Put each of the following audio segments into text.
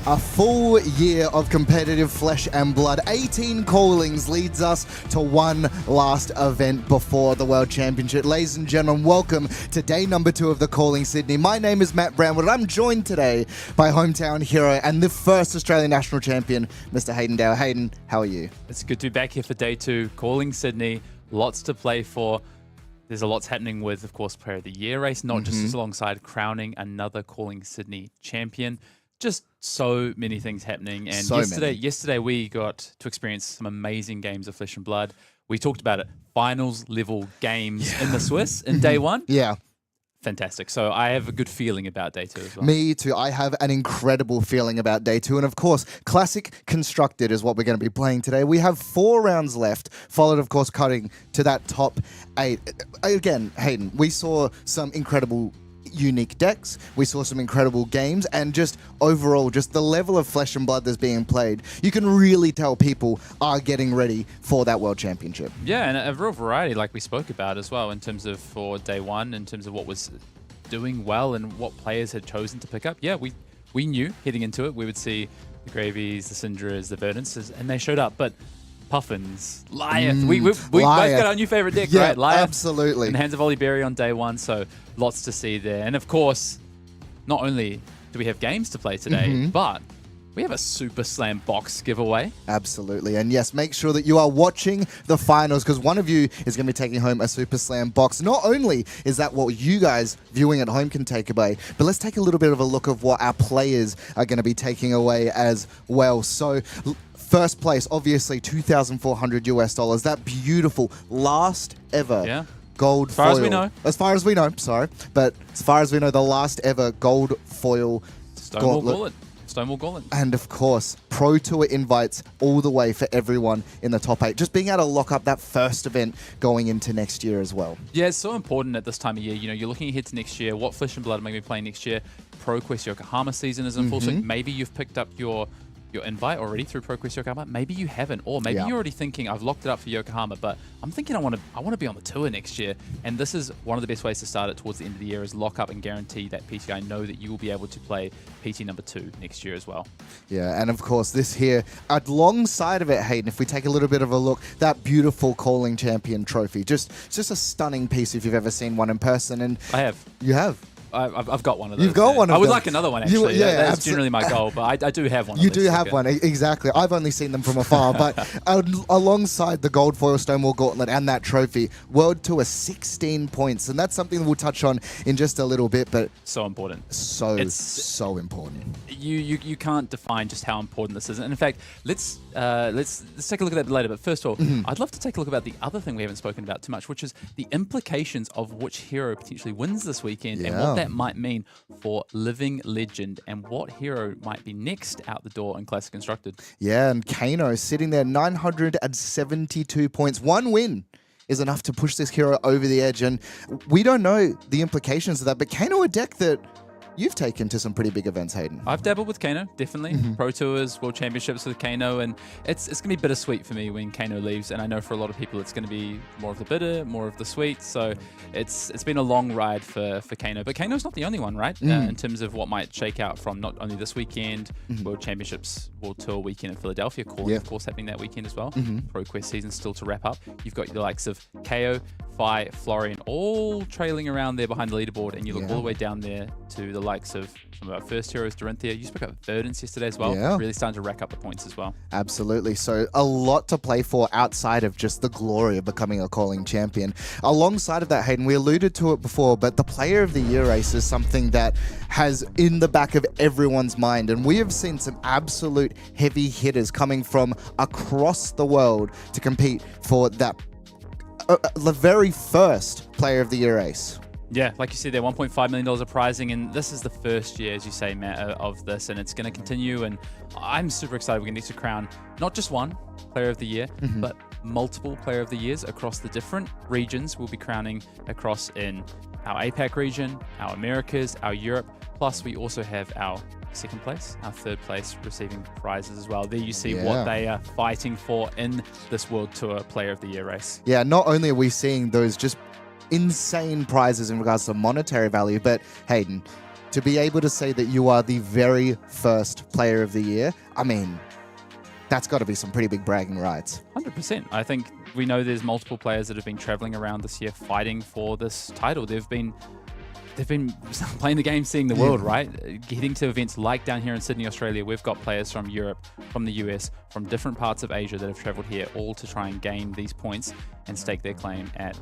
A full year of competitive flesh and blood. 18 callings leads us to one last event before the World Championship. Ladies and gentlemen, welcome to day number 2 of the Calling Sydney. My name is Matt Brandwood, and I'm joined today by hometown hero and the first Australian national champion, Mr. Hayden. Hayden, how are you? It's good to be back here for day 2, Calling Sydney. Lots to play for. There's a lot's happening with, of course, Player of the Year race, not just alongside crowning another Calling Sydney champion. Just so many things happening. And yesterday we got to experience some amazing games of Flesh and Blood. We talked about it. Finals level games in the Swiss in day 1. Yeah. Fantastic. So I have a good feeling about day 2 as well. Me too. I have an incredible feeling about day 2. And of course, Classic Constructed is what we're going to be playing today. We have 4 rounds left, followed, of course, cutting to that top 8. Again, Hayden, we saw some incredible unique decks, we saw some incredible games, and just overall, just the level of Flesh and Blood that's being played, you can really tell people are getting ready for that World Championship. Yeah, and a real variety like we spoke about as well in terms of for day 1, in terms of what was doing well and what players had chosen to pick up. Yeah, we knew heading into it we would see the Gravies, the Cindras, the Verdances, and they showed up, but Puffins, Liao. We both got our new favorite deck, right? Liao, absolutely. And Hands of Berry on day 1, so lots to see there. And of course, not only do we have games to play today, but we have a Super Slam box giveaway. Absolutely. And yes, make sure that you are watching the finals, because one of you is going to be taking home a Super Slam box. Not only is that what you guys viewing at home can take away, but let's take a little bit of a look of what our players are going to be taking away as well. So first place, obviously, $2,400 US. That beautiful last ever gold foil. As far as we know. As far as we know, sorry. But as far as we know, the last ever gold foil gauntlet. Stonewall Gauntlet. And of course, Pro Tour invites all the way for everyone in the top 8. Just being able to lock up that first event going into next year as well. Yeah, it's so important at this time of year. You know, you're looking ahead to next year. What Flesh and Blood am I going to be playing next year? ProQuest Yokohama season is in full swing. Maybe you've picked up your invite already through ProQuest Yokohama. Maybe you haven't, or maybe you're already thinking, I've locked it up for Yokohama, but I'm thinking I want to be on the tour next year. And this is one of the best ways to start it towards the end of the year, is lock up and guarantee that PT. I know that you will be able to play PT number 2 next year as well. Yeah, and of course this here, alongside of it, Hayden, if we take a little bit of a look, that beautiful Calling Champion trophy. Just a stunning piece if you've ever seen one in person. And I have. You have? I've got one of those. You've got one of them. I would like another one, actually. That's generally my goal, but I do have one. You do have one, exactly. I've only seen them from afar, but alongside the gold foil Stonewall Gauntlet and that trophy, World Tour 16 points, and that's something we'll touch on in just a little bit, but so important. So important. You can't define just how important this is. And in fact, let's take a look at that later. But first of all, I'd love to take a look about the other thing we haven't spoken about too much, which is the implications of which hero potentially wins this weekend and what that might mean for Living Legend and what hero might be next out the door in Classic Constructed. Yeah, and Kano sitting there, 972 points. One win is enough to push this hero over the edge, and we don't know the implications of that, but Kano, a deck that you've taken to some pretty big events, Hayden. I've dabbled with Kano, definitely. Pro Tours, World Championships with Kano, and it's going to be bittersweet for me when Kano leaves, and I know for a lot of people it's going to be more of the bitter, more of the sweet, so it's been a long ride for Kano. But Kano's not the only one, right? In terms of what might shake out from not only this weekend, World Championships, World Tour weekend in Philadelphia, Calling, of course, happening that weekend as well. ProQuest season still to wrap up. You've got the likes of KO, Fi, Florian, all trailing around there behind the leaderboard, and you look all the way down there to the likes of some of our first heroes, Dorinthia. You spoke about Verdance yesterday as well. Really starting to rack up the points as well. Absolutely. So a lot to play for outside of just the glory of becoming a Calling champion. Alongside of that, Hayden, we alluded to it before, but the Player of the Year race is something that has in the back of everyone's mind. And we have seen some absolute heavy hitters coming from across the world to compete for that the very first Player of the Year race. Yeah, like you said there, $1.5 million of prizing, and this is the first year, as you say, Matt, of this, and it's going to continue, and I'm super excited. We're going to get to crown not just one Player of the Year, but multiple Player of the Years across the different regions. We'll be crowning across in our APAC region, our Americas, our Europe, plus we also have our second place, our third place receiving prizes as well. There you see what they are fighting for in this World Tour Player of the Year race. Yeah, not only are we seeing those just insane prizes in regards to monetary value, but Hayden, to be able to say that you are the very first player of the year, I mean, that's got to be some pretty big bragging rights. 100%. I think we know there's multiple players that have been traveling around this year fighting for this title. They've been playing the game, seeing the world, right? Getting to events like down here in Sydney, Australia, we've got players from Europe, from the US, from different parts of Asia that have traveled here, all to try and gain these points and stake their claim at,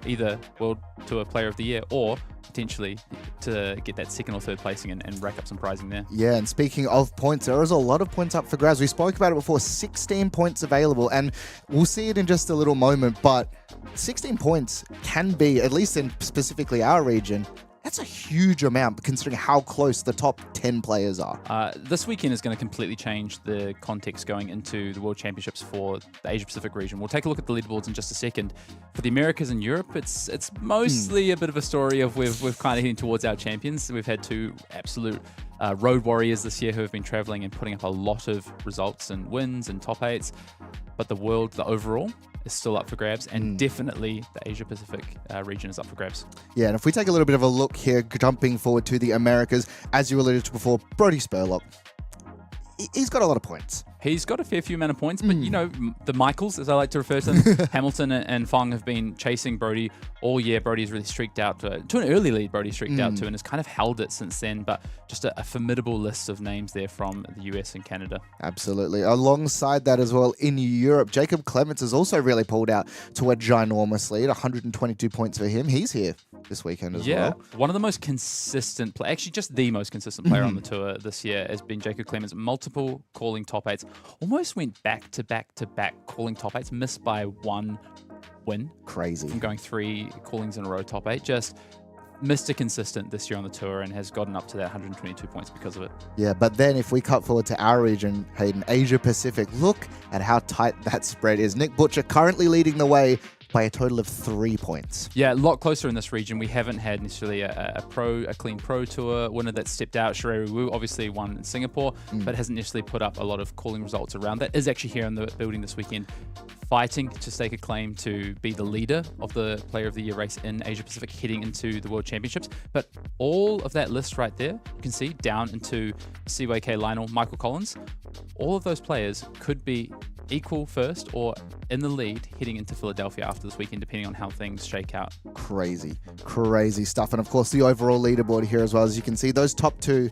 either World Tour Player of the Year or potentially to get that second or third placing and rack up some prizing there. Yeah, and speaking of points, there is a lot of points up for grabs. We spoke about it before, 16 points available, and we'll see it in just a little moment, but 16 points can be, at least in specifically our region, that's a huge amount considering how close the top 10 players are. This weekend is going to completely change the context going into the World Championships for the Asia-Pacific region. We'll take a look at the leaderboards in just a second. For the Americas and Europe, it's mostly a bit of a story of we've kind of heading towards our champions. We've had two absolute road warriors this year who have been traveling and putting up a lot of results and wins and top eights. But the overall, is still up for grabs, and definitely the Asia-Pacific region is up for grabs. Yeah, and if we take a little bit of a look here, jumping forward to the Americas, as you alluded to before, Brodie Spurlock, he's got a lot of points. He's got a fair few amount of points, but the Michaels, as I like to refer to them, Hamilton and Fong have been chasing Brodie all year. Brodie's really streaked out to an early lead. Brodie streaked out to, and has kind of held it since then. But just a formidable list of names there from the US and Canada. Absolutely. Alongside that as well, in Europe, Jacob Clements has also really pulled out to a ginormous lead. 122 points for him. He's here this weekend as well. Yeah, one of the most consistent, actually just the most consistent player on the tour this year has been Jacob Clements. Multiple calling top eights. Almost went back to back to back calling top eights, missed by one win. Crazy. From going 3 callings in a row top 8. Just Mr. Consistent this year on the tour and has gotten up to that 122 points because of it. Yeah, but then if we cut forward to our region, Hayden, Asia Pacific, look at how tight that spread is. Nick Butcher currently leading the way by a total of 3 points. Yeah, a lot closer in this region. We haven't had necessarily a clean pro tour winner that stepped out. Sherry Wu obviously won in Singapore, but hasn't necessarily put up a lot of calling results around that. Is actually here in the building this weekend, fighting to stake a claim to be the leader of the Player of the Year race in Asia Pacific heading into the World Championships. But all of that list right there, you can see down into CYK Lionel, Michael Collins, all of those players could be equal first or in the lead heading into Philadelphia after this weekend, depending on how things shake out. Crazy stuff. And of course, the overall leaderboard here as well. As you can see, those top two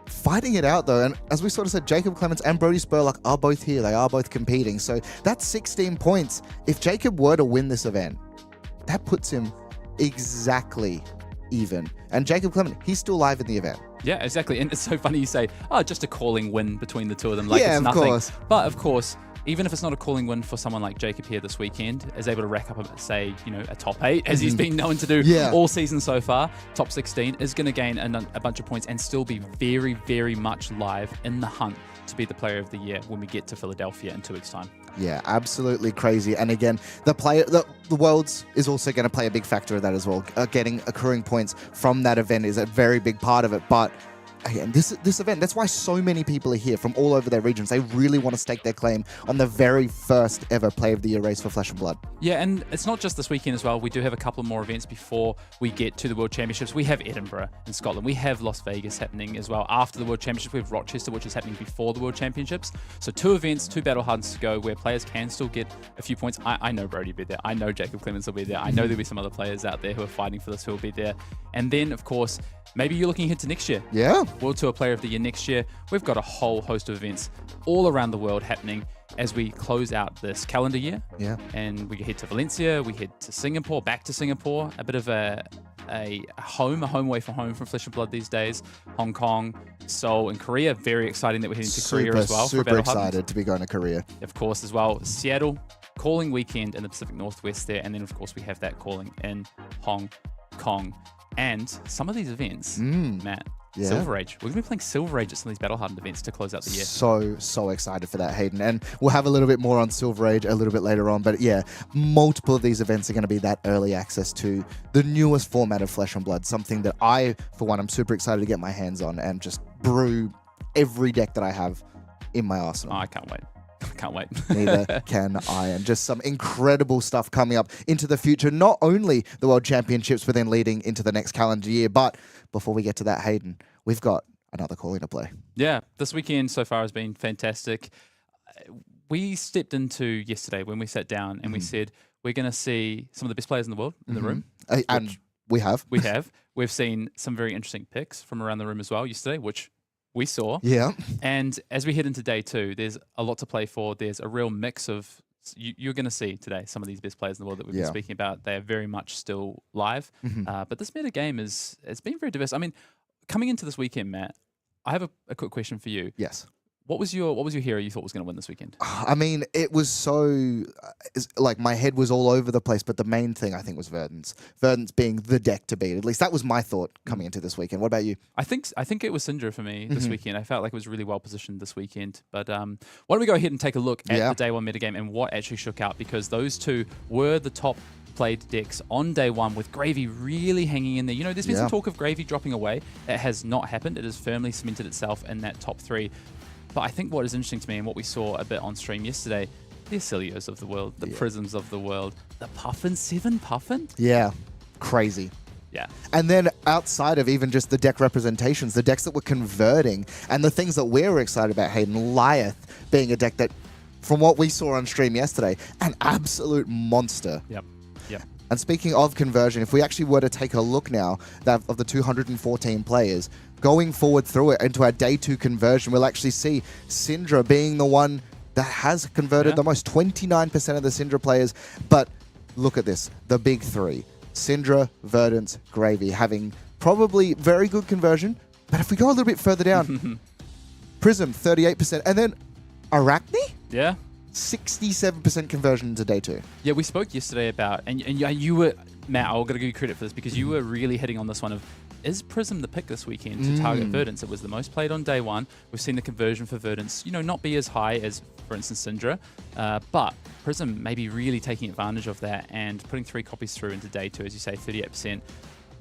fighting it out though. And as we sort of said, Jacob Clements and Brodie Spurlock are both here. They are both competing. So that's 16 points. If Jacob were to win this event, that puts him exactly even. And Jacob Clement, he's still live in the event. Yeah, exactly. And it's so funny you say, just a calling win between the two of them. Like yeah, it's nothing. Course. But of course, even if it's not a calling win for someone like Jacob here this weekend, is able to rack up, a top 8, as he's been known to do all season so far, top 16, is going to gain a bunch of points and still be very, very much live in the hunt to be the Player of the Year when we get to Philadelphia in 2 weeks' time. Yeah, absolutely crazy. And again, the Worlds is also going to play a big factor of that as well. Getting accruing points from that event is a very big part of it. But again, this event, that's why so many people are here from all over their regions. They really want to stake their claim on the very first ever Player of the Year race for Flesh and Blood. Yeah, and it's not just this weekend as well. We do have a couple more events before we get to the World Championships. We have Edinburgh in Scotland. We have Las Vegas happening as well after the World Championships. We have Rochester, which is happening before the World Championships. So 2 events, 2 battle hunts to go where players can still get a few points. I know Brodie will be there. I know Jacob Clements will be there. I know there'll be some other players out there who are fighting for this who will be there. And then, of course, maybe you're looking ahead to next year. Yeah. World Tour Player of the Year next year. We've got a whole host of events all around the world happening as we close out this calendar year. Yeah. And we head to Valencia, we head to Singapore, back to Singapore, a bit of a home away from home from Flesh and Blood these days. Hong Kong, Seoul, and Korea. Very exciting that we're heading to Korea as well. Super excited to be going to Korea. Of course, as well. Seattle, calling weekend in the Pacific Northwest there. And then, of course, we have that calling in Hong Kong. And some of these events, Matt, Silver Age. We're going to be playing Silver Age at some of these Battle Hardened events to close out the year. So excited for that, Hayden. And we'll have a little bit more on Silver Age a little bit later on. But yeah, multiple of these events are going to be that early access to the newest format of Flesh and Blood. Something that I, for one, I'm super excited to get my hands on and just brew every deck that I have in my arsenal. I can't wait. Can't wait. Neither can I. And just some incredible stuff coming up into the future. Not only the World Championships, but then leading into the next calendar year, but before we get to that, Hayden, we've got another calling to play. Yeah, this weekend so far has been fantastic. We stepped into yesterday when we sat down and we said we're going to see some of the best players in the world in the room. And we have. We have. We've seen some very interesting picks from around the room as well yesterday, which we saw. Yeah. And as we head into day 2, there's a lot to play for. There's a real mix of, you're going to see today some of these best players in the world that we've been speaking about. They are very much still live. But this meta game it's been very diverse. I mean, coming into this weekend, Matt, I have a quick question for you. Yes. What was your hero you thought was going to win this weekend? I mean, it was so like my head was all over the place, but the main thing I think was Verdance. Verdance being the deck to beat. At least that was my thought coming into this weekend. What about you? I think it was Cindra for me this weekend. I felt like it was really well positioned this weekend. But why don't we go ahead and take a look at the day 1 metagame and what actually shook out, because those two were the top played decks on day 1, with Gravy really hanging in there. You know, there's been some talk of Gravy dropping away. That has not happened. It has firmly cemented itself in that top 3. But I think what is interesting to me and what we saw a bit on stream yesterday, the Oscilios of the world, the Prisms of the world, the Puffin, 7 Puffin? Yeah, crazy. Yeah. And then outside of even just the deck representations, the decks that were converting and the things that we were excited about, Hayden, Liao being a deck that, from what we saw on stream yesterday, an absolute monster. Yep. And speaking of conversion, if we actually were to take a look now of the 214 players, going forward through it into our day 2 conversion, we'll actually see Cindra being the one that has converted the most, 29% of the Cindra players. But look at this, the big 3, Cindra, Verdance, Gravy, having probably very good conversion. But if we go a little bit further down, Prism, 38%, and then Markni? Yeah. 67% conversion into day 2. Yeah, we spoke yesterday about, and you were, Matt, I've got to give you credit for this, because you were really hitting on this one of, is Prism the pick this weekend to target Verdance? It was the most played on day 1. We've seen the conversion for Verdance, not be as high as, for instance, Cindra, but Prism maybe really taking advantage of that and putting 3 copies through into day 2, as you say, 38%.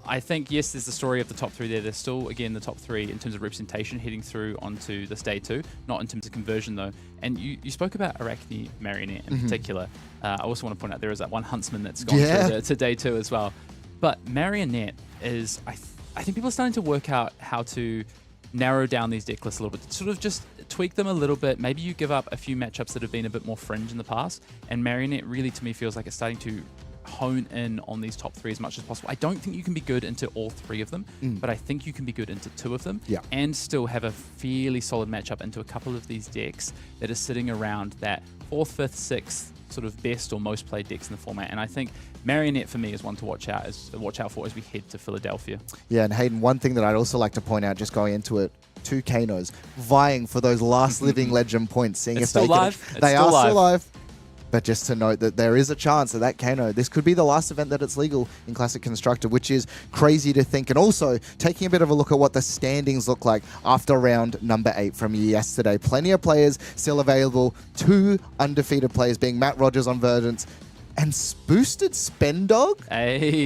I think, yes, there's the story of the top 3 there. There's still, again, the top 3 in terms of representation heading through onto this day 2, not in terms of conversion, though. And you spoke about Markni Marionette in particular. I also want to point out there is that one Huntsman that's gone through to day 2 as well. But Marionette is, I think people are starting to work out how to narrow down these deck lists a little bit, sort of just tweak them a little bit. Maybe you give up a few matchups that have been a bit more fringe in the past, and Marionette really, to me, feels like it's starting to hone in on these top 3 as much as possible. I don't think you can be good into all 3 of them, but I think you can be good into 2 of them and still have a fairly solid matchup into a couple of these decks that are sitting around that 4th, 5th, 6th sort of best or most played decks in the format. And I think Marionette for me is one to watch out for as we head to Philadelphia. Yeah, and Hayden, one thing that I'd also like to point out, just going into it, 2 Kanos vying for those last living legend points, seeing if they are still live. But just to note that there is a chance that Kano, this could be the last event that it's legal in Classic Constructor, which is crazy to think. And also, taking a bit of a look at what the standings look like after round number 8 from yesterday. Plenty of players still available. 2 undefeated players being Matt Rogers on Verdance and boosted Spendog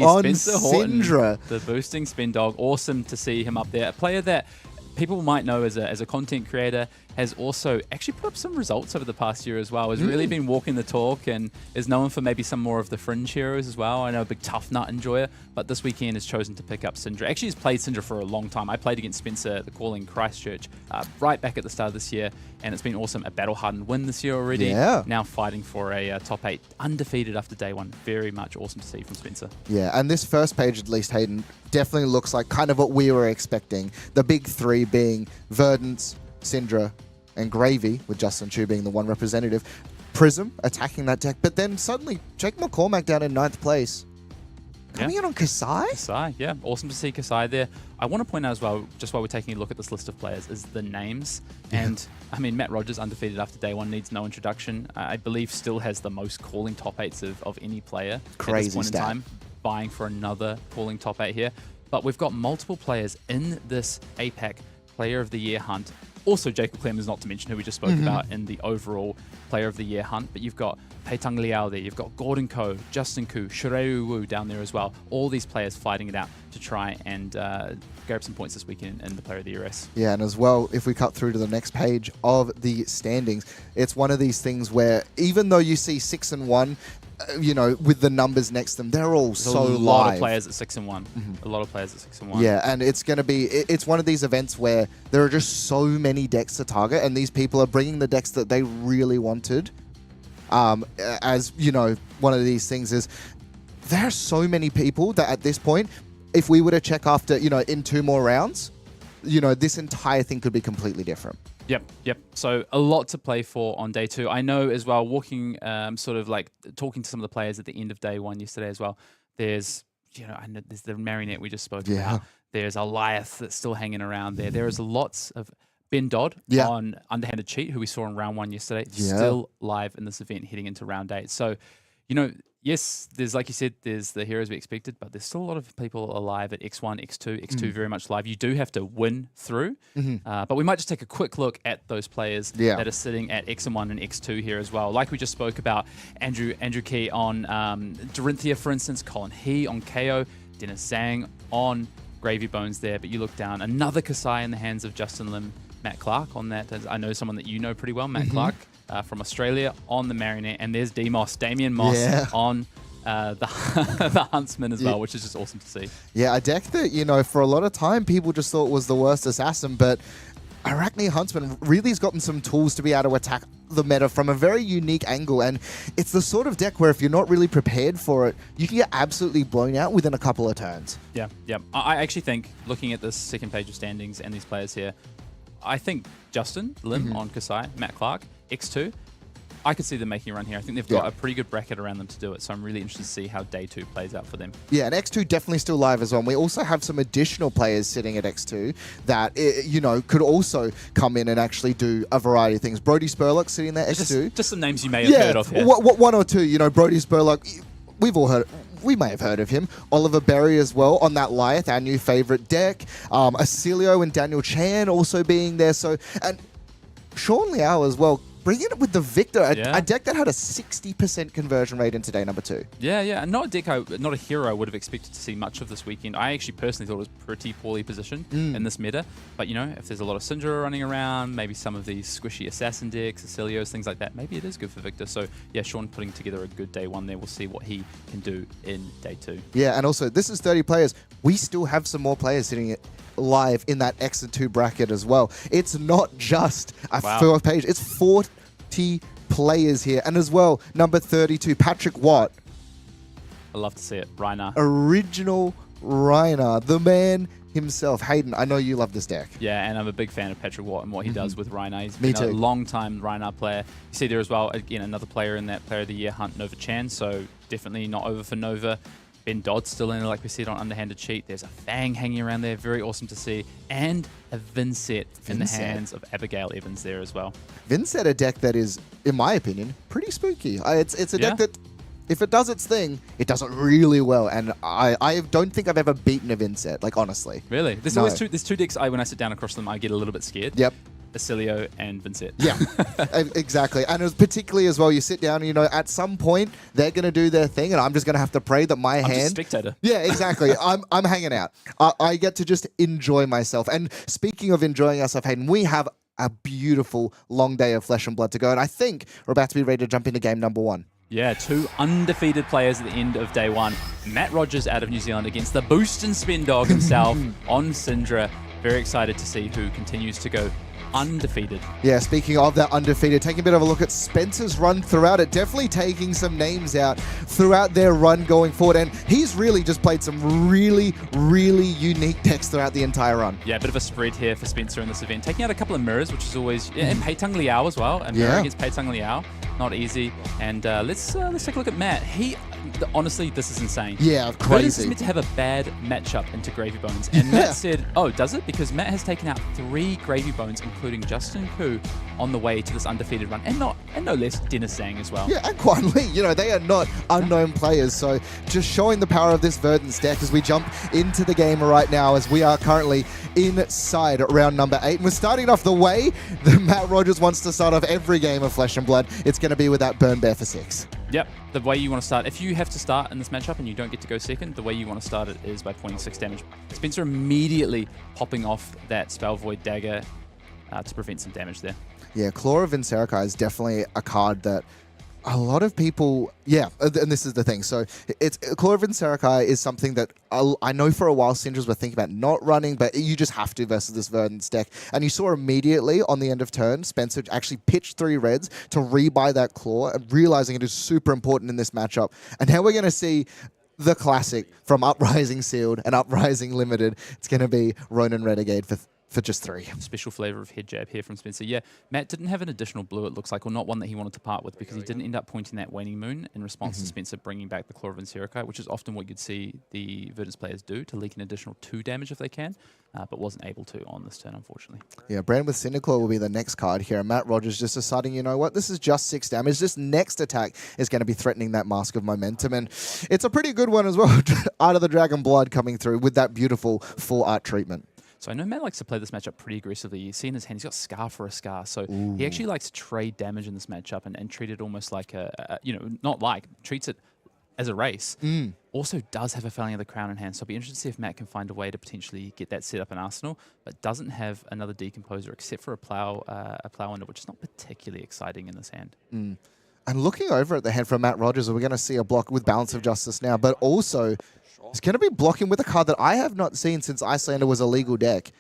on Cindra. The boosting Spendog. Awesome to see him up there. A player that people might know as a content creator, has also actually put up some results over the past year as well. Has really been walking the talk and is known for maybe some more of the fringe heroes as well. I know a big tough nut enjoyer, but this weekend has chosen to pick up Cindra. Actually, he's played Cindra for a long time. I played against Spencer at the Call in Christchurch right back at the start of this year, and it's been awesome. A battle-hardened win this year already. Yeah. Now fighting for a top 8, undefeated after day 1. Very much awesome to see from Spencer. Yeah, and this first page, at least, Hayden, definitely looks like kind of what we were expecting. The big 3 being Verdance, Cindra, and Gravy, with Justin Chu being the one representative. Prism attacking that deck, but then suddenly Jake McCormack down in 9th place. Coming in on Kassai? Kassai, yeah. Awesome to see Kassai there. I want to point out as well, just while we're taking a look at this list of players, is the names. And, I mean, Matt Rogers, undefeated after day 1, needs no introduction. I believe still has the most calling top 8s of any player at this point in time, vying for another calling top 8 here. But we've got multiple players in this APAC Player of the Year hunt. Also, Jacob Clem not to mention, who we just spoke about in the overall Player of the Year hunt. But you've got Pe-Tung Liao there. You've got Gordon Ko, Justin Koo, Shireu Wu down there as well. All these players fighting it out to try and grab some points this weekend in the Player of the Year race. Yeah, and as well, if we cut through to the next page of the standings, it's one of these things where even though you see 6 and 1, you know, with the numbers next to them, they're all There's so a lot live. of players at 6-1. A lot of players at 6-1. Yeah, and it's going to be, it's one of these events where there are just so many decks to target, and these people are bringing the decks that they really wanted. As, you know, one of these things is, there are so many people that at this point, if we were to check after, you know, in 2 more rounds, you know, this entire thing could be completely different. Yep. So a lot to play for on day 2. I know as well, walking, sort of like talking to some of the players at the end of day 1 yesterday as well. There's, you know, I know there's the Marionette we just spoke about. There's a Liath that's still hanging around there. There is lots of Ben Dodd on Underhanded Cheat, who we saw in round 1 yesterday, still live in this event heading into round 8. So, you know, yes, there's, like you said, there's the heroes we expected, but there's still a lot of people alive at X1, X2 very much live. You do have to win through, but we might just take a quick look at those players that are sitting at X1 and X2 here as well. Like we just spoke about, Andrew Key on Dorinthia, for instance, Colin He on KO, Dennis Zhang on Gravy Bones there, but you look down, another Kassai in the hands of Justin Lim, Matt Clark on that. I know someone that you know pretty well, Matt Clark. From Australia on the Marionette, and there's Damien Moss on the Huntsman as well, which is just awesome to see. Yeah, a deck that, you know, for a lot of time people just thought was the worst assassin, but Arachne Huntsman really has gotten some tools to be able to attack the meta from a very unique angle, and it's the sort of deck where if you're not really prepared for it, you can get absolutely blown out within a couple of turns. Yeah. I actually think, looking at this second page of standings and these players here, I think Justin Lim on Kassai, Matt Clark, X2, I could see them making a run here. I think they've got a pretty good bracket around them to do it, so I'm really interested to see how day 2 plays out for them. Yeah, and X2 definitely still live as well. And we also have some additional players sitting at X2 that, you know, could also come in and actually do a variety of things. Brody Spurlock sitting there, X2. Just some names you may have heard of here. One or two, you know, Brody Spurlock, we may have heard of him. Oliver Berry as well on that Liath, our new favorite deck. Oscilio and Daniel Chan also being there. So, and Sean Liao as well, bringing it with the Victor, a deck that had a 60% conversion rate in today, number 2. Yeah, and not a hero I would have expected to see much of this weekend. I actually personally thought it was pretty poorly positioned in this meta. But, you know, if there's a lot of Cindra running around, maybe some of these squishy assassin decks, Oscilios, things like that, maybe it is good for Victor. So, yeah, Sean putting together a good day 1 there. We'll see what he can do in day 2. Yeah, and also, this is 30 players. We still have some more players sitting live in that X and 2 bracket as well. It's not just a 4th page, it's 40 players here. And as well, number 32, Patrick Watt. I love to see it. Rhinar. Original Rhinar, the man himself. Hayden, I know you love this deck. Yeah, and I'm a big fan of Patrick Watt and what he does with Rhinar. He's been a long-time Rhinar player. You see there as well, again, another player in that Player of the Year hunt, Nova Chan, so definitely not over for Nova. Ben Dodd's still in there, like we said, on Underhanded Cheat. There's a Fang hanging around there. Very awesome to see. And a Vincent in the hands of Abigail Evans there as well. Vincent, a deck that is, in my opinion, pretty spooky. It's a deck that, if it does its thing, it does it really well. And I don't think I've ever beaten a Vincent, like, honestly. Really? There's always there's two decks, when I sit down across them, I get a little bit scared. Yep. Oscilio and Vincent. Yeah, exactly. And it was particularly as well, you sit down and, you know, at some point they're going to do their thing and I'm just going to have to pray that my hand... I'm just a spectator. Yeah, exactly. I'm hanging out. I get to just enjoy myself. And speaking of enjoying ourselves, Hayden, we have a beautiful long day of Flesh and Blood to go. And I think we're about to be ready to jump into game number 1. Yeah, 2 undefeated players at the end of day 1. Matt Rogers out of New Zealand against the boost and spin dog himself on Cindra. Very excited to see who continues to go undefeated. Yeah, speaking of that undefeated, taking a bit of a look at Spencer's run throughout it, definitely taking some names out throughout their run going forward, and he's really just played some really, really unique decks throughout the entire run. Yeah, a bit of a spread here for Spencer in this event, taking out a couple of mirrors, which is always, and Pe-Tung Liao as well, and mirror against Pe-Tung Liao, not easy. And let's take a look at Matt. Honestly, this is insane. Yeah, crazy. Verdance is meant to have a bad matchup into Gravy Bones, and Matt said, oh, does it? Because Matt has taken out 3 Gravy Bones, including Justin Koo, on the way to this undefeated run, and no less Dennis Zhang as well. Yeah, and Quan Lee. You know, they are not unknown players, so just showing the power of this Verdance deck as we jump into the game right now, as we are currently inside round number 8. And we're starting off the way that Matt Rogers wants to start off every game of Flesh and Blood. It's going to be with that Burn Bear for 6. Yep, the way you want to start, if you have to start in this matchup and you don't get to go second, the way you want to start it is by pointing 6 damage. Spencer immediately popping off that Spell Void Dagger to prevent some damage there. Yeah, Claw of Vincerica is definitely a card that a lot of people, yeah, and this is the thing. So it's Clover and Serakai is something that I know for a while Cindra's were thinking about not running, but you just have to versus this Verdance deck. And you saw immediately on the end of turn, Spencer actually pitched 3 reds to rebuy that Claw, and realizing it is super important in this matchup. And now we're going to see the classic from Uprising Sealed and Uprising Limited. It's going to be Ronin Renegade for just 3. Special flavor of head jab here from Spencer. Yeah, Matt didn't have an additional blue, it looks like, or not one that he wanted to part with, because he didn't end up pointing that Waning Moon in response to Spencer bringing back the Claw of Serakai, which is often what you'd see the Verdance players do, to leak an additional 2 damage if they can, but wasn't able to on this turn, unfortunately. Yeah, Brand with Cinderclaw will be the next card here, and Matt Rogers just deciding, you know what, this is just 6 damage. This next attack is going to be threatening that Mask of Momentum, and it's a pretty good one as well. Art of the Dragon Blood coming through with that beautiful full art treatment. So I know Matt likes to play this matchup pretty aggressively. You see in his hand, he's got Scar for a Scar. So he actually likes to trade damage in this matchup and treat it almost like treats it as a race. Also does have a Felling of the Crown in hand. So I'll be interested to see if Matt can find a way to potentially get that set up in Arsenal, but doesn't have another Decomposer except for a Plow Window, which is not particularly exciting in this hand. And looking over at the hand from Matt Rogers, we're going to see a block with Balance of Justice now, but also he's going to be blocking with a card that I have not seen since Icelander was a legal deck.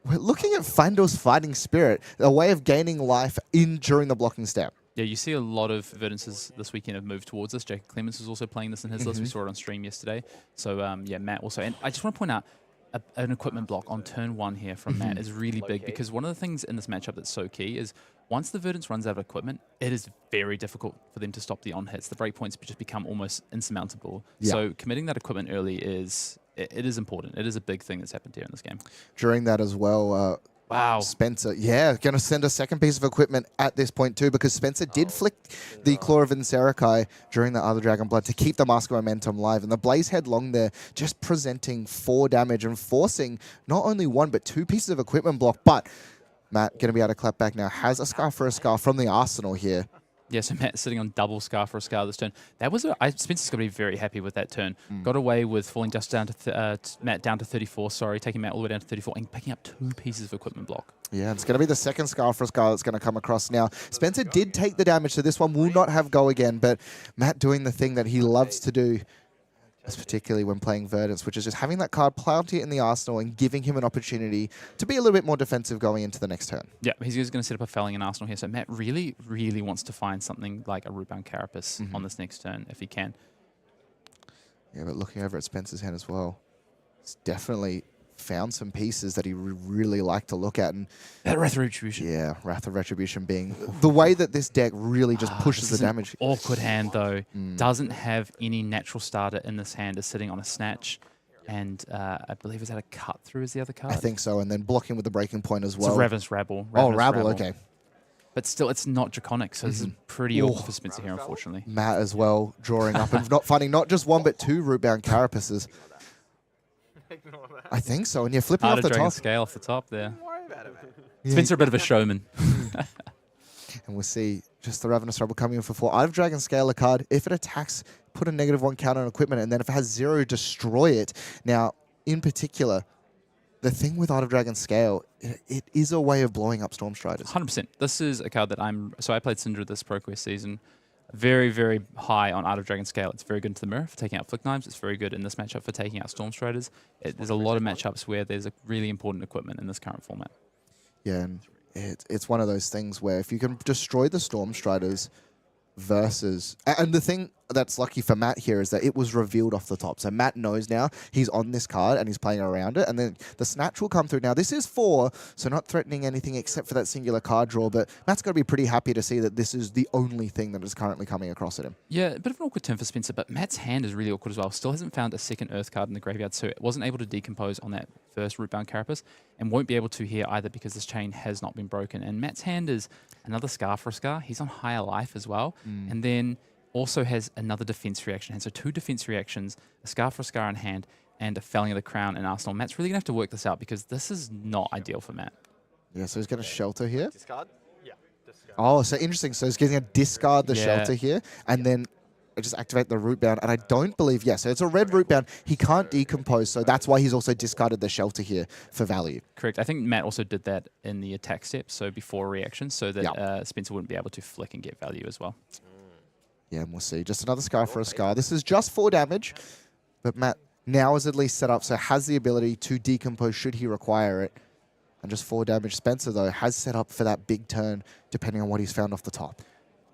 We're looking at Fandor's Fighting Spirit, a way of gaining life during the blocking step. Yeah, you see a lot of Verdances this weekend have moved towards this. Jacob Clemens was also playing this in his list. We saw it on stream yesterday. So, yeah, Matt also. And I just want to point out, an equipment block on turn 1 here from Matt is really big, because one of the things in this matchup that's so key is once the Verdance runs out of equipment, it is very difficult for them to stop the on-hits. The breakpoints just become almost insurmountable. Yeah. So committing that equipment early is important. It is a big thing that's happened here in this game. During that as well, wow. Spencer, yeah, going to send a second piece of equipment at this point too, because Spencer did flick the Claw of Serakai during the other Dragon Blood to keep the Mask of Momentum live. And the Blaze Headlong there just presenting 4 damage and forcing not only 1 but 2 pieces of equipment block. But Matt going to be able to clap back now. Has a Scar for a Scar from the Arsenal here. Yeah, so Matt sitting on double Scar for a Scar this turn. That was Spencer's going to be very happy with that turn. Got away with falling just down to Matt down to 34. Sorry, taking Matt all the way down to 34 and picking up 2 pieces of equipment block. Yeah, it's going to be the second Scar for a Scar that's going to come across now. Spencer did take the damage, so this one will not have go again. But Matt doing the thing that he loves to do, particularly when playing Verdance, which is just having that card planted in the Arsenal and giving him an opportunity to be a little bit more defensive going into the next turn. Yeah, he's going to set up a Felling in Arsenal here. So Matt really, really wants to find something like a Rootbound Carapace on this next turn if he can. Yeah, but looking over at Spencer's hand as well, it's definitely found some pieces that he really like to look at. And that Wrath of Retribution. Yeah, Wrath of Retribution being the way that this deck really just pushes the damage. Awkward hand though. Doesn't have any natural starter in this hand. Is sitting on a Snatch. And I believe is that a Cut Through is the other card? I think so. And then blocking with the Breaking Point as well. It's a Ravenous Rabble. Rabble, okay. But still, it's not Draconic, so this is pretty awkward for Spencer here, unfortunately. Matt as well, drawing up and finding not just 1 but 2 Rootbound Carapaces. I think so, and you're flipping off the top. Scale off the top there. Spencer a bit of a showman. And we'll see just the Ravenous Rebel coming in for 4. Art of Dragon Scale a card. If it attacks, put a -1 counter on equipment, and then if it has 0, destroy it. Now, in particular, the thing with Art of Dragon Scale, it is a way of blowing up Stormstriders. 100%. This is a card that I played Cindra this ProQuest season. Very, very high on Art of Dragon Scale. It's very good into the mirror for taking out Flick Knives. It's very good in this matchup for taking out Stormstriders. There's a lot of matchups where there's a really important equipment in this current format. Yeah, and it's one of those things where if you can destroy the Stormstriders versus... And the thing that's lucky for Matt here is that it was revealed off the top. So Matt knows now he's on this card and he's playing around it. And then the Snatch will come through. Now, this is 4, so not threatening anything except for that singular card draw. But Matt's got to be pretty happy to see that this is the only thing that is currently coming across at him. Yeah, a bit of an awkward turn for Spencer, but Matt's hand is really awkward as well. Still hasn't found a second Earth card in the graveyard, so it wasn't able to decompose on that first Rootbound Carapace, and won't be able to here either because this chain has not been broken. And Matt's hand is another Scar for a Scar. He's on higher life as well. And then also has another defense reaction hand. So 2 defense reactions, a Scar for a Scar in hand, and a Felling of the Crown in Arsenal. Matt's really going to have to work this out because this is not ideal for Matt. Yeah, so he's going to shelter here. Discard? Yeah, discard. Oh, so interesting. So he's getting a discard the shelter here, and then just activate the Rootbound. And I don't believe, so it's a red Rootbound. He can't decompose, so that's why he's also discarded the shelter here for value. Correct. I think Matt also did that in the attack step, so before reaction, so that Spencer wouldn't be able to flick and get value as well. Yeah, and we'll see. Just another Sky for a Scar. This is just 4 damage, but Matt now is at least set up, so has the ability to decompose should he require it. And just 4 damage. Spencer, though, has set up for that big turn, depending on what he's found off the top.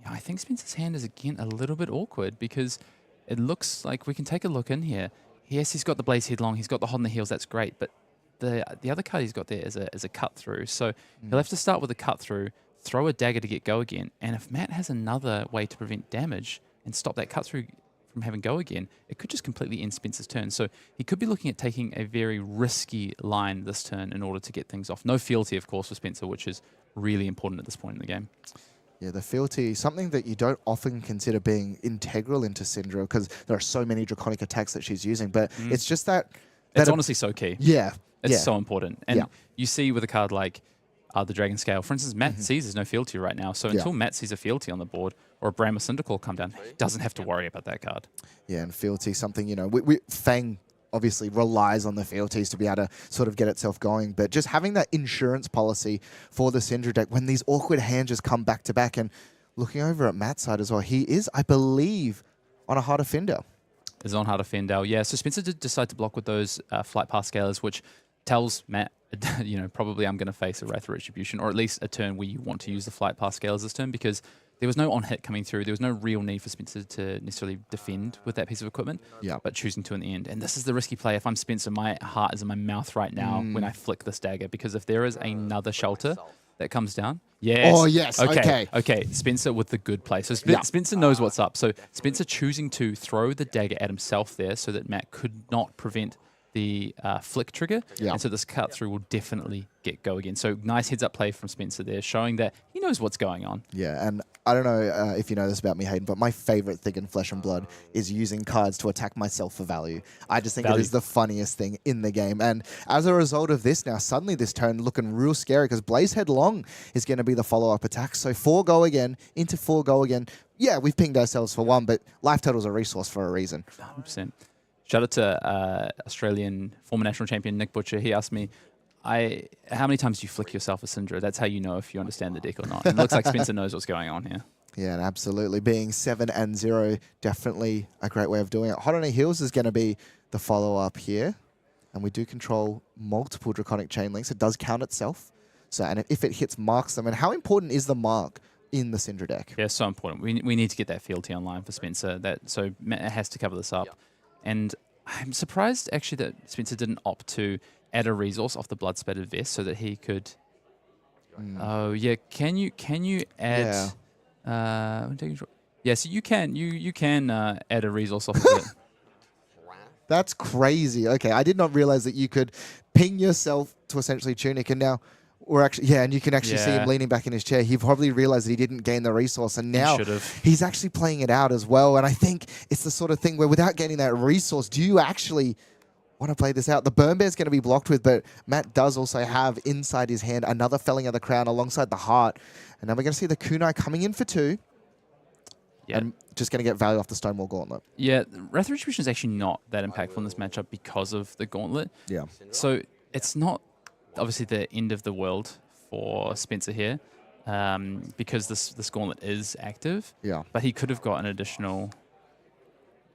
Yeah, I think Spencer's hand is, again, a little bit awkward because it looks like we can take a look in here. Yes, he's got the Blaze Headlong, he's got the Hot on the Heels, that's great, but the other card he's got there is a cut through. So he'll have to start with a cut through, throw a dagger to get go again. And if Matt has another way to prevent damage and stop that cut through from having go again, it could just completely end Spencer's turn. So he could be looking at taking a very risky line this turn in order to get things off. No fealty, of course, for Spencer, which is really important at this point in the game. Yeah, the fealty, something that you don't often consider being integral into Cindra because there are so many draconic attacks that she's using, but it's just that... It's honestly so key. Yeah. It's so important. And you see with a card like the Dragon Scale, for instance, Matt sees there's no fealty right now. So until Matt sees a fealty on the board or a Bram or Cyndaquil come down, he doesn't have to worry about that card. Yeah, and fealty, something, you know, Fang obviously relies on the fealties to be able to sort of get itself going. But just having that insurance policy for the Cindra deck when these awkward hands just come back to back. And looking over at Matt's side as well, he is, I believe, on a Heart of Findel. Is on Heart of Findel, yeah. So Spencer did decide to block with those Flight Path Scalers, which tells Matt, you know, probably I'm going to face a Wrath of Retribution, or at least a turn where you want to use the Flight Path Scalers this turn, because there was no on-hit coming through. There was no real need for Spencer to necessarily defend with that piece of equipment, but choosing to in the end. And this is the risky play. If I'm Spencer, my heart is in my mouth right now when I flick this dagger, because if there is another shelter that comes down, Oh, yes. Okay. Spencer with the good play. So Spencer knows what's up. So Spencer choosing to throw the dagger at himself there so that Matt could not prevent the flick trigger. And so this cut through will definitely get go again. So nice heads up play from Spencer there, showing that he knows what's going on. Yeah, and I don't know if you know this about me, Hayden, but my favorite thing in Flesh and Blood is using cards to attack myself for value. I just think it is the funniest thing in the game. And as a result of this now, suddenly this turn looking real scary because Blaze Headlong is going to be the follow-up attack. So 4 go again, into 4 go again. Yeah, we've pinged ourselves for 1, but life total's a resource for a reason. 100%. Shout out to Australian former national champion Nick Butcher. He asked me, how many times do you flick yourself a Cindra? That's how you know if you understand the deck or not. And it looks like Spencer knows what's going on here. Yeah, and absolutely. Being 7-0, definitely a great way of doing it. Hot on the Heels is going to be the follow-up here. And we do control multiple Draconic Chain Links. It does count itself. So, and if it hits, marks them. And how important is the mark in the Cindra deck? Yeah, so important. We need to get that fealty online for Spencer. So Matt has to cover this up. And I'm surprised, actually, that Spencer didn't opt to add a resource off the Blood Spattered Vest so that he could... Oh, yeah. Can you add... Yeah, so you can add a resource off of it. That's crazy. Okay, I did not realize that you could ping yourself to essentially Tunic, and now we're actually, and you can actually see him leaning back in his chair. He probably realized that he didn't gain the resource, and now he's actually playing it out as well. And I think it's the sort of thing where without gaining that resource, do you actually want to play this out? The Burn Bear's going to be blocked with, but Matt does also have inside his hand another Felling of the Crown alongside the Heart. And now we're going to see the Kunai coming in for 2. And just going to get value off the Stonewall Gauntlet. Yeah, Wrath of Retribution is actually not that impactful in this matchup because of the Gauntlet. Yeah. So it's not obviously the end of the world for Spencer here because this Gauntlet is active. Yeah. But he could have got an additional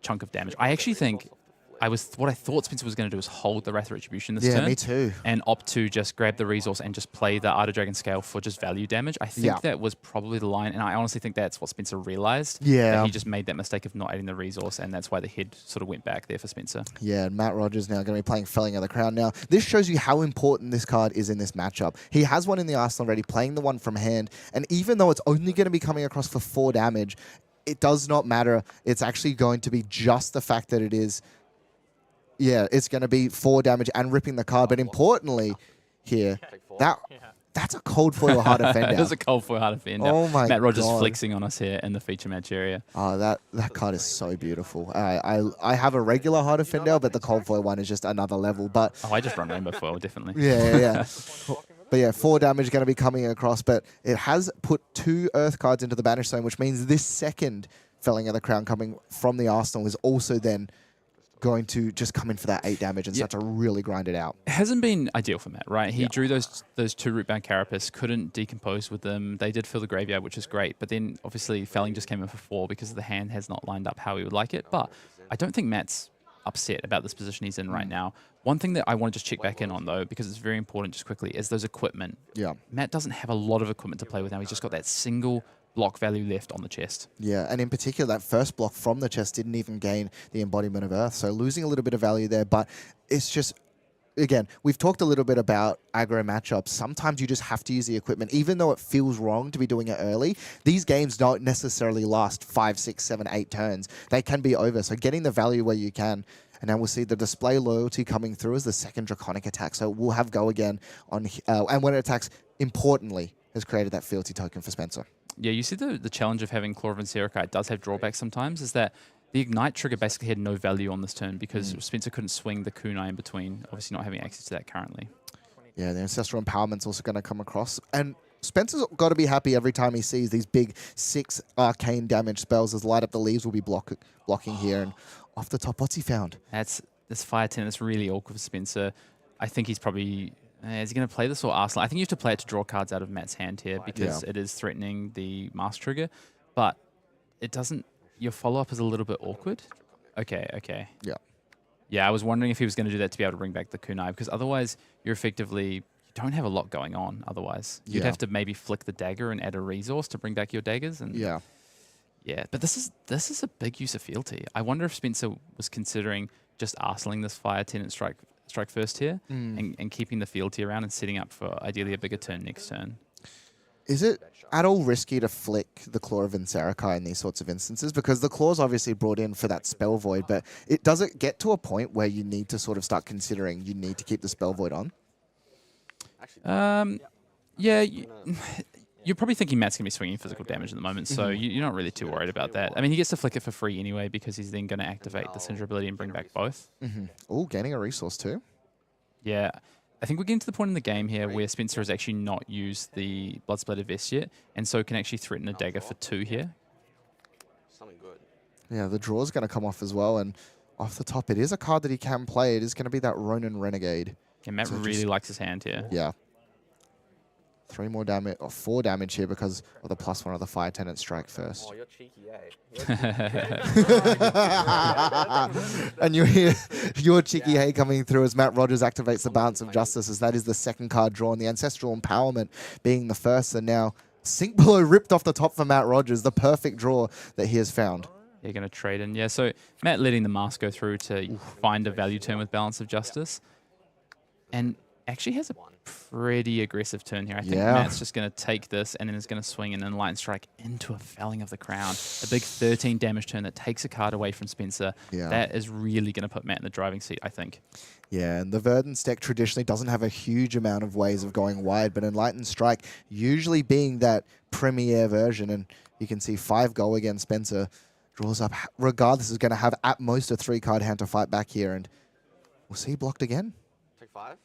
chunk of damage. I actually think what I thought Spencer was going to do was hold the Wrath of Retribution this turn. Yeah, me too. And opt to just grab the resource and just play the Art of Dragon Scale for just value damage. I think that was probably the line, and I honestly think that's what Spencer realized. Yeah. That he just made that mistake of not adding the resource, and that's why the head sort of went back there for Spencer. Yeah, and Matt Rogers now going to be playing Felling of the Crown. Now, this shows you how important this card is in this matchup. He has one in the arsenal already, playing the one from hand, and even though it's only going to be coming across for 4 damage, it does not matter. It's actually going to be just the fact that it is... Yeah, it's going to be 4 damage and ripping the card. But importantly here, that's a cold foil Heart of Findel. It is a cold foil Heart of Findel. Oh my God. Matt Rogers flexing on us here in the feature match area. Oh, that card is so beautiful. I have a regular Heart of Findel, but the cold foil one is just another level. But I just run Rainbow Foil, definitely. Yeah. But yeah, 4 damage going to be coming across. But it has put 2 Earth cards into the Banish Zone, which means this second Felling of the Crown coming from the arsenal is also then going to just come in for that 8 damage and start to really grind it out. It hasn't been ideal for Matt, right? He drew those 2 root-bound carapace, couldn't decompose with them. They did fill the graveyard, which is great, but then obviously Felling just came in for 4 because the hand has not lined up how he would like it. But I don't think Matt's upset about this position he's in right now. One thing that I want to just check back in on, though, because it's very important just quickly, is those equipment. Yeah. Matt doesn't have a lot of equipment to play with now. He's just got that single block value left on the chest. Yeah, and in particular, that first block from the chest didn't even gain the embodiment of Earth, so losing a little bit of value there, but it's just, again, we've talked a little bit about aggro matchups. Sometimes you just have to use the equipment, even though it feels wrong to be doing it early. These games don't necessarily last 5, 6, 7, 8 turns. They can be over, so getting the value where you can. And now we'll see the display loyalty coming through as the second Draconic attack, so we'll have go again on, and when it attacks, importantly, has created that fealty token for Spencer. Yeah, you see the challenge of having Claw of Encirca, it does have drawbacks sometimes, is that the Ignite trigger basically had no value on this turn because Spencer couldn't swing the kunai in between, obviously not having access to that currently. Yeah, the Ancestral Empowerment's also going to come across. And Spencer's got to be happy every time he sees these big 6 arcane damage spells as Light Up the Leaves will be blocking here. And off the top, what's he found? This Fire Tenant is really awkward for Spencer. I think he's probably... is he going to play this or Arsenal? I think you have to play it to draw cards out of Matt's hand here because it is threatening the Mask trigger. But it doesn't... Your follow-up is a little bit awkward. Okay. Yeah. Yeah, I was wondering if he was going to do that to be able to bring back the kunai because otherwise you're effectively... You don't have a lot going on otherwise. You'd have to maybe flick the dagger and add a resource to bring back your daggers. And Yeah, but this is a big use of fealty. I wonder if Spencer was considering just arsenaling this Fire Tenant strike first here and keeping the fealty around and setting up for ideally a bigger turn next turn. Is it at all risky to flick the Claw of Encirca in these sorts of instances? Because the Claw's obviously brought in for that Spell Void, but does it get to a point where you need to sort of start considering you need to keep the Spell Void on? Yeah, you're probably thinking Matt's going to be swinging physical damage at the moment, so you're not really too worried about that. I mean, he gets to flick it for free anyway because he's then going to activate the Cindra ability and bring back both. Oh, gaining a resource too. Yeah. I think we're getting to the point in the game here where Spencer has actually not used the Bloodsplatter Vest yet, and so can actually threaten a dagger for 2 here. Yeah, the draw's going to come off as well, and off the top, it is a card that he can play. It is going to be that Ronin Renegade. Yeah, Matt really likes his hand here. Yeah. 3 more damage, or 4 damage here because of the +1 of the Fire Tenant strike first. Oh, you're cheeky, eh? And you hear your cheeky hay coming through as Matt Rogers activates the Balance of Justice, as that is the second card drawn, the Ancestral Empowerment being the first, and now Sink Below ripped off the top for Matt Rogers, the perfect draw that he has found. You're going to trade in. Yeah, so Matt letting the Mask go through to find a value turn with Balance of Justice. And actually has a pretty aggressive turn here. I think Matt's just going to take this and then is going to swing and then Lightning Strike into a Felling of the Crown. A big 13 damage turn that takes a card away from Spencer. Yeah. That is really going to put Matt in the driving seat, I think. Yeah, and the Verdance deck traditionally doesn't have a huge amount of ways of going wide, but Enlightened Strike usually being that premier version, and you can see 5 go again. Spencer draws up, regardless, is going to have at most a 3-card hand to fight back here, and we'll see blocked again. Take 5?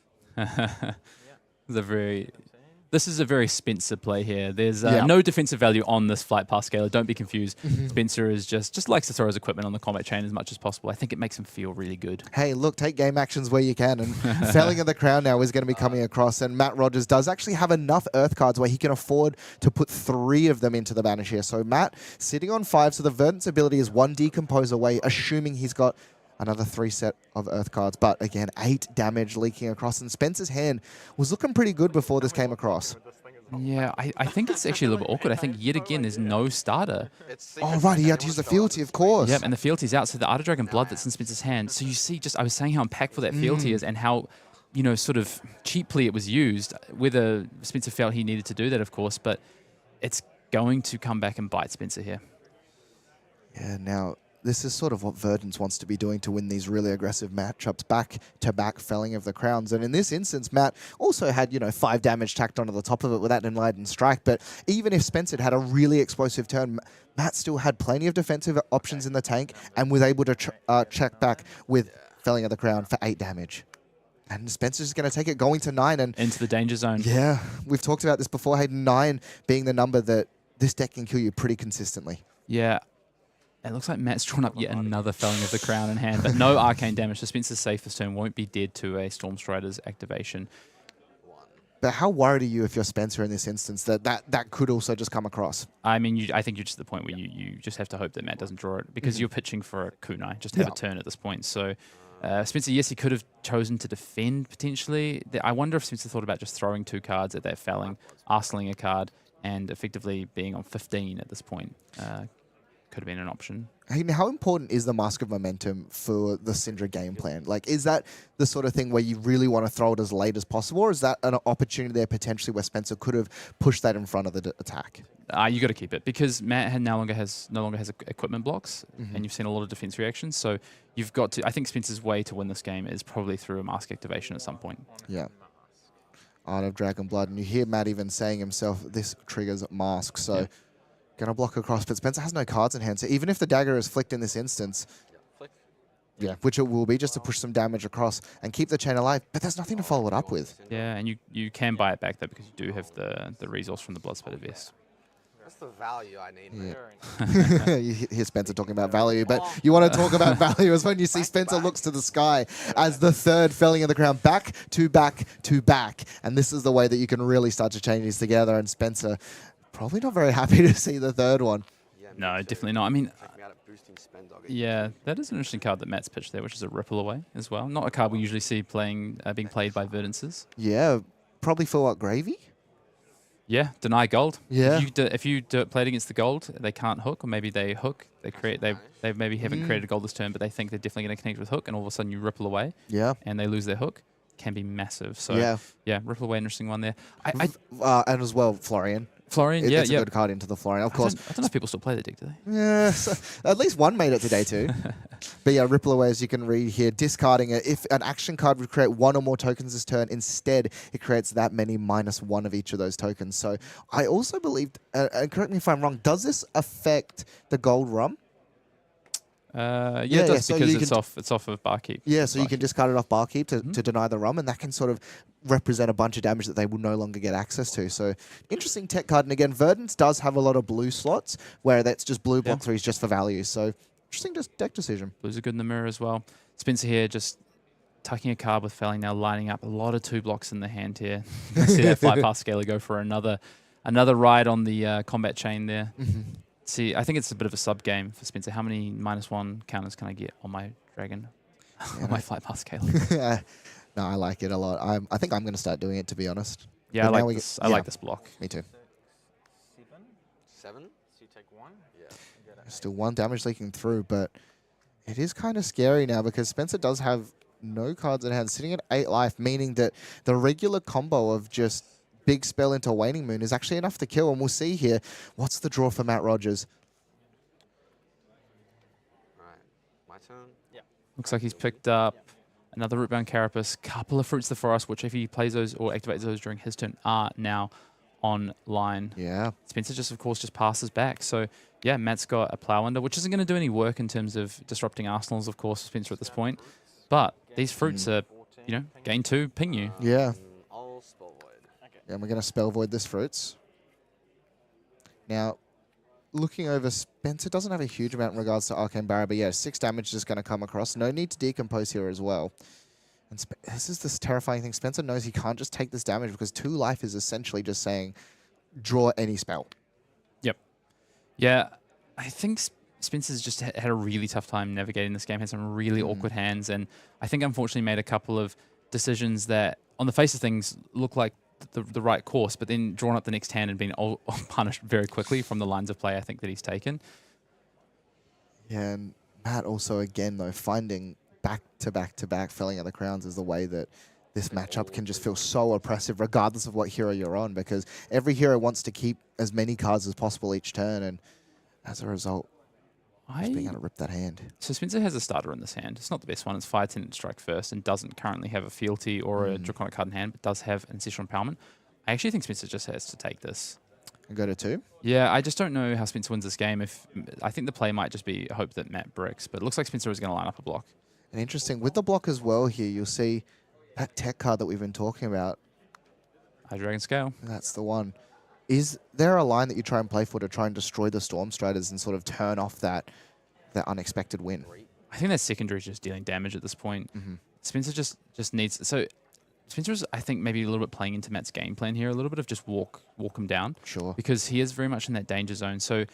This is a very Spencer play here. There's no defensive value on this flight path scaler. Don't be confused. Spencer is just likes to throw his equipment on the combat chain as much as possible. I think it makes him feel really good. Hey, look, take game actions where you can, and Felling of the Crown now is going to be coming across, and Matt Rogers does actually have enough Earth cards where he can afford to put 3 of them into the banish here. So Matt sitting on 5, so the Verdance ability is 1 decompose away, assuming he's got another 3 set of Earth cards. But again, 8 damage leaking across. And Spencer's hand was looking pretty good before this came across. Yeah, I think it's actually a little bit awkward. I think yet again there's no starter. Oh, right, he had to use the fealty, of course. Yep, and the fealty's out. So the Ardor Dragon Blood that's in Spencer's hand. So you see, I was saying how impactful that fealty is and how, sort of cheaply it was used. Whether Spencer felt he needed to do that, of course, but it's going to come back and bite Spencer here. Yeah, now this is sort of what Verdance wants to be doing to win these really aggressive matchups, back-to-back Felling of the Crowns. And in this instance, Matt also had, 5 damage tacked onto the top of it with that Enlightened Strike. But even if Spencer had a really explosive turn, Matt still had plenty of defensive options in the tank and was able to check back with Felling of the Crown for 8 damage. And Spencer's going to take it going to 9. And into the danger zone. Yeah, we've talked about this before, Hayden. 9 being the number that this deck can kill you pretty consistently. Yeah. It looks like Matt's drawn up yet another Felling of the Crown in hand, but no arcane damage. So Spencer's safe this turn, won't be dead to a Stormstrider's activation. But how worried are you if you're Spencer in this instance that could also just come across? I mean, I think you're just at the point where you just have to hope that Matt doesn't draw it, because you're pitching for a kunai, just have a turn at this point. So Spencer, yes, he could have chosen to defend potentially. I wonder if Spencer thought about just throwing 2 cards at that Felling, arseling a card, and effectively being on 15 at this point. Could have been an option. Hayden, how important is the Mask of Momentum for the Cindra game plan? Like, is that the sort of thing where you really want to throw it as late as possible, or is that an opportunity there potentially where Spencer could have pushed that in front of the attack? You got to keep it, because Matt no longer has equipment blocks, and you've seen a lot of defense reactions. So you've got to. I think Spencer's way to win this game is probably through a mask activation at some point. Yeah. Art of Dragon Blood, and you hear Matt even saying himself, this triggers mask. So. Yeah. Going to block across, but Spencer has no cards in hand, so even if the dagger is flicked in this instance, which it will be just to push some damage across and keep the chain alive, but there's nothing to follow it up with. Yeah, and you can buy it back, though, because you do have the resource from the Bloodspattered Vest. That's the value I need. Yeah. You hear Spencer talking about value, but you want to talk about value is when you see Spencer looks to the sky as the 3rd Felling of the Crown, back to back to back, and this is the way that you can really start to change these together, and Spencer probably not very happy to see the 3rd one. No, definitely not. I mean, yeah, that is an interesting card that Matt's pitched there, which is a Ripple Away as well. Not a card we usually see being played by Verdances. Yeah, probably for what, gravy? Yeah, deny gold. Yeah. If you play it against the gold, they can't hook, or maybe they hook. They maybe haven't created gold this turn, but they think they're definitely going to connect with hook, and all of a sudden you ripple away. Yeah. And they lose their hook. Can be massive. So yeah, ripple away, interesting one there. And as well, Florian. It's a good card into the Florian, of course. I don't know if people still play the deck, do they? Yeah, so at least one made it today too. But yeah, Ripple Away, as you can read here, discarding it. If an action card would create 1 or more tokens this turn, instead it creates that many -1 of each of those tokens. So I also believe, and correct me if I'm wrong, does this affect the gold rum? Yeah, it does, so because it's off of Barkeep. Yeah, so you can discard it off Barkeep to deny the rum, and that can sort of represent a bunch of damage that they will no longer get access to. So interesting tech card. And again, Verdance does have a lot of blue slots where that's just blue block 3s just for value. So interesting deck decision. Blues are good in the mirror as well. Spencer here just tucking a card with Felling now, lining up a lot of 2 blocks in the hand here. You see that Flight Past Scaler go for another ride on the combat chain there. See, I think it's a bit of a sub game for Spencer. How many -1 counters can I get on my dragon? On my Flight Past Scaler. No, I like it a lot. I think I'm going to start doing it, to be honest. Yeah, I like this block. Me too. 7? So you take 1? Yeah. Still 1 damage leaking through, but it is kind of scary now because Spencer does have no cards in hand, sitting at 8 life, meaning that the regular combo of just big spell into Waning Moon is actually enough to kill. And we'll see here, what's the draw for Matt Rogers? All right, my turn. Yeah. Looks like he's picked up another Rootbound Carapace, couple of Fruits of the Forest, which if he plays those or activates those during his turn, are now online. Yeah. Spencer just, of course, just passes back. So, yeah, Matt's got a Plow Under, which isn't going to do any work in terms of disrupting arsenals, of course, for Spencer at this point. But these fruits are, gain 2, ping you. Yeah. I'll Spell Void. Yeah, and we're going to Spell Void this fruits. Now, looking over, Spencer doesn't have a huge amount in regards to Arcane Barrier, but yeah, 6 damage is going to come across. No need to decompose here as well. And this is this terrifying thing. Spencer knows he can't just take this damage because 2 life is essentially just saying, draw any spell. Yep. Yeah, I think Spencer's just had a really tough time navigating this game, had some really awkward hands, and I think unfortunately made a couple of decisions that, on the face of things, look like the right course, but then drawn up the next hand and been punished very quickly from the lines of play I think that he's taken. Yeah, and Matt also, again, though, finding back-to-back-to-back Felling of the Crowns is the way that this matchup can just feel so oppressive regardless of what hero you're on, because every hero wants to keep as many cards as possible each turn, and as a result, just being able to rip that hand. So Spencer has a starter in this hand. It's not the best one. It's Fire Tenant Strike first and doesn't currently have a fealty or a Draconic card in hand, but does have Ancestral Empowerment. I actually think Spencer just has to take this. And go to 2? Yeah, I just don't know how Spencer wins this game. I think the play might just be a hope that Matt bricks, but it looks like Spencer is going to line up a block. And interesting, with the block as well here, you'll see that tech card that we've been talking about. High Dragon Scale. That's the one. Is there a line that you try and play for to try and destroy the Storm Striders and sort of turn off that that unexpected win. I think that secondary is just dealing damage at this point. Spencer just needs... So Spencer is, I think, maybe a little bit playing into Matt's game plan here, a little bit of just walk him down. Sure. Because he is very much in that danger zone. So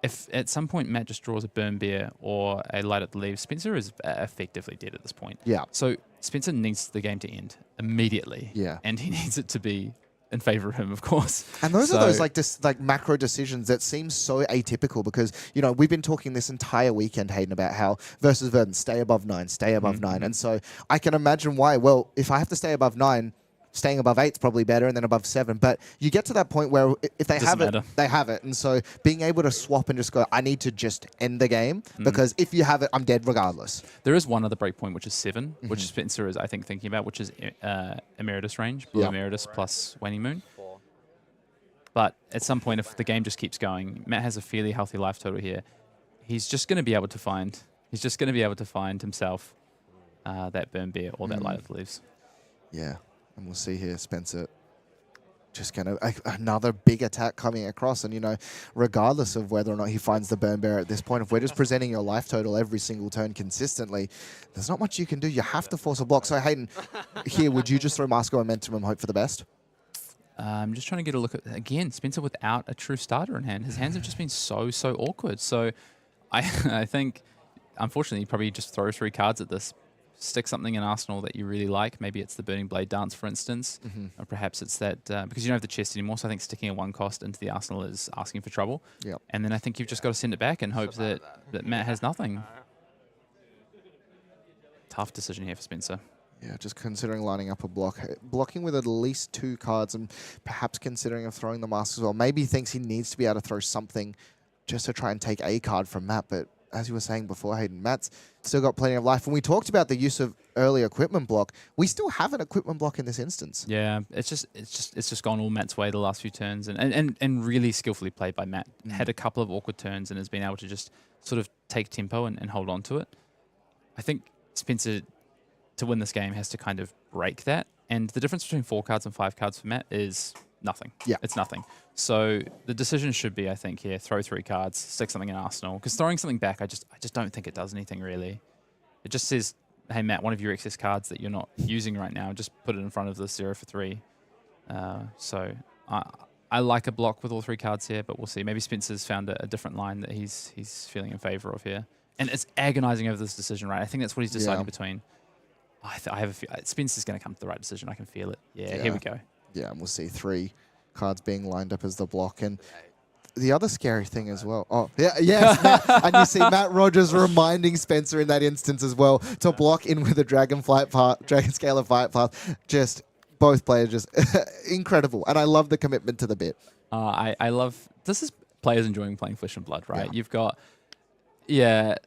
if at some point Matt just draws a Burn Bear or a Light Up the Leaves, Spencer is effectively dead at this point. Yeah. So Spencer needs the game to end immediately. Yeah. And he needs it to be in favor of him, of course. And those are those like macro decisions that seem so atypical because, you know, we've been talking this entire weekend, Hayden, about how versus Verdance, stay above 9, stay above 9. And so I can imagine why. Well, if I have to stay above 9, staying above 8 is probably better, and then above 7. But you get to that point where if they have it, they have it. And so being able to swap and just go, I need to just end the game because if you have it, I'm dead regardless. There is one other breakpoint, which is 7, which Spencer is, I think, thinking about, which is Emeritus range, Blue Emeritus plus Waning Moon. But at some point, if the game just keeps going, Matt has a fairly healthy life total here. He's just going to be able to find. He's just going to be able to find himself that Burn Bear or that Light Up the Leaves. Yeah. And we'll see here, Spencer just going to... another big attack coming across. And, you know, regardless of whether or not he finds the Burn Bear at this point, if we're just presenting your life total every single turn consistently, there's not much you can do. You have to force a block. So, Hayden, here, would you just throw Mask of Momentum and hope for the best? I'm just trying to get a look at... Again, Spencer without a true starter in hand. His hands have just been so awkward. So I think, unfortunately, you probably just throw 3 cards at this. Stick something in Arsenal that you really like. Maybe it's the Burning Blade Dance, for instance. Or perhaps it's that... because you don't have the chest anymore, so I think sticking a 1 cost into the Arsenal is asking for trouble. Yep. And then I think you've just got to send it back and hope that Matt has nothing. Tough decision here for Spencer. Yeah, just considering lining up a block. Blocking with at least 2 cards and perhaps considering of throwing the mask as well. Maybe he thinks he needs to be able to throw something just to try and take a card from Matt, but as you were saying before, Hayden, Matt's still got plenty of life. When we talked about the use of early equipment block, we still have an equipment block in this instance. Yeah, it's just gone all Matt's way the last few turns, and really skillfully played by Matt. Had a couple of awkward turns and has been able to just sort of take tempo and hold on to it. I think Spencer, to win this game, has to kind of break that. And the difference between 4 cards and 5 cards for Matt is nothing. Yeah. It's nothing. So the decision should be, I think, here, throw 3 cards, stick something in Arsenal. Because throwing something back, I just don't think it does anything, really. It just says, hey, Matt, one of your excess cards that you're not using right now, just put it in front of the 0 for 3. So I like a block with all 3 cards here, but we'll see. Maybe Spencer's found a different line that he's feeling in favor of here. And it's agonizing over this decision, right? I think that's what he's deciding between. I have a feel Spencer's going to come to the right decision. I can feel it. Yeah, here we go. Yeah, and we'll see 3 cards being lined up as the block. And the other scary thing as well. Oh, yeah, yes, Matt, and you see Matt Rogers reminding Spencer in that instance as well to block in with a Dragon Scalar Flight Path. Just both players just incredible. And I love the commitment to the bit. I love... This is players enjoying playing Flesh and Blood, right? Yeah. You've got...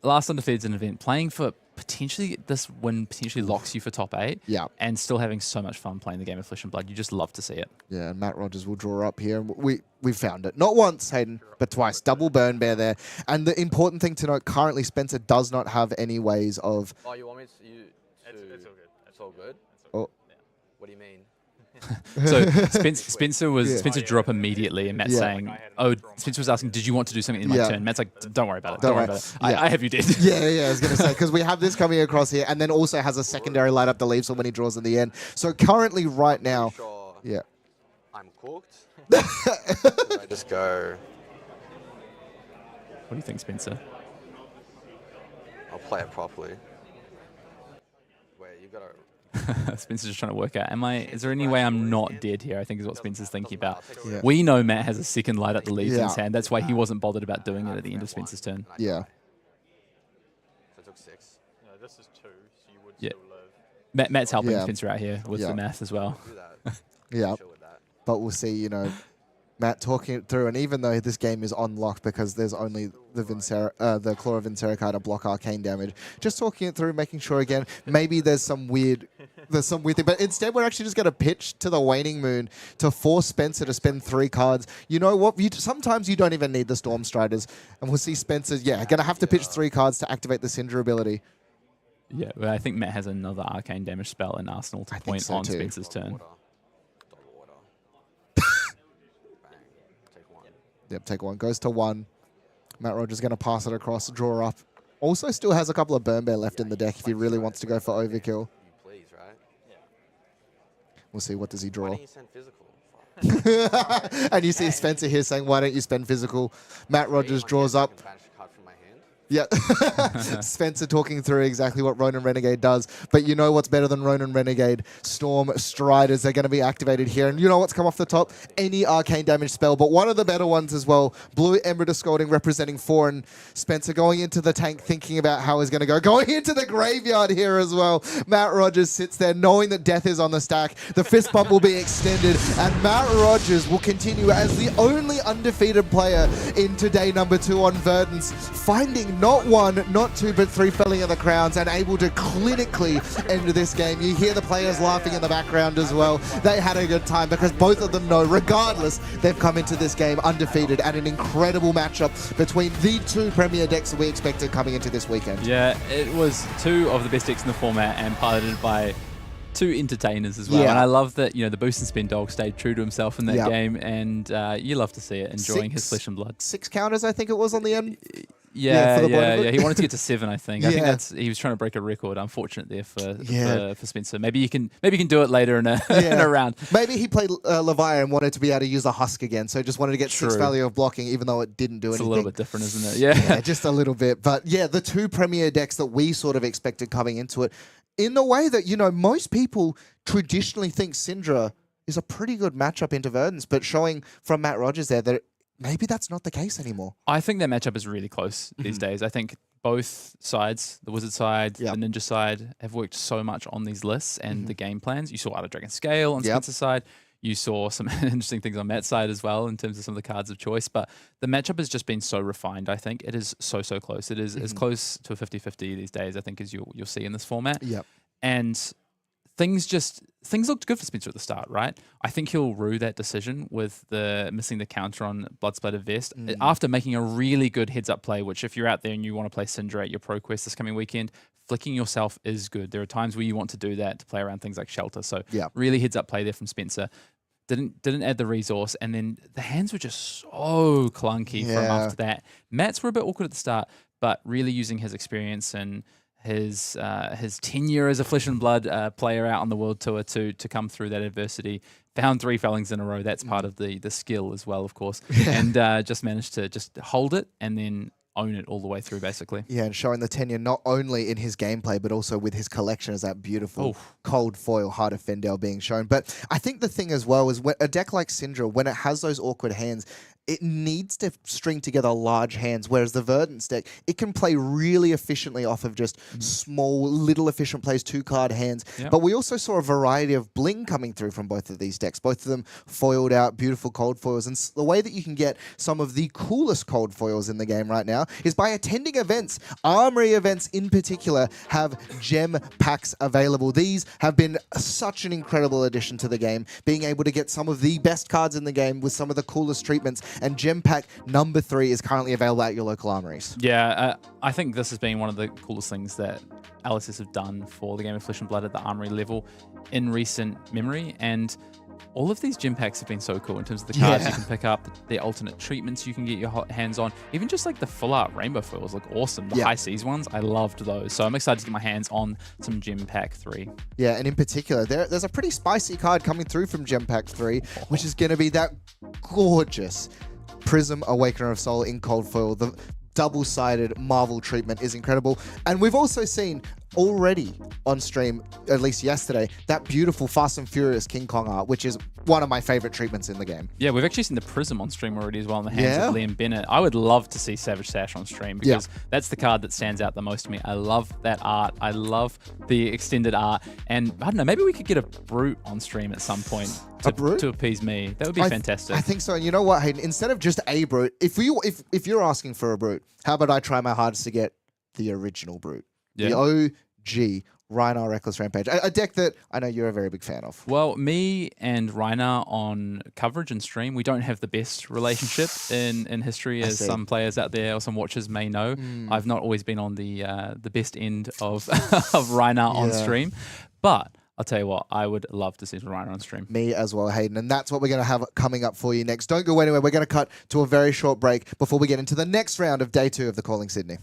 last undefeated's an event. Playing for... Potentially, this win potentially locks you for top 8. Yeah. And still having so much fun playing the game of Flesh and Blood. You just love to see it. Yeah, and Matt Rogers will draw up here. We found it. Not once, Hayden, but twice. Double Burn Bear there. And the important thing to note, currently Spencer does not have any ways of... Oh, you want me to... It's all good. It's all good? Oh. What do you mean? So Spencer drew up immediately, and Matt's saying, "Oh, Spencer was asking, did you want to do something in my turn?" Matt's like, "Don't worry about it. Don't worry about it. I have you dead." Yeah. I was going to say, because we have this coming across here, and then also has a secondary light up the leaves for when he draws in the end. So currently, right now, Sure yeah. I'm cooked. I just go... What do you think, Spencer? I'll play it properly. Wait, you got to... Spencer's just trying to work out, is there any way I'm not dead here? I think is what Spencer's thinking about. Yeah. We know Matt has a second light up the leaves in his hand. That's why he wasn't bothered about doing it at the end of Spencer's turn. Yeah. So I took 6. No, this is 2, so you would Yeah. still live. Matt's helping Spencer out here with the math as well. Do that. Yeah. Chill with that. But we'll see, you know, Matt talking it through, and even though this game is unlocked because there's only the Claw of Vincera card to block arcane damage, just talking it through, making sure again, maybe there's some weird thing. But instead, we're actually just going to pitch to the Waning Moon to force Spencer to spend 3 cards. You know what? Sometimes you don't even need the Storm Striders, and we'll see Spencer, going to have to pitch 3 cards to activate the Cindra ability. Yeah, well, I think Matt has another arcane damage spell in Arsenal to point on Spencer's turn. Dog water. Bang. Take 1. Yep, take 1. Goes to 1. Matt Rogers going to pass it across, draw up. Also still has a couple of Burn Bear left in the deck if he really wants to go for overkill. You please, right? We'll see, what does he Why draw? don't you send physical? And you see Spencer here saying, why don't you spend physical? Matt Rogers draws up. Banish a card from my hand. Yeah. Spencer talking through exactly what Ronin Renegade does. But you know what's better than Ronin Renegade? Storm Striders are going to be activated here. And you know what's come off the top? Any arcane damage spell. But one of the better ones as well. Blue Ember Scalding representing 4. And Spencer going into the tank thinking about how he's going to go. Going into the graveyard here as well. Matt Rogers sits there knowing that death is on the stack. The fist bump will be extended. And Matt Rogers will continue as the only undefeated player into day number 2 on Verdance. Finding not 1, not 2, but 3 felling of the crowns and able to clinically end this game. You hear the players laughing in the background as well. They had a good time because both of them know, regardless, they've come into this game undefeated and an incredible matchup between the 2 premier decks that we expected coming into this weekend. Yeah, it was 2 of the best decks in the format and piloted by 2 entertainers as well. Yeah. And I love that, you know, the boost and spin dog stayed true to himself in that Yep. game, and you love to see it, enjoying his 6 flesh and blood. 6 counters, I think it was on the end. Yeah, for the yeah, Brandwood. He wanted to get to 7, I think. I think Yeah. he was trying to break a record. Unfortunate there Yeah. for Spencer. Maybe you can do it later in a in Yeah. a round. Maybe he played Leviathan and wanted to be able to use the husk again, so just wanted to get 6 True. value of blocking, even though it didn't do It's a anything. little bit different, isn't it? Yeah. Yeah, just a little bit. But yeah, the 2 premier decks that we sort of expected coming into it, in the way that, you know, most people traditionally think Cindra is a pretty good matchup into Verdance, but showing from Matt Rogers there that maybe that's not the case anymore. I think that matchup is really close these days. I think both sides, the Wizard side, Yep. the Ninja side, have worked so much on these lists and the game plans. You saw Outer Dragon Scale on Yep. Spencer's side. You saw some interesting things on Matt's side as well in terms of some of the cards of choice. But the matchup has just been so refined, I think. It is so close. It is as close to a 50-50 these days, I think, as you'll see in this format. Yep. And things looked good for Spencer at the start, right? I think he'll rue that decision with the missing the counter on Bloodsplatter Vest after making a really good heads-up play, which if you're out there and you want to play Cindra at your Pro Quest this coming weekend, flicking yourself is good. There are times where you want to do that to play around things like Shelter. So Yeah. really heads-up play there from Spencer. Didn't add the resource, and then the hands were just so clunky from Yeah. after that. Matt's were a bit awkward at the start, but really using his experience and his tenure as a flesh and blood player out on the world tour to come through that adversity. Found 3 fellings in a row. That's part of the skill as well, of course. And just managed to just hold it and then own it all the way through, basically. Yeah, and showing the tenure not only in his gameplay, but also with his collection as that beautiful cold foil Heart of Fendel being shown. But I think the thing as well is when a deck like Cindra, when it has those awkward hands, it needs to string together large hands, whereas the Verdance deck, it can play really efficiently off of just small, little efficient plays, 2-card hands. Yep. But we also saw a variety of bling coming through from both of these decks. Both of them foiled out, beautiful cold foils. And the way that you can get some of the coolest cold foils in the game right now is by attending events. Armory events in particular have gem packs available. These have been such an incredible addition to the game, being able to get some of the best cards in the game with some of the coolest treatments. And gem pack number 3 is currently available at your local armories. Yeah, I think this has been one of the coolest things that LSS have done for the game of Flesh and Blood at the armory level in recent memory. And all of these gem packs have been so cool in terms of the cards you can pick up, the alternate treatments you can get your hands on. Even just like the full art rainbow foils look awesome. The high seas ones, I loved those. So I'm excited to get my hands on some gem pack 3. Yeah, and in particular, there's a pretty spicy card coming through from gem pack 3, which is going to be that gorgeous Prism Awakener of Soul in cold foil. The double-sided Marvel treatment is incredible. And we've also seen already on stream, at least yesterday, that beautiful Fast and Furious King Kong art, which is one of my favorite treatments in the game. Yeah, we've actually seen the Prism on stream already as well in the hands of Liam Bennett. I would love to see Savage Sash on stream because that's the card that stands out the most to me. I love that art. I love the extended art. And I don't know, maybe we could get a Brute on stream at some point to appease me. That would be fantastic. I think so. And you know what, Hayden? Instead of just a Brute, if you're asking for a Brute, how about I try my hardest to get the original Brute? Yeah. The OG Rhinar Reckless Rampage. A deck that I know you're a very big fan of. Well, me and Rhinar on coverage and stream, we don't have the best relationship in history, as some players out there or some watchers may know. I've not always been on the best end of of Rhinar on stream, but I'll tell you what, I would love to see Rhinar on stream. Me as well, Hayden. And that's what we're going to have coming up for you next. Don't go anywhere. We're going to cut to a very short break before we get into the next round of Day 2 of the Calling Sydney.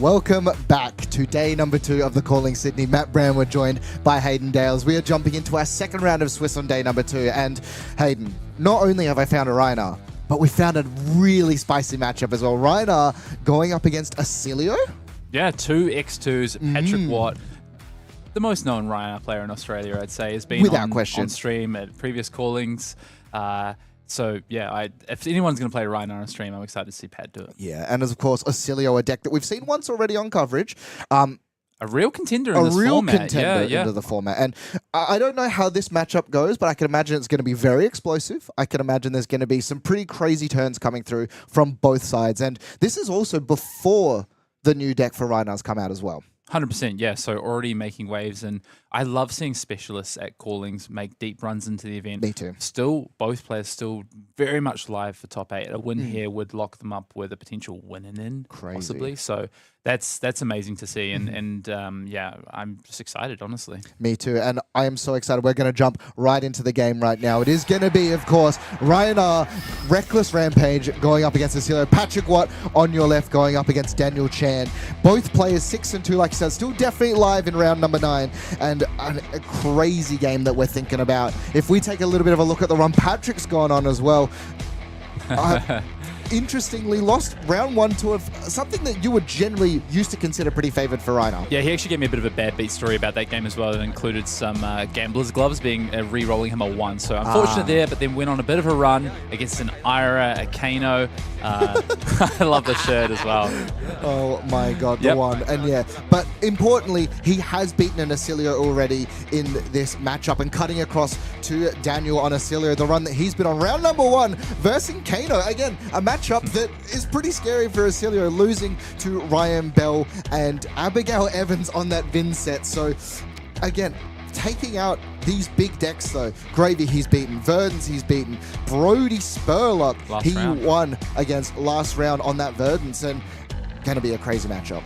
Welcome back to day number 2 of the Calling Sydney. Matt Brandwood joined by Hayden Dales. We are jumping into our second round of Swiss on day number 2. And Hayden, not only have I found a Rhinar, but we found a really spicy matchup as well. Rhinar going up against Oscilio. Yeah, 2 X2s, Patrick Watt. The most known Rhinar player in Australia, I'd say, has been Without question. on stream at previous callings. So, yeah, if anyone's going to play Rhinar on stream, I'm excited to see Pat do it. Yeah, and as of course, Oscilio, a deck that we've seen once already on coverage. A real contender in this format. A real contender into the format. And I don't know how this matchup goes, but I can imagine it's going to be very explosive. I can imagine there's going to be some pretty crazy turns coming through from both sides. And this is also before the new deck for Rhinar's come out as well. 100%, yeah. So already making waves, and I love seeing specialists at callings make deep runs into the event. Me too. Still, both players still very much live for top 8. A win here would lock them up with a potential win and in, possibly. So that's amazing to see, and yeah, I'm just excited, honestly. Me too, and I am so excited. We're going to jump right into the game right now. It is going to be, of course, Rhinar, Reckless Rampage going up against Oscilio. Patrick Watt on your left going up against Daniel Chan. Both players 6 and 2, like I said, still definitely live in round number 9, and a crazy game that we're thinking about. If we take a little bit of a look at the run Patrick's gone on as well, interestingly lost round 1 to something that you would generally used to consider pretty favored for Rhinar. Yeah, he actually gave me a bit of a bad beat story about that game as well. It included some gambler's gloves being re-rolling him a 1. So unfortunate there, but then went on a bit of a run against an Ira, a Kano. I love the shirt as well. Oh my god, the one. And yeah, but importantly, he has beaten an Oscilio already in this matchup, and cutting across to Daniel on Oscilio, the run that he's been on. Round number 1 versus Kano. Again, a matchup that is pretty scary for Oscilio, losing to Ryan Bell and Abigail Evans on that Vin set. So again, taking out these big decks though. Gravy he's beaten, Verdance he's beaten, Brody Spurlock he won against last round on that Verdance, and gonna be a crazy matchup.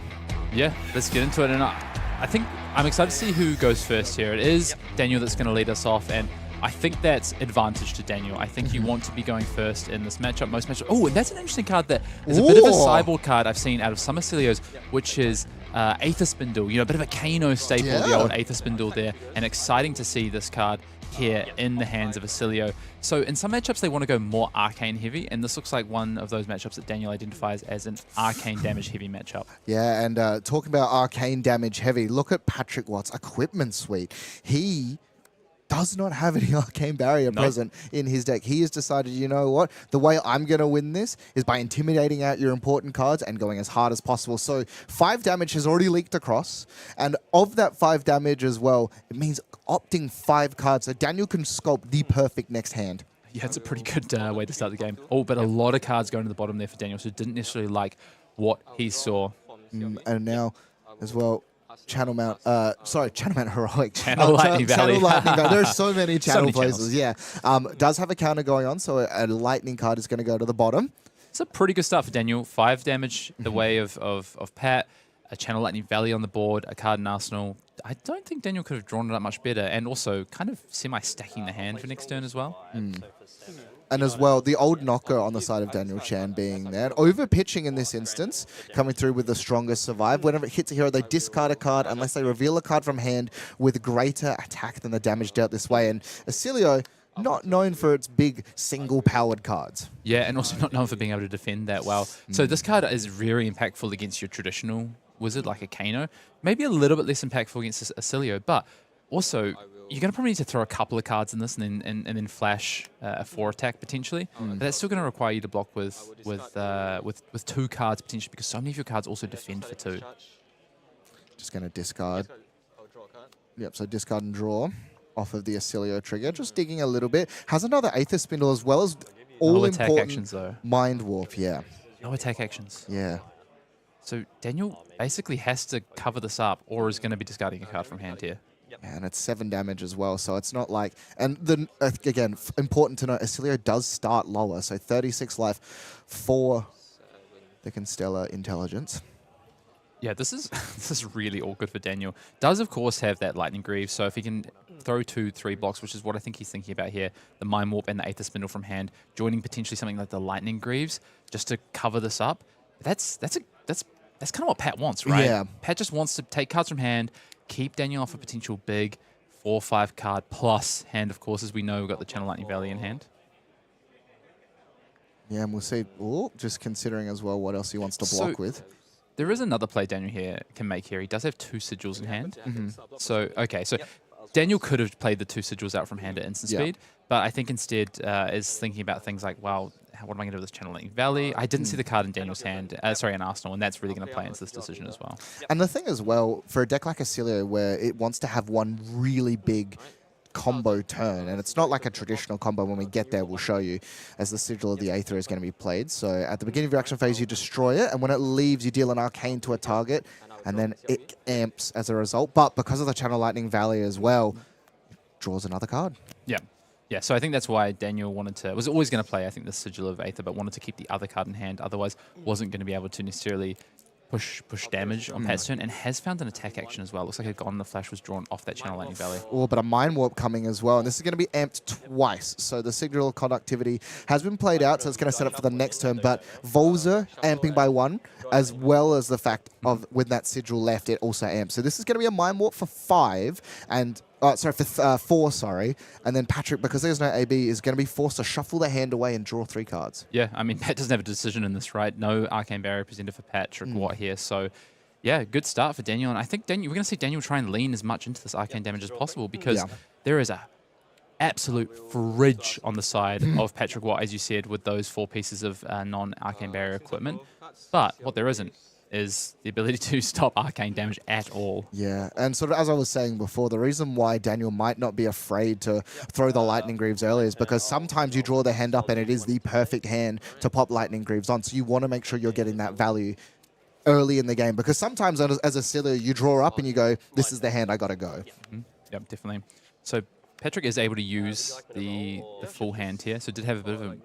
Yeah, let's get into it. And I think I'm excited to see who goes first here. It is Daniel that's going to lead us off, and I think that's advantage to Daniel. I think you want to be going first in this matchup. Most matchups. Oh, and that's an interesting card. That there's a bit of a sideboard card I've seen out of some Oscilios, which is Aether Spindle. You know, a bit of a Kano staple, the old Aether Spindle there, and exciting to see this card here in the hands of Oscilio. So in some matchups they want to go more arcane heavy, and this looks like one of those matchups that Daniel identifies as an arcane damage heavy matchup. Yeah, and talking about arcane damage heavy, look at Patrick Watt's equipment suite. He does not have any arcane barrier present in his deck. He has decided, you know what, the way I'm going to win this is by intimidating out your important cards and going as hard as possible. So 5 damage has already leaked across, and of that 5 damage as well, it means opting 5 cards so Daniel can sculpt the perfect next hand. Yeah, it's a pretty good way to start the game. Oh, but a lot of cards going to the bottom there for Daniel, so didn't necessarily like what he saw. And now as well, Channel Mount Heroic. Channel Lightning Valley. Channel Lightning Valley. There are so many channel places, channels. yeah. Does have a counter going on, so a lightning card is going to go to the bottom. It's a pretty good start for Daniel. 5 damage the way of Pat, a Channel Lightning Valley on the board, a card in Arsenal. I don't think Daniel could have drawn it up much better, and also kind of semi-stacking the hand for next turn as well. And as well, the old knocker on the side of Daniel Chan being there. Over-pitching in this instance, coming through with the strongest survive. Whenever it hits a hero, they discard a card unless they reveal a card from hand with greater attack than the damage dealt this way. And Oscilio, not known for its big single-powered cards. Yeah, and also not known for being able to defend that well. So this card is very impactful against your traditional wizard like a Kano. Maybe a little bit less impactful against Oscilio, but also you're going to probably need to throw a couple of cards in this and then flash a 4 attack potentially. But that's still going to require you to block with 2 cards potentially, because so many of your cards also defend for 2. Just going to discard. Yep, so discard and draw off of the Oscilio trigger. Just digging a little bit. Has another Aether Spindle as well as all attack important actions though. Mind Warp, yeah. No attack actions. Yeah. So Daniel basically has to cover this up, or is going to be discarding a card from hand here. Yeah, and it's 7 damage as well, so it's not like... And then, again, important to note, Oscilio does start lower, so 36 life for the Constellar Intelligence. Yeah, this is really all good for Daniel. Does, of course, have that Lightning Greaves, so if he can throw 2-3 blocks, which is what I think he's thinking about here, the Mind Warp and the Aether Spindle from hand, joining potentially something like the Lightning Greaves, just to cover this up, that's that's kind of what Pat wants, right? Yeah. Pat just wants to take cards from hand, keep Daniel off a potential big 4-5 card plus hand, of course, as we know we've got the Channel Lightning Valley in hand. Yeah, and we'll see. Oh, just considering as well what else he wants to block with. There is another play Daniel here can make here. He does have 2 sigils in hand. So, okay, so Daniel could have played the 2 sigils out from hand at instant speed, but I think instead is thinking about things like, well, what am I going to do with this Channel Lightning Valley? I didn't see the card in Daniel's hand, sorry, in Arsenal, and that's really going to play into this decision as well. And the thing as well, for a deck like Oscilio, where it wants to have one really big combo turn, and it's not like a traditional combo. When we get there, we'll show you, as the Sigil of the Aether is going to be played. So at the beginning of your action phase, you destroy it, and when it leaves, you deal an arcane to a target, and then it amps as a result. But because of the Channel Lightning Valley as well, it draws another card. Yeah. Yeah, so I think that's why Daniel was always going to play, I think, the Sigil of Aether, but wanted to keep the other card in hand, otherwise wasn't going to be able to necessarily push damage on Pat's turn, and has found an attack action as well. Looks like a God in the Flash was drawn off that Channel Lightning Valley. Oh, but a Mind Warp coming as well, and this is going to be amped twice. So the Signal Conductivity has been played out, so it's going to set up for the next turn, but Volzer amping by 1, as well as the fact of with that Sigil left, it also amps. So this is going to be a Mind Warp for 5, and for 4, sorry. And then Patrick, because there's no AB, is going to be forced to shuffle the hand away and draw 3 cards. Yeah, I mean, Pat doesn't have a decision in this, right? No Arcane Barrier presented for Patrick Watt here. So, yeah, good start for Daniel. And I think we're going to see Daniel try and lean as much into this Arcane damage as possible, because there is a absolute fridge on the side of Patrick Watt, as you said, with those 4 pieces of non-Arcane Barrier equipment. But what there isn't is the ability to stop arcane damage at all. Yeah, and sort of as I was saying before, the reason why Daniel might not be afraid to throw the Lightning Greaves early is because sometimes you draw the hand up and it is the perfect hand to pop Lightning Greaves on, so you want to make sure you're getting that value early in the game, because sometimes as a Silly, you draw up and you go, this is the hand, I gotta go. Yep, definitely. So Patrick is able to use the full hand here, so did have a bit of a,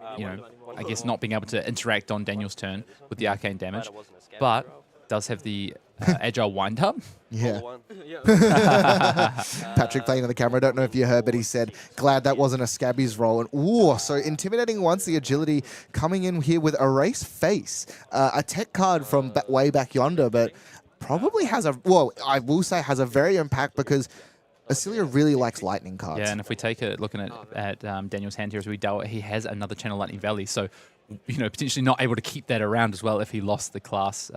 I guess not being able to interact on Daniel's turn with the arcane damage, but does have the agile wind-up. Yeah. Patrick playing on the camera, I don't know if you heard, but he said, glad that wasn't a Scabby's roll. And ooh, so intimidating once, the agility coming in here with Erase Face. A tech card from way back yonder, but probably has I will say has a very impact, because Oscilio really likes lightning cards. Yeah, and if we take a looking at Daniel's hand here as we dealt, he has another Channel Lightning Valley, so potentially not able to keep that around as well if he lost the class.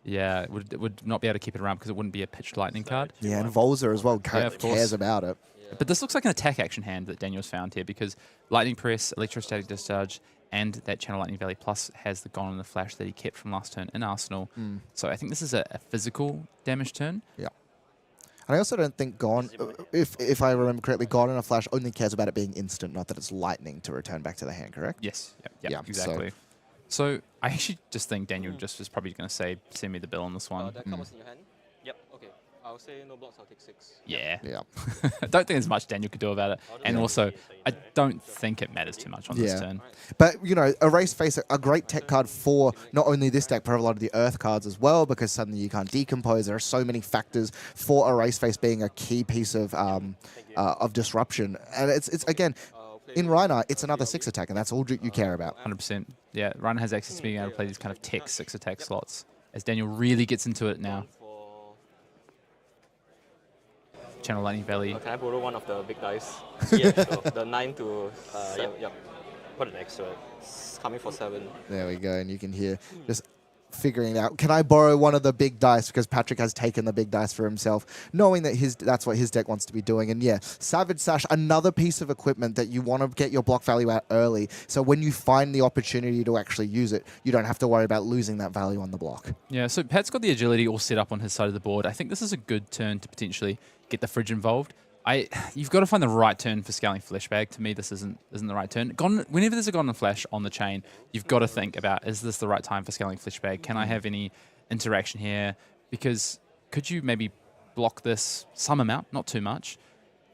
Yeah, would not be able to keep it around because it wouldn't be a pitched lightning card. Yeah, and Volzer as well cares about it. But this looks like an attack action hand that Daniel's found here, because Lightning Press, Electrostatic Discharge, and that Channel Lightning Valley Plus has the Gone in the Flash that he kept from last turn in Arsenal. So I think this is a physical damage turn. Yeah. And I also don't think Gone, if I remember correctly, Gone in a Flash only cares about it being instant, not that it's lightning to return back to the hand, correct? Yes. Yeah, exactly. So I actually just think Daniel just was probably going to say, send me the bill on this one. That card was in your hand? Yep, okay. I'll say no blocks, I'll take 6. Yeah. Yeah. I don't think there's much Daniel could do about it. And also, I don't think it matters too much on this turn. But, Erase Face, a great tech card for not only this deck, but a lot of the Earth cards as well, because suddenly you can't decompose. There are so many factors for Erase Face being a key piece of disruption. And it's again, in Rhinar, it's another 6 attack, and that's all you care about. 100%. Yeah, Rhinar has access to being able to play these kind of tech 6 attack slots, as Daniel really gets into it now. Channel Lightning Valley. Can I borrow one of the big dice? Yeah, sure. The 9 to... yep. Put it next to it. It's coming for 7. There we go, and you can hear just figuring it out. Can I borrow one of the big dice? Because Patrick has taken the big dice for himself, knowing that that's what his deck wants to be doing. And yeah, Savage Sash, another piece of equipment that you want to get your block value out early. So when you find the opportunity to actually use it, you don't have to worry about losing that value on the block. Yeah, so Pat's got the agility all set up on his side of the board. I think this is a good turn to potentially get the fridge involved. You've got to find the right turn for Scaling Fleshbag. To me, this isn't the right turn. Whenever there's a Gone in the Flash on the chain, you've got to think about, is this the right time for Scaling Fleshbag? Can I have any interaction here? Because could you maybe block this some amount, not too much,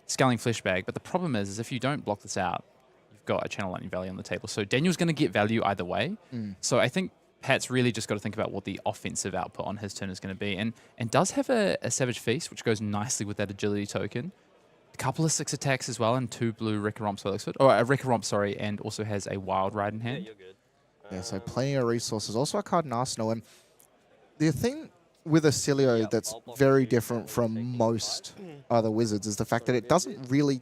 Scaling Fleshbag? But the problem is if you don't block this out, you've got a Channel Lightning Valley on the table. So Daniel's going to get value either way. So I think Pat's really just got to think about what the offensive output on his turn is going to be. And does have a Savage Feast, which goes nicely with that agility token. A couple of 6 attacks as well, and 2 blue Wrecker Romps, or a Wrecker Romp, sorry, and also has a Wild Ride in hand. Yeah, you're good. Yeah, so plenty of resources. Also a card in Arsenal, and The thing with Oscilio that's very different from most other wizards is the fact that it doesn't really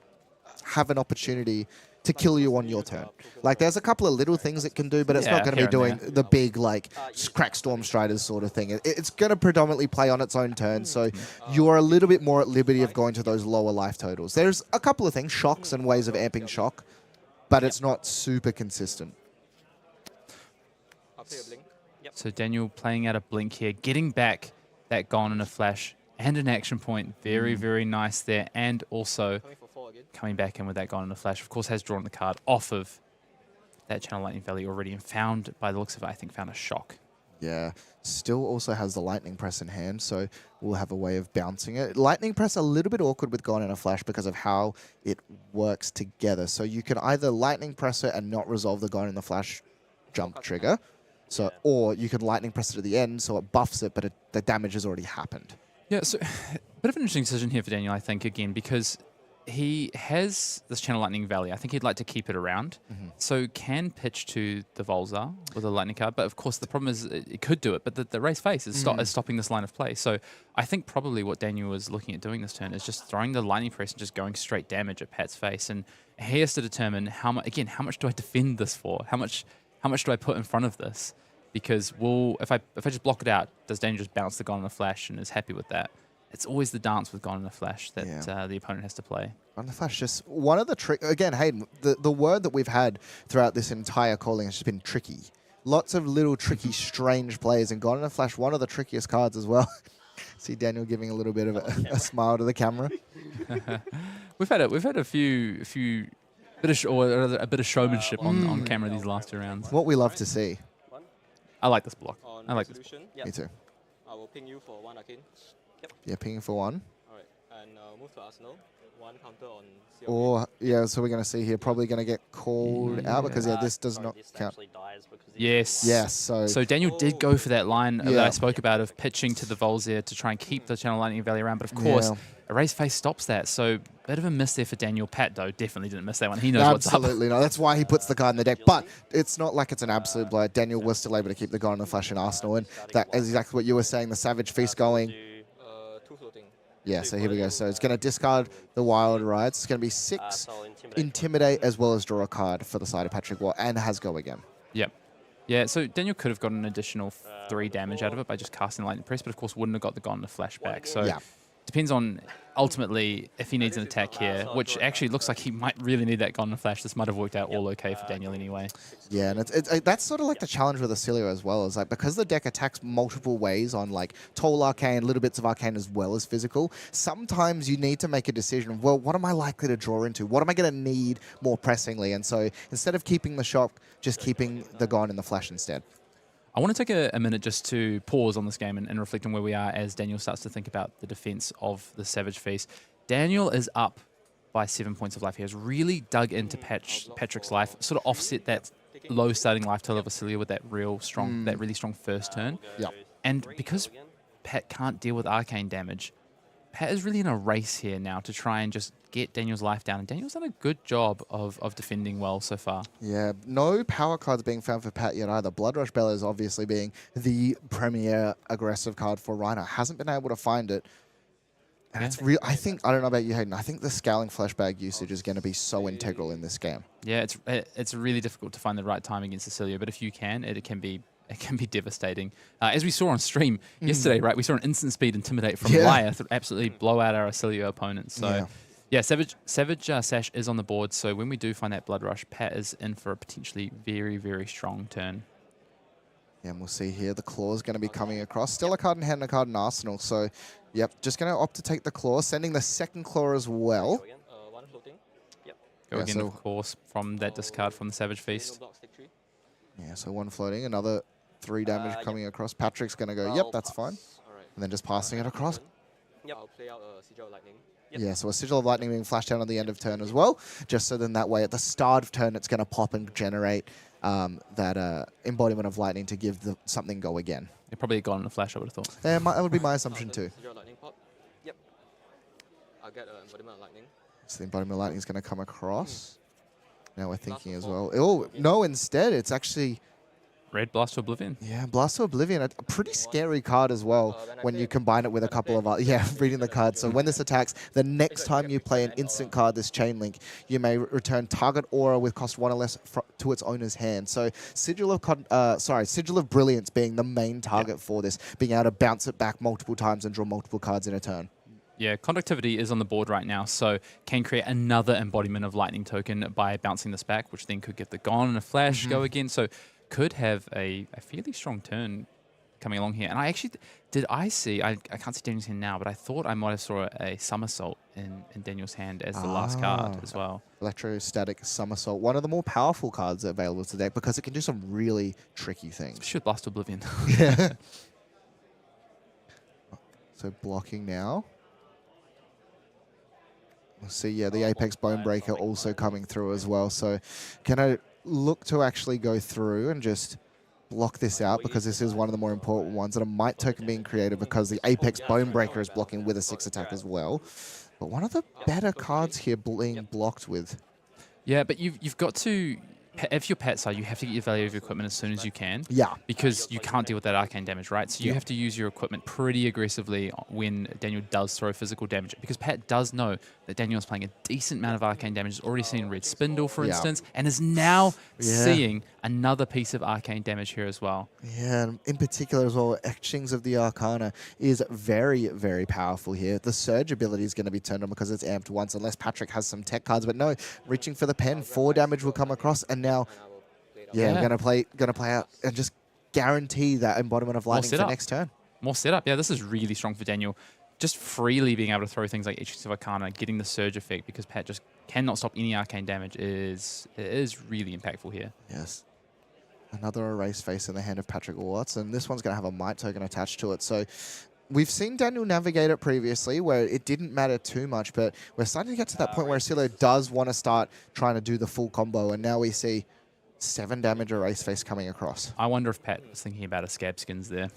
have an opportunity to kill you on your turn. Like, there's a couple of little things it can do, but it's not going to here be and doing the big, like, crack Storm Striders sort of thing. It's going to predominantly play on its own turn, so you're a little bit more at liberty of going to those lower life totals. There's a couple of things, shocks and ways of amping shock, but it's not super consistent. I'll play a blink. Yep. So Daniel playing out a blink here, getting back that Gone in a Flash and an action point. Very, very nice there. And also Coming for 4 again. coming back in with that Gone in a Flash. Of course, has drawn the card off of that Channel Lightning Valley already and found, by the looks of it, I think found a shock. Yeah, still also has the Lightning Press in hand, so we'll have a way of bouncing it. Lightning Press a little bit awkward with Gone in a Flash because of how it works together. So you can either Lightning Press it and not resolve the Gone in the Flash jump trigger, so or you can Lightning Press it at the end so it buffs it, but the damage has already happened. Yeah, so bit of an interesting decision here for Daniel, I think, again, because he has this Channel Lightning Valley. I think he'd like to keep it around. So can pitch to the Volzar with a Lightning card. But of course, the problem is it could do it, but the race face is, is stopping this line of play. So I think probably what Daniel was looking at doing this turn is just throwing the Lightning Press and just going straight damage at Pat's face. And he has to determine how much, again, how much do I defend this for? How much do I put in front of this? Because if I just block it out, does Daniel just bounce the Gone in a Flash and is happy with that? It's always the dance with Gone in a Flash that the opponent has to play. Gone in a Flash, just one of the trick. Again, Hayden, the word that we've had throughout this entire calling has just been tricky. Lots of little tricky, strange plays, and Gone in a Flash, one of the trickiest cards as well. See Daniel giving a little bit of a smile to the camera. we've had a few bit of showmanship on camera these last 2 rounds. What we love to see. I like this block. On I like this. resolution. Block. Me too. I will ping you for 1 arcane. Yep. Yeah, pinging for 1. All right. And move to Arsenal. 1 counter on CLB. Or, yeah, so we're going to see here, probably going to get called out because, this does not count. Yes. Yes, so Daniel did go for that line that I spoke about of pitching to the Volzir to try and keep the Channel Lightning Valley around. But of course, Erase Face stops that. So bit of a miss there for Daniel. Pat, though, definitely didn't miss that one. He knows what's up. Absolutely not. That's why he puts the card in the deck. But it's not like it's an absolute blow. Daniel was still able to keep the Gone in the Flash in Arsenal. And that is exactly what you were saying, the Savage Feast going. 2 floating. Yeah, so here we go. So it's going to discard the Wild Rides. It's going to be 6 Intimidate as well as draw a card for the side of Patrick Waugh, and has go again. Yep. Yeah, so Daniel could have gotten an additional 3 damage out of it by just casting Lightning Press, but of course wouldn't have got the Gone in the Flash back. So depends on ultimately if he needs an attack here, which actually looks like he might really need that Gone in the Flash. This might have worked out all okay for Daniel anyway. Yeah, and that's sort of like the challenge with Oscilio as well, is like because the deck attacks multiple ways on like Toll Arcane, little bits of Arcane as well as physical, sometimes you need to make a decision of, well, what am I likely to draw into? What am I going to need more pressingly? And so instead of keeping the shock, just keeping the Gone in the Flash instead. I want to take a minute just to pause on this game and reflect on where we are as Daniel starts to think about the defense of the Savage Feast. Daniel is up by 7 points of life. He has really dug into Patrick's life, sort of offset that low starting life total of Oscilio with that really strong first turn. And because Pat can't deal with arcane damage, Pat is really in a race here now to try and just get Daniel's life down. And Daniel's done a good job of defending well so far. Yeah, no power cards being found for Pat yet either. Blood Rush Bellows obviously being the premier aggressive card for Rhinar. Hasn't been able to find it. And it's real. I don't know about you, Hayden. I think the Scowling Flashbag usage is going to be so integral in this game. Yeah, it's really difficult to find the right time against Oscilio, but if you can, it can be devastating. As we saw on stream yesterday, right? We saw an instant speed Intimidate from Liao absolutely blow out our Oscilio opponents. So, Savage Sash is on the board. So when we do find that Blood Rush, Pat is in for a potentially very, very strong turn. Yeah, and we'll see here. The Claw is going to be coming across. Still a card in hand and a card in Arsenal. So, just going to opt to take the Claw, sending the second Claw as well. 1 floating. Yep. Go again, of course, from that discard from the Savage Feast. Yeah, so 1 floating, another 3 damage coming across. Patrick's going to go, that's fine. And then just passing it across. I'll play out a Sigil of Lightning. Yeah, so a Sigil of Lightning being flashed down on the end of turn as well. Just so then that way at the start of turn, it's going to pop and generate that embodiment of lightning to give something go again. It probably gone in a flash, I would have thought. Yeah, that would be my assumption too. Sigil of Lightning pop. Yep. I'll get an embodiment of lightning. So the embodiment of lightning is going to come across. Now we're thinking as well. Oh, no, instead it's actually Red Blast to Oblivion. Yeah, Blast to Oblivion, a pretty scary card as well when you combine it with a couple of yeah, reading the card. So when this attacks, the next time you play an instant card, this Chain Link, you may return target aura with cost 1 or less to its owner's hand. So Sigil of Brilliance being the main target for this, being able to bounce it back multiple times and draw multiple cards in a turn. Yeah, Conductivity is on the board right now, so can create another embodiment of Lightning Token by bouncing this back, which then could get the Gone and a Flash go again. So could have a fairly strong turn coming along here. And I actually, I can't see Daniel's hand now, but I thought I might have saw a Somersault in Daniel's hand as the last card as well. Electrostatic Somersault, one of the more powerful cards available today because it can do some really tricky things. Should Blast Oblivion. Yeah. So blocking now. We'll see, yeah, the Apex Bonebreaker also coming through as well. So can I look to actually go through and just block this out because this is one of the more important ones, and a Might Token being created because the Apex Bonebreaker is blocking with a 6 attack as well. But one of the better cards here being blocked with. Yeah, but you've got to, if you're Kassai, you have to get your value of your equipment as soon as you can. Yeah. Because you can't deal with that arcane damage, right? So you have to use your equipment pretty aggressively when Daniel does throw physical damage. Because Pat does know that Daniel is playing a decent amount of arcane damage. He's already seen Red Spindle, for instance, and is now seeing another piece of arcane damage here as well. Yeah, and in particular as well, Etchings of the Arcana is very, very powerful here. The Surge ability is going to be turned on because it's amped once, unless Patrick has some tech cards. But no, reaching for the pen, 4 damage will come across, and now, yeah, gonna play out and just guarantee that embodiment of lightning for next turn. More setup. Yeah, this is really strong for Daniel. Just freely being able to throw things like Etchings of Arcana, getting the Surge effect because Pat just cannot stop any arcane damage is really impactful here. Yes. Another Erase Face in the hand of Patrick Watts, and this one's going to have a Might Token attached to it. So we've seen Daniel navigate it previously where it didn't matter too much, but we're starting to get to that point where Oscilio does want to start trying to do the full combo, and now we see 7 damage Erase Face coming across. I wonder if Pat was thinking about a Scab Skins there,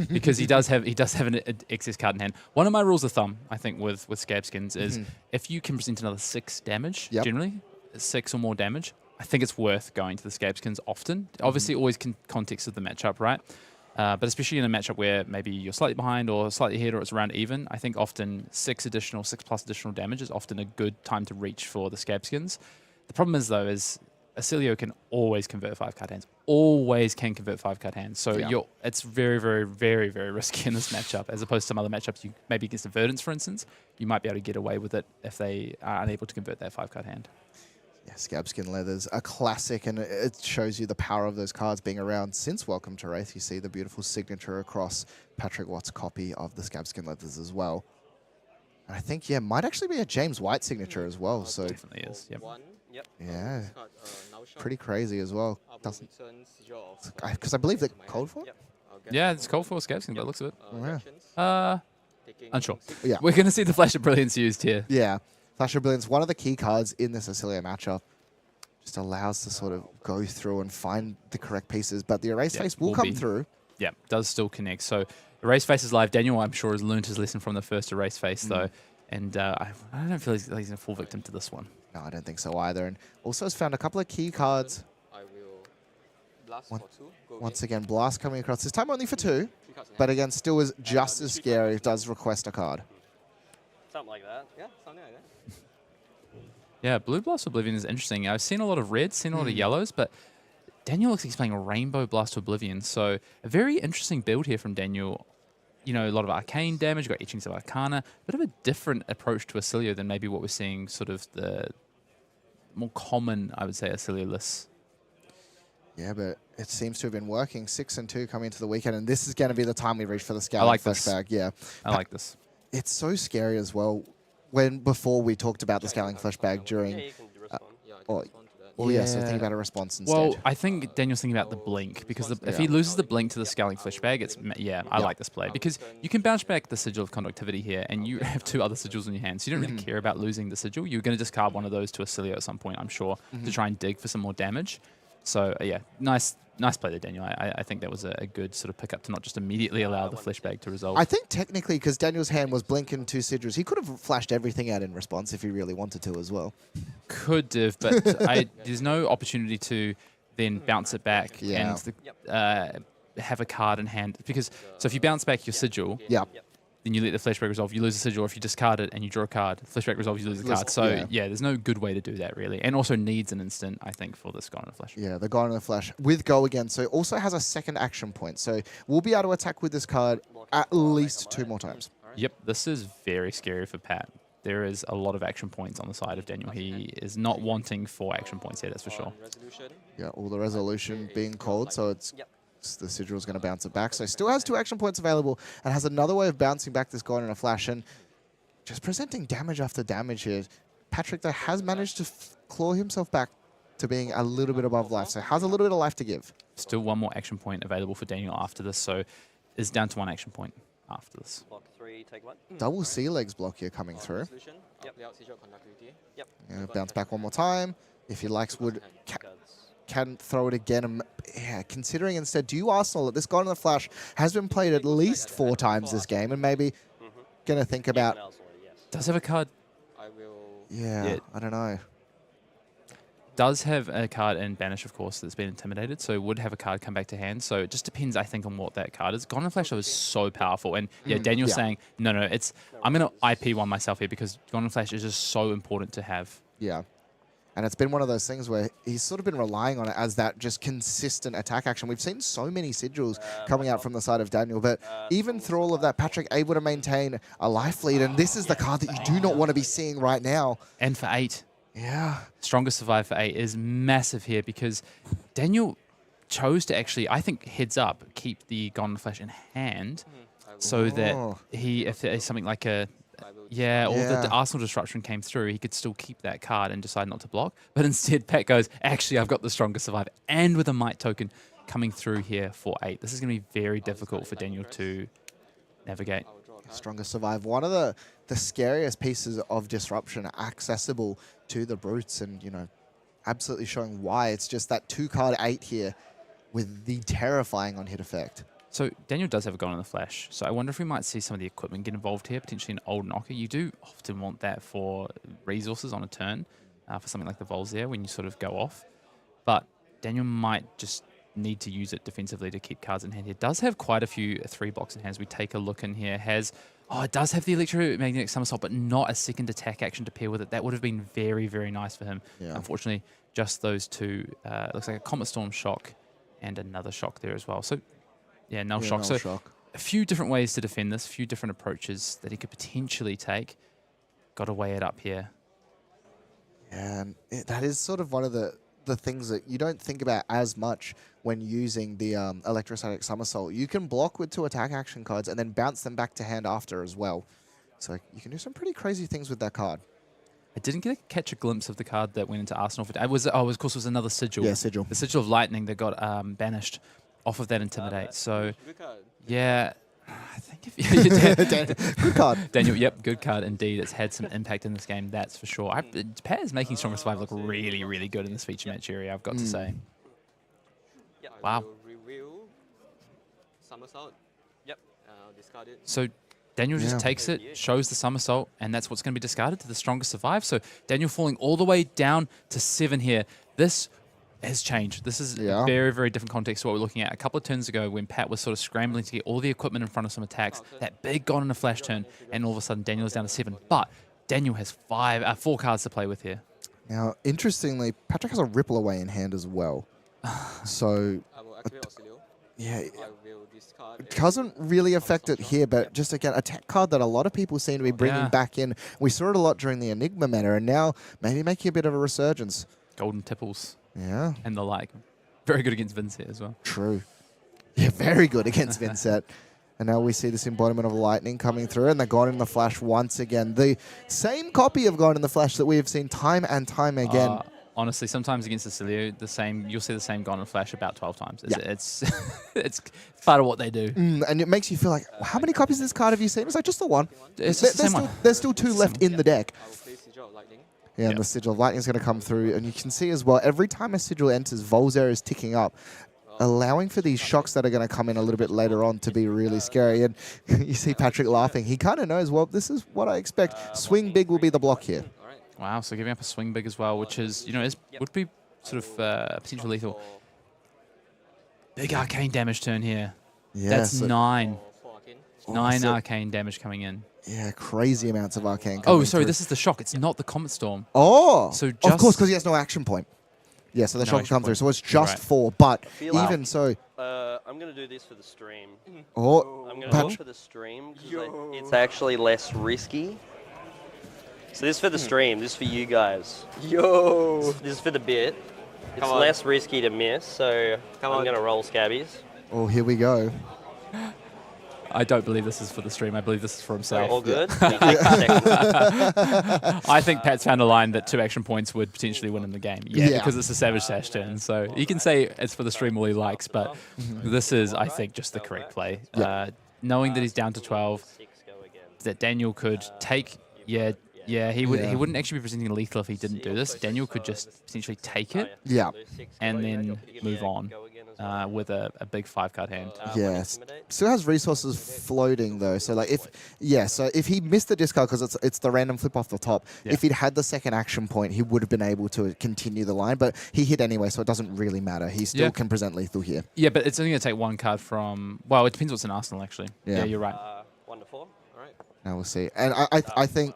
because he does have an excess card in hand. One of my rules of thumb, I think, with Scab Skins is if you can present another 6 damage, generally 6 or more damage, I think it's worth going to the Scab Skins often. Obviously, always context of the matchup, right? But especially in a matchup where maybe you're slightly behind or slightly ahead or it's around even, I think often 6 plus additional damage is often a good time to reach for the Scab Skins. The problem is, though, is Oscilio can always convert 5-card hands. Always can convert 5-card hands. So it's very, very, very, very risky in this matchup, as opposed to some other matchups. You maybe against the Verdance, for instance, you might be able to get away with it if they are unable to convert that 5-card hand. Yeah, Scabskin Leathers, a classic, and it shows you the power of those cards being around since Welcome to Wraith. You see the beautiful signature across Patrick Watt's copy of the Scabskin Leathers as well. And I think, yeah, might actually be a James White signature as well. So definitely is. Yep. Yeah, pretty crazy as well. Doesn't because I believe they're cold for it. Yeah, it's cold for Scabskin, but it looks of it. Unsure. Yeah, we're going to see the Flash of Brilliance used here. Yeah. Flash of Brilliance, one of the key cards in this Oscilio matchup, just allows to sort of go through and find the correct pieces, but the Erase Face will come through. Yeah, does still connect. So Erase Face is live. Daniel, I'm sure, has learned his lesson from the first Erase Face, though, and I don't feel like he's a full victim to this one. No, I don't think so either. And also has found a couple of key cards. I will blast for 2. Once again, Blast coming across. This time only for 2, but again, still is just as scary. It does request a card. Something like that. Yeah, something like that. Yeah, Blue Blast Oblivion is interesting. I've seen a lot of reds, seen a lot of yellows, but Daniel looks like he's playing a Rainbow Blast Oblivion. So a very interesting build here from Daniel. You know, a lot of arcane damage, got Etchings of Arcana, a bit of a different approach to Oscilio than maybe what we're seeing sort of the more common, I would say, Oscilio lists. Yeah, but it seems to have been working. 6 and 2 coming into the weekend, and this is going to be the time we reach for the Scouting Flashback. Yeah, I like this. It's so scary as well. Before we talked about the Scaling Flashback during... so think about a response instead. Well, I think Daniel's thinking about the blink, because if he loses the blink to the Scaling Flashback, it's... I like this play, because you can bounce back the Sigil of Conductivity here, and you have 2 other Sigils in your hand, so you don't really care about losing the Sigil. You're going to discard one of those to Oscilio at some point, I'm sure, to try and dig for some more damage. So, yeah, nice play there, Daniel. I think that was a good sort of pickup to not just immediately allow the flashback to resolve. I think technically, because Daniel's hand was blinking 2 Cindras, he could have flashed everything out in response if he really wanted to as well. Could have, but there's no opportunity to then bounce it back Yeah. and have a card in hand. Because so if you bounce back your sigil, Yeah. then you let the flashback resolve, you lose the sigil. If you discard it and you draw a card, flashback resolve, you lose the card. So yeah, there's no good way to do that really. And also needs an instant, I think, for this Gone in a Flash. Yeah, the Gone in a Flash with Go again. So it also has a second action point. So we'll be able to attack with this card at least 2 more times. Yep, this is very scary for Pat. There is a lot of action points on the side of Daniel. He is not wanting 4 action points here, that's for sure. Yeah, all the resolution being called, so it's the sigil is going to bounce it back. So still has 2 action points available and has another way of bouncing back this Gone in a Flash and just presenting damage after damage here. Patrick, though, has managed to claw himself back to being a little bit above life, so has a little bit of life to give. Still 1 more action point available for Daniel after this, so is down to 1 action point after this. Block 3, take 1. Double sea legs block here coming through. Resolution. Yep. Layout, sigil, conductivity. Yep. Yeah, bounce back 1 more time. If he likes, would can throw it again. And, yeah, considering instead, do you Arsenal that this Gone in the Flash has been played at least 4 times this game, and maybe going to think about. Does have a card. I will. Yeah, I don't know. Does have a card in Banish, of course, that's been intimidated, so would have a card come back to hand. So it just depends, I think, on what that card is. Gone in a Flash is so powerful, and yeah, Daniel's saying, no, I'm going to IP one myself here because Gone in a Flash is just so important to have. Yeah. And it's been one of those things where he's sort of been relying on it as that just consistent attack action. We've seen so many sigils coming out from the side of Daniel, but even through all of that, Patrick able to maintain a life lead, and this is the card that you do not want to be seeing right now. And for 8. Yeah. Strongest Survive for 8 is massive here because Daniel chose to actually, I think, heads up, keep the Gone in a Flash in hand so that he, if there's something like a, the Arsenal Disruption came through, he could still keep that card and decide not to block. But instead, Pat goes, actually, I've got the Strongest Survive and with a Might token coming through here for 8. This is going to be very difficult for Daniel to navigate. Strongest Survive. One of the scariest pieces of disruption accessible to the brutes, and absolutely showing why. It's just that 2-card 8 here with the terrifying on-hit effect. So Daniel does have a Gone in the Flash. So I wonder if we might see some of the equipment get involved here, potentially an old knocker. You do often want that for resources on a turn, for something like the Vols there when you sort of go off. But Daniel might just need to use it defensively to keep cards in hand here. Does have quite a few 3 blocks in hands. We take a look in here. It does have the electromagnetic somersault, but not a second attack action to pair with it. That would have been very, very nice for him. Yeah. Unfortunately, just those 2. Looks like a Comet Storm shock and another shock there as well. So, yeah, null shock. Null so shock. A few different ways to defend this, a few different approaches that he could potentially take. Got to weigh it up here. Yeah, and that is sort of one of the things that you don't think about as much when using the electrostatic somersault. You can block with 2 attack action cards and then bounce them back to hand after as well. So you can do some pretty crazy things with that card. I didn't catch a glimpse of the card that went into Arsenal. Of course, it was another sigil. Yeah, sigil. The sigil of lightning that got banished off of that Intimidate. So, yeah, I think if you good card. Daniel, yep, good card indeed. It's had some impact in this game, that's for sure. Pat is making Stronger Survive look really, really good in this feature match area, I've got to say. Wow. Somersault. Yep. Discard it. So Daniel just takes it, shows the somersault, and that's what's going to be discarded to the Strongest Survive. So Daniel falling all the way down to 7 here. This has changed. This is a very, very different context to what we're looking at. A couple of turns ago when Pat was sort of scrambling to get all the equipment in front of some attacks, that big Gone in a Flash turn, and all of a sudden Daniel is down to 7. But Daniel has 4 cards to play with here. Now, interestingly, Patrick has a Ripple Away in hand as well. So, I will activate Oscilio. Yeah, I will discard it doesn't really affect it here, but just again, a tech card that a lot of people seem to be bringing back in. We saw it a lot during the Enigma meta, and now maybe making a bit of a resurgence. Golden Tipples. Yeah. And the like. Very good against Vincent as well. True. Yeah, very good against Vincent. And now we see this embodiment of lightning coming through, and they're Gone in the Flash once again. The same copy of Gone in the Flash that we have seen time and time again. Honestly, sometimes against Oscilio, you'll see the same Gone in Flash about 12 times. It's part of what they do. And it makes you feel like, how many copies of this card have you seen? It's like, just the one. It's just the same one. There's still 2 left in the deck. I will play Sigil of Lightning. Yeah, and the Sigil of Lightning is going to come through. And you can see as well, every time a Sigil enters, Volzair is ticking up, allowing for these shocks that are going to come in a little bit later on to be really scary. And you see Patrick laughing. He kind of knows, well, this is what I expect. Swing big will be the block here. Wow, so giving up a swing big as well, which is, would be sort of potential lethal. Big arcane damage turn here. Yeah, That's so- 9. Four arcane. 9 so- arcane damage coming in. Yeah, crazy amounts of arcane. Oh, coming sorry, through. this is the shock. It's not the Comet Storm. Oh, So of just- course, because he has no action point. Yeah, so the No shock will action come through. point. So it's You're just right. 4, but feel even like- so, I'm gonna do this for the stream. oh, I'm gonna Pat- go for the stream because it's actually less risky. So this is for the stream. This is for you guys. Yo! This is for the bit. It's Come on. less risky to miss, so Come I'm on. gonna roll scabbies. oh, here we go. I don't believe this is for the stream. I believe this is for himself. All good. You take the second. I think Pat's found a line that 2 action points would potentially win in the game. Yeah, Yeah. because it's a Savage Sash turn. So he can say it's for the stream all he likes, but this is, I think, just the correct play. Knowing that he's down to 12, Six go again. that Daniel could take. Yeah, he wouldn't actually be presenting lethal if he didn't do this. Daniel could just potentially take it Yeah. and then move on with a big 5-card hand. Yes. Still has resources floating though. So like if he missed the discard because it's the random flip off the top, Yeah. if he'd had the second action point, he would have been able to continue the line. But he hit anyway, so it doesn't really matter. He still Yeah. can present lethal here. Yeah, but it's only going to take 1 card from. Well, it depends what's in Arsenal actually. Yeah. Yeah, you're right. 1 to 4. All right. Now we'll see. And I think.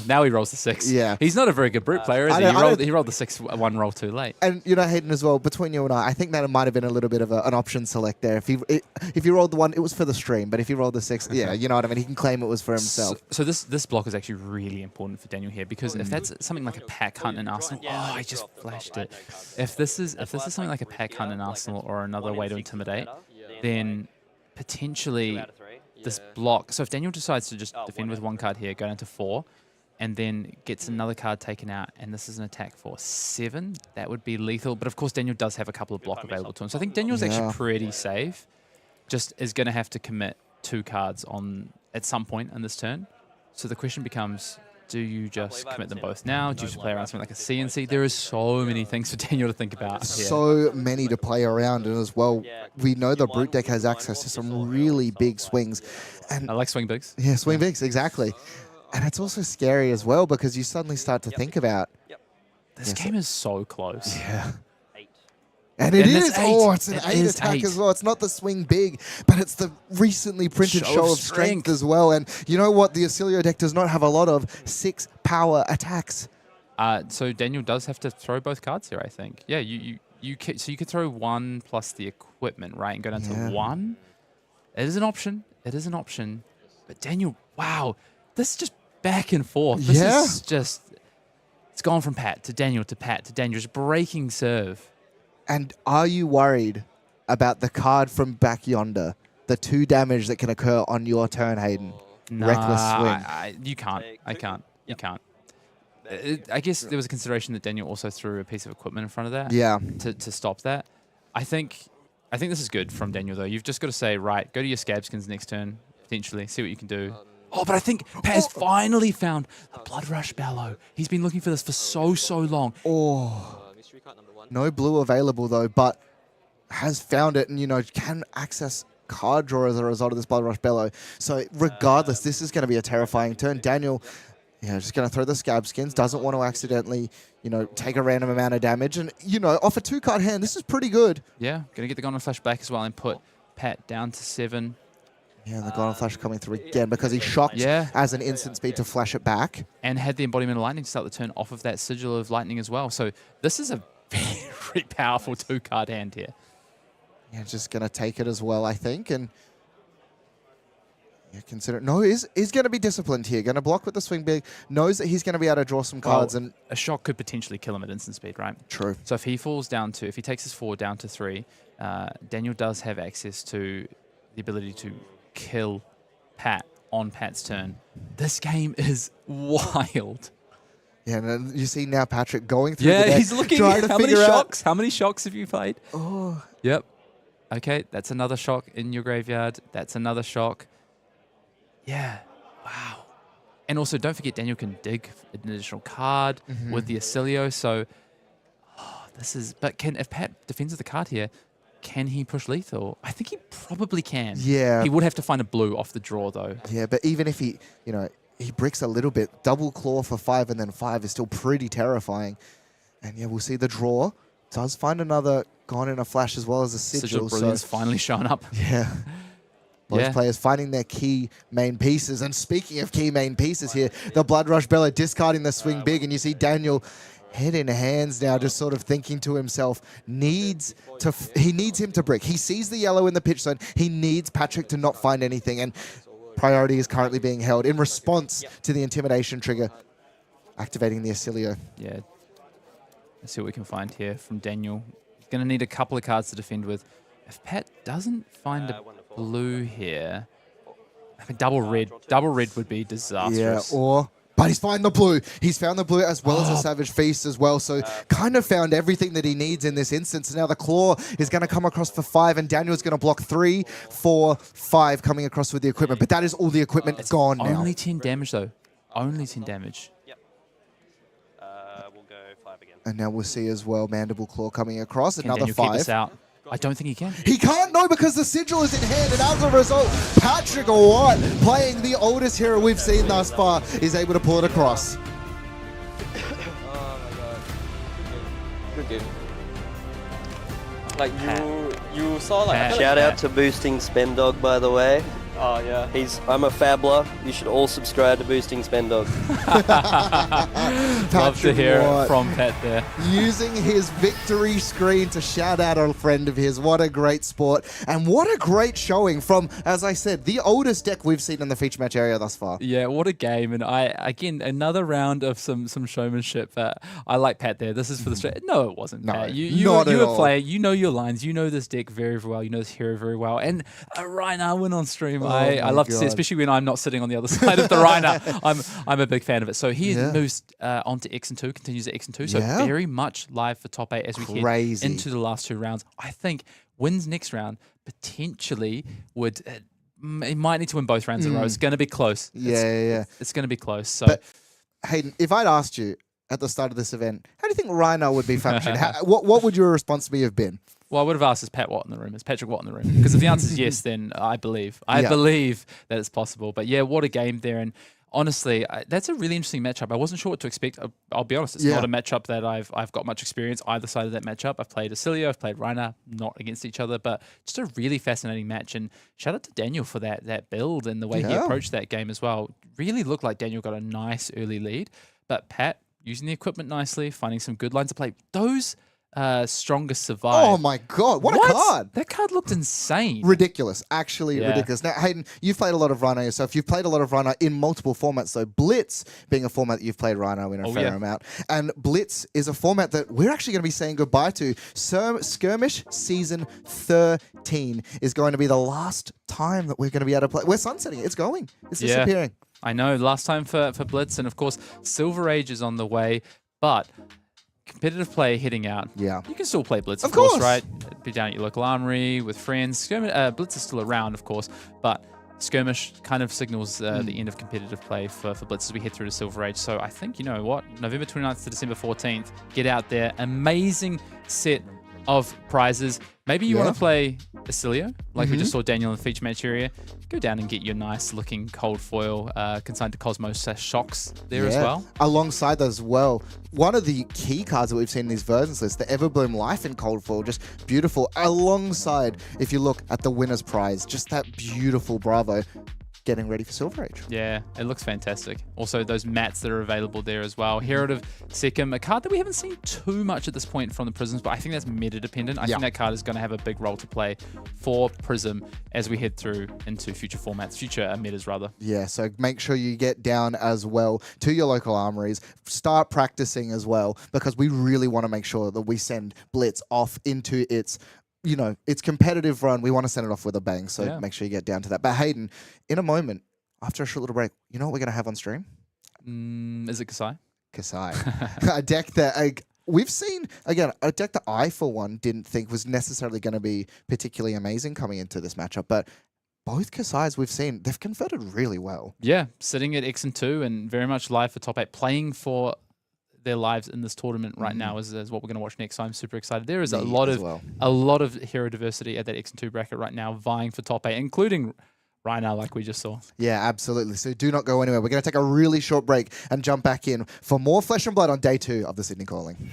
Now he rolls the 6. Yeah. He's not a very good brute player, is I he? don't- He rolled the 6 1 roll too late. And Hayden as well. Between you and I think that it might have been a little bit of an option select there. If he rolled the 1, it was for the stream. But if he rolled the 6, yeah, you know what I mean. He can claim it was for himself. So this block is actually really important for Daniel here because if that's something like a pack hunt in Arsenal, Yeah, I just flashed it. If this is something like a pack hunt in Arsenal or another way to intimidate, then potentially 2 out of 3. this block. So if Daniel decides to just defend with 1 card here, go down to 4, and then gets another card taken out, and this is an attack for 7, that would be lethal. But of course, Daniel does have a couple of block available to him. So I think Daniel's Yeah. actually pretty safe. Just is going to have to commit 2 cards at some point in this turn. So the question becomes, do you just commit them both now? Do you just play around something like a CNC? There is so many things for Daniel to think about here. So many to play around, and as well, we know the brute deck has access to some really big swings. And I like swing bigs. yeah, swing bigs, exactly. And it's also scary as well because you suddenly start to think about, This Yes. game is so close. yeah. 8. And it And it's is. 8. Oh, it's an It 8 is attack 8. as well. It's not the swing big, but it's the recently printed show of strength as well. And you know what? The Oscilio deck does not have a lot of 6 power attacks. So Daniel does have to throw both cards here, I think. Yeah, so you could throw 1 plus the equipment, right, and go down Yeah. to 1. It is an option. It is an option. But Daniel, wow, this is just back and forth. This Yeah. is just, it's gone from Pat to Daniel to Pat to Daniel, just breaking serve. And are you worried about the card from back yonder? The 2 damage that can occur on your turn, Hayden. Reckless swing. You can't. I can't. You can't. I guess there was a consideration that Daniel also threw a piece of equipment in front of that. Yeah. To stop that. I think this is good from Daniel though. You've just got to say, right, go to your Scabskins next turn, potentially, see what you can do. Oh, but I think Pat has finally found the Blood Rush Bellow. He's been looking for this for so long. Oh, Mystery card number 1. no blue available though, but has found it and, can access card draw as a result of this Blood Rush Bellow. So regardless, this is going to be a terrifying turn. Daniel, just going to throw the Scab Skins, doesn't want to accidentally, take a random amount of damage. And, off a 2-card hand, this is pretty good. Yeah, going to get the Gone Flash back as well and put Pat down to 7. Yeah, the Golden Flash coming through again because he shocked as an instant speed to flash it back. And had the Embodiment of Lightning to start the turn off of that Sigil of Lightning as well. So this is a very powerful 2-card hand here. Yeah, just going to take it as well, I think. And consider... No, he's going to be disciplined here. Going to block with the swing big. Knows that he's going to be able to draw some cards. Well, And a shock could potentially kill him at instant speed, right? True. So if he falls down to... If he takes his 4 down to 3, Daniel does have access to the ability to kill Pat on Pat's turn. This game is wild. Yeah, and then you see now Patrick going through the Yeah, deck, he's looking trying at to how many figure out... shocks. How many shocks have you played? Oh, Yep. Okay, that's another shock in your graveyard. That's another shock. Yeah. Wow. And also, don't forget, Daniel can dig an additional card with the Oscilio. So, this is... But if Pat defends the card here, can he push lethal? I think he probably can. Yeah. He would have to find a blue off the draw, though. Yeah, but even if he, he bricks a little bit, double claw for 5 and then 5 is still pretty terrifying. And yeah, we'll see the draw. Does find another gone in a flash as well as a sigil. Brilliance So, finally shown up. yeah. Both Yeah. players finding their key main pieces. And speaking of key main pieces here, the Blood Rush Bella discarding the swing big. And you see Daniel head in hands now, just sort of thinking to himself, he needs him to brick. He sees the yellow in the pitch zone. He needs Patrick to not find anything. And priority is currently being held in response to the intimidation trigger, activating the Oscilio. Yeah. Let's see what we can find here from Daniel. He's going to need a couple of cards to defend with. If Pat doesn't find a blue here, I mean, double red would be disastrous. Yeah, but he's found the blue. He's found the blue as well as a Savage Feast as well. So kind of found everything that he needs in this instance. Now the Claw is going to come across for 5, and Daniel's going to block 3, 4, 5 coming across with the equipment. But that is all the equipment gone now. Only 10 damage though. Only 10 damage. Yep. We'll go 5 again. And now we'll see as well Mandible Claw coming across. Can Another Daniel keep this 5. out? I don't think he can. He can't, no, because the sigil is in hand, and as a result, Patrick Watt, playing the oldest hero we've seen thus far, is able to pull it across. Oh my god. Good game. Like you saw like I feel Shout like out to Boosting Spendog, by the way. Oh yeah. I'm a Fabler. You should all subscribe to Boosting Spendog. Love to hear Watt it from Pat there. using his victory screen to shout out a friend of his. What a great sport, and what a great showing from, as I said, the oldest deck we've seen in the feature match area thus far. Yeah, what a game. And again, another round of some showmanship. I like Pat there. This is for the straight. No, it wasn't, No, Pat. not You at were all. playing. You know your lines. You know this deck very well. You know this hero very well. And a Rhinar win on stream. I my love to see, God. especially when I'm not sitting on the other side of the Rhinar. I'm a big fan of it. So he Yeah. moves on to X and 2, continues at X and 2. So Yeah. very much live for top 8 as we Crazy. head into the last 2 rounds. I think wins next round potentially would... he might need to win both rounds in a row. It's going to be close. Yeah. It's going to be close. So But Hayden, if I'd asked you at the start of this event, how do you think Rhino would be functioning? What would your response be have been? well, I would have asked, is Pat Watt in the room? Is Patrick Watt in the room? Because if the answer is yes, then I believe Yeah. believe that it's possible. But yeah, what a game there. And honestly, that's a really interesting matchup. I wasn't sure what to expect. I'll be honest, it's Yeah. not a matchup that I've got much experience either side of that matchup. I've played Oscilio, I've played Rhinar, not against each other, but just a really fascinating match. And shout out to Daniel for that build and the way he Yeah. approached that game as well. Really looked like Daniel got a nice early lead, but Pat using the equipment nicely, finding some good lines of play. Those strongest survive. Oh my God, what a card! That card looked insane. Ridiculous, actually Yeah. ridiculous. Now, Hayden, you've played a lot of Rhino yourself. You've played a lot of Rhino in multiple formats. So Blitz being a format that you've played Rhino in a fair yeah. amount. And Blitz is a format that we're actually going to be saying goodbye to. Skirmish Season 13 is going to be the last time that we're going to be able to play. We're sunsetting it. It's going. It's Yeah. disappearing. I know, last time for Blitz, and of course, Silver Age is on the way, but competitive play heading out. Yeah. You can still play Blitz, Of of course, course. right? Be down at your local armory with friends. Blitz is still around, of course, but Skirmish kind of signals the end of competitive play for Blitz as we head through to Silver Age. So I think, you know what, November 29th to December 14th, get out there. Amazing set of prizes. Maybe you Yeah. want to play Oscilio, like we just saw Daniel in the feature match area. Go down and get your nice looking cold foil consigned to Cosmos /Shocks there as well. Alongside those as well, one of the key cards that we've seen in these versions lists, the Everbloom Life in Cold Foil, just beautiful. Alongside, if you look at the winner's prize, just that beautiful Bravo, getting ready for Silver Age. Yeah, it looks fantastic. Also, those mats that are available there as well. Herald of Second, a card that we haven't seen too much at this point from the Prisms, but I think that's meta dependent. I think that card is going to have a big role to play for Prism as we head through into future formats, future metas rather. Yeah, so make sure you get down as well to your local armories. Start practicing as well, because we really want to make sure that we send Blitz off into its its competitive run. We want to send it off with a bang, so make sure you get down to that. But Hayden, in a moment, after a short little break, you know what we're going to have on stream? Is it Kassai? Kassai. A deck that we've seen, again, a deck that I, for one, didn't think was necessarily going to be particularly amazing coming into this matchup, but both Kassais we've seen, they've converted really well. Yeah, sitting at X and 2 and very much live for top 8, playing for their lives in this tournament right now is what we're going to watch next. So I'm super excited. There is a lot of hero diversity at that X and 2 bracket right now, vying for top 8, including Rhinar like we just saw. Yeah, absolutely. So do not go anywhere. We're going to take a really short break and jump back in for more Flesh and Blood on day 2 of the Sydney Calling.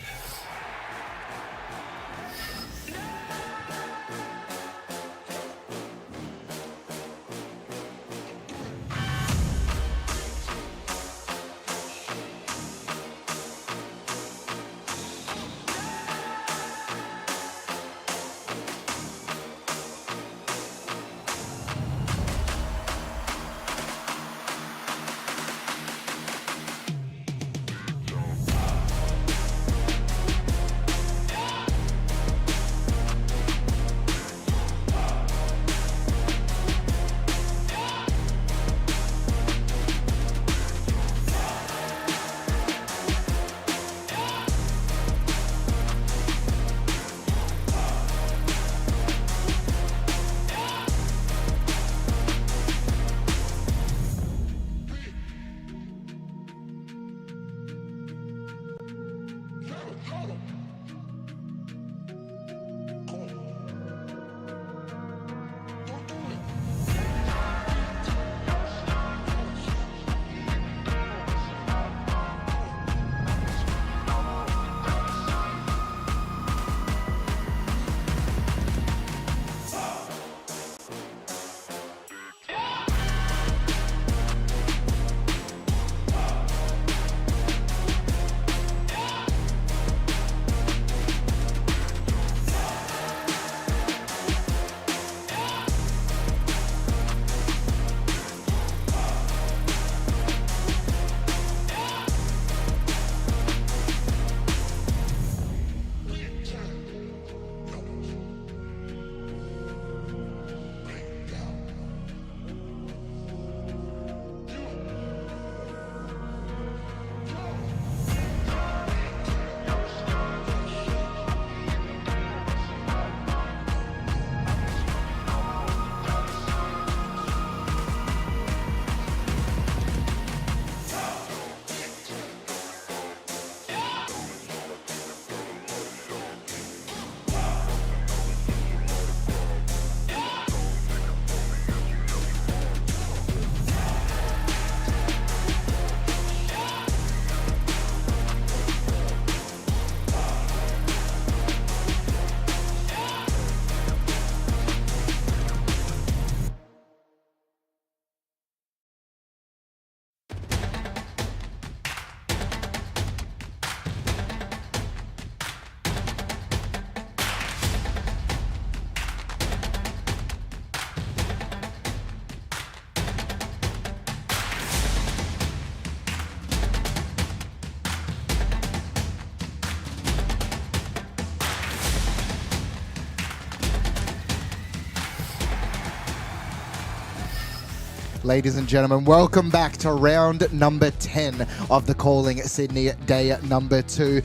Ladies and gentlemen, welcome back to round number 10 of the Calling Sydney day number 2.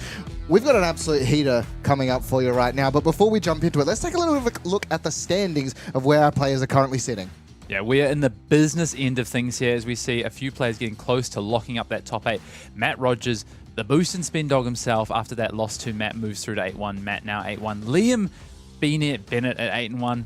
We've got an absolute heater coming up for you right now, but before we jump into it, let's take a little bit of a look at the standings of where our players are currently sitting. Yeah, we are in the business end of things here as we see a few players getting close to locking up that top 8. Matt Rogers, the boost and spin dog himself, after that loss to Matt, moves through to 8-1. Matt now 8-1. Liam Bennett at 8-1.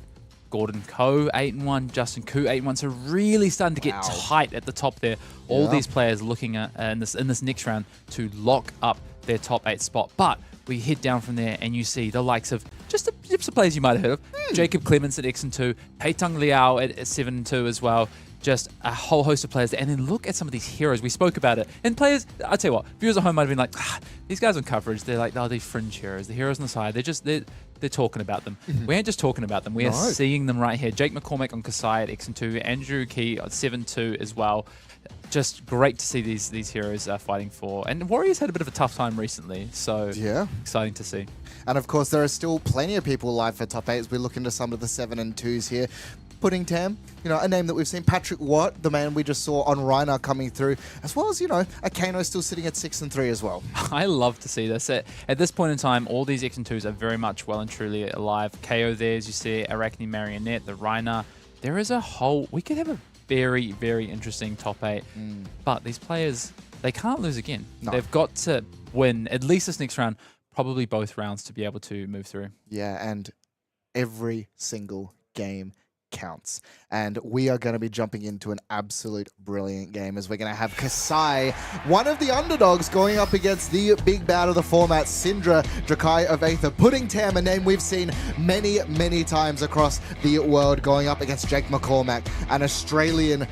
Gordon Coe 8-1, Justin Koo 8-1. So really starting to get tight at the top there. All these players looking at in this next round to lock up their top 8 spot. But we head down from there and you see the likes of just the players you might have heard of. Jacob Clements at X2, Pe-Tung Liao at 7-2 as well. Just a whole host of players. And then look at some of these heroes. We spoke about it. And players, I'll tell you what, viewers at home might have been like, these guys on coverage, they're like, oh, they're fringe heroes. The heroes on the side, they're talking about them. We ain't just talking about them. We are seeing them right here. Jake McCormack on Kassai at X2, Andrew Key at 7-2 as well. Just great to see these heroes fighting for. And Warriors had a bit of a tough time recently, so exciting to see. And of course, there are still plenty of people live for top 8 as we look into some of the 7 and 2s here. Pudding Tam, a name that we've seen. Patrick Watt, the man we just saw on Rhinar coming through, as well as, a Kano still sitting at 6 and 3 as well. I love to see this. At this point in time, all these X and 2s are very much well and truly alive. KO there, as you see, Arachne Marionette, the Rhinar. There is a whole... We could have a very, very interesting top 8. But these players, they can't lose again. No. They've got to win at least this next round, probably both rounds to be able to move through. Yeah, and every single game counts. And we are going to be jumping into an absolute brilliant game as we're going to have Kassai, one of the underdogs, going up against the big bad of the format, Cindra, Drakai of Aether, putting Tam, a name we've seen many, many times across the world, going up against Jake McCormack, an Australian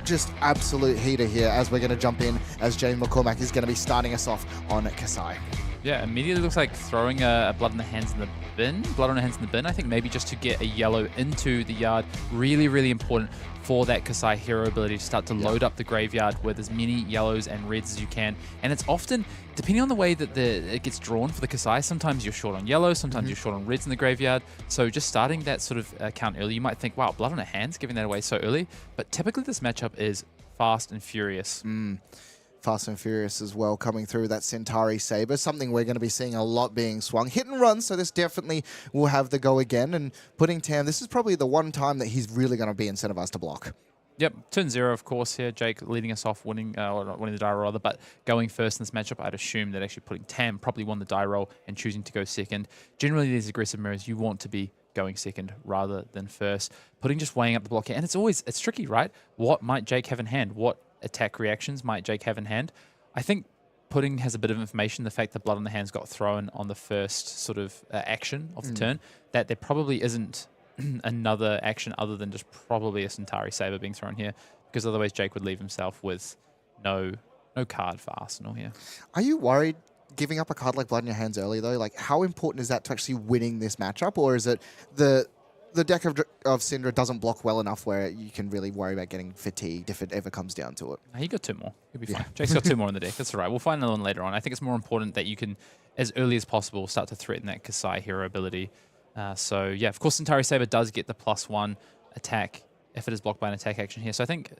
just absolute heater here as we're going to jump in as Jake McCormack is going to be starting us off on Kassai. Yeah, immediately looks like throwing a blood on the hands in the bin. Blood on the hands in the bin, I think maybe just to get a yellow into the yard. Really, really important for that Kassai hero ability to start to load up the graveyard with as many yellows and reds as you can. And it's often, depending on the way that it gets drawn for the Kassai, sometimes you're short on yellow, sometimes you're short on reds in the graveyard. So just starting that sort of count early, you might think, wow, blood on the hands, giving that away so early. But typically this matchup is fast and furious. Fast and Furious as well coming through that Centauri Saber, something we're going to be seeing a lot being swung. Hit and run, so this definitely will have the go again. And putting Tam, this is probably the one time that he's really going to be incentivized to block. Yep, turn 0, of course, here. Jake leading us off, winning, or not winning the die roll, rather, but going first in this matchup. I'd assume that actually putting Tam probably won the die roll and choosing to go second. Generally, these aggressive mirrors, you want to be going second rather than first. Putting just weighing up the block here. And it's tricky, right? What might Jake have in hand? What attack reactions might Jake have in hand? I think Pudding has a bit of information, the fact that blood on the hands got thrown on the first sort of action of the turn, that there probably isn't another action other than just probably a Centauri Saber being thrown here, because otherwise Jake would leave himself with no card for Arsenal here. Are you worried giving up a card like blood in your hands early though? Like, how important is that to actually winning this matchup? Or is it the deck of Cindra doesn't block well enough where you can really worry about getting fatigued if it ever comes down to it? He got 2 more. He'll be fine. Jake's got 2 more in the deck. That's all right. We'll find another one later on. I think it's more important that you can, as early as possible, start to threaten that Kassai hero ability. So, yeah, of course, Centauri Saber does get the +1 attack if it is blocked by an attack action here. So I think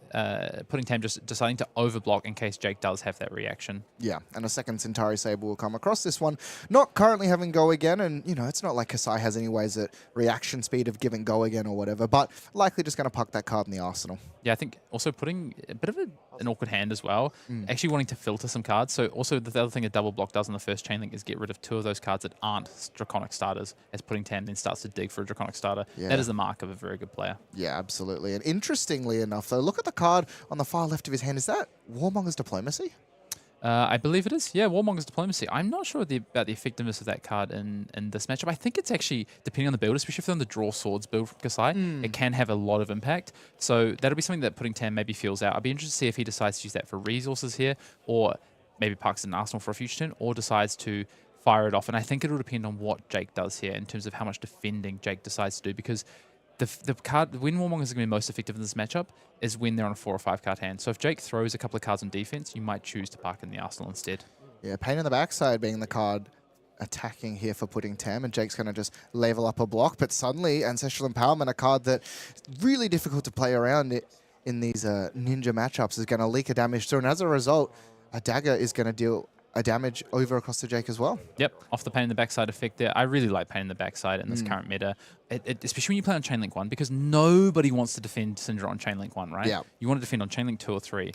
putting Tam just deciding to overblock in case Jake does have that reaction. Yeah, and a second Centauri Saber will come across this one. Not currently having go again, and, you know, it's not like Kassai has any ways at reaction speed of giving go again or whatever, but likely just going to puck that card in the arsenal. Yeah, I think also putting a bit of an awkward hand as well, actually wanting to filter some cards. So also the other thing a double block does on the first chain link is get rid of 2 of those cards that aren't Draconic starters, as putting Tam then starts to dig for a Draconic starter. Yeah. That is the mark of a very good player. Yeah, absolutely. And interestingly enough, though, look at the card on the far left of his hand. Is that Warmonger's Diplomacy? I believe it is. Yeah, Warmonger's Diplomacy. I'm not sure about the effectiveness of that card in this matchup. I think it's actually, depending on the build, especially if they're on the Draw Swords build from Kassai, it can have a lot of impact. So that'll be something that putting Tam maybe feels out. I'd be interested to see if he decides to use that for resources here, or maybe parks an Arsenal for a future turn, or decides to fire it off. And I think it'll depend on what Jake does here in terms of how much defending Jake decides to do, because the card, when Warmonger is going to be most effective in this matchup, is when they're on a 4 or 5 card hand. So if Jake throws a couple of cards on defense, you might choose to park in the Arsenal instead. Yeah, Pain in the Backside being the card attacking here for putting Tam, and Jake's going to just level up a block. But suddenly, Ancestral Empowerment, a card that really difficult to play around in these ninja matchups, is going to leak a damage through. And as a result, a dagger is going to deal a damage over across to Jake as well. Yep, off the Pain in the Backside effect there. I really like Pain in the Backside in this current meta, especially when you play on Chainlink 1, because nobody wants to defend Cindra on Chainlink 1, right? Yeah. You want to defend on Chainlink 2 or 3.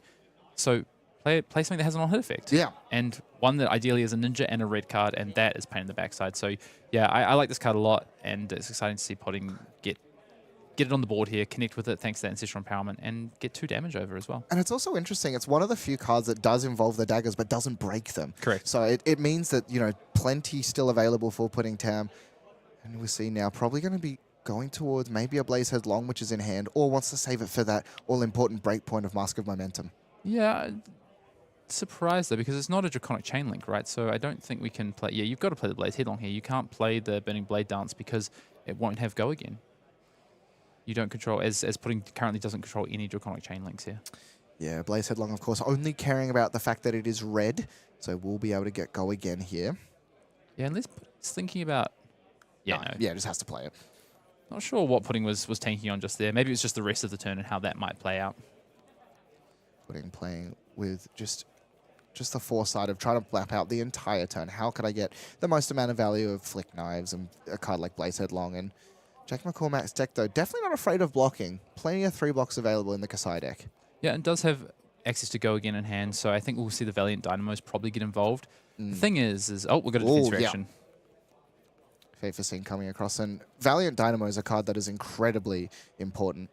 So play something that has an on-hit effect. Yeah. And one that ideally is a ninja and a red card, and that is Pain in the Backside. So yeah, I like this card a lot, and it's exciting to see Potting get it on the board here, connect with it thanks to that Ancestral Empowerment, and get 2 damage over as well. And it's also interesting, it's one of the few cards that does involve the daggers but doesn't break them. Correct. So it means that, you know, plenty still available for putting Tam. And we see now probably going to be going towards maybe a Blaze Headlong, which is in hand, or wants to save it for that all-important breakpoint of Mask of Momentum. Yeah, surprised though, because it's not a Draconic Chain Link, right? So I don't think we can play... Yeah, you've got to play the Blaze Headlong here. You can't play the Burning Blade Dance because it won't have go again. You don't control, as Pudding currently doesn't control any Draconic Chain Links here. Yeah, Blaze Headlong, of course, only caring about the fact that it is red, so we'll be able to get go again here. Yeah, and let's thinking about... Yeah, no. Yeah, just has to play it. Not sure what Pudding was tanking on just there. Maybe it was just the rest of the turn and how that might play out. Pudding playing with just the foresight of trying to map out the entire turn. How could I get the most amount of value of Flick Knives and a card like Blaze Headlong? And Jake McCormack's deck, though, definitely not afraid of blocking. Plenty of 3 blocks available in the Kassai deck. Yeah, and does have access to go again in hand, so I think we'll see the Valiant Dynamos probably get involved. The thing is oh, we've got a defense reaction. Scene coming across. And Valiant Dynamo is a card that is incredibly important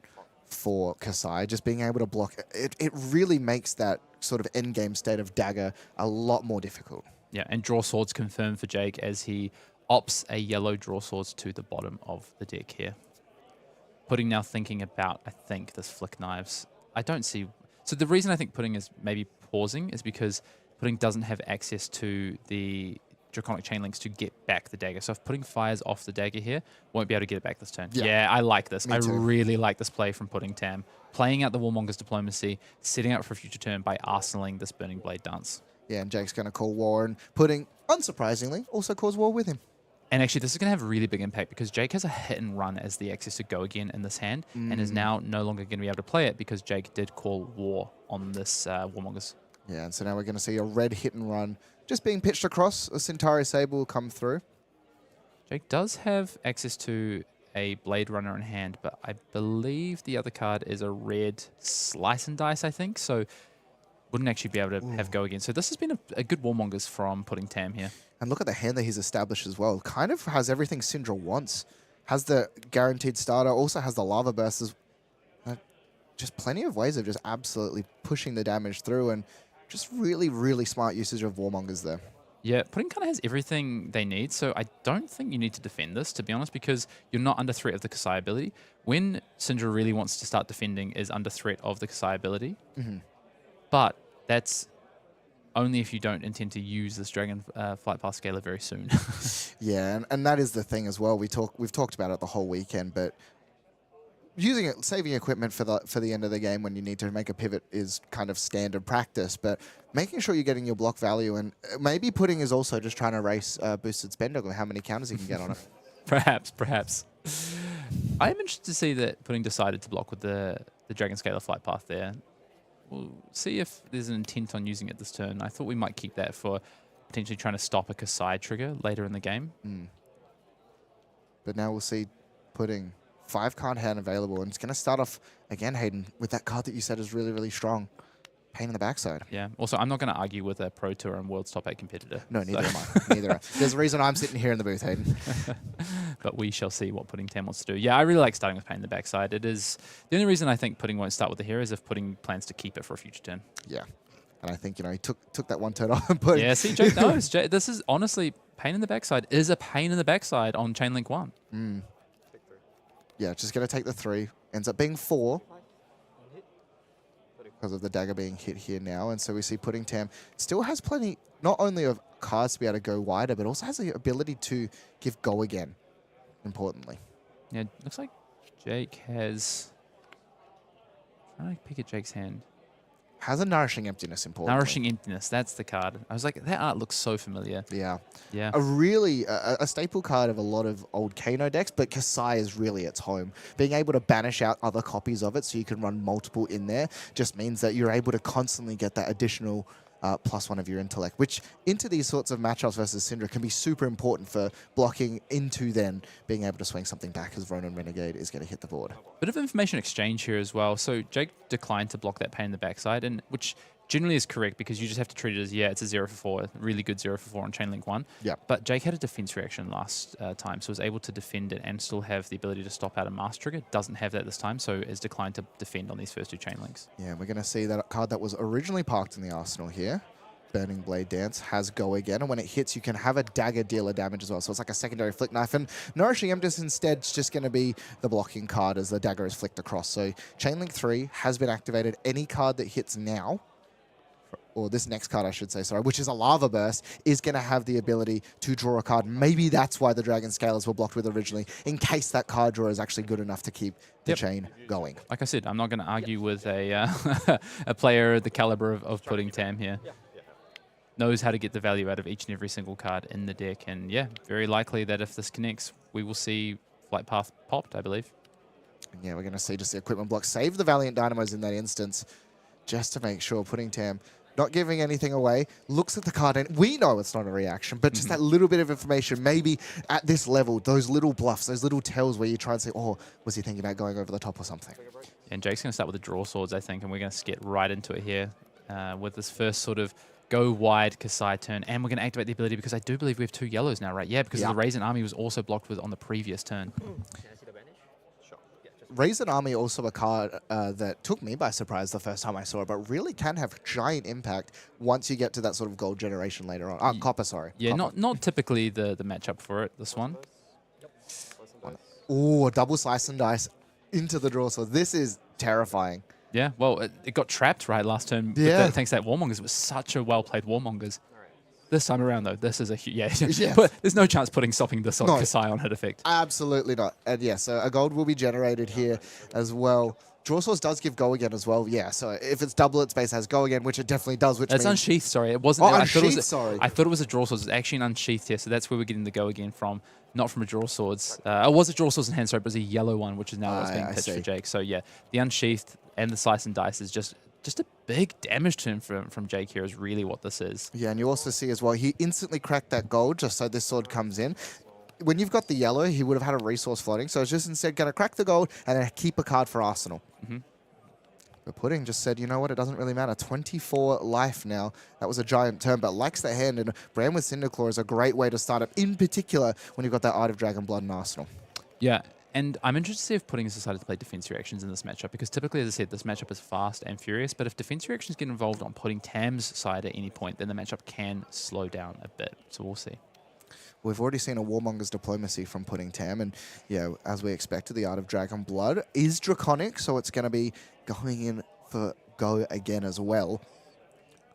for Kassai. Just being able to block, it really makes that sort of endgame state of dagger a lot more difficult. Yeah, and draw swords confirmed for Jake as he opts a yellow draw swords to the bottom of the deck here. Pudding now thinking about, I think, this flick knives. I don't see... So the reason I think Pudding is maybe pausing is because Pudding doesn't have access to the Draconic Chain Links to get back the dagger. So if Pudding fires off the dagger here, won't be able to get it back this turn. Yeah, I like this. I really like this play from Pudding Tam. Playing out the Warmonger's Diplomacy, setting up for a future turn by arsenaling this Burning Blade Dance. Yeah, and Jake's going to call war, and Pudding, unsurprisingly, also calls war with him. And actually, this is going to have a really big impact because Jake has a hit and run as the access to go again in this hand and is now no longer going to be able to play it because Jake did call war on this Warmongers. Yeah, and so now we're going to see a red hit and run just being pitched across. A Centauri Sable will come through. Jake does have access to a Blade Runner in hand, but I believe the other card is a red Slice and Dice, I think. So wouldn't actually be able to have go again. So this has been a good Warmongers from Pudding Tam here. And look at the hand that he's established as well. Kind of has everything Cindra wants. Has the guaranteed starter, also has the Lava Bursts. Just plenty of ways of just absolutely pushing the damage through, and just really, really smart usage of Warmongers there. Yeah, Pudding kind of has everything they need, so I don't think you need to defend this, to be honest, because you're not under threat of the Kassai ability. When Cindra really wants to start defending is under threat of the Kassai ability. But that's only if you don't intend to use this Dragon Flight Path Scaler very soon. Yeah, and that is the thing as well. We've talked about it the whole weekend, but using it, saving equipment for the end of the game when you need to make a pivot is kind of standard practice. But making sure you're getting your block value, and maybe Pudding is also just trying to race boosted spend or how many counters he can get on it. Perhaps. I'm interested to see that Pudding decided to block with the Dragon Scaler Flight Path there. We'll see if there's an intent on using it this turn. I thought we might keep that for potentially trying to stop a Kassai trigger later in the game. But now we'll see Pudding 5-card hand available, and it's going to start off again, Hayden, with that card that you said is really, really strong. Pain in the backside. Yeah. Also, I'm not going to argue with a Pro Tour and World's Top 8 competitor. No, neither am I. Neither am I. There's a reason I'm sitting here in the booth, Hayden. But we shall see what Pudding Tam wants to do. Yeah, I really like starting with Pain in the backside. It is the only reason I think Pudding won't start with the hero is if Pudding plans to keep it for a future turn. Yeah. And I think, he took that one turn off and put Yeah, see, Jake knows. This is honestly, Pain in the backside is a pain in the backside on Chainlink 1. Yeah, just going to take the 3. Ends up being 4. Because of the dagger being hit here now. And so we see Pudding Tam still has plenty, not only of cards to be able to go wider, but also has the ability to give go again, importantly. Yeah, looks like Jake has... I'm trying to pick at Jake's hand. Has a Nourishing Emptiness, importantly. Nourishing Emptiness, that's the card. I was like, that art looks so familiar. Yeah. Yeah. A really, a staple card of a lot of old Kano decks, but Kassai is really its home. Being able to banish out other copies of it so you can run multiple in there just means that you're able to constantly get that additional +1 of your intellect, which into these sorts of matchups versus Cindra can be super important for blocking into then being able to swing something back as Ronin Renegade is going to hit the board. Bit of information exchange here as well. So Jake declined to block that pain in the backside, and which generally is correct because you just have to treat it as, yeah, it's a 0 for 4, really good 0 for 4 on Chainlink 1. Yeah. But Jake had a defense reaction last time, so was able to defend it and still have the ability to stop out a Mask Trigger. Doesn't have that this time, so is declined to defend on these first 2 Chainlinks. Yeah, we're going to see that card that was originally parked in the arsenal here. Burning Blade Dance has go again, and when it hits, you can have a dagger dealer damage as well. So it's like a secondary flick knife, and Nourishing Emptiness instead is just going to be the blocking card as the dagger is flicked across. So Chainlink 3 has been activated. Any card that hits now, or this next card I should say, sorry, which is a Lava Burst, is going to have the ability to draw a card. Maybe that's why the Dragon Scalers were blocked with originally, in case that card draw is actually good enough to keep the chain going. Like I said, I'm not going to argue with a a player the caliber of Pudding Tam here. Knows how to get the value out of each and every single card in the deck. And yeah, very likely that if this connects, we will see Flight Path popped, I believe. And yeah, we're going to see just the equipment block save the Valiant Dynamos in that instance, just to make sure Pudding Tam not giving anything away, looks at the card, and we know it's not a reaction, but just that little bit of information, maybe at this level, those little bluffs, those little tells where you try and say, oh, was he thinking about going over the top or something? And Jake's going to start with the draw swords, I think, and we're going to get right into it here with this first sort of go wide Kassai turn, and we're going to activate the ability because I do believe we have 2 yellows now, right? Yeah, because the Raisin Army was also blocked with on the previous turn. Raisin Army also a card that took me by surprise the first time I saw it, but really can have giant impact once you get to that sort of gold generation later on. Copper, sorry. Yeah, Copper. not typically the matchup for it, this one. Oh, double slice and dice into the draw. So this is terrifying. Yeah, well, it got trapped right last turn. Thanks to that Warmongers. It was such a well-played Warmongers. This time around, though, this is a huge... Yeah. But there's no chance stopping this on Kassai on hit effect. Absolutely not. And yeah, so a gold will be generated here as well. Draw Source does give go again as well. Yeah, so if it's double, its base has go again, which it definitely does. Which It's means unsheathed, sorry. It wasn't... Oh, I unsheathed, sorry. I thought it was a Draw Swords. It's actually an unsheathed here, so that's where we're getting the go again from, not from a Draw Swords. It was a Draw Swords in hand, sorry, but it was a yellow one, which is now what's being pitched for Jake. So yeah, the unsheathed and the slice and dice is just a big damage turn from Jake here is really what this is. Yeah, and you also see as well, he instantly cracked that gold just so this sword comes in. When you've got the yellow, he would have had a resource floating, so it's just instead going to crack the gold and then keep a card for Arsenal. But Pudding just said, you know what, it doesn't really matter. 24 life now. That was a giant turn, but likes the hand, and Brandwood Cinderclaw is a great way to start up, in particular when you've got that Art of Dragon Blood in Arsenal. Yeah. And I'm interested to see if Pudding has decided to play defense reactions in this matchup, because typically, as I said, this matchup is fast and furious, but if defense reactions get involved on Pudding Tam's side at any point, then the matchup can slow down a bit. So we'll see. We've already seen a Warmonger's diplomacy from Pudding Tam, and yeah, as we expected, the Art of Dragon Blood is draconic, so it's going to be going in for go again as well.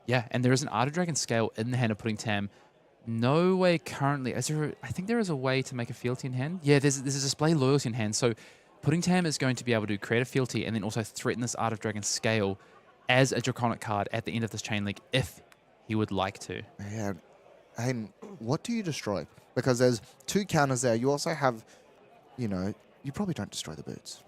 Yeah, and there is an Art of Dragon scale in the hand of Pudding Tam. No way currently. Is there? I think there is a way to make a fealty in hand. Yeah, there's a display loyalty in hand. So Pudding Tam is going to be able to create a fealty and then also threaten this Art of Dragon scale as a draconic card at the end of this chain link if he would like to. Yeah. Hayden, what do you destroy? Because there's 2 counters there. You also have, you know, you probably don't destroy the boots,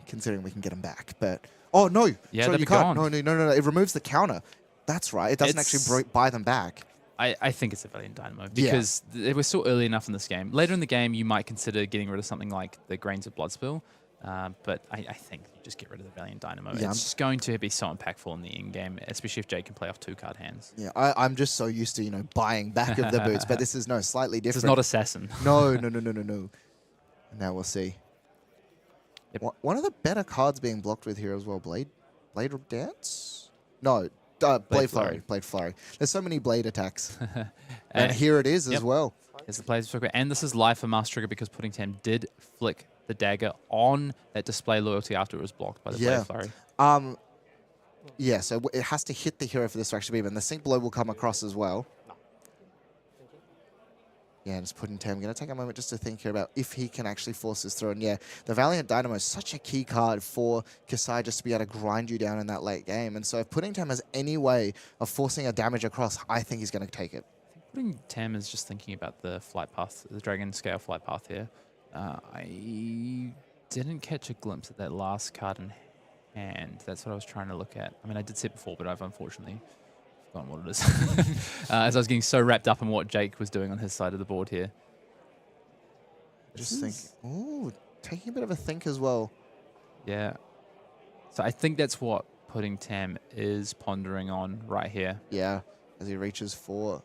considering we can get them back. But, oh, no. Yeah, so they'll you be can't. gone. No. It removes the counter. That's right. It doesn't actually buy them back. I think it's a Valiant Dynamo because it was still early enough in this game. Later in the game, you might consider getting rid of something like the Grains of Bloodspill, but I think you just get rid of the Valiant Dynamo. Yeah, it's just going to be so impactful in the end game, especially if Jake can play off 2-card hands. Yeah, I'm just so used to, you know, buying back of the boots, but this is slightly different. This is not Assassin. No. Now we'll see. Yep. One of the better cards being blocked with here as well, Blade Dance? No, Blade Flurry. Blade Flurry. There's so many Blade attacks. And here it is as well. It's the Player's Trigger. And this is live for Master Trigger because Pudding Tam did flick the dagger on that display loyalty after it was blocked by the Blade Flurry. Yeah, so it has to hit the hero for this to actually be, and the Sync Blow will come across as well. Yeah, and it's Pudding Tam. I'm going to take a moment just to think here about if he can actually force this through. And yeah, the Valiant Dynamo is such a key card for Kassai just to be able to grind you down in that late game. And so if Pudding Tam has any way of forcing a damage across, I think he's going to take it. Pudding Tam is just thinking about the flight path, the Dragon Scale flight path here. I didn't catch a glimpse at that last card in hand. That's what I was trying to look at. I mean, I did see it before, but I've unfortunately forgotten what it is. As I was getting so wrapped up in what Jake was doing on his side of the board here. Just think. Ooh, taking a bit of a think as well. Yeah. So I think that's what Pudding Tam is pondering on right here. Yeah, as he reaches for...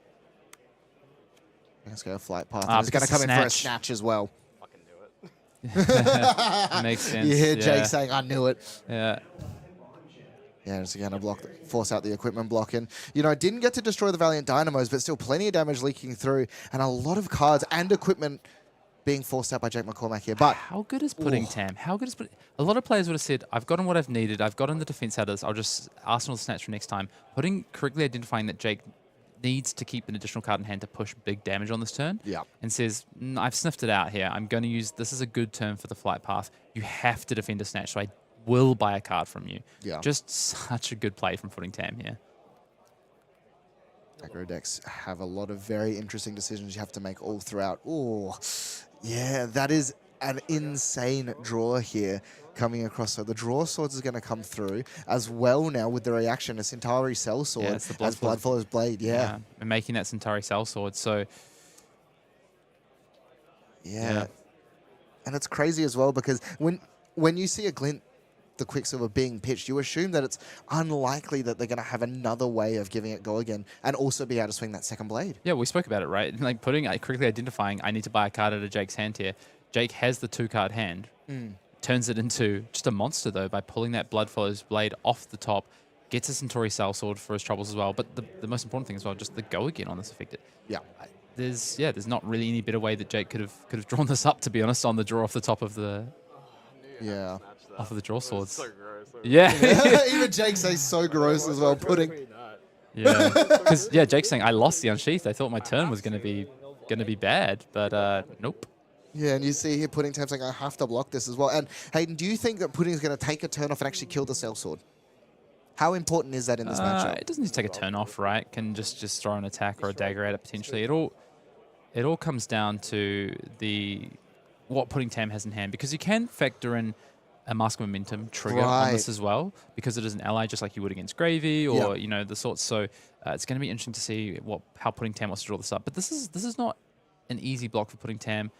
Let's go flight path. He's going to come in for a snatch as well. Fucking knew it. Makes sense. You hear Jake saying, I knew it. Yeah. Yeah, it's going to force out the equipment block. And, you know, didn't get to destroy the Valiant Dynamos, but still plenty of damage leaking through. And a lot of cards and equipment being forced out by Jake McCormack here. But how good is Pudding Tam? How good is a lot of players would have said, I've gotten what I've needed. I've gotten the defense out of this. I'll just Arsenal snatch for next time. Pudding correctly identifying that Jake needs to keep an additional card in hand to push big damage on this turn. Yeah. And says, I've sniffed it out here. I'm going to use, this is a good turn for the flight path. You have to defend a snatch, so I will buy a card from you. Yeah. Just such a good play from Pudding Tam here. aggro decks have a lot of very interesting decisions you have to make all throughout. Oh, yeah, that is an insane draw here coming across. So the draw swords is going to come through as well now with the reaction. A Centauri Cell Sword as Blood Follows Blade. Yeah. And making that Centauri Cell Sword. So, yeah. And it's crazy as well because when you see a glint the Quicksilver being pitched, you assume that it's unlikely that they're going to have another way of giving it go again and also be able to swing that second blade. Yeah, we spoke about it, right? Like correctly identifying, I need to buy a card out of Jake's hand here. Jake has the 2-card hand, turns it into just a monster though by pulling that Blood Follows blade off the top, gets a Centauri Sellsword for his troubles as well. But the most important thing as well, just the go again on this effect. Yeah. There's not really any better way that Jake could have drawn this up, to be honest, on the draw off the top of the off of the draw swords. So gross. Yeah. Even Jake says so gross as well. Pudding. Yeah. Because Jake's saying I lost the Unsheathed. I thought my turn was gonna be bad, but nope. Yeah, and you see here Pudding Tam saying I have to block this as well. And Hayden, do you think that Pudding's going to take a turn off and actually kill the Sellsword? How important is that in this matchup? It doesn't need to take a turn off, right? Can just throw an attack or a dagger at it potentially. It all comes down to what Pudding Tam has in hand, because you can factor in a Mask of Momentum trigger on this as well, because it is an ally just like you would against Gravy or the sorts. So it's going to be interesting to see how Pudding Tam wants to draw this up. But this is not an easy block for Pudding Tam.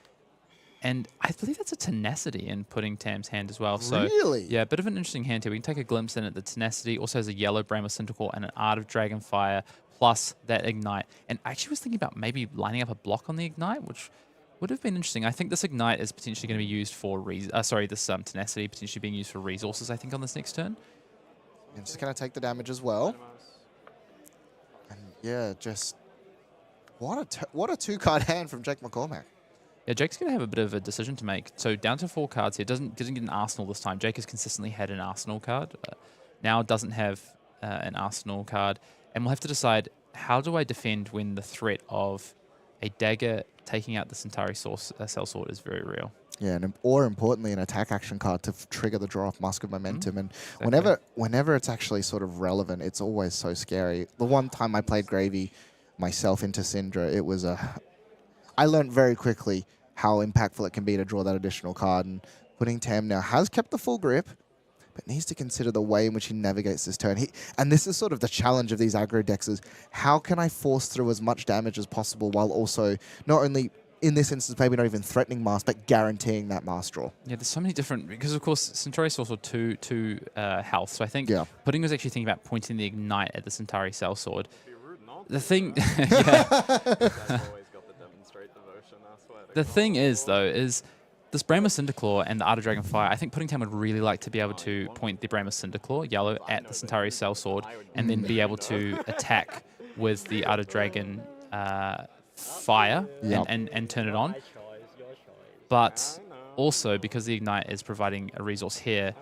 And I believe that's a Tenacity in Pudding Tam's hand as well. So, really? Yeah, a bit of an interesting hand here. We can take a glimpse in at the Tenacity. Also has a yellow Bramble Cyndaquil and an Art of Dragonfire, plus that Ignite. And I actually was thinking about maybe lining up a block on the Ignite, which would have been interesting. I think this Ignite is potentially going to be used for this Tenacity potentially being used for resources, I think, on this next turn. I'm just going to take the damage as well. And yeah, just what a 2-card hand from Jake McCormack. Yeah, Jake's going to have a bit of a decision to make. So down to 4 cards here. Doesn't get an Arsenal this time. Jake has consistently had an Arsenal card. Now doesn't have an Arsenal card. And we'll have to decide, how do I defend when the threat of a dagger taking out the Centauri Sellsword is very real? Yeah, or importantly, an attack action card to trigger the draw off Mask of Momentum. And whenever it's actually sort of relevant, it's always so scary. The one time I played Gravy myself into Cindra, it was I learned very quickly how impactful it can be to draw that additional card. And Pudding Tam now has kept the full grip, but needs to consider the way in which he navigates this turn. And this is sort of the challenge of these aggro decks is, how can I force through as much damage as possible while also not only, in this instance, maybe not even threatening Mask, but guaranteeing that Mask draw. Yeah, there's so many different, because of course Centauri is also 2 health. So I think Pudding was actually thinking about pointing the Ignite at the Centauri Sellsword. The thing, the thing is, though, is this Bramble Cyndaquil and the Art of Dragonfire, I think Pudding Tam would really like to be able to point the Bramble Cyndaquil, yellow, at the Centauri Sellsword, and then be able to attack with the Art of Dragon Fire and turn it on. But also, because the Ignite is providing a resource here,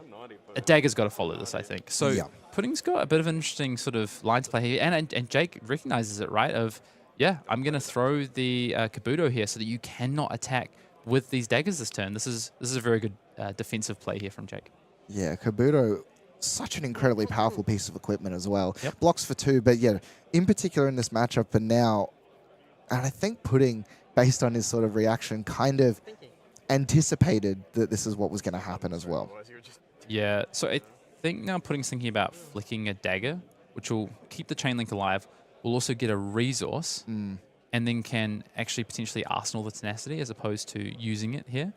a dagger's got to follow this, I think. So Pudding's got a bit of an interesting sort of line to play here, and Jake recognizes it, right? I'm going to throw the Kabuto here so that you cannot attack with these daggers this turn. This is a very good defensive play here from Jake. Yeah, Kabuto, such an incredibly powerful piece of equipment as well. Blocks for 2, but yeah, in particular in this matchup for now, and I think Pudding, based on his sort of reaction, kind of anticipated that this is what was going to happen as well. Yeah, so I think now Pudding's thinking about flicking a dagger, which will keep the chain link alive. We'll also get a resource, and then can actually potentially arsenal the Tenacity as opposed to using it here.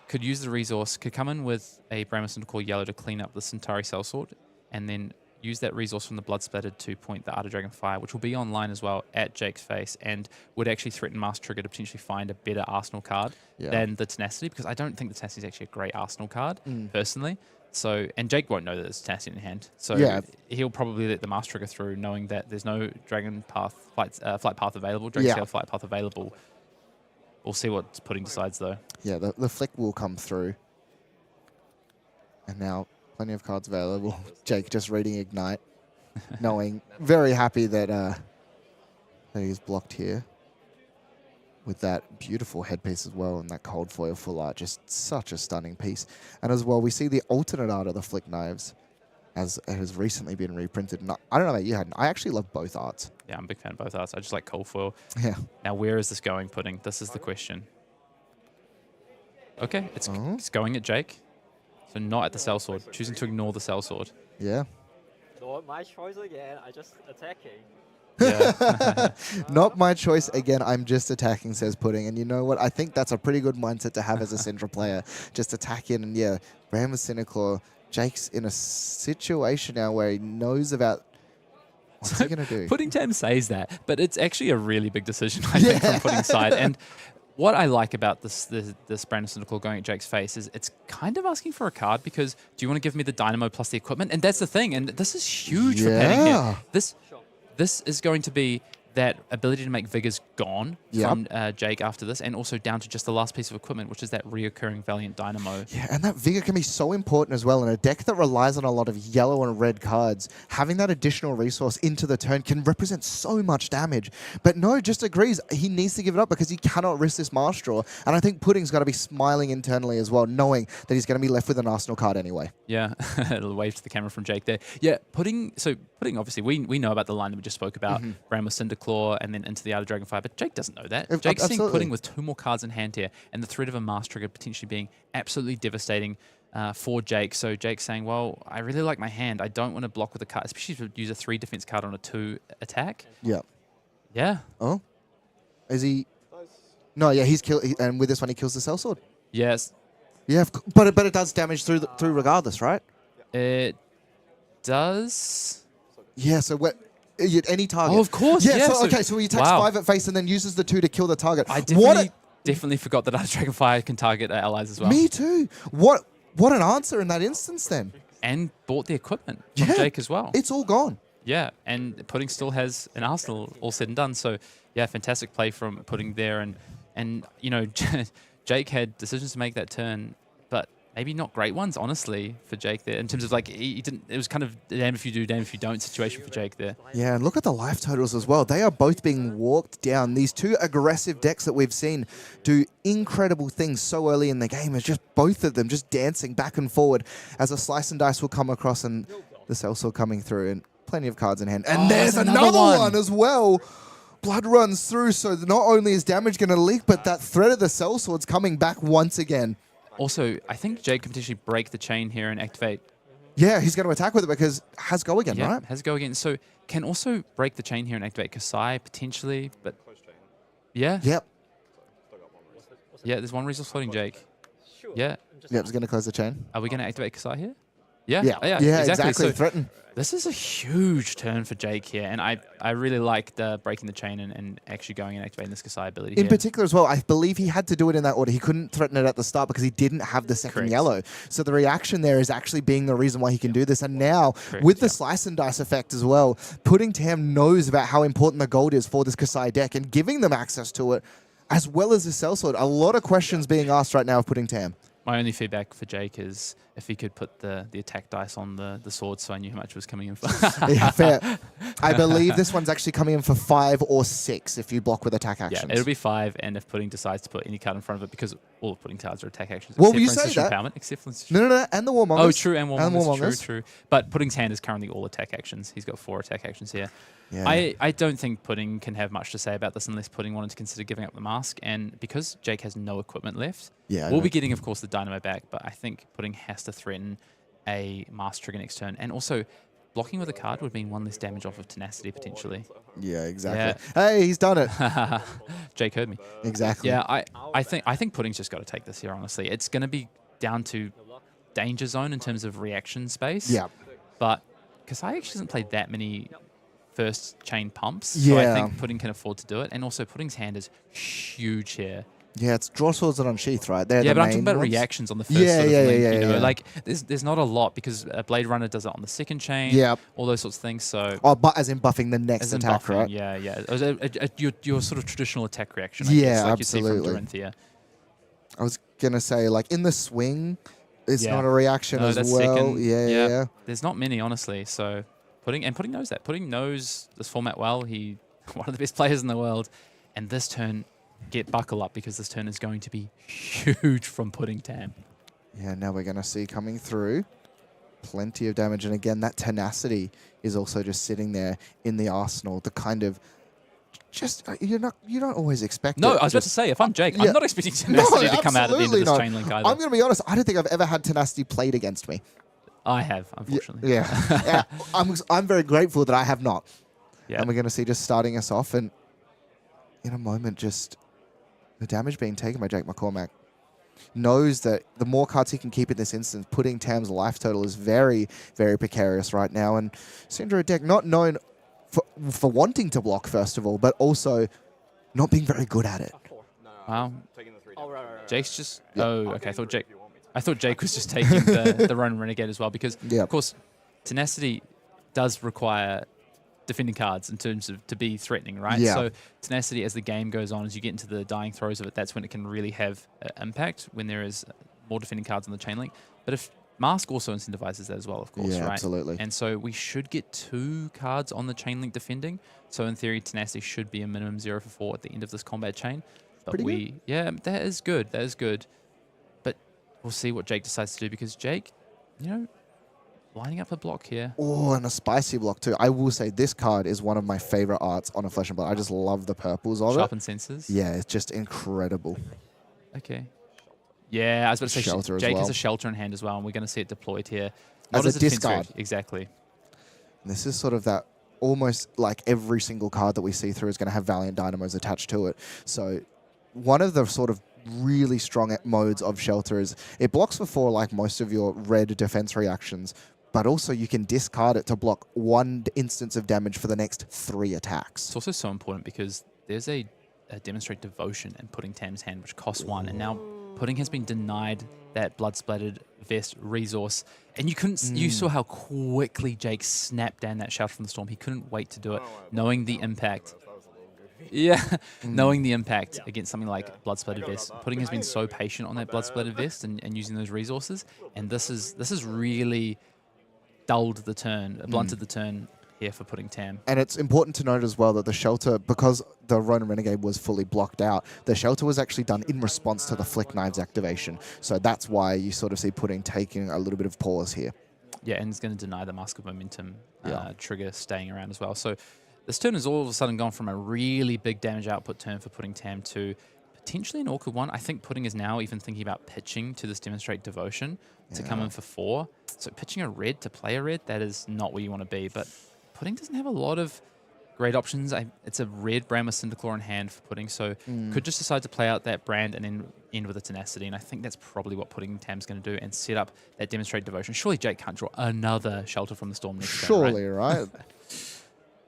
Could use the resource, could come in with a Bramble Cyndaquil yellow to clean up the Centauri Sellsword, and then use that resource from the Blood Splattered to point the Art of Dragonfire, which will be online as well at Jake's face, and would actually threaten Mask Trigger to potentially find a better Arsenal card than the Tenacity, because I don't think the Tenacity is actually a great Arsenal card, personally. So, and Jake won't know that there's Tenacity in hand. So he'll probably let the Mask Trigger through, knowing that there's no Dragon Path flight path available, Dragon Scale flight path available. We'll see what Pudding decides, though. Yeah, the flick will come through. And now, plenty of cards available. Jake just reading Ignite, knowing, very happy that, that he's blocked here. With that beautiful headpiece as well, and that cold foil full art, just such a stunning piece. And as well, we see the alternate art of the Flick Knives, as it has recently been reprinted. And I don't know about you, Hayden. I actually love both arts. Yeah, I'm a big fan of both arts. I just like cold foil. Yeah. Now, where is this going, Pudding? This is the question. Okay, it's going at Jake. So not at the Sellsword, choosing to ignore the Sellsword. Yeah. Not my choice again. I just attacking. Yeah. Not my choice again. I'm just attacking, says Pudding. And you know what? I think that's a pretty good mindset to have as a Cindra player. Just attack in, and Bramble Cyndaquil Jake's in a situation now where he knows about what's he going to do. Putting Tam says that, but it's actually a really big decision, I think, from Putting side. And what I like about this Brandon Cynical going at Jake's face is it's kind of asking for a card because do you want to give me the Dynamo plus the equipment? And that's the thing. And this is huge for Padding here. This is going to be that ability to make Vigors gone from Jake after this, and also down to just the last piece of equipment, which is that reoccurring Valiant Dynamo. Yeah, and that Vigor can be so important as well. In a deck that relies on a lot of yellow and red cards, having that additional resource into the turn can represent so much damage. But no, just agrees. He needs to give it up because he cannot risk this Mars Straw. And I think Pudding's got to be smiling internally as well, knowing that he's going to be left with an Arsenal card anyway. Yeah, it'll wave to the camera from Jake there. Yeah, Pudding, obviously, we know about the line that we just spoke about, Brand with Cinderclaw and then into the Outer Dragonfire, but Jake doesn't know that. Jake's seeing Pudding with 2 more cards in hand here, and the threat of a Mars Trigger potentially being absolutely devastating for Jake. So Jake's saying, well, I really like my hand. I don't want to block with a card, especially if you use a 3 defense card on a 2 attack. Yeah. Yeah. Oh? Is he... No, yeah, he's killed, and with this one he kills the Sellsword. Yes. Yeah, but it does damage through regardless, right? It does. Yeah, so what... Any target. Oh, of course. Yeah, yeah so he attacks 5 at face and then uses the 2 to kill the target. I definitely forgot that Outer Dragonfire can target allies as well. Me too. What an answer in that instance then. And bought the equipment from Jake as well. It's all gone. Yeah, and Pudding still has an arsenal all said and done. So, yeah, fantastic play from Pudding there. And you know, Jake had decisions to make that turn, but maybe not great ones, honestly, for Jake there. In terms of, like, he didn't... It was kind of damn if you do, damn if you don't situation for Jake there. Yeah, and look at the life totals as well. They are both being walked down. These 2 aggressive decks that we've seen do incredible things so early in the game. It's just both of them just dancing back and forward as a slice and dice will come across and the Sellsword coming through and plenty of cards in hand. And there's another one as well. Blood runs through, so not only is damage going to leak, but that threat of the Sellsword's coming back once again. Also, I think Jake can potentially break the chain here and activate. Yeah, he's going to attack with it because has go again, right? Has go again. So can also break the chain here and activate Kassai potentially, but yeah. Yep. Yeah, there's one resource floating Jake. Yeah. Yep, he's going to close the chain. Are we going to activate Kassai here? Yeah. Yeah, exactly. So Threaten. this is a huge turn for Jake here, and I really like the breaking the chain and actually going and activating this Kassai ability In here. particular as well, I believe he had to do it in that order. He couldn't threaten it at the start because he didn't have the second yellow. So the reaction there is actually being the reason why he can do this. And now, with the slice and dice effect as well, Pudding Tam knows about how important the gold is for this Kassai deck and giving them access to it, as well as the Sellsword. A lot of questions being asked right now of Pudding Tam. My only feedback for Jake is if he could put the attack dice on the sword so I knew how much was coming in for. Yeah, fair. I believe this one's actually coming in for 5 or 6 if you block with attack actions. Yeah, it'll be 5, and if Pudding decides to put any card in front of it, because all of Pudding cards are attack actions. Well, you say that. Except for No, and the Warmongers. Oh, true, and Warmongers. True. But Pudding's hand is currently all attack actions. He's got 4 attack actions here. Yeah. I don't think Pudding can have much to say about this unless Pudding wanted to consider giving up the mask. And because Jake has no equipment left, we'll be getting, of course, the Dynamo back, but I think Pudding has to threaten a mask trigger next turn. And also, blocking with a card would mean 1 less damage off of Tenacity, potentially. Yeah, exactly. Yeah. Hey, he's done it. Jake heard me. Exactly. Yeah, I think Pudding's just got to take this here, honestly. It's going to be down to danger zone in terms of reaction space. Yeah. But Kassai actually doesn't play that many first chain pumps, so I think Pudding can afford to do it. And also, Pudding's hand is huge here. Yeah, it's draw swords and unsheath, right? They're yeah, the but I'm talking about ones. Reactions on the first sort of link, you know? Like, there's not a lot because Blade Runner does it on the second chain, all those sorts of things, so... Oh, but as in buffing the next attack, right? Yeah. Your sort of traditional attack reaction, I guess, like absolutely. You see from Dorinthia. I was going to say, like, in the swing, it's not a reaction as well. Second. Yeah. There's not many, honestly, so... Pudding knows that. Pudding knows this format well. He's one of the best players in the world. And this turn, buckle up because this turn is going to be huge from Pudding Tam. Yeah, now we're going to see coming through plenty of damage. And again, that tenacity is also just sitting there in the arsenal. The kind of you don't always expect it. No, I was about to say, if I'm Jake, I'm not expecting tenacity to come out at the end of this chain link either. I'm going to be honest, I don't think I've ever had tenacity played against me. I have, unfortunately. Yeah. I'm very grateful that I have not. Yeah. And we're going to see just starting us off and in a moment just the damage being taken by Jake McCormack. knows that the more cards he can keep in this instance, putting Tam's life total is very, very precarious right now. And Cindra deck not known for wanting to block, first of all, but also not being very good at it. Wow. Taking the 3 Oh, damage. right. Jake's just... Yeah. Oh, I'll okay. get through if you want me to. I thought Jake was just taking the Ronin Renegade as well because, Yeah. of course, Tenacity does require defending cards in terms of to be threatening, right? Yeah. So Tenacity, as the game goes on, as you get into the dying throes of it, that's when it can really have impact, when there is more defending cards on the chain link. But if Mask also incentivizes that as well, of course, Yeah, right? absolutely. And so we should get 2 cards on the chain link defending. So in theory, Tenacity should be a minimum 0 for 4 at the end of this combat chain. But Pretty good. yeah, that is good. That is good. But we'll see what Jake decides to do because Jake, you know, lining up a block here. Oh, and a spicy block too. I will say this card is one of my favorite arts on a Flesh and Blood. I just love the purples of Sharpen it. senses. Yeah, it's just incredible. Okay. Yeah, I was about to say Shelter as Jake has well. a shelter in hand as well, and we're going to see it deployed here. As a defense red. discard. Exactly. This is sort of that almost like every single card that we see through is going to have Valiant Dynamos attached to it. So one of the sort of really strong modes of Shelter is it blocks for 4 like most of your red defense reactions, but also you can discard it to block 1 instance of damage for the next 3 attacks. It's also so important because there's a Demonstrate Devotion in Pudding Tam's hand, which costs 1, and now Pudding has been denied that blood splattered vest resource, and you couldn't. You saw how quickly Jake snapped down that Shelter from the Storm. He couldn't wait to do it, knowing the impact. That was a little goofy. Yeah, knowing the impact against something like blood splattered vest. Pudding has been so patient on that blood splattered vest and using those resources, and this is really dulled the turn, blunted the turn here for Pudding Tam. And it's important to note as well that the Shelter, because the Ronin Renegade was fully blocked out, the Shelter was actually done in response to the Flick Knives activation. So that's why you sort of see Pudding taking a little bit of pause here. Yeah, and it's going to deny the Mask of Momentum Yeah. trigger staying around as well. So this turn has all of a sudden gone from a really big damage output turn for Pudding Tam to potentially an awkward one. I think Pudding is now even thinking about pitching to this Demonstrate Devotion to come in for 4. So pitching a red to play a red, that is not where you want to be. But Pudding doesn't have a lot of great options. It's a red Brand with Cinderclaw in hand for Pudding, so could just decide to play out that Brand and then end with a Tenacity. And I think that's probably what Pudding Tam's going to do and set up that Demonstrate Devotion. Surely Jake can't draw another Shelter from the Storm next turn, right? Surely, right?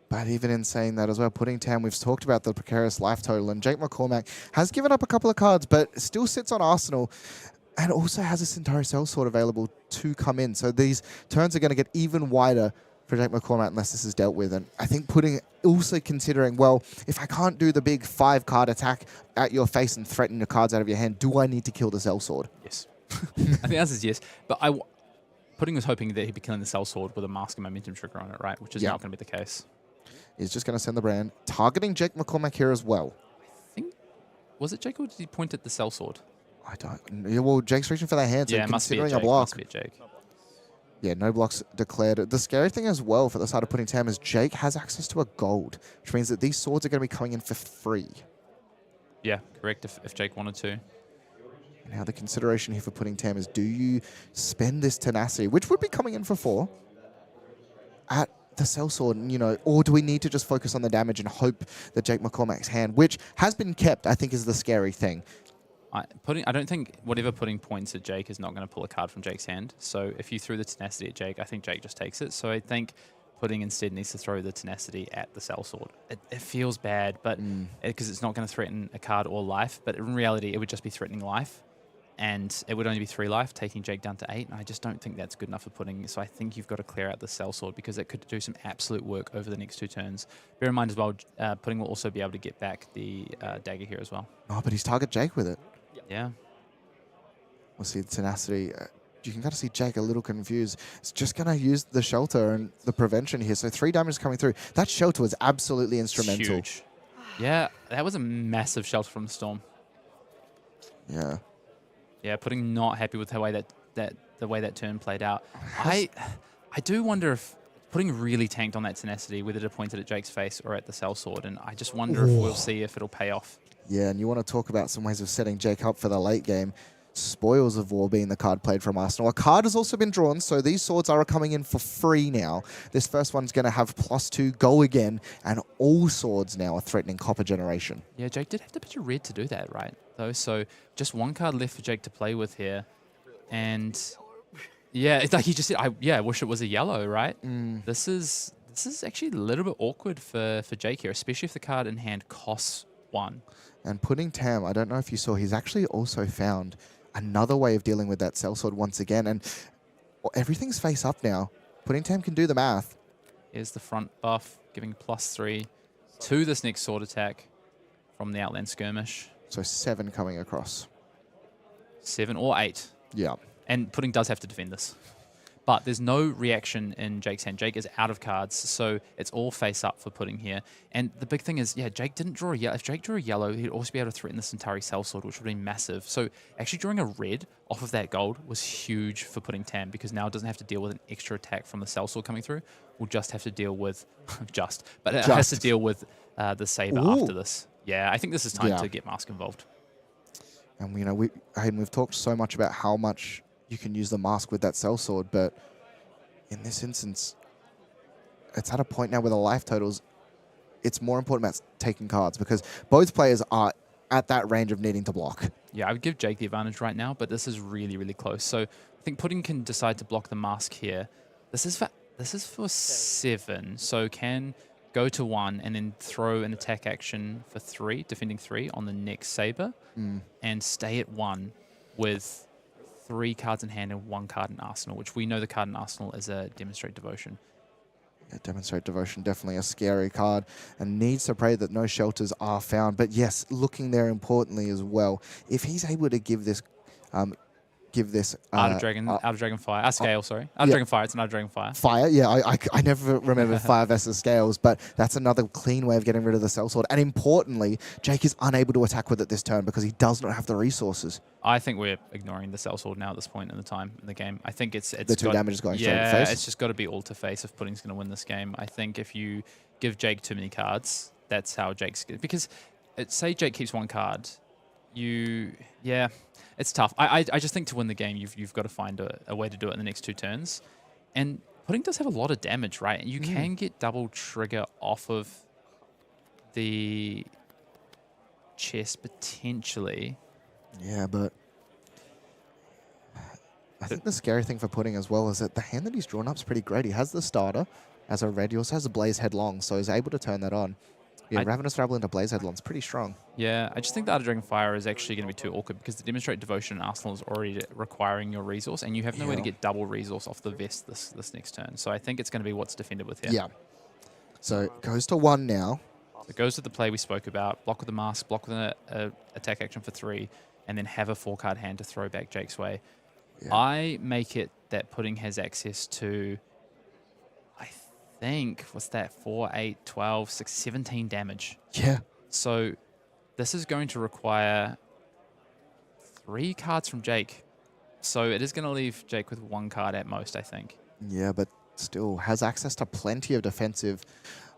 But even in saying that as well, Pudding Tam, we've talked about the precarious life total, and Jake McCormack has given up a couple of cards, but still sits on Arsenal and also has a Centauri Sellsword available to come in. So these turns are going to get even wider for Jake McCormack unless this is dealt with. And I think Pudding also considering, well, if I can't do the big 5-card attack at your face and threaten the cards out of your hand, do I need to kill the Sellsword? Yes. I think the answer is yes. But Pudding was hoping that he'd be killing the Sellsword with a Mask and Momentum trigger on it, right? Which is not going to be the case. He's just going to send the Brand, targeting Jake McCormack here as well. I think, was it Jake or did he point at the Sellsword? I don't. Yeah, well, Jake's reaching for their hands, Yeah, and it must be a considering Jake. a block. Must be a Jake. Yeah, no blocks declared. The scary thing as well for the side of Pudding Tam is Jake has access to a gold, which means that these swords are going to be coming in for free. Yeah, correct, if Jake wanted to. Now the consideration here for Pudding Tam is, do you spend this Tenacity, which would be coming in for 4, at the Sellsword, you know, or do we need to just focus on the damage and hope that Jake McCormack's hand, which has been kept, I think is the scary thing. I don't think whatever Pudding points at Jake is not going to pull a card from Jake's hand. So if you threw the Tenacity at Jake, I think Jake just takes it. So I think Pudding instead needs to throw the Tenacity at the Sellsword. It feels bad, but because it's not going to threaten a card or life, but in reality, it would just be threatening life. And it would only be 3 life, taking Jake down to 8. And I just don't think that's good enough for Pudding. So I think you've got to clear out the Sellsword because it could do some absolute work over the next 2 turns. Bear in mind as well, Pudding will also be able to get back the dagger here as well. Oh, but he's target Jake with it. Yeah. We'll see the Tenacity. You can kind of see Jake a little confused. It's just going to use the Shelter and the prevention here. So 3 damage coming through. That Shelter was absolutely instrumental. Huge. Yeah, that was a massive Shelter from the Storm. Yeah. Yeah, Pudding not happy with the way that turn played out. I do wonder if Pudding really tanked on that Tenacity, whether to point it at Jake's face or at the Sellsword, and I just wonder if we'll see if it'll pay off. Yeah, and you want to talk about some ways of setting Jake up for the late game. Spoils of War being the card played from Arsenal. A card has also been drawn, so these swords are coming in for free now. This first one's going to have +2, go again, and all swords now are threatening Copper Generation. Yeah, Jake did have to pitch a red to do that, right? Though, so just one card left for Jake to play with here, and yeah, it's like he just said, I wish it was a yellow, right? This is actually a little bit awkward for Jake here, especially if the card in hand costs 1. And putting Tam, I don't know if you saw, he's actually also found another way of dealing with that sellsword once again, and everything's face up now. Putting Tam can do the math. Here's the front buff, giving +3 to this next sword attack from the Outland Skirmish. So 7 coming across. 7 or 8. Yeah. And Pudding does have to defend this. But there's no reaction in Jake's hand. Jake is out of cards, so it's all face up for Pudding here. And the big thing is, yeah, Jake didn't draw a yellow. If Jake drew a yellow, he'd also be able to threaten the Centauri sellsword, which would be massive. So actually drawing a red off of that gold was huge for Pudding Tam, because now it doesn't have to deal with an extra attack from the sellsword coming through. We'll just have to deal with, but it has to deal with the saber after this. Yeah, I think this is time to get Mask involved. And you know, Hayden, we've talked so much about how much you can use the mask with that sellsword, but in this instance, it's at a point now where the life totals, it's more important about taking cards, because both players are at that range of needing to block. Yeah, I would give Jake the advantage right now, but this is really, really close. So I think Pudding can decide to block the mask here. This is for 7, so can go to 1 and then throw an attack action for 3, defending 3 on the next saber, and stay at 1 with 3 cards in hand and 1 card in Arsenal, which we know the card in Arsenal is a Demonstrate Devotion. Yeah, Demonstrate Devotion, definitely a scary card, and needs to pray that no shelters are found. But yes, looking there importantly as well, if he's able to give this Out of Dragon Fire. Scale, sorry. Out of Dragon Fire. It's an Out of Dragon Fire. Fire, yeah. I never remember Fire versus Scales, but that's another clean way of getting rid of the sellsword. And importantly, Jake is unable to attack with it this turn because he does not have the resources. I think we're ignoring the sellsword now at this point in the game. I think it's the 2 damage is going straight to face. It's just got to be all to face if Pudding's going to win this game. I think if you give Jake too many cards, that's how Jake's good. Because say Jake keeps 1 card, it's tough. I just think to win the game, you've got to find a way to do it in the next 2 turns. And Pudding does have a lot of damage, right? You can get double trigger off of the chest potentially. Yeah, but I think the scary thing for Pudding as well is that the hand that he's drawn up is pretty great. He has the starter as a red. He also has a Blaze Headlong, so he's able to turn that on. Yeah, Ravenous Rabble into Blaze Headlong's pretty strong. Yeah, I just think the Out of Dragon Fire is actually going to be too awkward because the Demonstrate Devotion in Arsenal is already requiring your resource, and you have no way to get double resource off the vest this next turn. So I think it's going to be what's defended with here. Yeah. So it goes to 1 now. So it goes to the play we spoke about. Block with the mask, block with an attack action for 3, and then have a 4-card hand to throw back Jake's way. Yeah. I make it that Pudding has access to, I think, what's that, 4, 8, 12, 6, 17 damage. Yeah. So this is going to require 3 cards from Jake. So it is going to leave Jake with 1 card at most, I think. Yeah, but still has access to plenty of defensive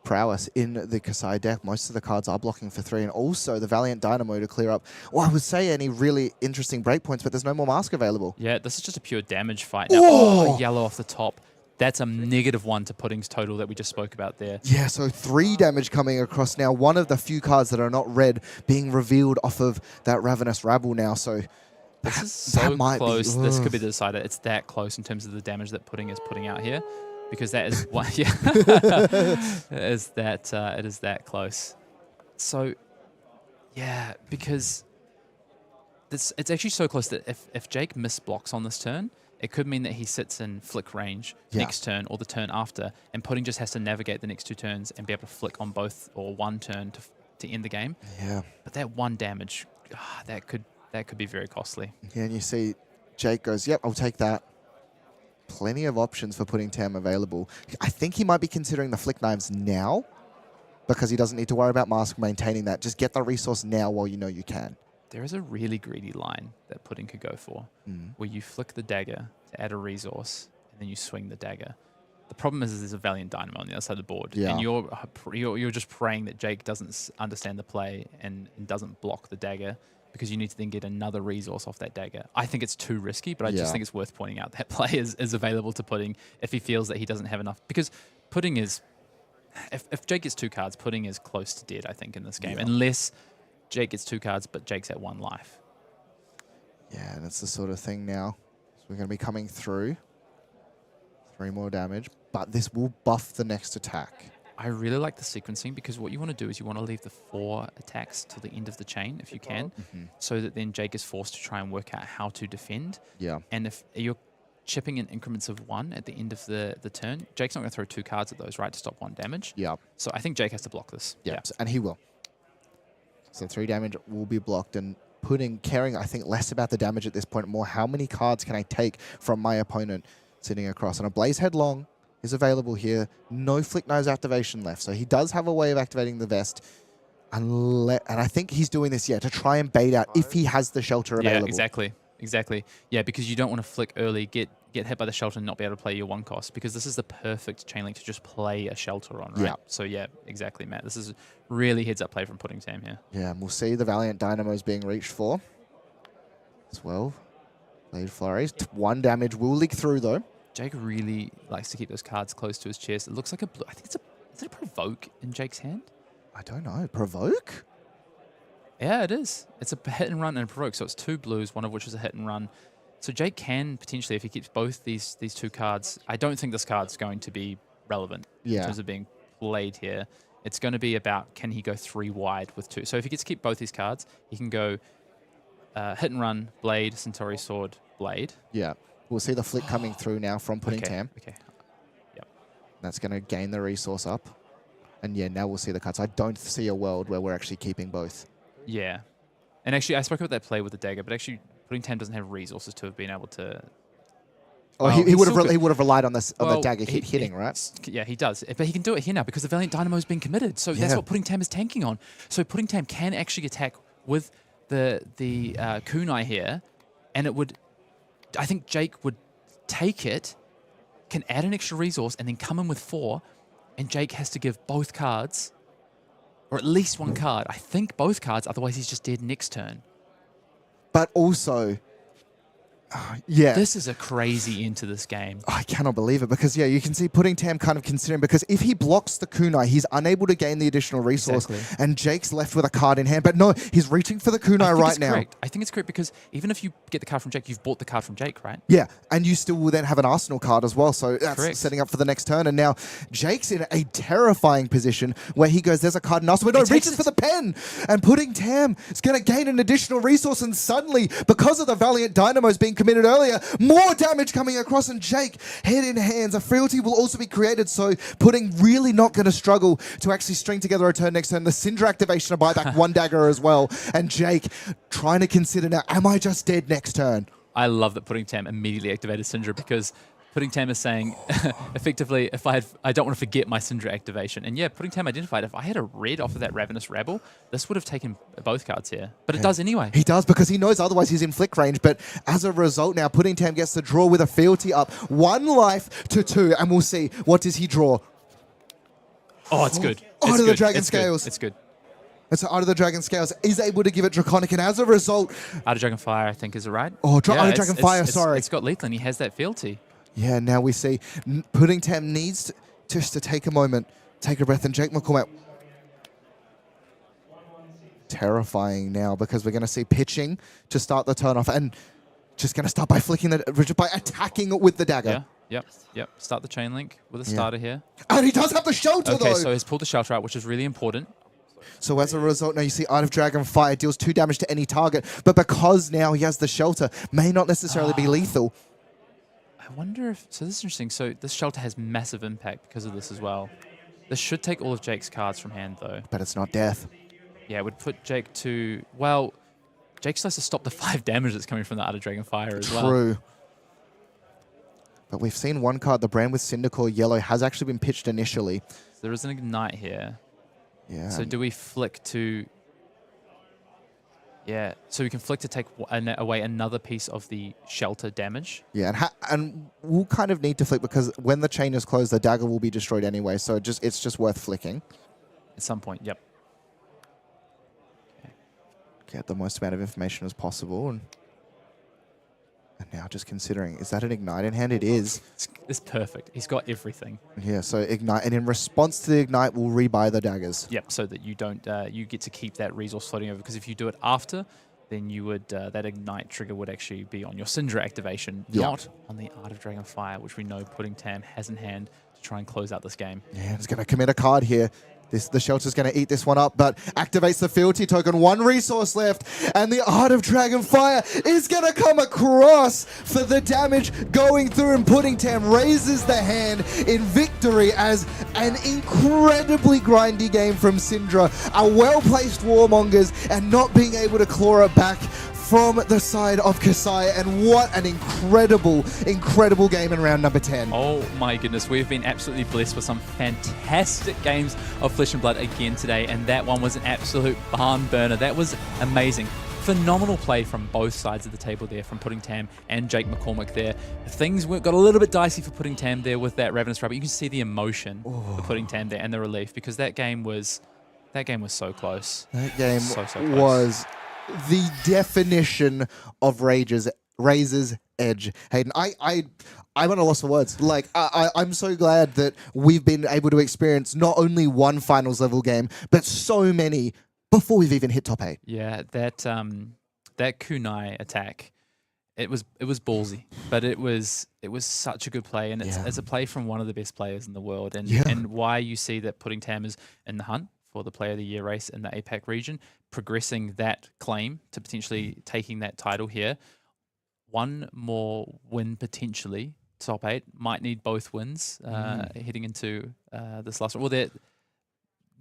prowess in the Kassai deck. Most of the cards are blocking for 3, and also the Valiant Dynamo to clear up, well, I would say any really interesting breakpoints, but there's no more mask available. Yeah, this is just a pure damage fight now. Oh, yellow off the top. That's a -1 to Pudding's total that we just spoke about there. Yeah, so 3 damage coming across now. One of the few cards that are not red being revealed off of that Ravenous Rabble now. So this is so close. This could be the decider. It's that close in terms of the damage that Pudding is putting out here, because that is one. Yeah, it is that close. So yeah, because it's actually so close that if Jake misblocks on this turn, it could mean that he sits in flick range next turn or the turn after, and Pudding just has to navigate the next 2 turns and be able to flick on both or 1 turn to end the game. Yeah. But that 1 damage, that could be very costly. Yeah, and you see Jake goes, yep, I'll take that. Plenty of options for Pudding Tam available. I think he might be considering the flick knives now because he doesn't need to worry about mask maintaining that. Just get the resource now while you know you can. There is a really greedy line that Pudding could go for, where you flick the dagger to add a resource, and then you swing the dagger. The problem is there's a Valiant Dynamo on the other side of the board, and you're just praying that Jake doesn't understand the play and doesn't block the dagger, because you need to then get another resource off that dagger. I think it's too risky, but I just think it's worth pointing out that play is available to Pudding if he feels that he doesn't have enough. Because Pudding is, if Jake gets 2 cards, Pudding is close to dead, I think, in this game. Unless Jake gets 2 cards, but Jake's at 1 life. Yeah, that's the sort of thing now. So we're going to be coming through. 3 more damage, but this will buff the next attack. I really like the sequencing because what you want to do is you want to leave the 4 attacks till the end of the chain if you can, so that then Jake is forced to try and work out how to defend. Yeah. And if you're chipping in increments of 1 at the end of the turn, Jake's not going to throw 2 cards at those, right, to stop 1 damage. Yeah. So I think Jake has to block this. Yeah, and he will. So 3 damage will be blocked, and Pudding caring, I think, less about the damage at this point, more how many cards can I take from my opponent sitting across. And a Blaze Headlong is available here. No Flick Knives activation left. So he does have a way of activating the vest. And I think he's doing this, to try and bait out if he has the shelter available. Yeah, exactly. Yeah, because you don't want to flick early, get hit by the shelter and not be able to play your 1 cost, because this is the perfect chain link to just play a shelter on, right? Yeah. So yeah, exactly, Matt. This is really heads up play from Pudding Tam here. Yeah, and we'll see the Valiant Dynamos being reached for as well. Blade Flurries. 1 damage will leak through, though. Jake really likes to keep those cards close to his chest. It looks like a blue. I think is it a Provoke in Jake's hand? I don't know. Provoke? Yeah, it is. It's a hit and run and a Provoke, so it's 2 blues, one of which is a hit and run. So Jake can potentially, if he keeps both these 2 cards, I don't think this card's going to be relevant in terms of being played here. It's going to be about, can he go 3 wide with 2? So if he gets to keep both these cards, he can go hit and run, Blade, Centauri Sword, Blade. Yeah. We'll see the flick coming through now from Pudding Tam. Okay. Yep. That's going to gain the resource up. And yeah, now we'll see the cuts. I don't see a world where we're actually keeping both. Yeah. And actually, I spoke about that play with the dagger, but actually, Pudding Tam doesn't have resources to have been able to... Oh, well, he would have relied on this the dagger hitting, right? Yeah, he does. But he can do it here now because the Valiant Dynamo has been committed. So that's what Pudding Tam is tanking on. So Pudding Tam can actually attack with the kunai here, and it would... I think Jake would take it, can add an extra resource, and then come in with 4, and Jake has to give both cards, or at least 1 card. I think both cards, otherwise he's just dead next turn. But also, yeah. This is a crazy end to this game. I cannot believe it because, you can see Pudding Tam kind of considering, because if he blocks the kunai, he's unable to gain the additional resource, and Jake's left with a card in hand. But no, he's reaching for the kunai right now. Correct. I think it's correct because even if you get the card from Jake, you've bought the card from Jake, right? Yeah, and you still will then have an Arsenal card as well, so that's setting up for the next turn. And now Jake's in a terrifying position where he goes, there's a card in Arsenal, but no, reaches for the pen, and Pudding Tam is going to gain an additional resource, and suddenly, because of the Valiant Dynamos being committed earlier, more damage coming across, and Jake, head in hands. A fealty will also be created, so Pudding really not going to struggle to actually string together a turn next turn. The Cindra activation to buy back 1 dagger as well, and Jake trying to consider now, am I just dead next turn? I love that Pudding Tam immediately activated Cindra because Pudding Tam is saying, effectively, I don't want to forget my Cindra activation. And yeah, Pudding Tam identified, if I had a red off of that Ravenous Rabble, this would have taken both cards here. But it does anyway. He does, because he knows otherwise he's in flick range. But as a result now, Pudding Tam gets the draw with a fealty up. 1 life to 2, and we'll see. What does he draw? Oh, it's good. Out of the Dragon Scales. It's good. And so Out of the Dragon Scales is able to give it Draconic, and as a result... Out of Dragon Fire, I think, is it right? Oh, Out of Dragon Fire, sorry. It's got lethal, and he has that fealty. Yeah, now we see Pudding Tam needs just to take a moment, take a breath, and Jake McCormack. Terrifying now, because we're going to see pitching to start the turn off, and just going to start by flicking by attacking it with the dagger. Yeah, yep. Start the chain link with a starter here. And he does have the shelter, though. Okay, so he's pulled the shelter out, which is really important. So as a result, now you see Art of Dragon Fire deals 2 damage to any target, but because now he has the shelter, may not necessarily be lethal. I wonder if... So this is interesting. So this shelter has massive impact because of this as well. This should take all of Jake's cards from hand, though. But it's not death. Yeah, it would put Jake to... Well, Jake still has to stop the 5 damage that's coming from the Art of Dragon Fire as well. True. But we've seen 1 card, the Brandwood Syndical Yellow, has actually been pitched initially. So there is an Ignite here. Yeah. So do we flick to... Yeah, so we can flick to take away another piece of the shelter damage. Yeah, and we'll kind of need to flick, because when the chain is closed, the dagger will be destroyed anyway, so it's just worth flicking. At some point, yep. get the most amount of information as possible. And now just considering, is that an Ignite in hand? It is. It's perfect. He's got everything. Yeah, so Ignite. And in response to the Ignite, we'll rebuy the daggers. Yep, so that you don't, you get to keep that resource floating over. Because if you do it after, then you would, that Ignite trigger would actually be on your Cindra activation, not on the Art of Dragonfire, which we know Putting Tam has in hand to try and close out this game. Yeah, he's going to commit a card here. The Shelter's going to eat this one up, but activates the fealty token. One resource left, and the Art of Dragonfire is going to come across for the damage going through, and Putting Tam raises the hand in victory as an incredibly grindy game from Cindra. A well-placed Warmongers and not being able to claw it back from the side of Kassai, and what an incredible, incredible game in round number 10. Oh my goodness, we've been absolutely blessed with some fantastic games of Flesh and Blood again today, and that one was an absolute barn burner. That was amazing. Phenomenal play from both sides of the table there, from Putting Tam and Jake McCormack there. Things got a little bit dicey for Putting Tam there with that Ravenous Rabbit. You can see the emotion for Putting Tam there and the relief, because that game was so close. That game so close. was the definition of Razor's Edge. Hayden, I'm at a loss for words. Like, I'm so glad that we've been able to experience not only one finals level game, but so many before we've even hit top 8. Yeah, that kunai attack, it was ballsy, but it was such a good play, and it's a play from one of the best players in the world, and why you see that Putting Tam is in the hunt for the Player of the Year race in the APAC region, progressing that claim to potentially taking that title here. One more win potentially, top 8, might need both wins heading into this last one. Well, they're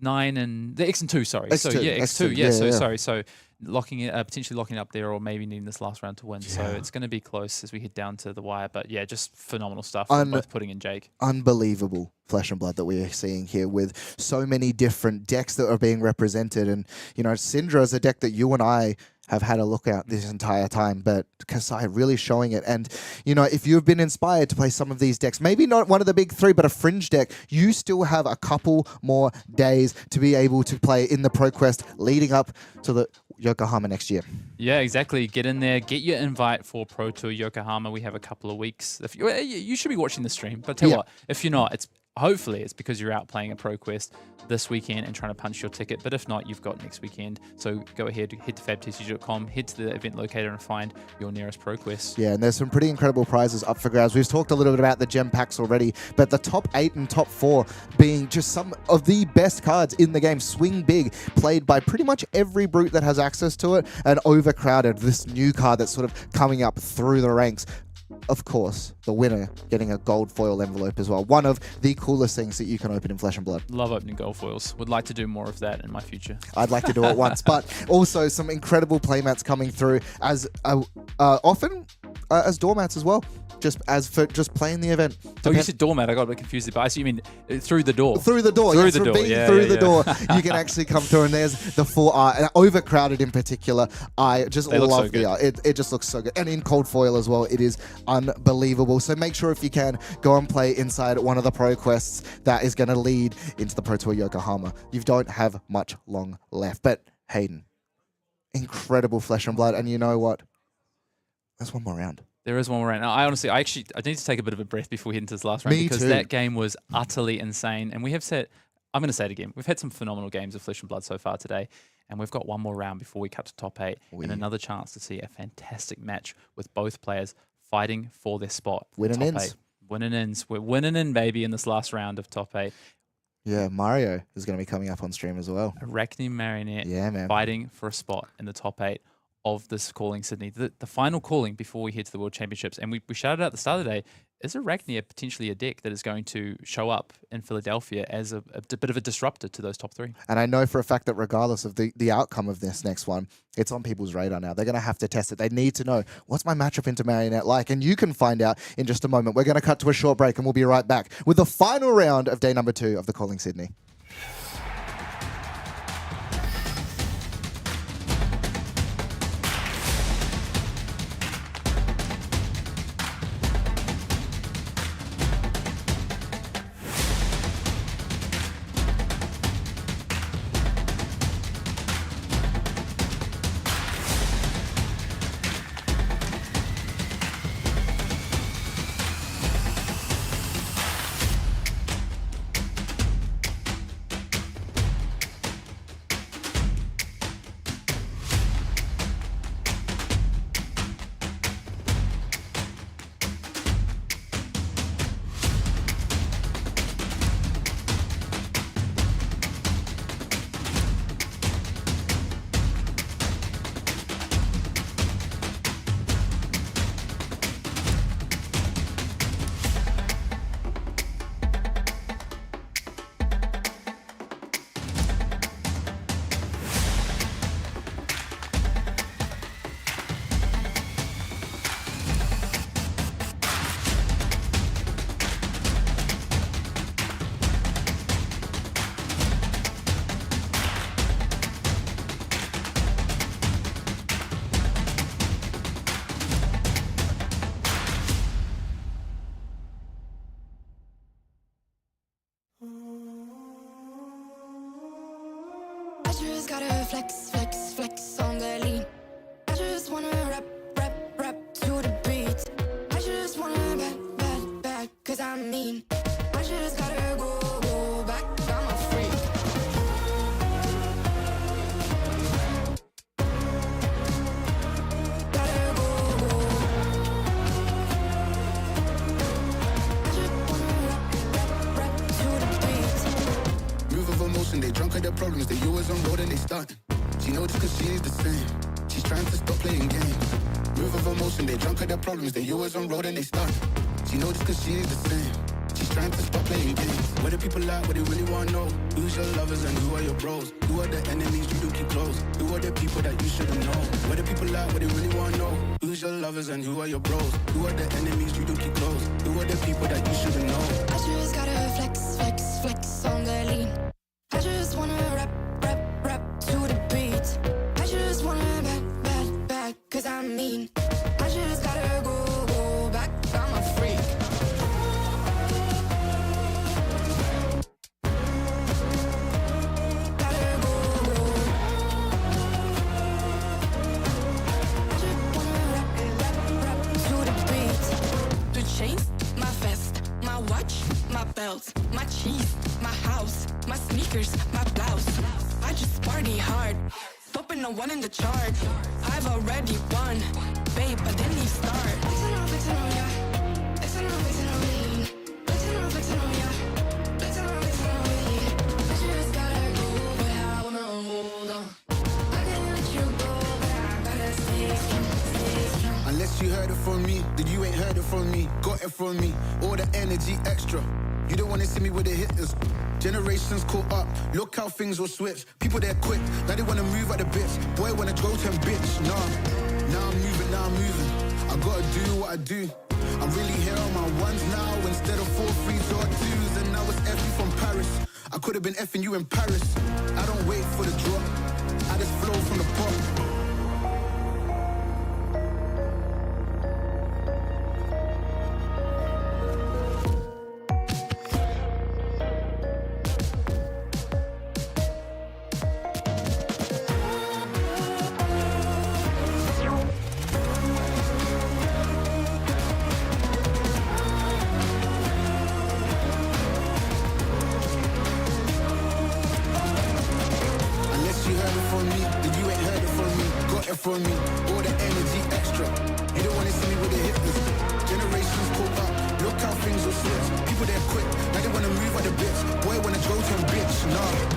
9 and the X and 2, sorry. X2, so yeah, X2, yeah. sorry. So locking it, potentially locking it up there, or maybe needing this last round to win. So it's going to be close as we head down to the wire. But yeah, just phenomenal stuff from both Putting and Jake. Unbelievable Flesh and Blood that we are seeing here, with so many different decks that are being represented. And, you know, Cindra is a deck that you and I have had a look at this entire time, but Kassai really showing it. And, you know, if you've been inspired to play some of these decks, maybe not one of the big 3, but a fringe deck, you still have a couple more days to be able to play in the ProQuest leading up to the Yokohama next year. Yeah, exactly. Get in there, get your invite for Pro Tour Yokohama. We have a couple of weeks. If you should be watching the stream, but tell you what, if you're not, hopefully it's because you're out playing a ProQuest this weekend and trying to punch your ticket. But if not, you've got next weekend. So go ahead, head to fabtcg.com, head to the event locator and find your nearest ProQuest. Yeah, and there's some pretty incredible prizes up for grabs. We've talked a little bit about the gem packs already, but the top 8 and top 4 being just some of the best cards in the game. Swing Big, played by pretty much every brute that has access to it, and Overcrowded, this new card that's sort of coming up through the ranks. Of course, the winner getting a gold foil envelope as well. One of the coolest things that you can open in Flesh and Blood. Love opening gold foils. Would like to do more of that in my future. I'd like to do it once, but also some incredible playmats coming through as often as doormats as well. Just playing the event. Oh, you said doormat. I got a bit confused. But I see you mean through the door. Through the door. Through the door. Through the door. You can actually come through, and there's the 4 art. And Overcrowded in particular, I just love the art. It just looks so good. And in cold foil as well, it is unbelievable. So make sure, if you can, go and play inside one of the Pro Quests that is going to lead into the Pro Tour Yokohama. You don't have much long left. But Hayden, incredible Flesh and Blood. And you know what? There's one more round. There is one more round. Now, I need to take a bit of a breath before we head into this last round, because that game was utterly insane. And we have said, I'm going to say it again, we've had some phenomenal games of Flesh and Blood so far today, and we've got one more round before we cut to top 8, and another chance to see a fantastic match with both players fighting for their spot. Winning ins. 8. Winning ins. We're winning in, baby, in this last round of top 8. Yeah, Mario is going to be coming up on stream as well. Arachne Marionette, yeah, man, fighting for a spot in the top 8 of this calling Sydney. The final calling before we head to the World Championships. And we shouted out at the start of the day, is Arachne potentially a deck that is going to show up in Philadelphia as a bit of a disruptor to those top 3? And I know for a fact that regardless of the outcome of this next one, it's on people's radar now. They're going to have to test it. They need to know, what's my matchup into Marionette like? And you can find out in just a moment. We're going to cut to a short break, and we'll be right back with the final round of day number 2 of the Calling Sydney. gotta flex, flex, flex on the lean. I just wanna rap, rap, rap to the beat. I just wanna back, cause I'm mean. I just gotta go back, I'm a freak. Gotta go. I just wanna rap to the beat. Move of emotion, they drunk at their problems. They always on road and they stunt. She knows cause she is the same. She's trying to stop playing games. Move of emotion, they drunk at their problems. They always on road and they stunt. She knows cause she is the same. She's trying to stop playing games. What do people like? What they really want to know? Who's your lovers and who are your bros? Who are the enemies you do keep close? Who are the people that you shouldn't know? What do people like? What they really want to know? Who's your lovers and who are your bros? Who are the enemies you do keep close? Who are the people that you shouldn't know? I just gotta flex, flex, flex on the lean. I just wanna rap, rap, rap to the beat. I just wanna back, cause I'm mean. I just gotta go back, I'm a freak. Gotta go. I just wanna rap to the beat. The chains, my vest, my watch, my belt, my cheese, my house, my sneakers, my blouse. I just party hard, popping a one in the chart. I've already won, babe, but then you start. Listen on, yeah. Listen on, me. Listen on, yeah. Listen on, me. I just gotta go, but I wanna hold on. I can't let you go, but I gotta stay strong. Unless you heard it from me, then you ain't heard it from me. Got it from me, all the energy extra. You don't wanna see me with the hitters. Generations caught up, look how things will switch. People they're quick, now they wanna move at the bits. Boy wanna go to bitch, nah. Now I'm moving. I gotta do what I do. I'm really here on my ones now instead of 4 3s or 2s. And now it's F from Paris. I could have been effing you in Paris. I don't wait for the drop, I just flow from the pop. From me, all the energy extra. You don't wanna see me with the hitters. Generations caught up, look how things will switch. People they're quick, now they wanna move at the bits. Boy wanna go to bitch, nah.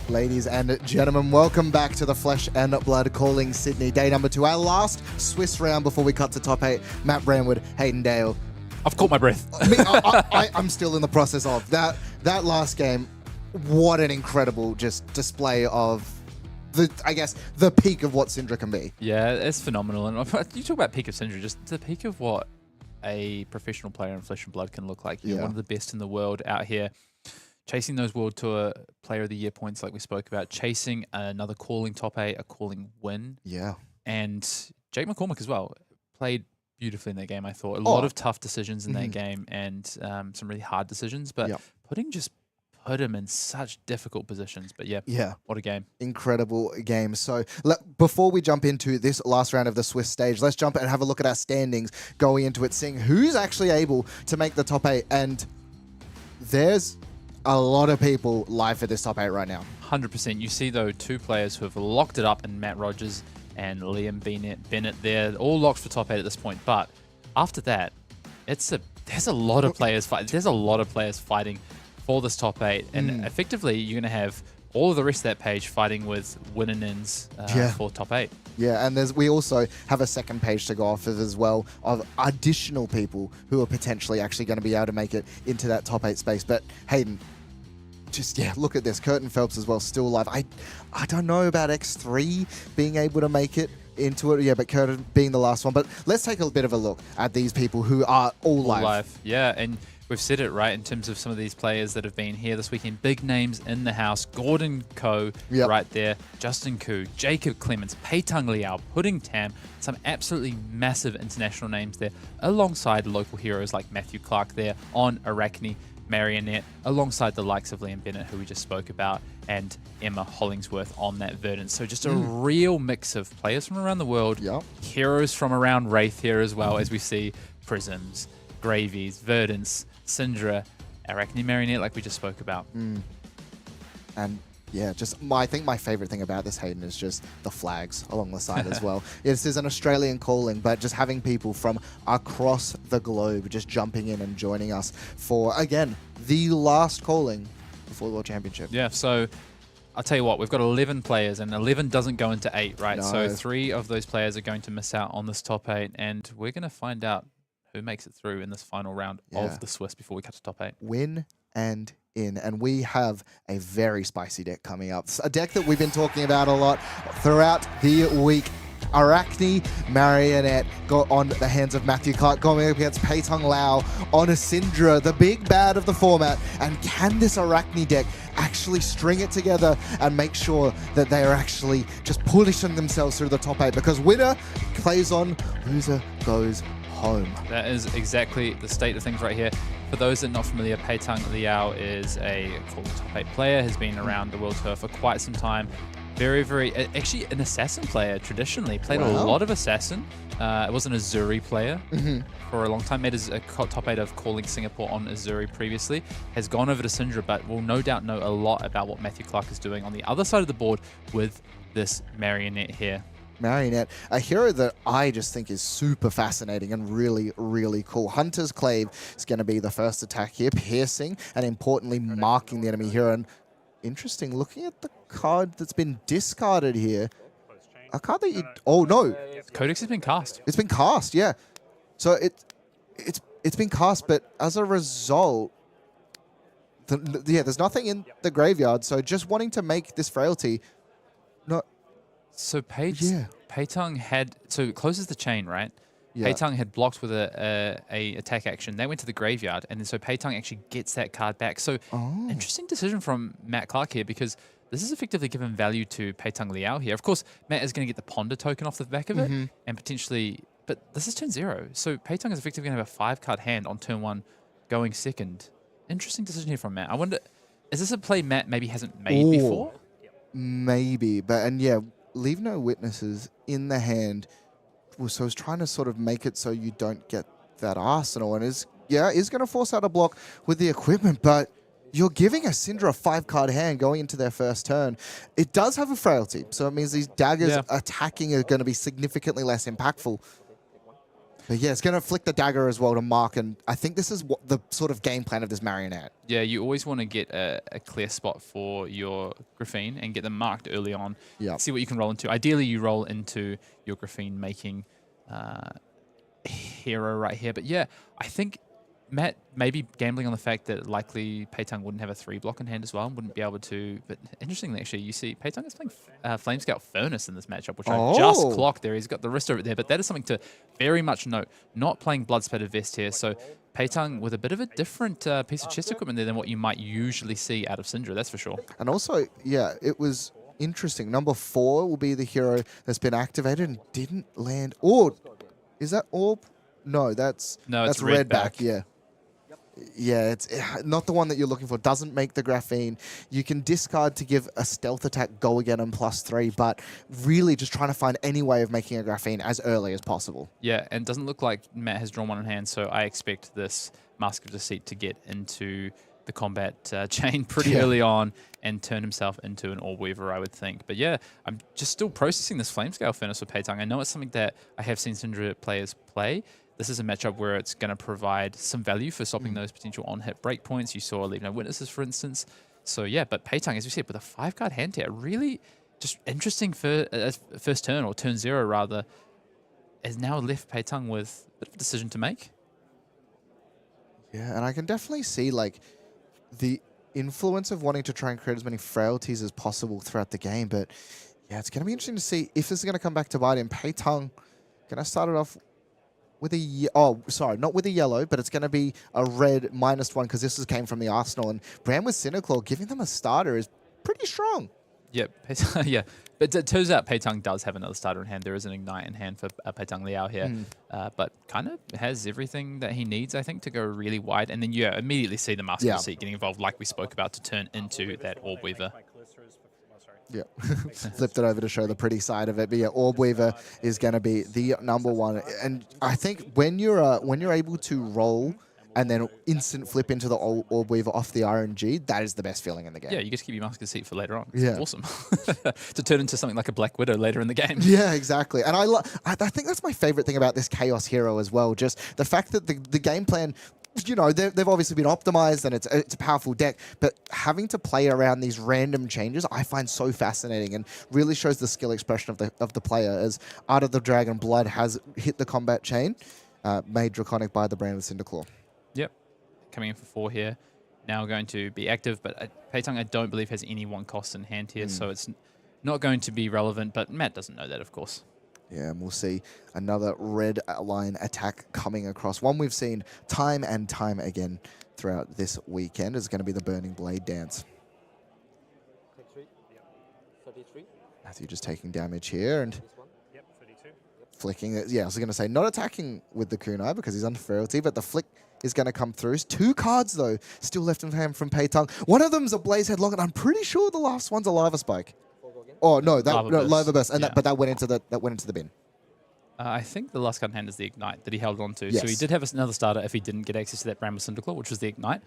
Ladies and gentlemen, welcome back to the Flesh and Blood Calling Sydney. Day number 2, our last Swiss round before we cut to top 8. Matt Brandwood, Hayden Dale. I've caught my breath. I'm still in the process of that last game. What an incredible just display of the peak of what Cindra can be. Yeah, it's phenomenal. And you talk about peak of Cindra, just the peak of what a professional player in Flesh and Blood can look like. You're one of the best in the world out here, chasing those World Tour Player of the Year points like we spoke about, chasing another calling top 8, a calling win. Yeah. And Jake McCormack as well played beautifully in that game, I thought. A lot of tough decisions in that game and some really hard decisions, but put him in such difficult positions. But yeah, what a game. Incredible game. So before we jump into this last round of the Swiss stage, let's jump and have a look at our standings going into it, seeing who's actually able to make the top 8. And there's a lot of people live for this top 8 right now. 100%. You see, though, 2 players who have locked it up in Matt Rogers and Liam Bennett. They're all locked for top 8 at this point. But after that, it's a there's a lot of players fighting for this top 8, and effectively you're going to have all of the rest of that page fighting with win-and-ins for top 8. Yeah, and we also have a second page to go off of as well of additional people who are potentially actually going to be able to make it into that top 8 space. But Hayden, just look at this. Curtin Phelps as well, still alive. I don't know about X3 being able to make it into it. Yeah, but Curtin being the last one. But let's take a bit of a look at these people who are all live. Yeah, and we've said it right in terms of some of these players that have been here this weekend. Big names in the house. Gordon Ko right there. Justin Koo, Jacob Clements, Pe-Tung Liao, Pudding Tam. Some absolutely massive international names there, alongside local heroes like Matthew Clark there on Arachne Marionette, alongside the likes of Liam Bennett, who we just spoke about, and Emma Hollingsworth on that Verdance. So just a real mix of players from around the world, heroes from around Wraith here as well, as we see Prisms, Gravies, Verdance, Cindra, Arachne Marionette, like we just spoke about. And yeah, I think my favorite thing about this, Hayden, is just the flags along the side as well. This is an Australian calling, but just having people from across the globe just jumping in and joining us for, again, the last calling before the World Championship. Yeah, so I'll tell you what, we've got 11 players, and 11 doesn't go into 8, right? No. So 3 of those players are going to miss out on this top 8, and we're going to find out who makes it through in this final round of the Swiss before we cut to top 8. Win and in. And we have a very spicy deck coming up. A deck that we've been talking about a lot throughout the week. Arachne Marionette got on the hands of Matthew Clark, going up against Pe-Tung Liao on a Cindra, the big bad of the format. And can this Arachne deck actually string it together and make sure that they are actually just pushing themselves through the top 8? Because winner plays on, loser goes home. That is exactly the state of things right here. For those that are not familiar, Pe-Tung Liao is a top 8 player, has been around the World Tour for quite some time. Very, actually an assassin player traditionally. Played a lot of assassin. It was an Azuri player for a long time. Made a top 8 of calling Singapore on Azuri previously. Has gone over to Cindra, but will no doubt know a lot about what Matthew Clark is doing on the other side of the board with this Marionette here. Marionette, a hero that I just think is super fascinating and really, really cool. Hunter's Clave is going to be the first attack here, piercing and importantly marking the enemy hero. And interesting, looking at the card that's been discarded here, a card that you... Oh, no. Codex has been cast. It's been cast, yeah. So it's been cast, but as a result, there's nothing in the graveyard. So just wanting to make this frailty... So Pe-Tung had, so it closes the chain, right? Pe-Tung had blocked with a attack action. They went to the graveyard, and then so Pe-Tung actually gets that card back. So interesting decision from Matt Clark here, because this is effectively given value to Pe-Tung Liao here. Of course, Matt is going to get the Ponder token off the back of it, and potentially, but this is turn 0. So Pe-Tung is effectively going to have a 5-card hand on turn 1 going second. Interesting decision here from Matt. I wonder, is this a play Matt maybe hasn't made before? Maybe, and yeah, leave no witnesses in the hand. So I was trying to sort of make it so you don't get that arsenal, and is going to force out a block with the equipment, but you're giving a Cindra a 5-card hand going into their first turn. It does have a frailty, so it means these daggers attacking are going to be significantly less impactful. But yeah, it's going to flick the dagger as well to mark, and I think this is what the sort of game plan of this Marionette. Yeah, you always want to get a clear spot for your Graphene and get them marked early on. See what you can roll into. Ideally, you roll into your Graphene making hero right here. But yeah, I think Matt may be gambling on the fact that likely Pe-Tung wouldn't have a 3-block in hand as well, and wouldn't be able to. But interestingly, actually, you see Pe-Tung is playing Flamescale Furnace in this matchup, which I just clocked there. He's got the wrist over it there, but that is something to very much note. Not playing Bloodspattered Vest here, so Pe-Tung with a bit of a different piece of chest equipment there than what you might usually see out of Cindra, that's for sure. And also, yeah, it was interesting. Number 4 will be the hero that's been activated and didn't land. Or is that Orb? No, that's Redback. Yeah, it's not the one that you're looking for. Doesn't make the Graphene. You can discard to give a stealth attack go again on +3, but really just trying to find any way of making a Graphene as early as possible. Yeah, and it doesn't look like Matt has drawn one in hand, so I expect this Mask of Deceit to get into the combat chain pretty early on and turn himself into an Orb Weaver, I would think. But yeah, I'm just still processing this Flamescale Furnace with Pe-Tung. I know it's something that I have seen Cindra players play. this is a matchup where it's going to provide some value for stopping those potential on-hit breakpoints. You saw Leave No Witnesses, for instance. So yeah, but Pe-Tung, as you said, with a 5-card hand tier, really just interesting for first turn, or turn 0 rather, has now left Pe-Tung with a bit of a decision to make. Yeah, and I can definitely see like the influence of wanting to try and create as many frailties as possible throughout the game. But yeah, it's going to be interesting to see if this is going to come back to bite him. Pe-Tung going to start it off with a not with a yellow, but it's going to be a red -1 because this came from the Arsenal. And Brandwood Cinderclaw giving them a starter is pretty strong. Yep, yeah. But it turns out Pe-Tung does have another starter in hand. There is an Ignite in hand for Pe-Tung Liao here. But kind of has everything that he needs, I think, to go really wide. And then you immediately see the Master Deceit getting involved, like we spoke about, to turn into that Orb Weaver. Yeah, flipped it over to show the pretty side of it. But yeah, Orb Weaver is going to be the #1. And I think when you're able to roll and then instant flip into the Orb Weaver off the RNG, that is the best feeling in the game. Yeah, you get to keep your Master Deceit for later on. It's Yeah. awesome. To turn into something like a Black Widow later in the game. Yeah, exactly. And I think that's my favorite thing about this Chaos Hero as well. Just the fact that the game plan, you know, they've obviously been optimized and it's a powerful deck, but having to play around these random changes, I find so fascinating and really shows the skill expression of the player, as Art of the Dragon Blood has hit the combat chain, made draconic by the Brandwood Cinderclaw. Yep. Coming in for 4 here. Now going to be active, but Pe-Tung I don't believe has any 1 cost in hand here, so it's not going to be relevant, but Matt doesn't know that, of course. Yeah, and we'll see another red line attack coming across. One we've seen time and time again throughout this weekend is going to be the Burning Blade Dance. 33. Matthew just taking damage here and Yep, 32. flicking it. Yeah, I was going to say not attacking with the kunai because he's under frailty, but the flick is going to come through. 2 cards, though, still left in hand from Pe-Tung. One of them's a Blaze Headlock, and I'm pretty sure the last one's a Lava Spike. Oh, no, Lava Burst, and but that went into the bin. I think the last card in hand is the Ignite that he held on to. Yes. So he did have another starter if he didn't get access to that Brandwood Cinderclaw, which was the Ignite.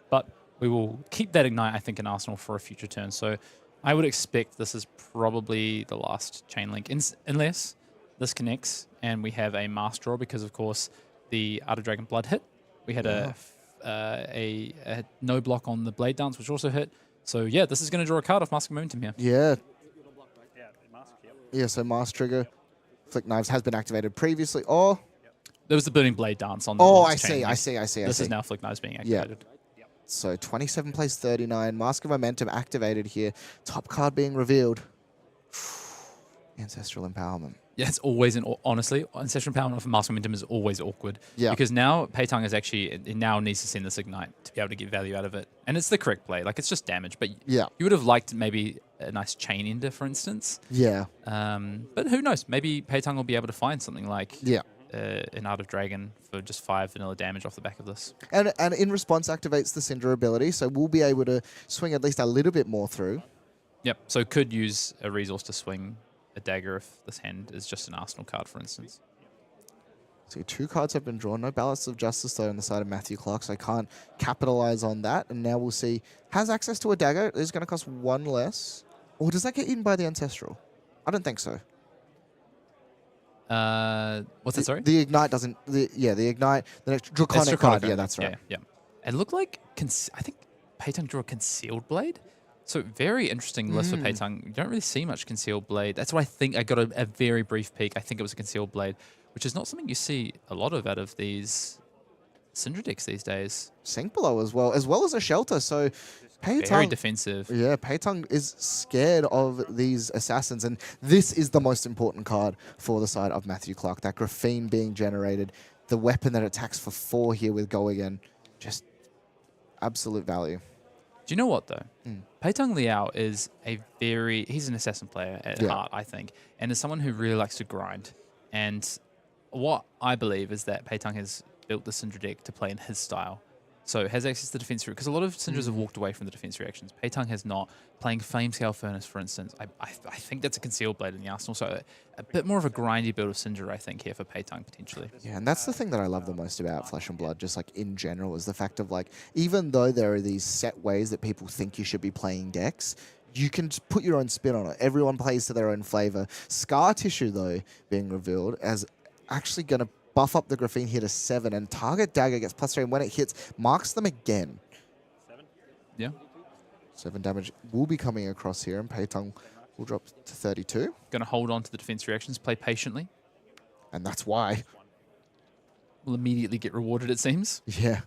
But we will keep that Ignite, I think, in Arsenal for a future turn. So I would expect this is probably the last chain link, unless this connects and we have a Mass Draw, because, of course, the Art of Dragon Blood hit. We had a no block on the Blade Dance, which also hit. So, yeah, this is going to draw a card off Mask of Momentum here. Yeah. Yeah, mask, yep. Yeah, so Mass Trigger, Flick Knives has been activated previously. Oh, There was the Burning Blade Dance on the oh, last chain I link. see. This is now Flick Knives being activated. So 27 plays 39. Mask of Momentum activated here. Top card being revealed. Ancestral Empowerment. Yeah, it's always, honestly, Ancestral Empowerment of Mask of Momentum is always awkward. Yeah. Because now Pe-Tung is actually, it now needs to send this Ignite to be able to get value out of it. And it's the correct play. Like, it's just damage. But Yeah. you would have liked maybe a nice Chain Ender, for instance. Yeah. But who knows? Maybe Pe-Tung will be able to find something like Yeah. an Art of Dragon for just 5 vanilla damage off the back of this. And in response activates the Cindra ability, so we'll be able to swing at least a little bit more through. Yep. So could use a resource to swing a dagger if this hand is just an Arsenal card, for instance. So 2 cards have been drawn. No Balance of Justice, though, on the side of Matthew Clark, so I can't capitalize on that. And now we'll see. Has access to a dagger. It's going to cost 1 less. Or does that get eaten by the Ancestral? I don't think so. What's that, sorry? The Ignite doesn't... the Ignite... The next Draconic card. Yeah, that's right. Yeah. It looked like... I think Pe-Tung drew a Concealed Blade. So very interesting list for Pe-Tung. You don't really see much Concealed Blade. That's what I think. I got a very brief peek. I think it was a Concealed Blade, which is not something you see a lot of out of these Cindra decks these days. Sink Below as well as a Shelter. So Very Pe-Tung... defensive. Yeah, Pe-Tung is scared of these assassins, and this is the most important card for the side of Matthew Clark. That Graphene being generated, the weapon that attacks for 4 here with Go Again. Just absolute value. Do you know what, though? Pe-Tung Liao is he's an assassin player at heart, I think, and is someone who really likes to grind. And what I believe is that Pe-Tung has built the Cindra deck to play in his style. So has access to defense, because a lot of Cindras have walked away from the defense reactions. Pe-Tung has not. Playing Flamescale Furnace, for instance, I think that's a Concealed Blade in the Arsenal. So a bit more of a grindy build of Cindra, I think, here for Pe-Tung, potentially. Yeah, and that's the thing that I love the most about Flesh and Blood, just like in general, is the fact of like, even though there are these set ways that people think you should be playing decks, you can just put your own spin on it. Everyone plays to their own flavor. Scar Tissue, though, being revealed as actually going to buff up the Graphene here to 7, and target dagger gets +3, and when it hits, marks them again. 7. Yeah. 7 damage will be coming across here, and Pe-Tung will drop to 32. Going to hold on to the defense reactions, play patiently. And that's why. Will immediately get rewarded, it seems. Yeah.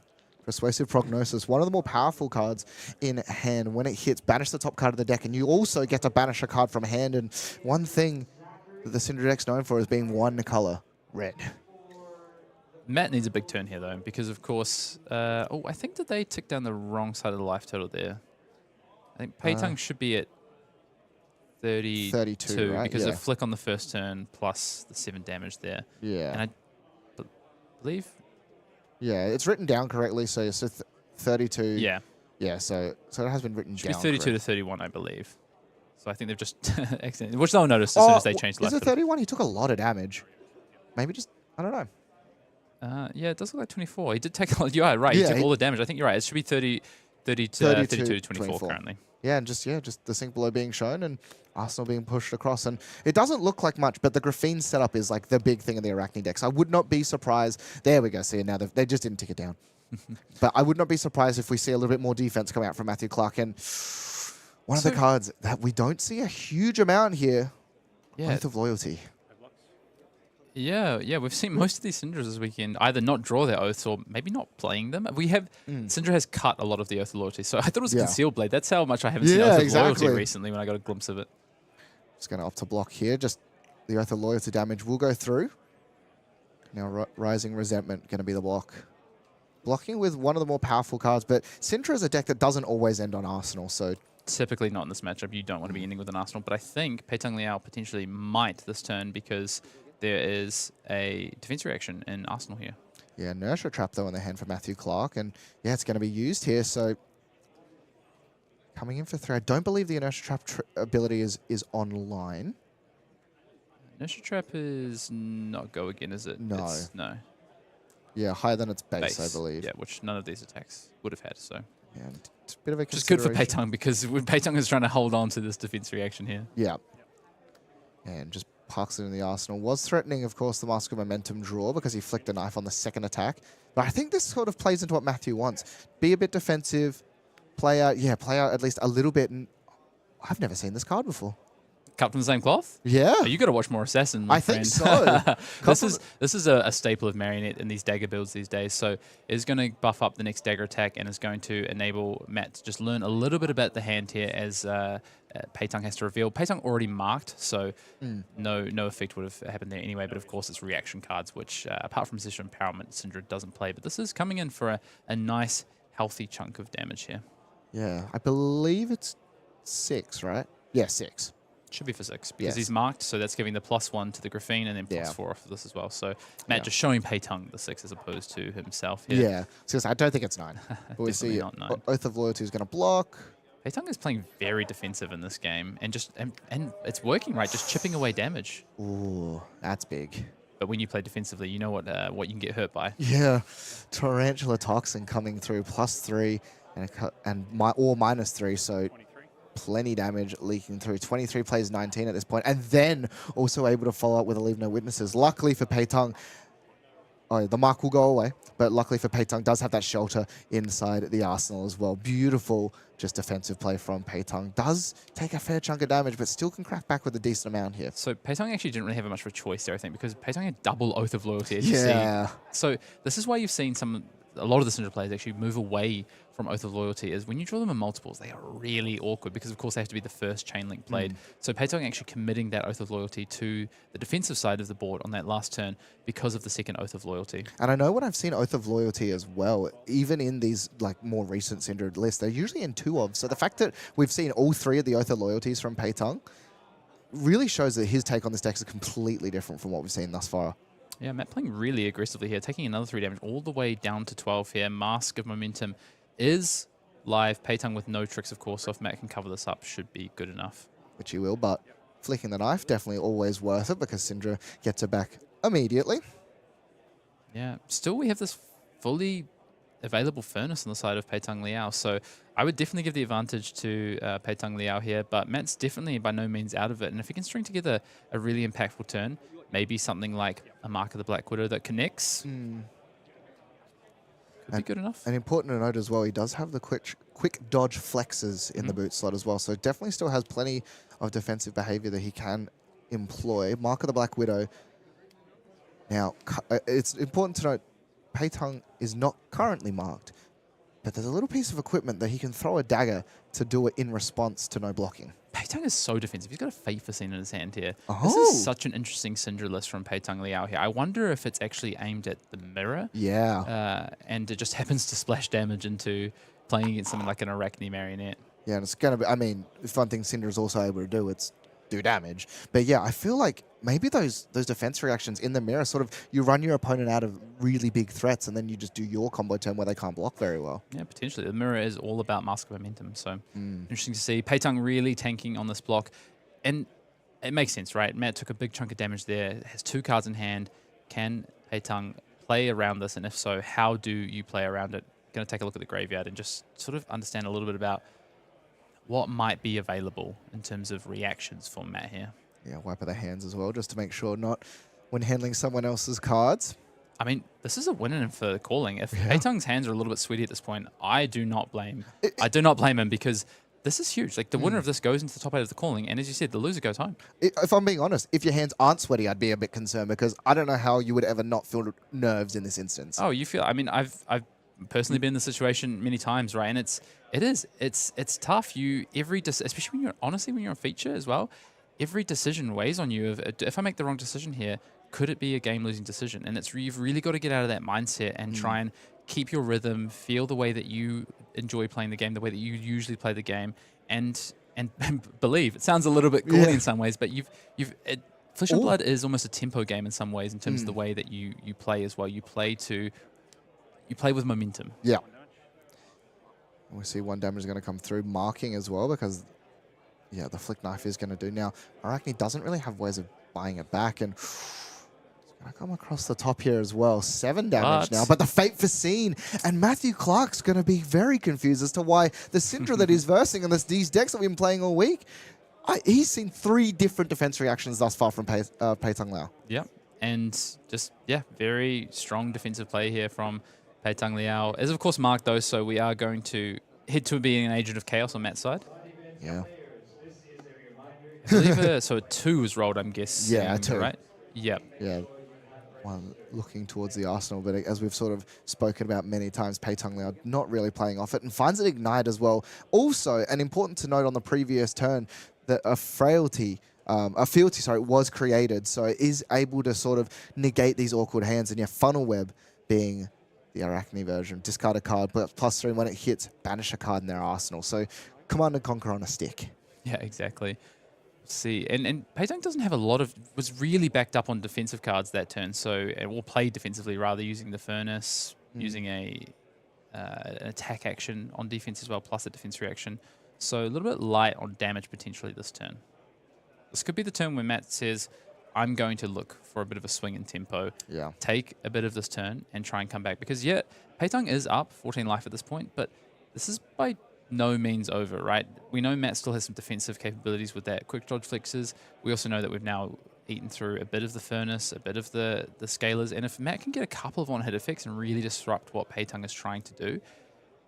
Persuasive Prognosis, one of the more powerful cards in hand. When it hits, banish the top card of the deck, and you also get to banish a card from hand. And one thing that the Cindra deck's known for is being one color, red. Matt needs a big turn here, though, because, of course... oh, I think that they ticked down the wrong side of the life total there. I think Pe-Tung should be at 32, right? because Yeah. of flick on the first turn plus the 7 damage there. Yeah. And I believe... Yeah, it's written down correctly, so 32. Yeah. Yeah, so it has been written Should down. be 32 correct. to 31, I believe. So I think they've just accidentally... Which they'll notice as soon as they change the Is life it total. 31? He took a lot of damage. Maybe just, I don't know. Yeah, it does look like 24. He did take a lot. Yeah, right. Yeah, he took all the damage. I think you're right. It should be 32 to 24 currently. Yeah, and just the sink below being shown and Arsenal being pushed across. And it doesn't look like much, but the Graphene setup is like the big thing in the Arachne decks. I would not be surprised. There we go. See, now they just didn't tick it down. But I would not be surprised if we see a little bit more defense come out from Matthew Clark. And one of the cards that we don't see a huge amount here, Yeah. Oath of Loyalty. Yeah, we've seen most of these Cindras this weekend either not draw their oaths or maybe not playing them. We have Cindra has cut a lot of the Oath of Loyalty, so I thought it was a Concealed Blade. That's how much I haven't seen Oath of Loyalty recently when I got a glimpse of it. Just going to opt to block here. Just the Oath of Loyalty damage will go through. Now Rising Resentment going to be the block. Blocking with one of the more powerful cards, but Cindra is a deck that doesn't always end on Arsenal, so... Typically not in this matchup. You don't want to be ending with an Arsenal, but I think Pe-Tung Liao potentially might this turn because there is a defense reaction in Arsenal here. Yeah, Inertia Trap, though, in the hand for Matthew Clark. And, yeah, it's going to be used here. So, coming in for 3. I don't believe the Inertia Trap ability is online. Inertia Trap is not go again, is it? No. No. Yeah, higher than its base, I believe. Yeah, which none of these attacks would have had, so... Yeah, it's a bit of a Just good for consideration. Pe-Tung because Pe-Tung is trying to hold on to this defense reaction here. Yeah. And just parks it in the Arsenal. Was threatening, of course, the Mask of Momentum draw because he flicked a knife on the second attack. But I think this sort of plays into what Matthew wants. Be a bit defensive, play out at least a little bit. And I've never seen this card before. Cut from the same cloth? Yeah. Oh, you got to watch more Assassin, my I friend. think so. This is a staple of Marionette in these dagger builds these days. So it's going to buff up the next dagger attack and is going to enable Matt to just learn a little bit about the hand here as Pe-Tung has to reveal. Pe-Tung already marked, so no effect would have happened there anyway. But of course, it's reaction cards, which apart from Position Empowerment, Cindra doesn't play. But this is coming in for a nice, healthy chunk of damage here. Yeah, I believe it's 6, right? Yeah, 6. Should be for 6 because he's marked, so that's giving the +1 to the Graphene and then +4 off of this as well. So Matt just showing Pe-Tung the 6 as opposed to himself here. Yeah, because I don't think it's 9. But we see not 9. Oath of Loyalty is going to block. Pe-Tung is playing very defensive in this game and and it's working, right? Just chipping away damage. Ooh, that's big. But when you play defensively, you know what you can get hurt by. Yeah, Tarantula Toxin coming through +3 and -3, so plenty damage leaking through. 23 plays 19 at this point, and then also able to follow up with a Leave No Witnesses. Luckily for Pe-Tung, the mark will go away, but luckily for Pe-Tung, does have that shelter inside the Arsenal as well. Beautiful, just defensive play from Pe-Tung. Does take a fair chunk of damage, but still can crack back with a decent amount here. So Pe-Tung actually didn't really have much of a choice there, I think, because Pe-Tung had double Oath of Loyalty, as you see. So this is why you've seen a lot of the Cindra players actually move away from Oath of Loyalty, is when you draw them in multiples, they are really awkward because, of course, they have to be the first chain link played. So Pe-Tung actually committing that Oath of Loyalty to the defensive side of the board on that last turn because of the second Oath of Loyalty. And I know when I've seen Oath of Loyalty as well, even in these like more recent Cindra lists, they're usually in 2 of. So the fact that we've seen all 3 of the Oath of Loyalties from Pe-Tung really shows that his take on this deck is completely different from what we've seen thus far. Yeah, Matt playing really aggressively here, taking another 3 damage all the way down to 12 here. Mask of Momentum is live. Pe-Tung with no tricks, of course, so if Matt can cover this up, should be good enough. Which he will, but flicking the knife, definitely always worth it because Cindra gets it back immediately. Yeah, still we have this fully available Furnace on the side of Pe-Tung Liao, so I would definitely give the advantage to Pe-Tung Liao here, but Matt's definitely by no means out of it, and if he can string together a really impactful turn, maybe something like a Mark of the Black Widow that connects. Could be good enough. And important to note as well, he does have the quick dodge flexes in the boot slot as well. So definitely still has plenty of defensive behavior that he can employ. Mark of the Black Widow. Now, it's important to note, Pe-Tung is not currently marked, but there's a little piece of equipment that he can throw a dagger to do it in response to no blocking. Pe-Tung is so defensive. He's got a Fate Foreseen in his hand here. Oh. This is such an interesting Cindra list from Pe-Tung Liao here. I wonder if it's actually aimed at the mirror. Yeah. And it just happens to splash damage into playing against something like an Arachne Marionette. Yeah, and it's going to be, I mean, the fun thing Cindra is also able to do, it's do damage. But yeah, I feel like maybe those defense reactions in the mirror sort of, you run your opponent out of really big threats and then you just do your combo turn where they can't block very well. Yeah, potentially. The mirror is all about mask of momentum, so interesting to see. Pe-Tung really tanking on this block. And it makes sense, right? Matt took a big chunk of damage there, has 2 cards in hand. Can Pe-Tung play around this? And if so, how do you play around it? Going to take a look at the graveyard and just sort of understand a little bit about what might be available in terms of reactions for Matt here. Yeah, wipe of the hands as well, just to make sure not when handling someone else's cards. I mean, this is a win for calling. If Pe-Tung's hands are a little bit sweaty at this point, I do not blame him, because this is huge. Like, the winner of this goes into the top 8 of the calling, and as you said, the loser goes home. If I'm being honest, if your hands aren't sweaty, I'd be a bit concerned, because I don't know how you would ever not feel nerves in this instance. Oh, you feel? I mean, I've personally been in this situation many times, right? And it's tough. Especially when you're on feature as well. Every decision weighs on you. If I make the wrong decision here, could it be a game-losing decision? And you've really got to get out of that mindset and try and keep your rhythm, feel the way that you enjoy playing the game, the way that you usually play the game, and believe. It sounds a little bit corny in some ways, but Flesh and Blood is almost a tempo game in some ways in terms of the way that you play as well. You play with momentum. Yeah. We see 1 damage is going to come through, marking as well, because yeah, the flick knife is going to do. Now, Markni doesn't really have ways of buying it back, and it's going to come across the top here as well. 7 damage now, but the Fate Foreseen, and Matthew Clark's going to be very confused as to why the Cindra that he's versing and these decks that we've been playing all week, he's seen 3 different defense reactions thus far from Pe-Tung Liao. Yep, and just, very strong defensive play here from Pe-Tung Liao. Is, of course, marked, though, so we are going to head to being an Agent of Chaos on Matt's side. Yeah. I believe so a 2 was rolled, I'm guessing. Yeah, a 2. Right? Yep. Yeah. One looking towards the arsenal, but as we've sort of spoken about many times, Pe-Tung Liao not really playing off it and finds it ignite as well. Also, and important to note on the previous turn, that a fealty was created, so it is able to sort of negate these awkward hands. And Funnel Web being the Arachne version, discard a card, but +3 when it hits, banish a card in their arsenal. So Command and Conquer on a stick. Yeah, exactly. See, and Pe-Tung doesn't have a lot of, was really backed up on defensive cards that turn, so, or played defensively rather, using the Furnace, using an attack action on defense as well, plus a defense reaction. So a little bit light on damage potentially this turn. This could be the turn when Matt says, I'm going to look for a bit of a swing in tempo, take a bit of this turn and try and come back. Because Pe-Tung is up 14 life at this point, but this is by no means over, right? We know Matt still has some defensive capabilities with that quick dodge flexes. We also know that we've now eaten through a bit of the Furnace, a bit of the Scalers, and if Matt can get a couple of on-hit effects and really disrupt what Pe-Tung is trying to do,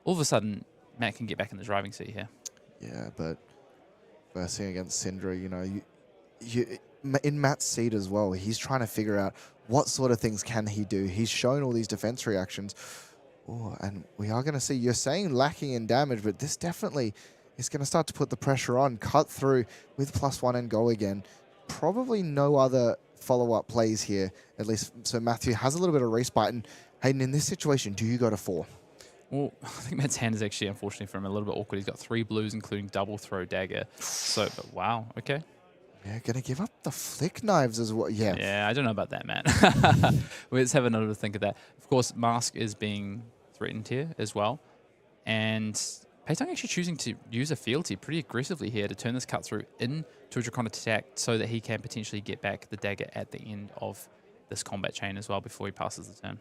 all of a sudden, Matt can get back in the driving seat here. Yeah, but versing against Cindra, in Matt's seat as well, he's trying to figure out what sort of things can he do. He's shown all these defense reactions. Oh, and we are going to see, you're saying lacking in damage, but this definitely is going to start to put the pressure on. Cut through with +1 and go again. Probably no other follow-up plays here, at least. So Matthew has a little bit of respite. And Hayden, in this situation, do you go to 4? Well, I think Matt's hand is actually, unfortunately for him, a little bit awkward. He's got 3 blues, including double throw dagger. So, but wow, okay. Yeah, going to give up the flick knives as well. Yeah. Yeah, I don't know about that, Matt. Let's have another think of that. Of course, Mask is being threatened here as well. And Pe-Tung actually choosing to use a fealty pretty aggressively here to turn this cut through into a draconic attack so that he can potentially get back the dagger at the end of this combat chain as well before he passes the turn.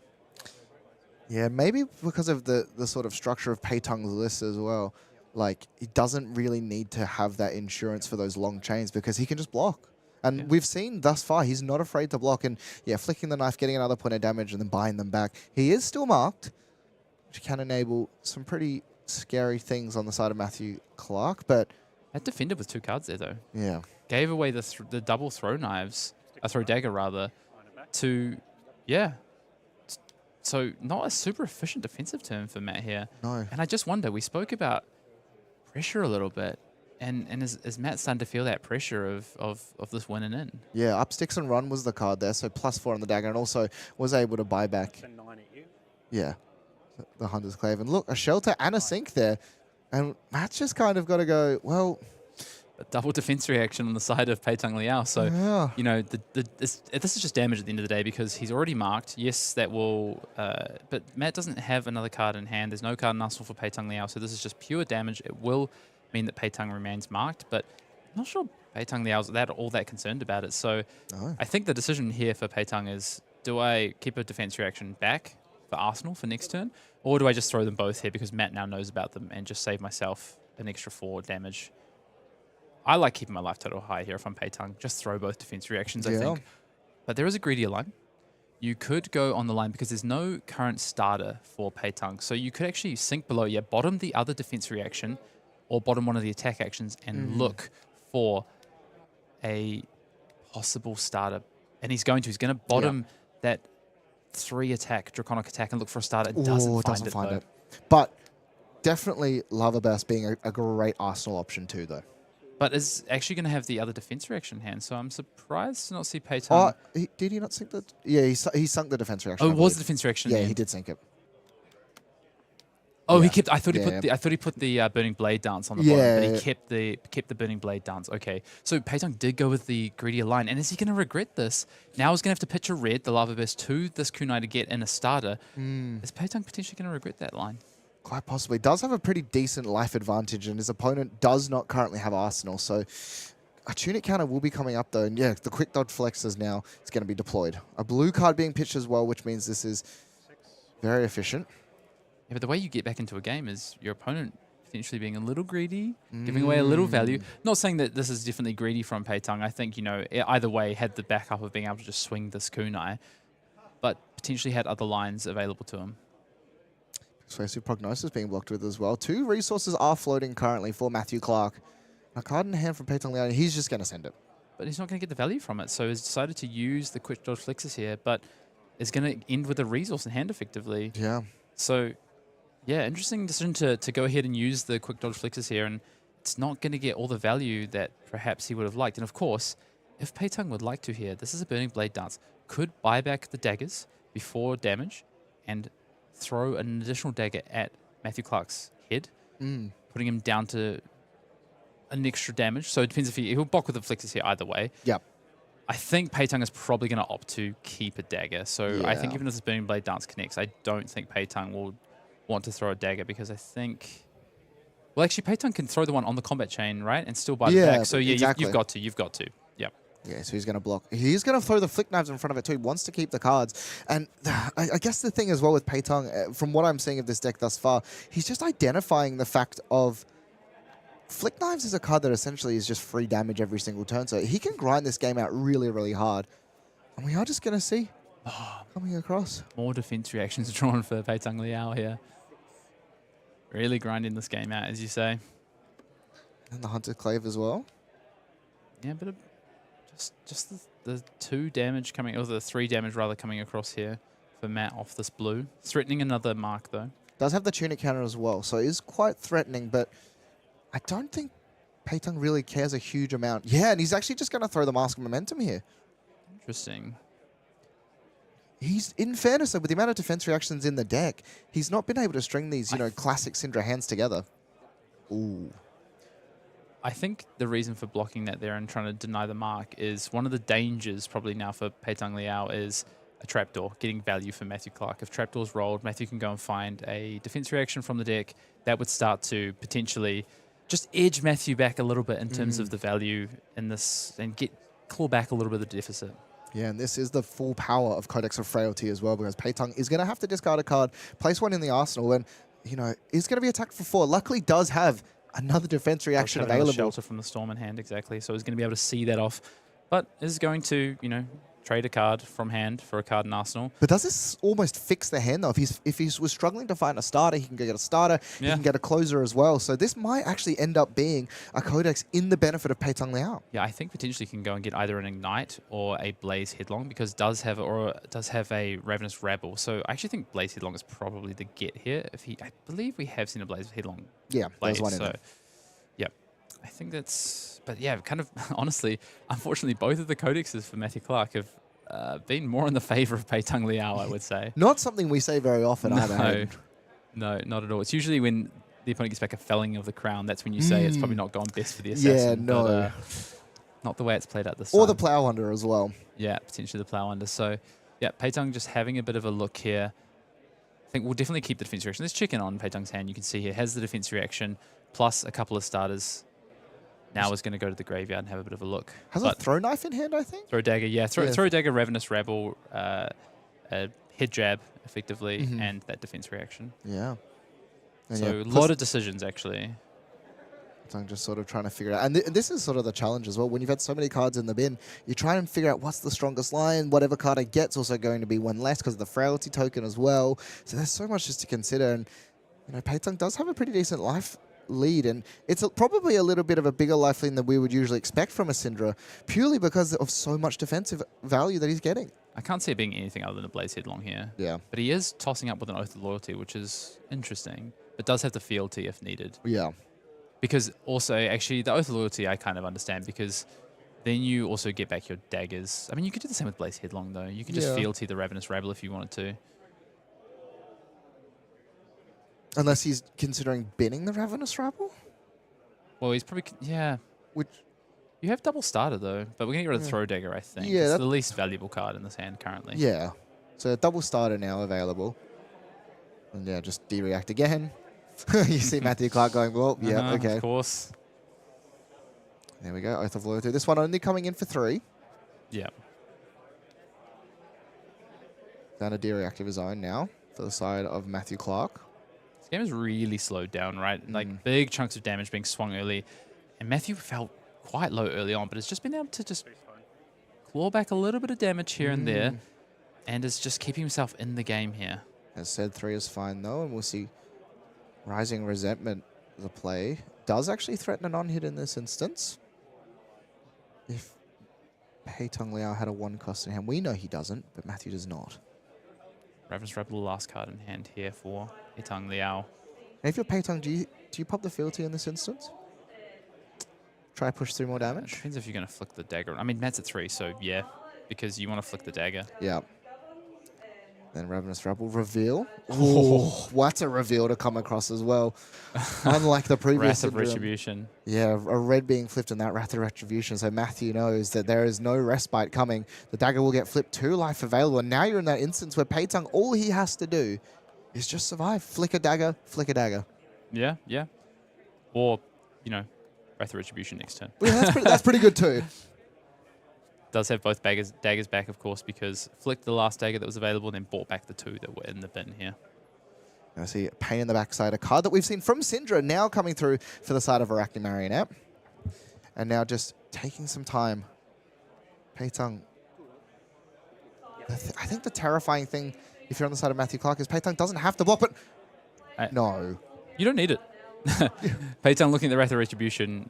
Yeah, maybe because of the sort of structure of Pe-Tung's list as well. Like, he doesn't really need to have that insurance for those long chains because he can just block. And we've seen thus far, he's not afraid to block. And yeah, flicking the knife, getting another point of damage, and then buying them back. He is still marked, which can enable some pretty scary things on the side of Matthew Clark. But That defended with 2 cards there, though. yeah. Gave away the double throw knives, a throw dagger rather, to, yeah. So not a super efficient defensive turn for Matt here. No. And I just wonder, we spoke about pressure a little bit. And is Matt starting to feel that pressure of this winning in? Yeah, up sticks and run was the card there, so +4 on the dagger, and also was able to buy back. Then 9 at you. Yeah, the Hunter's Clave. And look, a shelter and a sink there. And Matt's just kind of got to go, well... A double defense reaction on the side of Pe-Tung Liao. So, Yeah. you know, this is just damage at the end of the day because he's already marked. Yes, that will... but Matt doesn't have another card in hand. There's no card in Arsenal for Pe-Tung Liao, so this is just pure damage. It will mean that Pe-Tung remains marked, but I'm not sure Pe-Tung Liao's all that concerned about it. So No. I think the decision here for Pe-Tung is, do I keep a defense reaction back for Arsenal for next turn, or do I just throw them both here because Matt now knows about them and just save myself an extra 4 damage? I like keeping my life total high here if I'm Pe-Tung. Just throw both defense reactions, I Yeah. think. But there is a greedier line. You could go on the line because there's no current starter for Pe-Tung. So you could actually sink below, bottom the other defense reaction or bottom one of the attack actions and look for a possible starter. And he's going to bottom that 3 attack, Draconic attack, and look for a starter. It doesn't find it. But definitely Lava Burst being a great Arsenal option too, though. But is actually going to have the other defense reaction hand, so I'm surprised to not see Pe-Tung. Did he not sink the... Yeah, he sunk the defense reaction. Oh, I it was believe. the defense reaction. Yeah, hand. he did sink it. Oh, Yeah. he kept. I thought he Yeah, put. I thought he put the burning blade dance on the Yeah. bottom, but he kept the burning blade dance. Okay, so Pe-Tung did go with the greedier line, and is he going to regret this? Now he's going to have to pitch a red, the Lava Burst, to this kunai to get in a starter. Is Pe-Tung potentially going to regret that line? Quite possibly. Does have a pretty decent life advantage, and his opponent does not currently have Arsenal. So a tunic counter will be coming up, though. And yeah, the quick dodge flexes now is going to be deployed. A blue card being pitched as well, which means this is very efficient. Yeah, but the way you get back into a game is your opponent potentially being a little greedy, giving away a little value. Not saying that this is definitely greedy from Pe-Tung. I think, either way had the backup of being able to just swing this kunai, but potentially had other lines available to him. Persuasive Prognosis being blocked with as well. 2 resources are floating currently for Matthew Clark. A card in hand from Pe-Tung Liao, and he's just going to send it. But he's not going to get the value from it, so he's decided to use the quick dodge flexes here, but is going to end with a resource in hand effectively. Yeah. So, yeah, interesting decision to go ahead and use the quick dodge flexes here, and it's not going to get all the value that perhaps he would have liked. And of course, if Pe-Tung would like to here, this is a Burning Blade Dance, could buy back the daggers before damage and throw an additional dagger at Matthew Clark's head, putting him down to an extra damage. So it depends if he'll block with the flexes here either way. Yep. I think Pe-Tung is probably going to opt to keep a dagger. So I think Yeah. even if this Burning Blade Dance connects, I don't think Pe-Tung will want to throw a dagger because I think... Well, actually, Pe-Tung can throw the one on the combat chain, right? And still buy it back. So yeah, exactly. you've got to. Yep. Yeah, so he's going to block. He's going to throw the flick knives in front of it too. He wants to keep the cards. And I guess the thing as well with Pe-Tung, from what I'm seeing of this deck thus far, he's just identifying the fact of flick knives is a card that essentially is just free damage every single turn. So he can grind this game out really, really hard. And we are just going to see coming across. More defense reactions drawn for Pe-Tung Liao here. Really grinding this game out, as you say. And the Hunter Clave as well. Yeah, but just the 2 damage coming, or the 3 damage rather, coming across here for Matt off this blue. Threatening another mark, though. Does have the tunic counter as well, so it is quite threatening, but I don't think Pe-Tung really cares a huge amount. Yeah, and he's actually just going to throw the Mask of Momentum here. Interesting. He's, in fairness, though, with the amount of defense reactions in the deck, he's not been able to string these, classic Cindra hands together. Ooh. I think the reason for blocking that there and trying to deny the mark is one of the dangers probably now for Pe-Tung Liao is a trapdoor, getting value for Matthew Clark. If trapdoor's rolled, Matthew can go and find a defense reaction from the deck. That would start to potentially just edge Matthew back a little bit in terms of the value in this and claw back a little bit of the deficit. Yeah, and this is the full power of Codex of Frailty as well, because Pe-Tung is going to have to discard a card, place one in the arsenal, and, is going to be attacked for 4. Luckily does have another defense reaction Another available. Shelter from the Storm in hand, exactly. So he's going to be able to see that off but is going to, trade a card from hand for a card in Arsenal. But does this almost fix the hand, though? If he was struggling to find a starter, he can go get a starter, he can get a closer as well. So this might actually end up being a codex in the benefit of Pe-Tung Liao. Yeah, I think potentially he can go and get either an Ignite or a Blaze Headlong, because does have a Ravenous Rabble. So I actually think Blaze Headlong is probably the get here. I believe we have seen a Blaze Headlong. Yeah, Blaze, there's one in so there. yeah, I think that's. But yeah, kind of honestly, unfortunately, both of the codexes for Matthew Clark have been more in the favor of Pe-Tung Liao, I would say. Not something we say very often either. Hayden. No, not at all. It's usually when the opponent gets back a felling of the crown, that's when you say it's probably not gone best for the assassin. Yeah, no. But, not the way it's played out this Or time. the Plow Under as well. Yeah, potentially the Plow Under. So, yeah, Pe-Tung just having a bit of a look here. I think we'll definitely keep the defense reaction. Let's check in on Pe-Tung's hand. You can see here, has the defense reaction, plus a couple of starters. Now is going to go to the graveyard and have a bit of a look. Has a throw knife in hand, I think? Throw dagger, yeah. Throw dagger, Ravenous Rabble, a head jab, effectively, and that defense reaction. Yeah. And So a lot of decisions, actually. So I'm just sort of trying to figure it out. And this is sort of the challenge as well. When you've had so many cards in the bin, you try and figure out what's the strongest line. Whatever card I get's also going to be one less because of the frailty token as well. So there's so much just to consider. And, Pe-Tung does have a pretty decent life lead, and it's probably a little bit of a bigger life lead than we would usually expect from a Cindra, purely because of so much defensive value that he's getting. I can't see it being anything other than a Blaze Headlong here. Yeah. But he is tossing up with an Oath of Loyalty, which is interesting, but does have the fealty if needed. Yeah. Because also, actually, the Oath of Loyalty I kind of understand, because then you also get back your daggers. I mean, you could do the same with Blaze Headlong, though. You could just fealty the Ravenous Rabble if you wanted to. Unless he's considering binning the Ravenous Rabble? Well, he's probably... Yeah. Which... You have double starter, though, but we're going to get rid of Throw Dagger, I think. Yeah, it's the least valuable card in this hand currently. Yeah. So a double starter now available. And yeah, just de-react again. You see Matthew Clark going, well, yeah, okay. Of course. There we go, Oath of Loyalty. This one only coming in for 3. Yeah. Down a de-react of his own now for the side of Matthew Clark. This game is really slowed down, right? Like big chunks of damage being swung early. And Matthew felt quite low early on, but has just been able to just claw back a little bit of damage here and there, and is just keeping himself in the game here. As said, 3 is fine though, and we'll see Rising Resentment, the play, does actually threaten a non-hit in this instance. If Pe-Tung Liao had a 1 cost in hand, we know he doesn't, but Matthew does not. Ravenous Rebel, last card in hand here for Pe-Tung Liao. And if you're Pe-Tung, do you pop the fealty in this instance? Try push through more damage? Depends if you're going to flick the dagger. I mean, Matt's at 3, so yeah, because you want to flick the dagger. Yeah. Then Ravenous Rebel reveal. Oh, what a reveal to come across as well. Unlike the previous Wrath of syndrome. Retribution. Yeah, a red being flipped in that Wrath of Retribution. So Matthew knows that there is no respite coming. The dagger will get flipped, 2 life available. And now you're in that instance where Pe-Tung, all he has to do is just survive. Flick a dagger, flick a dagger. Yeah, yeah. Or, Wrath of Retribution next turn. Yeah, that's pretty good too. Does have both daggers back, of course, because flicked the last dagger that was available and then bought back the 2 that were in the bin here. I see Pain in the Backside, a card that we've seen from Cindra now coming through for the side of Arachne Marionette. And now just taking some time. Pe-Tung. I think the terrifying thing, if you're on the side of Matthew Clark, is Pe-Tung doesn't have to block, but no. You don't need it. Pe-Tung looking at the Wrath of Retribution,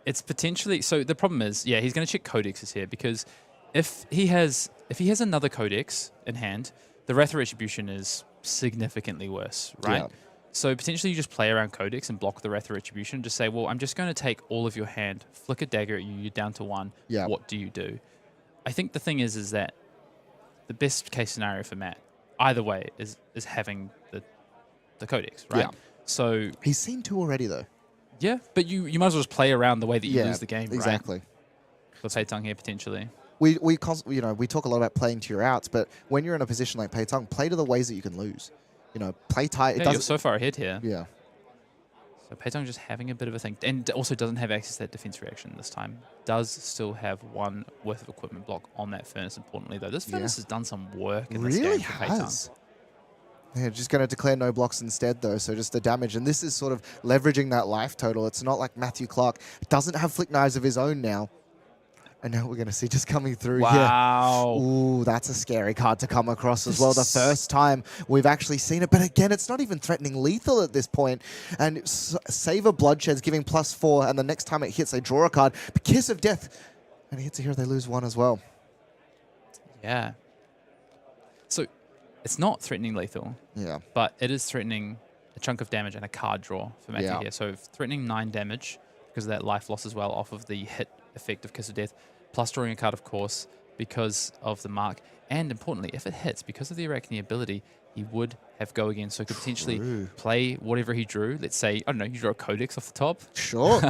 it's potentially... So the problem is, yeah, he's going to check codexes here, because if he has another codex in hand, the Wrath of Retribution is significantly worse, right? Yeah. So potentially you just play around codex and block the Wrath of Retribution, just say, well, I'm just going to take all of your hand, flick a dagger at you, you're down to 1. Yeah. What do you do? I think the thing is that the best case scenario for Matt, either way, is having the codex, right? Yeah. So he's seen 2 already though. yeah, but you might as well just play around the way that you Yeah, lose the game, exactly. right? For Pe-Tung here, potentially. We talk a lot about playing to your outs, but when you're in a position like Pe-Tung, play to the ways that you can lose. Play tight. Yeah, you're so far ahead here. Yeah. So Pe-Tung just having a bit of a thing. And also doesn't have access to that defense reaction this time. Does still have 1 worth of equipment block on that furnace, importantly, though. This furnace has done some work in this Really game for Pe-Tung. has. They're just going to declare no blocks instead, though, so just the damage. And this is sort of leveraging that life total. It's not like Matthew Clark doesn't have flick knives of his own now. And now we're going to see just coming through here. Wow. Ooh, that's a scary card to come across as well. The first time we've actually seen it. But again, it's not even threatening lethal at this point. And Savor Bloodshed's giving +4. And the next time it hits, they draw a card. But Kiss of Death. And it hits a hero, they lose 1 as well. Yeah. So it's not threatening lethal. Yeah. But it is threatening a chunk of damage and a card draw for Matthew here. So threatening 9 damage because of that life loss as well off of the hit effect of Kiss of Death. Plus drawing a card, of course, because of the mark. And importantly, if it hits, because of the Arachne ability, he would have go again. So he could potentially play whatever he drew. Let's say, I don't know, you draw a Codex off the top. Sure.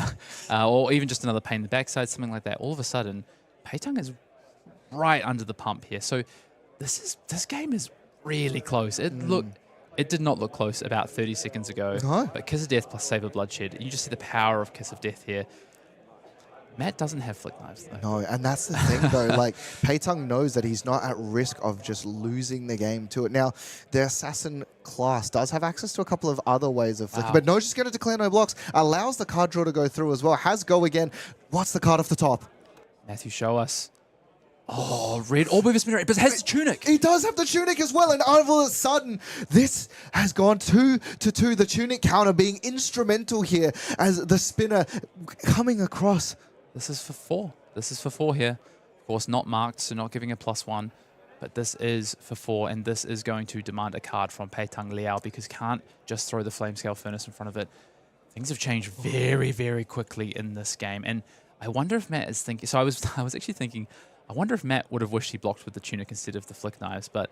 Or even just another pain in the backside, something like that. All of a sudden, Pe-Tung is right under the pump here. So this game is really close. It did not look close about 30 seconds ago. No. But Kiss of Death plus Savor Bloodshed. You just see the power of Kiss of Death here. Matt doesn't have flick knives, though. No, and that's the thing, though. Like, Pe-Tung knows that he's not at risk of just losing the game to it. Now, the Assassin class does have access to a couple of other ways of flicking, but no, just going to declare no blocks. Allows the card draw to go through as well. Has go again. What's the card off the top? Matthew, show us. Oh, red orb of Inspiration, but it has the tunic. He does have the tunic as well, and all of a sudden, this has gone 2-2. The tunic counter being instrumental here as the spinner coming across. This is for 4. This is for 4 here. Of course, not marked, so not giving a +1. But this is for 4, and this is going to demand a card from Pe-Tung Liao because can't just throw the Flamescale Furnace in front of it. Things have changed very, very quickly in this game. And I wonder if Matt is thinking... So I was actually thinking, I wonder if Matt would have wished he blocked with the tunic instead of the flick knives, but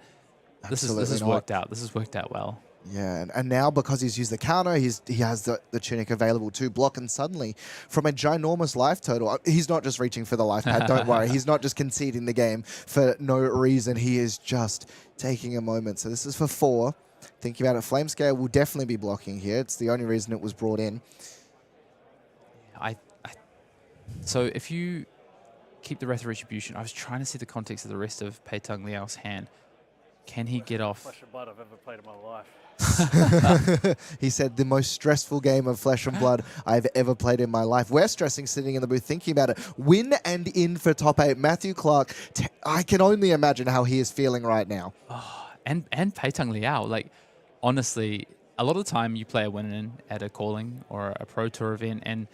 this has worked out. This has worked out well. Yeah, and now because he's used the counter, he has the tunic available to block, and suddenly, from a ginormous life total, he's not just reaching for the life pad, don't worry. He's not just conceding the game for no reason. He is just taking a moment. So this is for 4. Thinking about it, Flamescale will definitely be blocking here. It's the only reason it was brought in. So if you keep the Wrath of Retribution, I was trying to see the context of the rest of Pe-Tung Liao's hand. Can he get off? Flesh and Blood I've ever played in my life. He said, the most stressful game of Flesh and Blood I've ever played in my life. We're stressing sitting in the booth thinking about it. Win and in for top 8. Matthew Clark, I can only imagine how he is feeling right now. Oh, and Pe-Tung Liao, like, honestly, a lot of the time you play a win-in at a calling or a Pro Tour event, and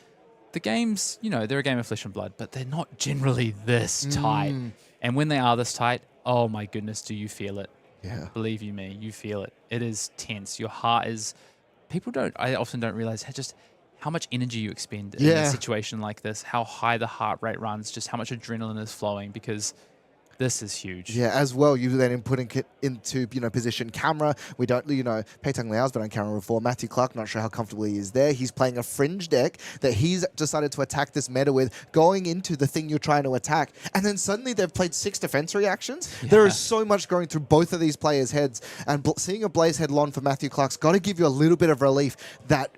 the games, you know, they're a game of Flesh and Blood, but they're not generally this tight. And when they are this tight, oh my goodness, do you feel it? Yeah. Believe you me, you feel it. It is tense. Your heart is... I often don't realize just how much energy you expend in a situation like this, how high the heart rate runs, just how much adrenaline is flowing, because this is huge. Yeah, as well, you then putting it into, position camera. We don't, Pe-Tung Liao's been on camera before. Matthew Clark, not sure how comfortable he is there. He's playing a fringe deck that he's decided to attack this meta with, going into the thing you're trying to attack. And then suddenly they've played 6 defense reactions. Yeah. There is so much going through both of these players' heads. And seeing a Blaze Headlong for Matthew Clark's got to give you a little bit of relief that,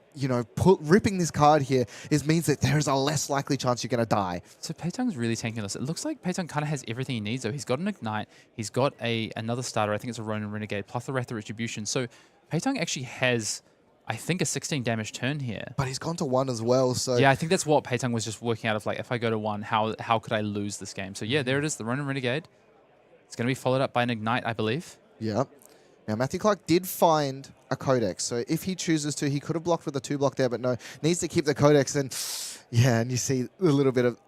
ripping this card here means that there's a less likely chance you're going to die. So Pe-Tung's really tanking this. It looks like Pe-Tung kind of has everything he needs, though. He's got an Ignite. He's got another starter. I think it's a Ronin Renegade, plus the Wrath of Retribution. So Pe-Tung actually has, I think, a 16 damage turn here. But he's gone to 1 as well, so... Yeah, I think that's what Pe-Tung was just working out of, like, if I go to 1, how could I lose this game? So yeah, there it is, the Ronin Renegade. It's going to be followed up by an Ignite, I believe. Yeah. Now, Matthew Clark did find a Codex, so if he chooses to, he could have blocked with a 2-block there, but no, needs to keep the Codex, and yeah, and you see a little bit of,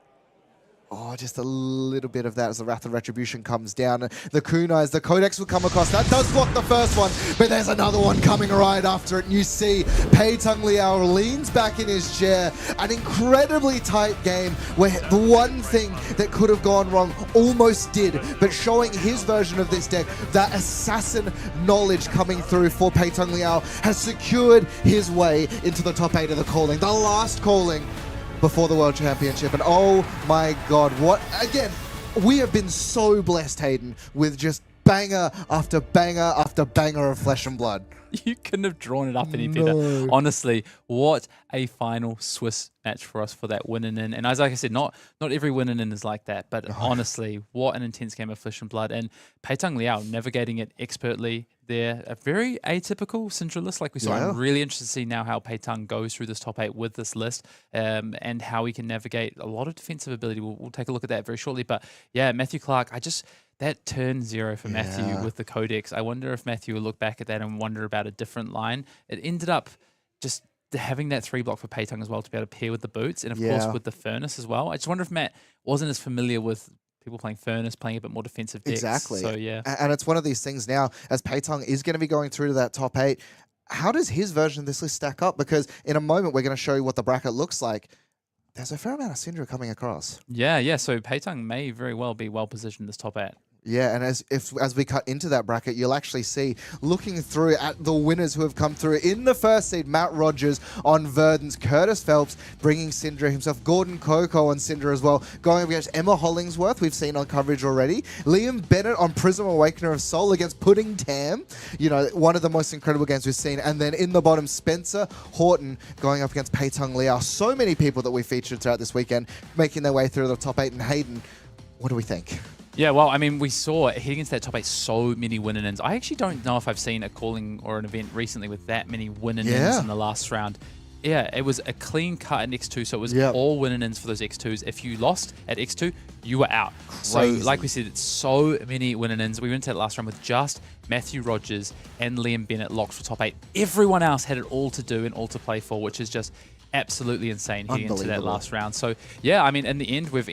just a little bit of that as the Wrath of Retribution comes down. The Kunais, the Codex will come across. That does block the first one, but there's another one coming right after it, and you see Pe-Tung Liao leans back in his chair. An incredibly tight game where the one thing that could have gone wrong almost did, but showing his version of this deck, that assassin knowledge coming through for Pe-Tung Liao has secured his way into the top 8 of the calling. The last calling before the World Championship. And oh my God, again, we have been so blessed, Hayden, with just banger after banger after banger of Flesh and Blood. You couldn't have drawn it up any better. Honestly, what a final Swiss match for us for that win and in. And as like I said, not every win and in is like that, but honestly, what an intense game of Flesh and Blood. And Pe-Tung Liao navigating it expertly there. A very atypical Cindra list like we saw. I'm really interested to see now how Pe-Tung goes through this top 8 with this list and how he can navigate a lot of defensive ability. We'll take a look at that very shortly. But yeah, Matthew Clark, that turn 0 for Matthew with the Codex. I wonder if Matthew will look back at that and wonder about a different line. It ended up just having that 3 block for Pe-Tung as well to be able to pair with the boots and of course with the Furnace as well. I just wonder if Matt wasn't as familiar with people playing Furnace, playing a bit more defensive decks. Exactly. So yeah. And it's one of these things now, as Pe-Tung is going to be going through to that top 8, how does his version of this list stack up? Because in a moment, we're going to show you what the bracket looks like. There's a fair amount of Cindra coming across. Yeah. So Pe-Tung may very well be well positioned in this top 8. Yeah, and as we cut into that bracket, you'll actually see, looking through at the winners who have come through in the first seed, Matt Rogers on Verdance, Curtis Phelps bringing Cindra himself, Gordon Coco on Cindra as well, going up against Emma Hollingsworth, we've seen on coverage already, Liam Bennett on Prism Awakener of Soul against Pudding Tam, one of the most incredible games we've seen, and then in the bottom, Spencer Horton going up against Pe-Tung Liao. So many people that we featured throughout this weekend making their way through the top 8, and Hayden, what do we think? Yeah, well, I mean, we saw heading into that top 8 so many win and ins. I actually don't know if I've seen a calling or an event recently with that many win and ins in the last round. Yeah, it was a clean cut in X2, so it was all win and ins for those X2s. If you lost at X2, you were out. Crazy. So, like we said, it's so many win and ins. We went to that last round with just Matthew Rogers and Liam Bennett locked for top 8. Everyone else had it all to do and all to play for, which is just absolutely insane heading into that last round. So yeah, I mean, in the end, we've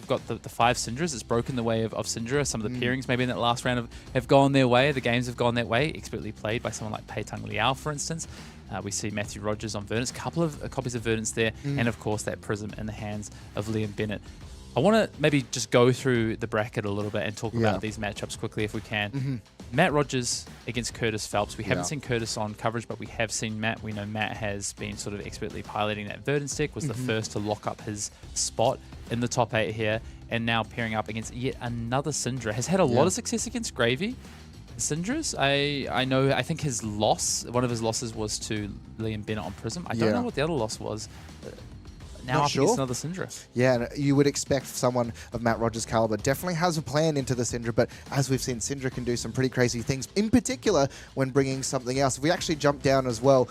got the 5 Cindras. It's broken the way of Cindra. Some of the pairings maybe in that last round have gone their way. The games have gone that way, expertly played by someone like Pe-Tung Liao, for instance. We see Matthew Rogers on Verdance, a couple of copies of Verdance there, and of course that Prism in the hands of Liam Bennett. I want to maybe just go through the bracket a little bit and talk about these matchups quickly if we can. Matt Rogers against Curtis Phelps. We haven't seen Curtis on coverage, but we have seen Matt. We know Matt has been sort of expertly piloting that Verdance deck, was the first to lock up his spot in the top 8 here, and now pairing up against yet another Cindra. Has had a lot of success against Gravy. Cindras, I think his loss, one of his losses was to Liam Bennett on Prism. I don't know what the other loss was. Now up against another Cindra. Yeah, and you would expect someone of Matt Rogers' caliber definitely has a plan into the Cindra, but as we've seen, Cindra can do some pretty crazy things, in particular when bringing something else. If we actually jump down as well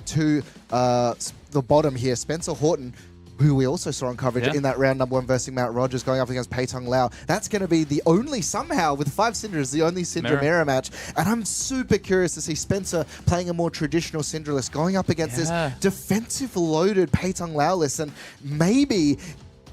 to the bottom here, Spencer Horton, who we also saw on coverage in that round number 1 versus Matt Rogers going up against Pe-Tung Liao. That's going to be the only, somehow, with 5 Cindras, the only Cindra mirror match. And I'm super curious to see Spencer playing a more traditional Cindra list, going up against this defensive loaded Pe-Tung Liao list. And maybe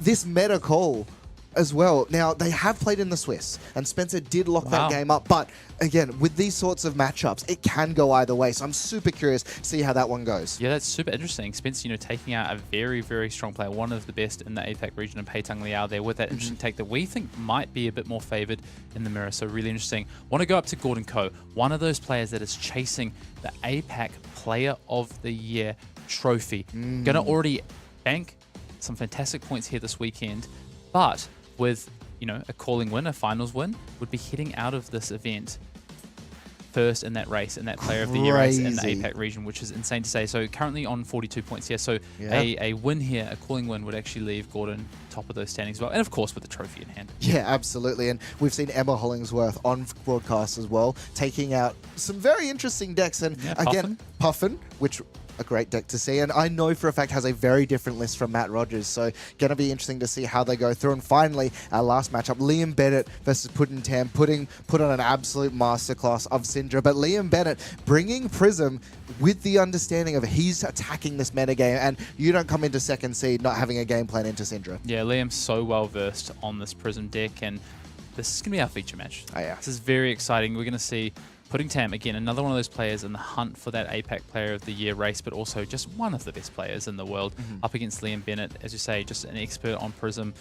this meta call as well. Now, they have played in the Swiss, and Spencer did lock that game up. But again, with these sorts of matchups, it can go either way. So I'm super curious to see how that one goes. Yeah, that's super interesting. Spencer, taking out a very, very strong player, one of the best in the APAC region, and Pe-Tung Liao there with that interesting take that we think might be a bit more favored in the mirror. So really interesting. Want to go up to Gordon Coe, one of those players that is chasing the APAC Player of the Year trophy. Going to already bank some fantastic points here this weekend, but with a calling win, a finals win, would be heading out of this event first in that race, in that Player of the Year race in the APAC region, which is insane to say. So currently on 42 points here. So a win here, a calling win, would actually leave Gordon top of those standings as well. And of course with the trophy in hand. Yeah, absolutely. And we've seen Emma Hollingsworth on broadcast as well, taking out some very interesting decks. And again, Puffin, which a great deck to see, and I know for a fact has a very different list from Matt Rogers, so going to be interesting to see how they go through. And finally, our last matchup, Liam Bennett versus Pudding Tam, put on an absolute masterclass of Cindra, but Liam Bennett bringing Prism with the understanding of he's attacking this metagame, and you don't come into second seed not having a game plan into Cindra. Yeah, Liam's so well versed on this Prism deck, and this is going to be our feature match. This is very exciting. We're going to see Pudding Tam, again, another one of those players in the hunt for that APAC Player of the Year race, but also just one of the best players in the world, up against Liam Bennett, as you say, just an expert on Prism.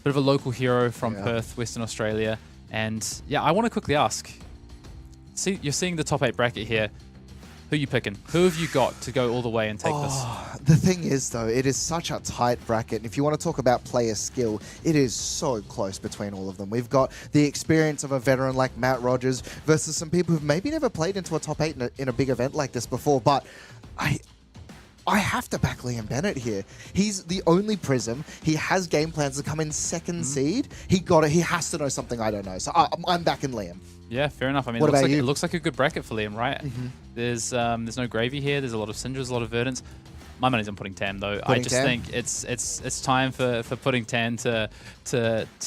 Bit of a local hero from Perth, Western Australia. And yeah, I want to quickly ask, you're seeing the top 8 bracket here. Who you picking? Who have you got to go all the way and take this? The thing is, though, it is such a tight bracket. And if you want to talk about player skill, it is so close between all of them. We've got the experience of a veteran like Matt Rogers versus some people who've maybe never played into a top 8 in a big event like this before. But I have to back Liam Bennett here. He's the only Prism. He has game plans to come in second seed. He got it. He has to know something I don't know. So I'm backing Liam. Yeah, fair enough. I mean, What about you? it looks like a good bracket for Liam, right? There's no gravy here. There's a lot of Cindras, a lot of Verdance. My money's on putting Tam though. I just think it's time for putting Tam to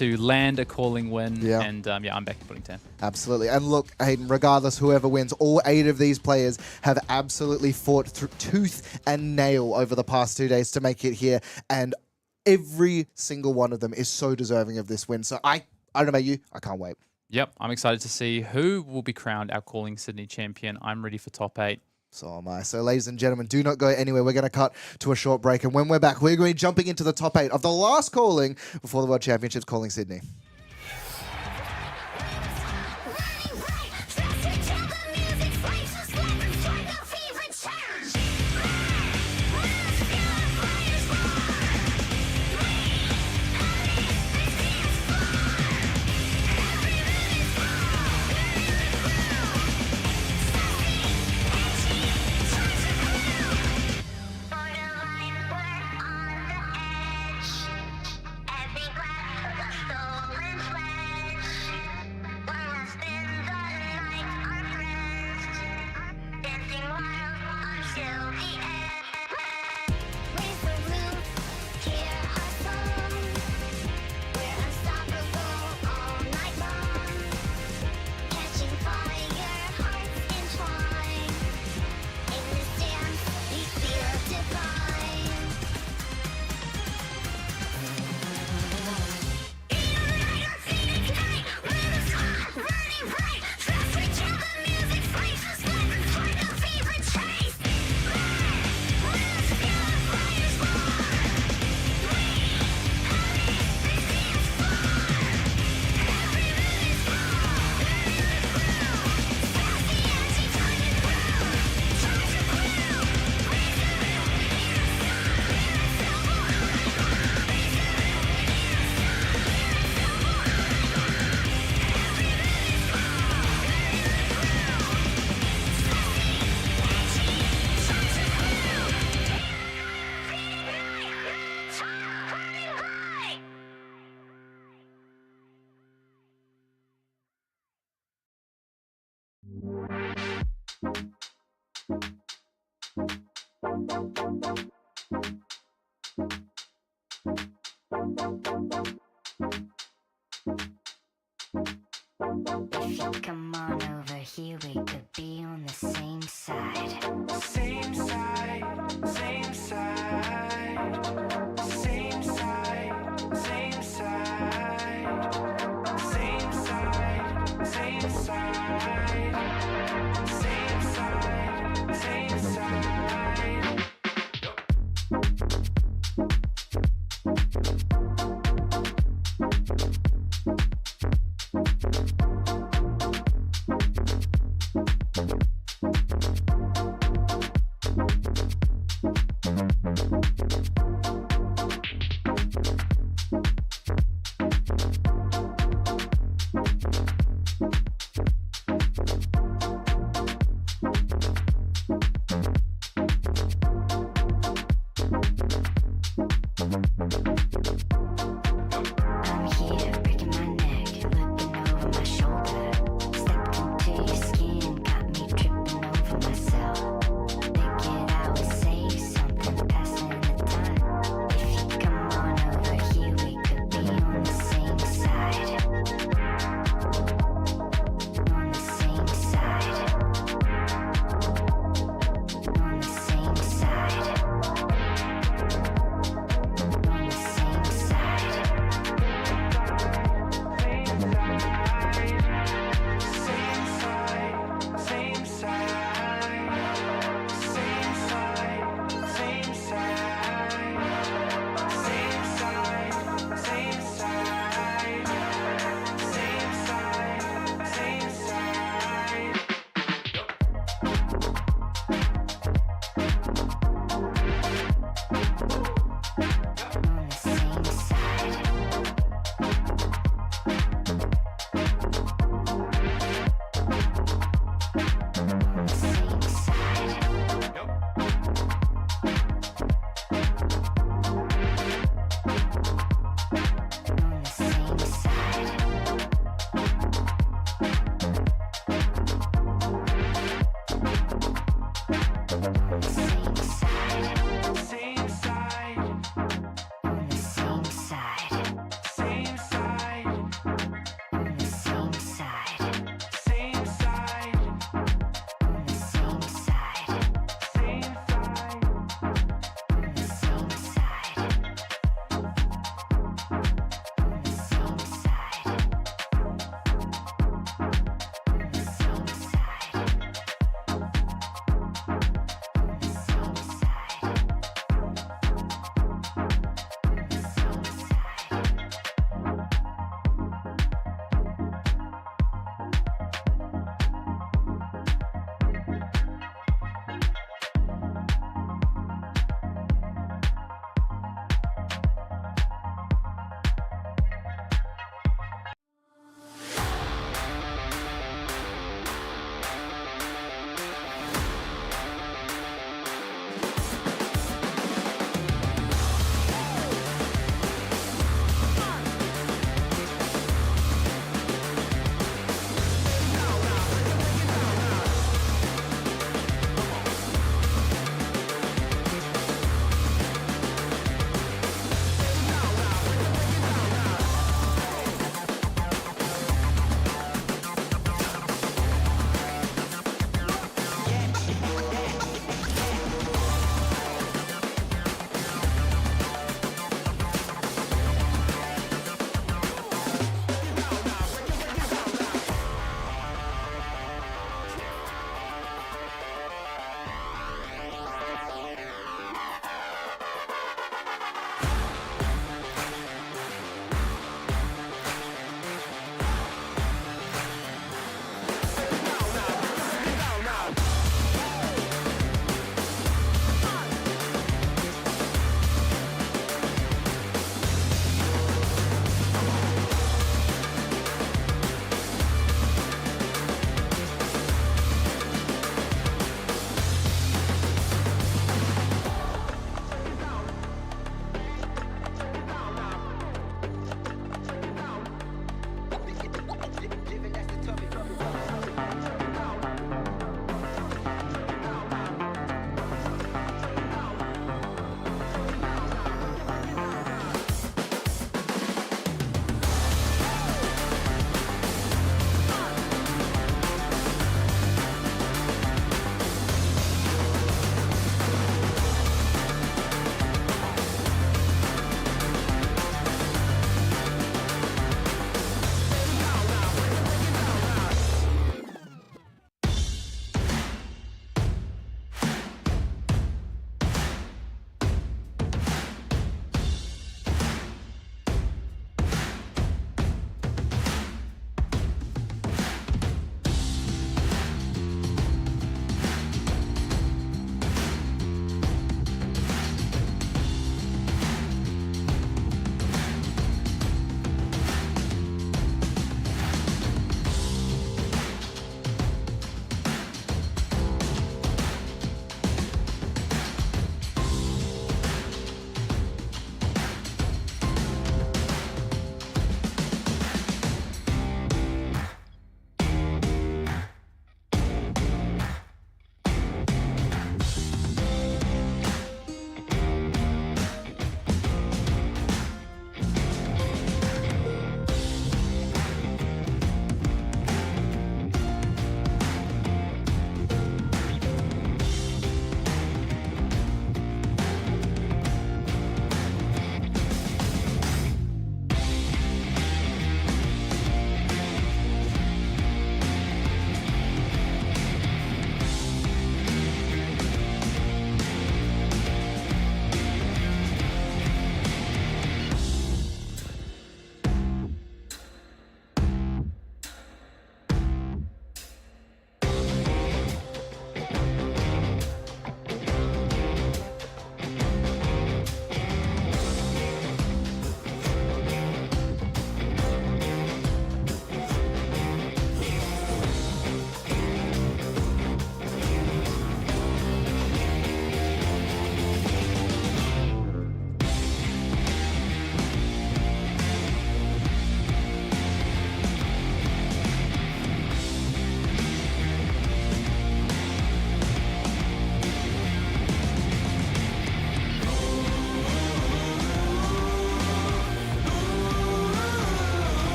land a calling win. Yeah. And yeah, I'm backing putting Tam. Absolutely. And look, Hayden, regardless, whoever wins, all 8 of these players have absolutely fought through tooth and nail over the past 2 days to make it here. And every single one of them is so deserving of this win. So I don't know about you, I can't wait. Yep, I'm excited to see who will be crowned our Calling Sydney champion. I'm ready for top 8. So am I. So ladies and gentlemen, do not go anywhere. We're going to cut to a short break. And when we're back, we're going to be jumping into the top 8 of the last calling before the World Championships Calling Sydney. Every breath, the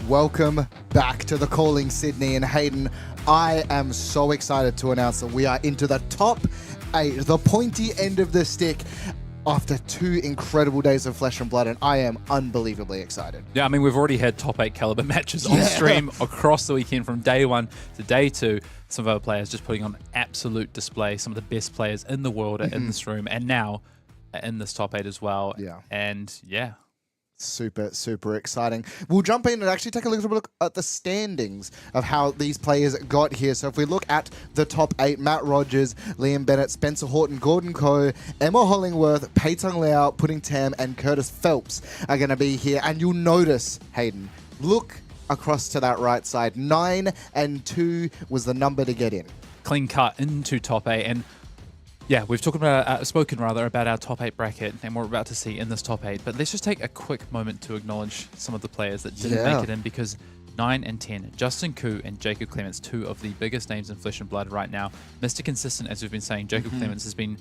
Welcome back to the Calling Sydney. And Hayden, I am so excited to announce that we are into the top 8, the pointy end of the stick, after 2 incredible days of Flesh and Blood, and I am unbelievably excited. Yeah, I mean, we've already had top 8 caliber matches on stream across the weekend from day 1 to day 2. Some of our players just putting on absolute display. Some of the best players in the world are in this room, and now in this top 8 as well. Yeah. And yeah. Super, super exciting. We'll jump in and actually take a little look at the standings of how these players got here. So if we look at the top 8, Matt Rogers, Liam Bennett, Spencer Horton, Gordon Coe, Emma Hollingworth, Pe-Tung Liao, Pudding Tam, and Curtis Phelps are going to be here. And you'll notice, Hayden, look across to that right side. 9 and 2 was the number to get in. Clean cut into top 8. And yeah, we've spoken about our top 8 bracket and what we're about to see in this top 8. But let's just take a quick moment to acknowledge some of the players that didn't make it in, because 9 and 10, Justin Koo and Jacob Clements, 2 of the biggest names in Flesh and Blood right now. Mr. Consistent, as we've been saying, Jacob Clements has been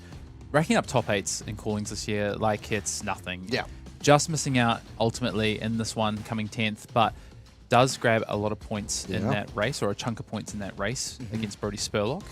racking up top 8s in callings this year like it's nothing. Yeah. Just missing out ultimately in this one, coming 10th, but does grab a lot of points in that race, or a chunk of points in that race against Brody Spurlock.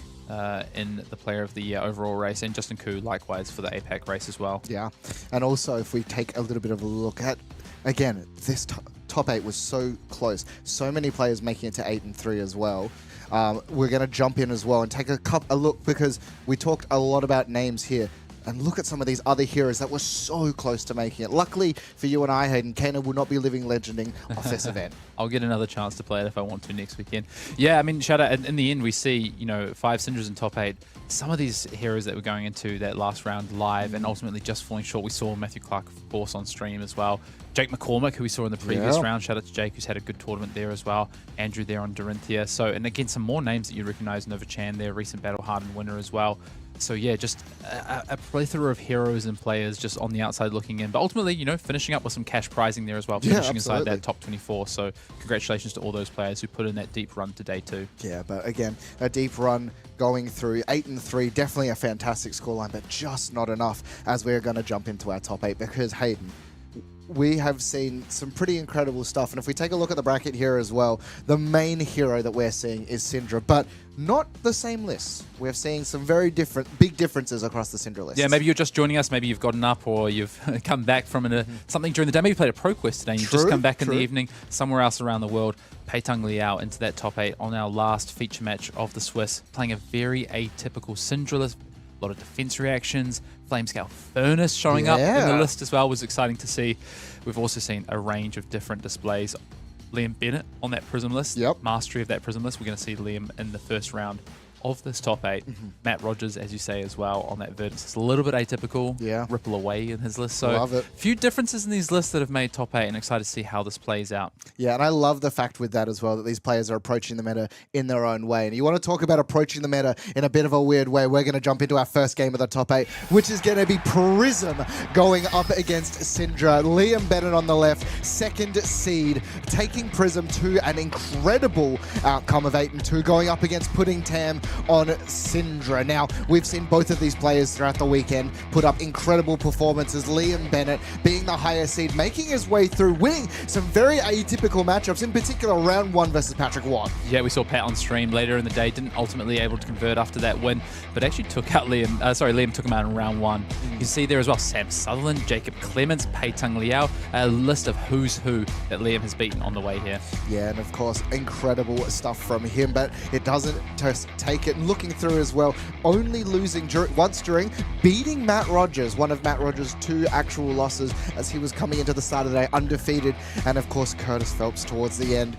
In the Player of the Year overall race, and Justin Koo likewise for the APAC race as well. Yeah, and also if we take a little bit of a look at, again, this top 8 was so close. So many players making it to 8 and 3 as well. We're going to jump in as well and take a look, because we talked a lot about names here. And look at some of these other heroes that were so close to making it. Luckily for you and I, Hayden, Kano will not be living legending off this event. I'll get another chance to play it if I want to next weekend. Yeah, I mean, shout out. In the end, we see, 5 Cindras in top 8. Some of these heroes that were going into that last round live and ultimately just falling short. We saw Matthew Clark, of course, on stream as well. Jake McCormack, who we saw in the previous round. Shout out to Jake, who's had a good tournament there as well. Andrew there on Dorinthia. So, and again, some more names that you recognize. Nova Chan there, recent Battle Hardened winner as well. So yeah, just a plethora of heroes and players just on the outside looking in. But ultimately, finishing up with some cash prizing there as well, finishing inside that top 24. So congratulations to all those players who put in that deep run to day 2. Yeah, but again, a deep run going through 8 and 3, definitely a fantastic scoreline, but just not enough as we're going to jump into our top 8, because Hayden, we have seen some pretty incredible stuff. And if we take a look at the bracket here as well, the main hero that we're seeing is Cindra, but not the same list. We're seeing some very big differences across the Cindra list. Yeah, maybe you're just joining us, maybe you've gotten up, or you've come back from something during the day. Maybe you played a Pro Quest today and you've just come back in the evening somewhere else around the world. Pe-Tung Liao into that top 8 on our last feature match of the Swiss, playing a very atypical Cindra list. A lot of defense reactions, Flamescale Furnace showing up in the list as well was exciting to see. We've also seen a range of different displays. Liam Bennett on that Prism list, mastery of that Prism list. We're going to see Liam in the first round of this top 8. Matt Rogers, as you say as well, on that Verdance. It's a little bit atypical. Yeah. Ripple away in his list. So a few differences in these lists that have made top 8, and excited to see how this plays out. Yeah, and I love the fact with that as well, that these players are approaching the meta in their own way. And you want to talk about approaching the meta in a bit of a weird way, we're going to jump into our first game of the top 8, which is going to be Prism going up against Cindra. Liam Bennett on the left, 2nd seed, taking Prism to an incredible outcome of 8 and 2, going up against Pudding Tam on Cindra. Now, we've seen both of these players throughout the weekend put up incredible performances. Liam Bennett being the higher seed, making his way through, winning some very atypical matchups, in particular round 1 versus Patrick Watt. Yeah, we saw Pat on stream later in the day, didn't ultimately able to convert after that win, but actually took out Liam. Liam took him out in round 1. You can see there as well, Sam Sutherland, Jacob Clements, Pe-Tung Liao, a list of who's who that Liam has beaten on the way here. Yeah, and of course, incredible stuff from him, but it doesn't just take it. And looking through as well, only losing once during beating Matt Rogers, one of Matt Rogers' 2 actual losses as he was coming into the start of the day undefeated. And of course, Curtis Phelps towards the end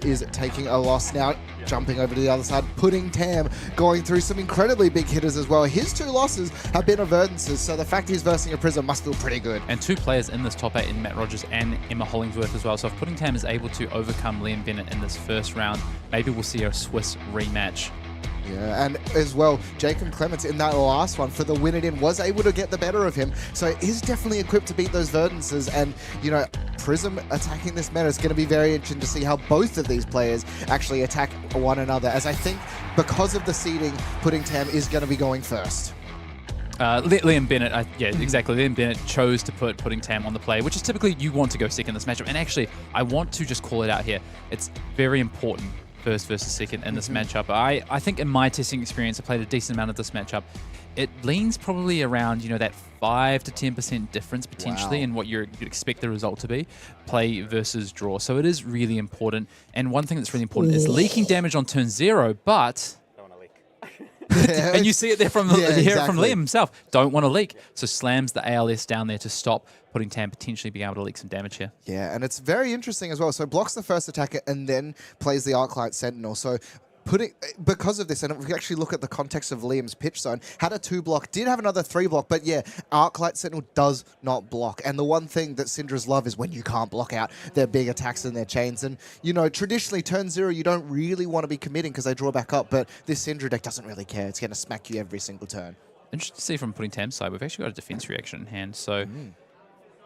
is taking a loss now, jumping over to the other side. Pudding Tam going through some incredibly big hitters as well. His 2 losses have been Verdances, so the fact he's versing a Prism must feel pretty good. And 2 players in this top 8 in Matt Rogers and Emma Hollingsworth as well. So if Pudding Tam is able to overcome Liam Bennett in this first round, maybe we'll see a Swiss rematch. Yeah, and as well, Jacob Clements in that last one for the win it in was able to get the better of him. So is definitely equipped to beat those Verdances. And, Prism attacking this meta is going to be very interesting to see how both of these players actually attack one another. As I think because of the seeding, Pudding Tam is going to be going first. Liam Bennett, yeah, exactly. Liam Bennett chose to put Putting Tam on the play, which is typically you want to go second in this matchup. And actually, I want to just call it out here. It's very important first versus second in this matchup. I think in my testing experience, I played a decent amount of this matchup. It leans probably around, that 5 to 10% difference potentially in what you'd expect the result to be, play versus draw. So it is really important. And one thing that's really important is leaking damage on turn 0, but... and you see it there from you hear it from Liam himself. Don't want to leak, so slams the ALS down there to stop Putting Tam potentially being able to leak some damage here. Yeah, and it's very interesting as well. So blocks the first attacker and then plays the Arclight Sentinel. So because of this, and if we actually look at the context of Liam's pitch zone, had a 2-block, did have another 3-block, but yeah, Arclight Sentinel does not block. And the one thing that Cindra's love is when you can't block out their big attacks and their chains. And, traditionally, turn 0, you don't really want to be committing because they draw back up, but this Cindra deck doesn't really care. It's going to smack you every single turn. Interesting to see from Putting Tam's side, we've actually got a defense reaction in hand. So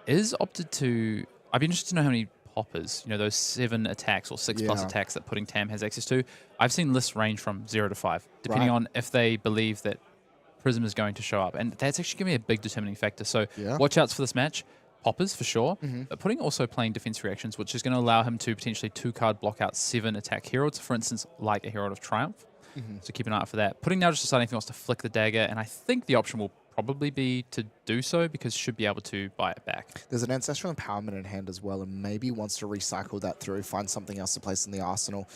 is opted to... I'd be interested to know how many poppers, those 7 attacks or 6+ attacks that Putting Tam has access to. I've seen lists range from 0 to 5, depending on if they believe that Prism is going to show up. And that's actually going to be a big determining factor. So watch outs for this match. Poppers for sure, but Putting also playing defense reactions, which is going to allow him to potentially 2-card block out 7 attack Heralds, for instance, like a Herald of Triumph. So keep an eye out for that. Putting now just deciding if he wants to flick the dagger, and I think the option will probably be to do so because should be able to buy it back. There's an Ancestral Empowerment in hand as well, and maybe wants to recycle that through, find something else to place in the arsenal.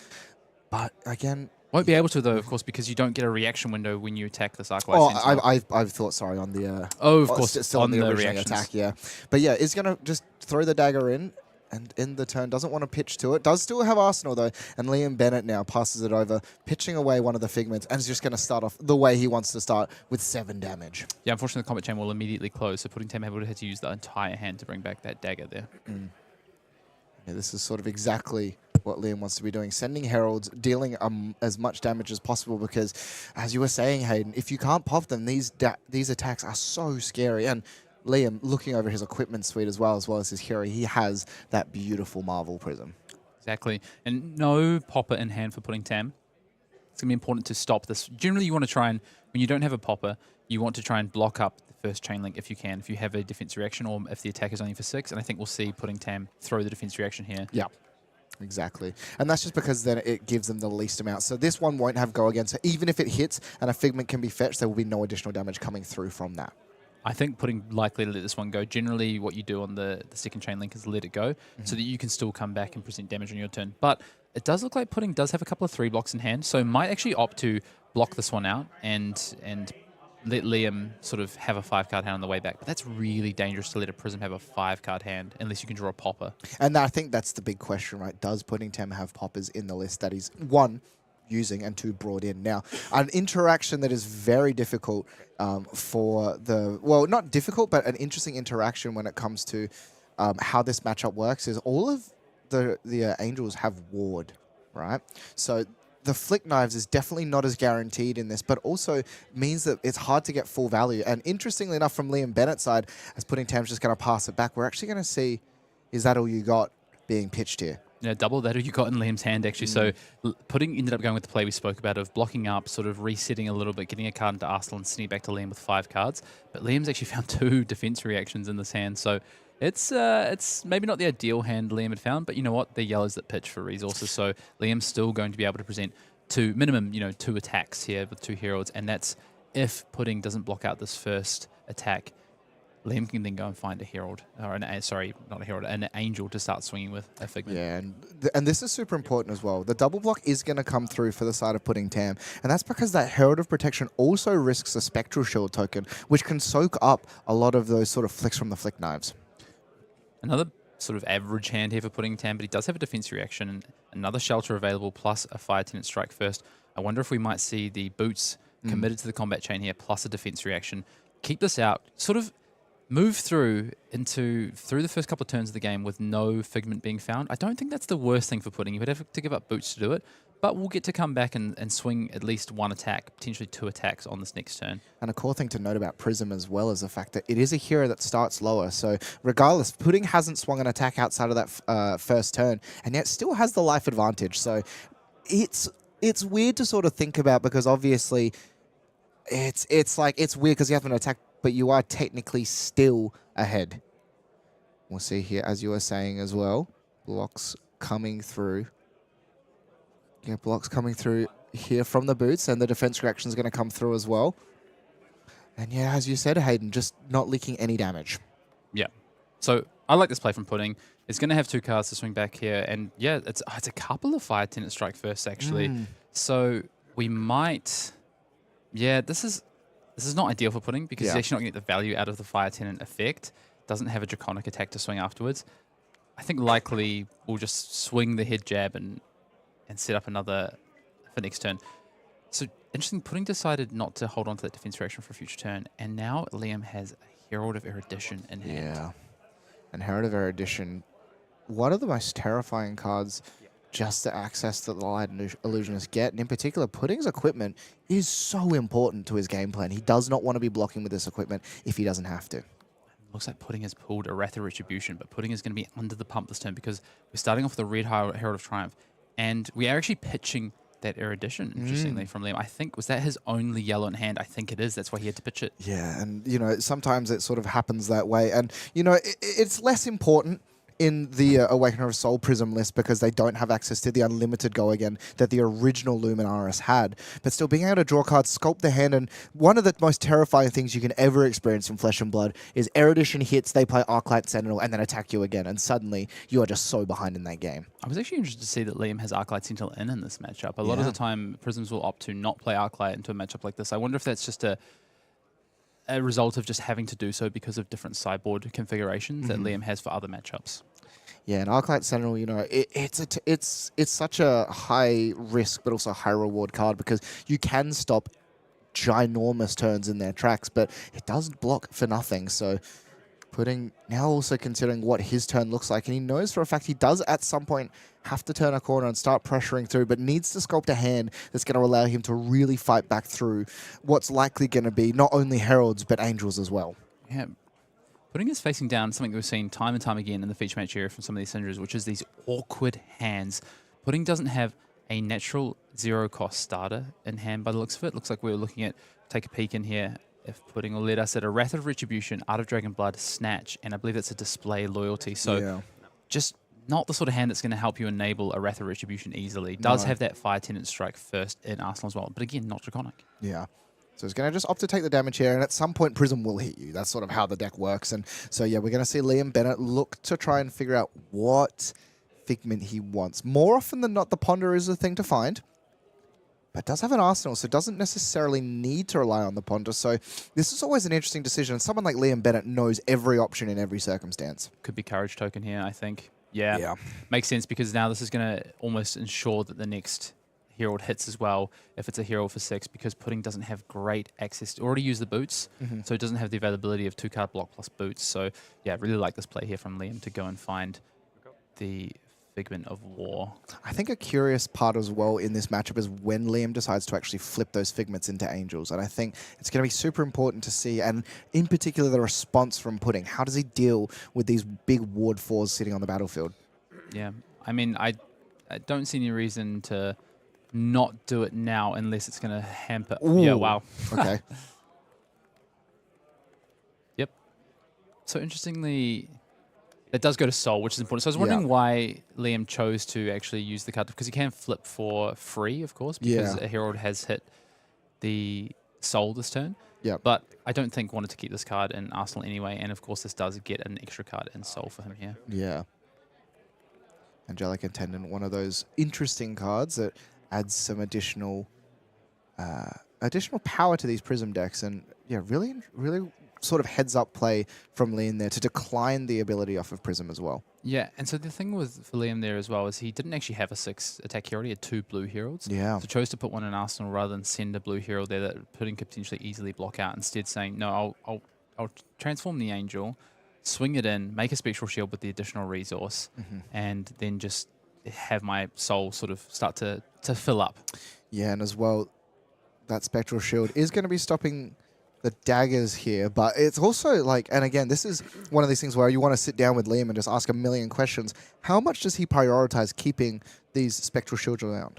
But again... Won't be able to, though, of course, because you don't get a reaction window when you attack this Arclight Sentinel. I've thought, sorry, on the... of course, still on the original attack, yeah. But yeah, is going to just throw the dagger in, and in the turn, doesn't want to pitch to it. Does still have Arsenal, though, and Liam Bennett now passes it over, pitching away one of the Figments, and is just going to start off the way he wants to start, with 7 damage. Yeah, unfortunately, the combat chain will immediately close, so Putting Tam able to have to use the entire hand to bring back that dagger there. Yeah, this is sort of exactly what Liam wants to be doing, sending Heralds, dealing as much damage as possible, because, as you were saying, Hayden, if you can't pop them, these attacks are so scary, and Liam, looking over his equipment suite as well as his hero, he has that beautiful Marvel Prism. Exactly. And no popper in hand for Putting Tam. It's going to be important to stop this. Generally, you want to try and, when you don't have a popper, you want to try and block up the first chain link if you can, if you have a defense reaction or if the attack is only for 6. And I think we'll see Putting Tam throw the defense reaction here. Yeah. Exactly. And that's just because then it gives them the least amount. So this one won't have go again. So even if it hits and a Figment can be fetched, there will be no additional damage coming through from that. I think Putting likely to let this one go. Generally, what you do on the second chain link is let it go so that you can still come back and present damage on your turn. But it does look like Putting does have a couple of 3 blocks in hand, so might actually opt to block this one out and let Liam sort of have a 5-card hand on the way back. But that's really dangerous to let a Prism have a 5-card hand unless you can draw a popper. And I think that's the big question, right? Does Putting Tam have poppers in the list that he's, 1, using, and 2, brought in? Now, an interaction that is very difficult for the... Well, not difficult, but an interesting interaction when it comes to how this matchup works is all of the Angels have Ward, right? So the Flick Knives is definitely not as guaranteed in this, but also means that it's hard to get full value. And interestingly enough, from Liam Bennett's side, as Putting Tam's just going to pass it back, we're actually going to see, is that all you got being pitched here? Yeah, double that you got in Liam's hand, actually. So Putting ended up going with the play we spoke about of blocking up, sort of resetting a little bit, getting a card into Arsenal and sending it back to Liam with 5 cards. But Liam's actually found 2 defense reactions in this hand. So it's maybe not the ideal hand Liam had found, but you know what? They're yellows that pitch for resources. So Liam's still going to be able to present 2 minimum, 2 attacks here with 2 Heralds. And that's if Putting doesn't block out this first attack. Liam can then go and find a Herald, or sorry, not a Herald, an Angel to start swinging with a Figment. Yeah, and this is super important as well. The double block is going to come through for the side of Putting Tam, and that's because that Herald of Protection also risks a Spectral Shield token, which can soak up a lot of those sort of flicks from the Flick Knives. Another sort of average hand here for Putting Tam, but he does have a defense reaction, and another Shelter available, plus a Fire Tenant Strike first. I wonder if we might see the Boots committed to the combat chain here, plus a defense reaction. Keep this out, sort of move through the first couple of turns of the game with no Figment being found. I don't think that's the worst thing for Putting. You would have to give up Boots to do it, but we'll get to come back and swing at least 1 attack, potentially 2 attacks on this next turn. And a cool thing to note about Prism as well is the fact that it is a hero that starts lower. So regardless, Putting hasn't swung an attack outside of that first turn, and yet still has the life advantage. So it's weird to sort of think about, because obviously it's like, it's weird because you have an attack, but you are technically still ahead. We'll see here, as you were saying as well, blocks coming through. Yeah, blocks coming through here from the boots, and the defense reaction is going to come through as well. And yeah, as you said, Hayden, just not leaking any damage. Yeah. So I like this play from Pudding. It's going to have 2 cards to swing back here. And yeah, it's a couple of Fire Tenant Strike first, actually. So we might... Yeah, this is not ideal for Pudding because he's actually not going to get the value out of the Fire Tenant effect. Doesn't have a Draconic attack to swing afterwards. I think likely we'll just swing the head jab and set up another for next turn. So interesting, Pudding decided not to hold on to that defense reaction for a future turn, and now Liam has a Herald of Erudition in hand. Yeah, and Herald of Erudition, one of the most terrifying cards just to access that the Light Illusionists get, and in particular, Pudding's equipment is so important to his game plan. He does not want to be blocking with this equipment if he doesn't have to. Looks like Pudding has pulled a Wrath of Retribution, but Pudding is going to be under the pump this turn because we're starting off with the Red Herald of Triumph, and we are actually pitching that Erudition, interestingly, from Liam. I think, was that his only yellow in hand? I think it is. That's why he had to pitch it. Yeah, and, you know, sometimes it sort of happens that way. And, you know, it's less important in the Awakener of Soul Prism list because they don't have access to the unlimited go again that the original Luminaris had. But still, being able to draw cards, sculpt the hand, and one of the most terrifying things you can ever experience in Flesh and Blood is Erudition hits, they play Arclight Sentinel, and then attack you again, and suddenly you are just so behind in that game. I was actually interested to see that Liam has Arclight Sentinel in this matchup. A lot of the time, Prisms will opt to not play Arclight into a matchup like this. I wonder if that's just a result of just having to do so because of different sideboard configurations that Liam has for other matchups. Yeah, and Arclight Sentinel, you know, it's such a high risk but also high reward card because you can stop ginormous turns in their tracks, but it doesn't block for nothing. So Pudding now also considering what his turn looks like, and he knows for a fact he does at some point have to turn a corner and start pressuring through, but needs to sculpt a hand that's going to allow him to really fight back through what's likely going to be not only Heralds but Angels as well. Yeah. Pudding is facing down something that we've seen time and time again in the feature match area from some of these Cindras, which is these awkward hands. Pudding doesn't have a natural zero-cost starter in hand by the looks of it. Looks like we were looking at, take a peek in here, if Pudding will let us at a Wrath of Retribution, Art of Dragon Blood, Snatch, and I believe that's a Display Loyalty. So just not the sort of hand that's going to help you enable a Wrath of Retribution easily. Does have that Fire Tenant Strike first in Arsenal as well, but again, not Draconic. Yeah. So he's going to just opt to take the damage here, and at some point Prism will hit you. That's sort of how the deck works. And so, yeah, we're going to see Liam Bennett look to try and figure out what Figment he wants. More often than not, the Ponder is a thing to find, but does have an Arsenal, so doesn't necessarily need to rely on the Ponder. So this is always an interesting decision. And someone like Liam Bennett knows every option in every circumstance. Could be Courage Token here, I think. Yeah. Makes sense because now this is going to almost ensure that the next Herald hits as well if it's a Herald for 6 because Pudding doesn't have great access to already use the boots, so it doesn't have the availability of 2-card block plus boots. So yeah, I really like this play here from Liam to go and find the Figment of War. I think a curious part as well in this matchup is when Liam decides to actually flip those Figments into Angels, and I think it's going to be super important to see, and in particular the response from Pudding. How does he deal with these big Ward 4s sitting on the battlefield? Yeah, I mean, I don't see any reason to not do it now unless it's going to hamper. Ooh. Yeah, wow. Okay. Yep. So interestingly, it does go to Soul, which is important. So I was wondering why Liam chose to actually use the card, because he can flip for free, of course, because a Herald has hit the Soul this turn. Yeah. But I don't think wanted to keep this card in Arsenal anyway, and of course this does get an extra card in Soul for him here. Yeah. Angelic Attendant, one of those interesting cards that adds some additional power to these Prism decks, and yeah, really sort of heads up play from Liam there to decline the ability off of Prism as well. Yeah, and so the thing for Liam there as well is he didn't actually have a 6 attack hero, he had 2 blue heralds. Yeah. So chose to put one in Arsenal rather than send a blue herald there that Pudding could potentially easily block out, instead saying, no, I'll transform the Angel, swing it in, make a Spectral Shield with the additional resource, and then just have my Soul sort of start to fill up. Yeah, and as well, that Spectral Shield is going to be stopping the daggers here, but it's also like, and again, this is one of these things where you want to sit down with Liam and just ask a million questions. How much does he prioritize keeping these Spectral Shields around?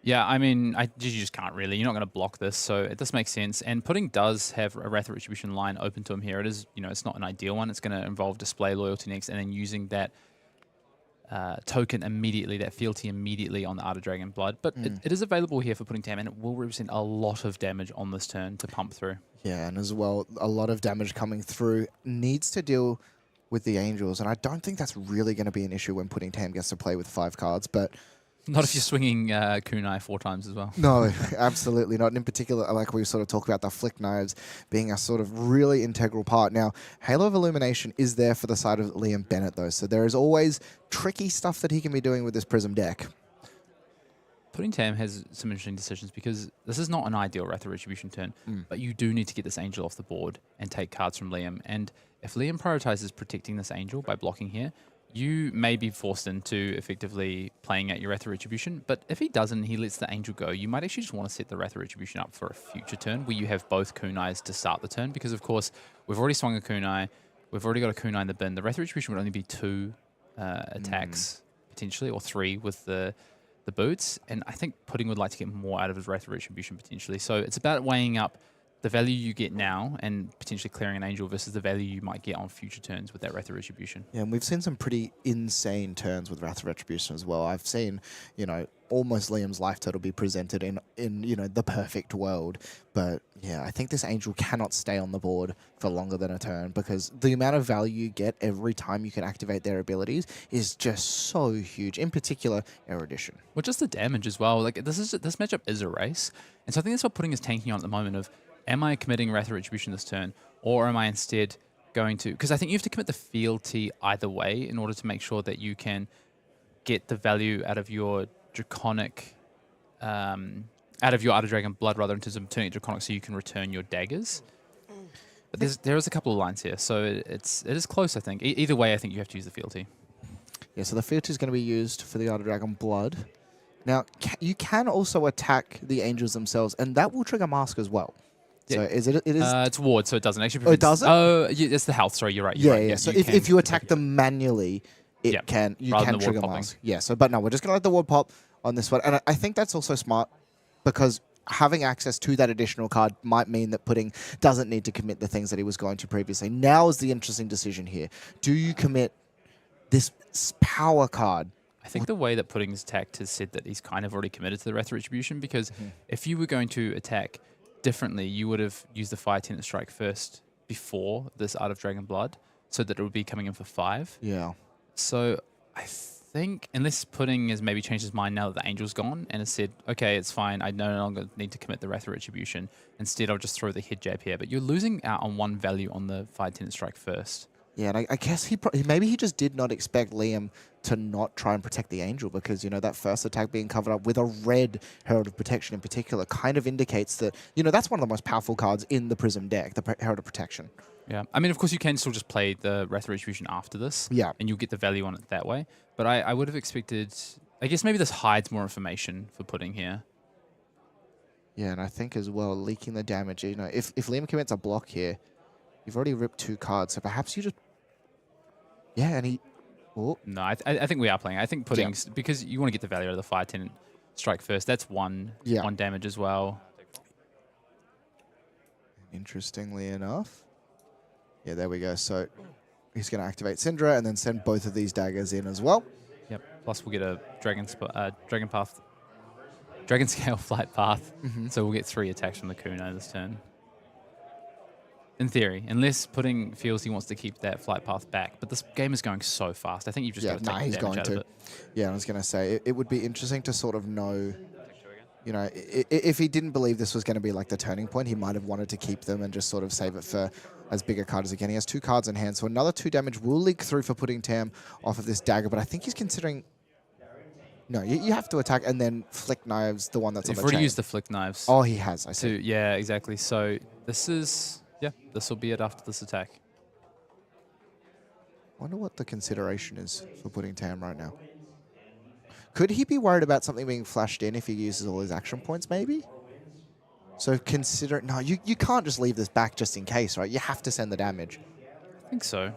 Yeah, I mean, you just can't really. You're not going to block this, so it does make sense. And Pudding does have a Wrath of Retribution line open to him here. It is, it's not an ideal one. It's going to involve display loyalty next, and then using that token immediately, that fealty immediately on the Art of Dragon Blood. But it is available here for Pudding Tam, and it will represent a lot of damage on this turn to pump through. Yeah, and as well, a lot of damage coming through. Needs to deal with the Angels, and I don't think that's really going to be an issue when Pudding Tam gets to play with 5 cards, but... Not if you're swinging kunai 4 times as well. No, absolutely not. And in particular, like we sort of talk about the flick knives being a sort of really integral part. Now, Halo of Illumination is there for the side of Liam Bennett, though, so there is always tricky stuff that he can be doing with this Prism deck. Pudding Tam has some interesting decisions because this is not an ideal Wrath of Retribution turn, but you do need to get this Angel off the board and take cards from Liam. And if Liam prioritizes protecting this Angel by blocking here, you may be forced into effectively playing out your Wrath of Retribution, but if he doesn't, he lets the Angel go, you might actually just want to set the Wrath of Retribution up for a future turn where you have both kunais to start the turn, because of course, we've already swung a kunai, we've already got a kunai in the bin. The Wrath of Retribution would only be 2 attacks, potentially, or 3 with the boots, and I think Pudding would like to get more out of his Wrath of Retribution, potentially. So it's about weighing up the value you get now and potentially clearing an Angel versus the value you might get on future turns with that Wrath of Retribution. Yeah, and we've seen some pretty insane turns with Wrath of Retribution as well. I've seen, almost Liam's life total be presented in the perfect world. But yeah, I think this Angel cannot stay on the board for longer than a turn because the amount of value you get every time you can activate their abilities is just so huge. In particular, Erudition. Well, just the damage as well. Like this matchup is a race, and so I think that's what Pudding is tanking on at the moment of, am I committing Wrath of Retribution this turn, or am I instead going to... Because I think you have to commit the fealty either way in order to make sure that you can get the value out of your Draconic... out of your Art of Dragon Blood, rather, in terms of turning it Draconic so you can return your daggers. But there is a couple of lines here, so it is close, I think. Either way, I think you have to use the fealty. Yeah, so the fealty is going to be used for the Art of Dragon Blood. Now, you can also attack the Angels themselves, and that will trigger Mask as well. So Yeah. is it? It is. It's ward, so it doesn't actually. Oh, it doesn't? Oh, yeah, it's the health. Sorry, you're right. Yeah, You're right. yeah. Yes, So if you attack them manually, you rather can than the ward trigger popping. Mask. Yeah. So, but no, we're just gonna let the ward pop on this one, and I think that's also smart because having access to that additional card might mean that Pudding doesn't need to commit the things that he was going to previously. Now is the interesting decision here. Do you commit this power card? I think the way that Pudding's attacked has said that he's kind of already committed to the Wrath of Retribution, because if you were going to attack differently, you would have used the Fire Tenant Strike first before this Art of Dragon Blood, so that it would be coming in for 5. Yeah. So I think, unless Pudding has maybe changed his mind now that the Angel's gone and has said, okay, it's fine, I no longer need to commit the Wrath of Retribution, instead I'll just throw the head jab here. But you're losing out on 1 value on the Fire Tenant Strike first. Yeah, and I guess maybe he just did not expect Liam to not try and protect the Angel, because, that first attack being covered up with a red Herald of Protection in particular kind of indicates that, that's one of the most powerful cards in the Prism deck, the Herald of Protection. Yeah, I mean, of course, you can still just play the Wrath of Retribution after this. Yeah. And you'll get the value on it that way. But I would have expected... I guess maybe this hides more information for Pudding here. Yeah, and I think as well, leaking the damage, if Liam commits a block here, you've already ripped 2 cards, so perhaps you just... Yeah, and he... Oh. No, I think we are playing. I think Pudding's... Because you want to get the value out of the Fire Tenant Strike first. That's one damage as well. Interestingly enough. Yeah, there we go. So he's going to activate Cindra and then send both of these daggers in as well. Yep. Plus we'll get a Dragon Scale Flight Path. So we'll get 3 attacks from the Kuno this turn. In theory, unless Pudding feels he wants to keep that Flight Path back. But this game is going so fast. I think you've just got to take the damage out of it. Yeah, I was going to say, it would be interesting to sort of know, if he didn't believe this was going to be like the turning point, he might have wanted to keep them and just sort of save it for as big a card as he can. He has 2 cards in hand, so another 2 damage will leak through for Pudding Tam off of this dagger, but I think he's considering... No, you have to attack and then flick knives the one that's on the chain. You've already used the flick knives. Oh, he has, I see. Yeah, exactly. So this is... Yeah, this will be it after this attack. I wonder what the consideration is for Pudding Tam right now. Could he be worried about something being flashed in if he uses all his action points, maybe? So consider... No, you can't just leave this back just in case, right? You have to send the damage. I think so.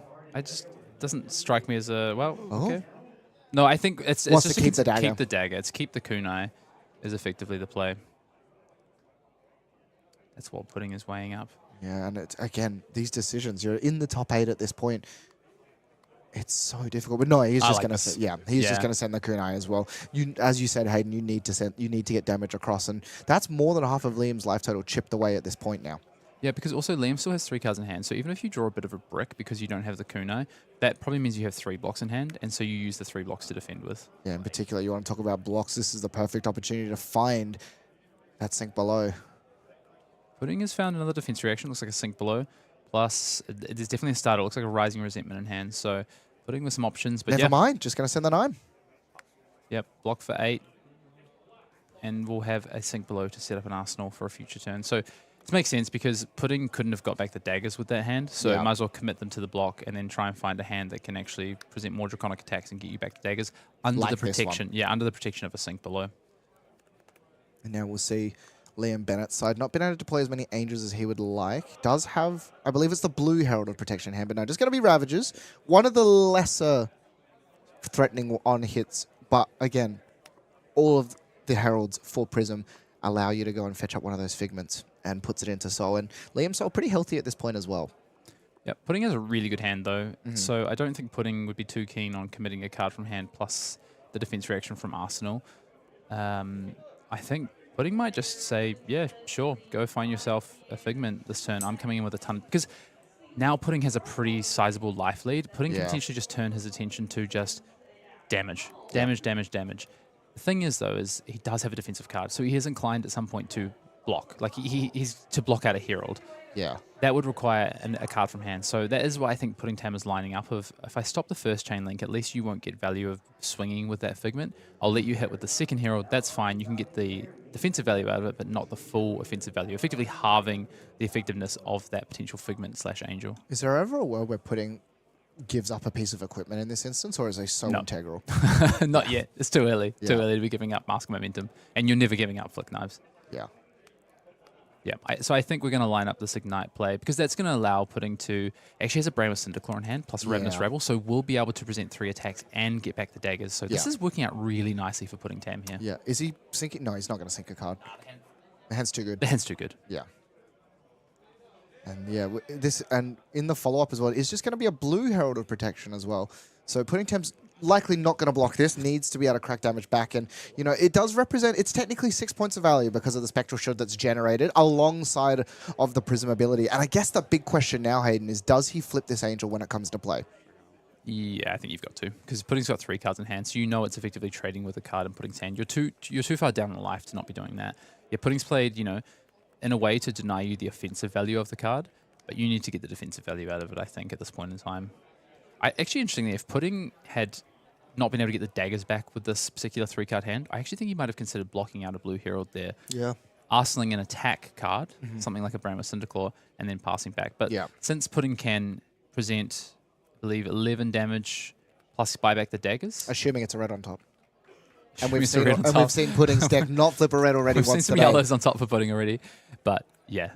Doesn't strike me as a... Well, okay. No, I think it's Wants just to keep the dagger. Keep the dagger. It's keep the kunai. is effectively the play. That's what Pudding is weighing up. Yeah, and it's, again, these decisions, you're in the top 8 at this point. It's so difficult, but no, he's just going to he's just going to send the kunai as well. You, as you said, Hayden, you need to get damage across, and that's more than half of Liam's life total chipped away at this point now. Yeah, because also Liam still has 3 cards in hand, so even if you draw a bit of a brick because you don't have the kunai, that probably means you have 3 blocks in hand, and so you use the 3 blocks to defend with. Yeah, in particular, you want to talk about blocks. This is the perfect opportunity to find that sink below. Pudding has found another defense reaction. Looks like a sink below. Plus, it is definitely a starter. It looks like a rising resentment in hand. So, Pudding with some options. But Never mind. Just going to send the 9. Yep, block for 8. And we'll have a sink below to set up an arsenal for a future turn. So, this makes sense because Pudding couldn't have got back the daggers with that hand. So, might as well commit them to the block and then try and find a hand that can actually present more draconic attacks and get you back the daggers under Like the protection. Yeah, under the protection of a sink below. And now we'll see Liam Bennett's side. Not been able to deploy as many Angels as he would like. Does have, I believe it's the blue Heralded Protection hand, but no, just going to be Ravagers. One of the lesser threatening on hits, but again, all of the Heralds for Prism allow you to go and fetch up one of those Figments and puts it into Soul. And Liam's Soul pretty healthy at this point as well. Yep, Pudding has a really good hand though, so I don't think Pudding would be too keen on committing a card from hand plus the defense reaction from Arsenal. I think Pudding might just say, yeah, sure, go find yourself a Figment this turn. I'm coming in with a ton. Because now Pudding has a pretty sizable life lead. Pudding can potentially just turn his attention to just damage. Damage. The thing is, though, is he does have a defensive card. So he is inclined at some point to block. Like, he's to block out a Herald. Yeah. That would require a card from hand. So that is why I think Pudding Tam is lining up of, if I stop the first chain link, at least you won't get value of swinging with that Figment. I'll let you hit with the second Herald. That's fine. You can get the defensive value out of it, but not the full offensive value, effectively halving the effectiveness of that potential Figment / Angel. Is there ever a world where Pudding gives up a piece of equipment in this instance, or is he so integral? Not yet. It's too early. Too early to be giving up Mask Momentum. And you're never giving up Flick Knives. Yeah. Yeah, so I think we're going to line up this Ignite play because that's going to allow Pudding to actually has a Brandwood Cinderclaw in hand plus Ravenous Rebel, so we'll be able to present 3 attacks and get back the daggers. So this is working out really nicely for Pudding Tam here. Yeah, is he sinking? No, he's not going to sink a card. The hand's too good. The hand's too good. Yeah. And yeah, this and in the follow-up as well, it's just going to be a blue Heralded Protection as well. So Pudding Tam's likely not going to block this, needs to be able to crack damage back. And, you know, it does represent, it's technically 6 points of value because of the Spectral Shield that's generated alongside of the Prism ability. And I guess the big question now, Hayden, is does he flip this Angel when it comes to play? Yeah, I think you've got to. Because Pudding's got 3 cards in hand, so you know it's effectively trading with a card in Pudding's hand. You're too far down in life to not be doing that. Yeah, Pudding's played, you know, in a way to deny you the offensive value of the card, but you need to get the defensive value out of it, I think, at this point in time. Actually, interestingly, if Pudding had not been able to get the daggers back with this particular 3-card hand, I actually think he might have considered blocking out a blue Herald there. Yeah. Arsenaling an attack card, something like a Brandwood Cinderclaw, and then passing back. But since Pudding can present, I believe, 11 damage plus buy back the daggers. Assuming it's a red on top. And we've seen Pudding's deck not flip a red already We've once seen some today. yellows on top for Pudding already. But, yeah.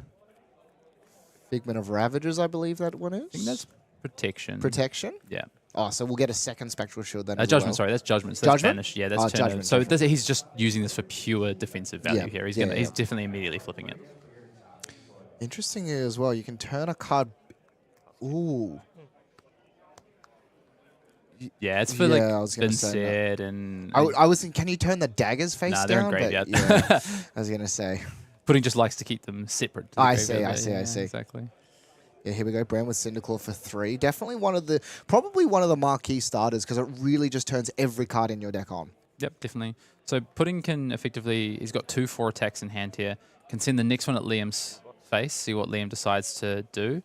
Figment of Ravagers, I believe that one is. I think that's protection. Protection? Yeah. Oh, so we'll get a second Spectral Shield then as Judgment, well. sorry, that's Judgment. So that's Judgment? Banish. Yeah, that's Judgment. So he's just using this for pure defensive value here. He's he's definitely immediately flipping it. Interesting as well, you can turn a card... Ooh. Yeah, it's for I was gonna say Vincent and... I was thinking, can you turn the daggers face Nah, they're in down? graveyard. Yeah, I was going to say. Pudding just likes to keep them separate. To the I see. Exactly. Yeah, here we go. Brandwood Cinderclaw for 3. Definitely probably one of the marquee starters because it really just turns every card in your deck on. Yep, definitely. So Pudding can effectively, he's got 2 4 attacks in hand here. Can send the next one at Liam's face, see what Liam decides to do.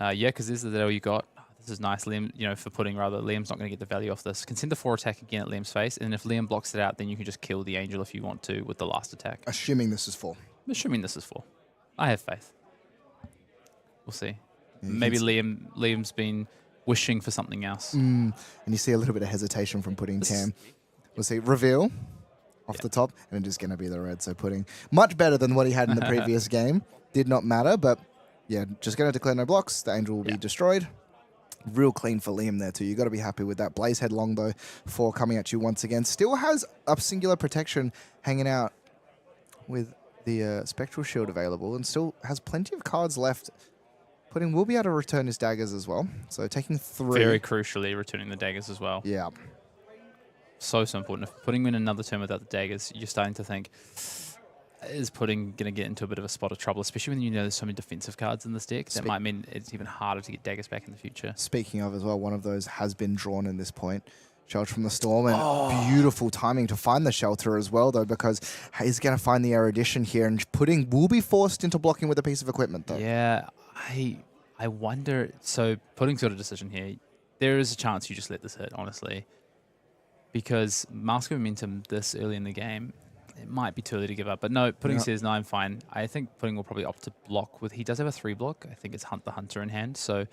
Yeah, because this is the deal you got. This is nice, Liam, you know, for Pudding rather. Liam's not going to get the value off this. Can send the 4 attack again at Liam's face, and if Liam blocks it out, then you can just kill the Angel if you want to with the last attack. Assuming this is 4. Assuming this is 4. I have faith. We'll see. Maybe Liam's been wishing for something else. And you see a little bit of hesitation from Pudding Tam. We'll see. Reveal off the top, and it is going to be the red. So Pudding, much better than what he had in the previous game. Did not matter, but yeah, just going to declare no blocks. The Angel will be destroyed. Real clean for Liam there too. You got to be happy with that. Blazehead Longbow 4 coming at you once again. Still has a singular protection hanging out with the Spectral Shield available and still has plenty of cards left. Pudding will be able to return his daggers as well. So taking 3. Very crucially, returning the daggers as well. Yeah. So important. If Pudding win another turn without the daggers, you're starting to think, is Pudding going to get into a bit of a spot of trouble, especially when you know there's so many defensive cards in this deck? That might mean it's even harder to get daggers back in the future. Speaking of as well, one of those has been drawn in this point. Shelter from the Storm, and beautiful timing to find the Shelter as well, though, because he's going to find the Erudition here, and Pudding will be forced into blocking with a piece of equipment, though. Yeah, I wonder. So Pudding's got a decision here. There is a chance you just let this hit, honestly, because Mask of Momentum this early in the game, it might be too early to give up. But no, Pudding says, no, I'm fine. I think Pudding will probably opt to block with... He does have a 3 block. I think it's Hunt the Hunter in hand, so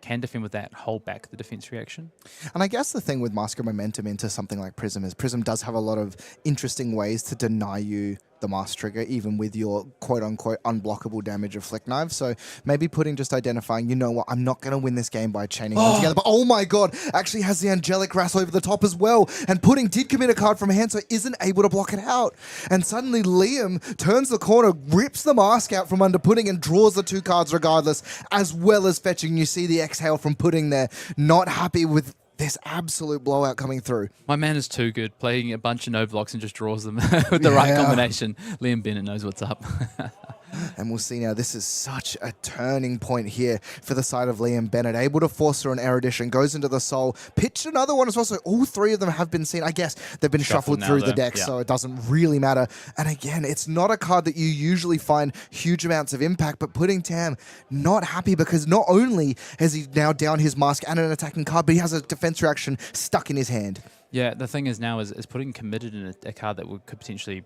can defend with that, hold back the defense reaction. And I guess the thing with Mask of Momentum into something like Prism is Prism does have a lot of interesting ways to deny you the Mask Trigger, even with your quote-unquote unblockable damage of Flick Knife. So maybe Pudding just identifying, you know what, I'm not going to win this game by chaining them together. But oh my god, actually has the Angelic Wrath over the top as well. And Pudding did commit a card from hand, so isn't able to block it out. And suddenly Liam turns the corner, rips the Mask out from under Pudding and draws the 2 cards regardless, as well as fetching. You see the exhale from Pudding there, not happy with this absolute blowout coming through. My man is too good, playing a bunch of no blocks and just draws them with the right combination. Liam Bennett knows what's up. And we'll see now, this is such a turning point here for the side of Liam Bennett. Able to force through an Erudition, goes into the Soul, pitched another one as well, so all 3 of them have been seen. I guess they've been shuffled now, through though. the deck, so it doesn't really matter. And again, it's not a card that you usually find huge amounts of impact, but Pudding Tam not happy because not only has he now down his Mask and an attacking card, but he has a defense reaction stuck in his hand. Yeah, the thing is now is Pudding committed in a card that could potentially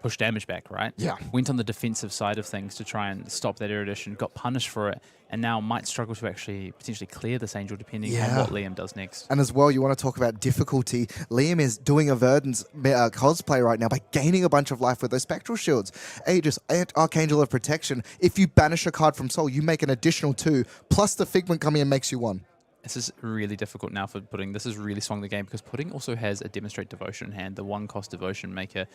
push damage back, right? Yeah. Went on the defensive side of things to try and stop that Erudition, got punished for it, and now might struggle to actually potentially clear this Angel depending on what Liam does next. And as well, you want to talk about difficulty. Liam is doing a Verdance cosplay right now by gaining a bunch of life with those Spectral Shields. Aegis, Archangel of Protection. If you banish a card from Soul, you make an additional 2, plus the Figment coming in makes you 1. This is really difficult now for Pudding. This has really swung the game because Pudding also has a Demonstrate Devotion in hand, the 1-cost Devotion maker.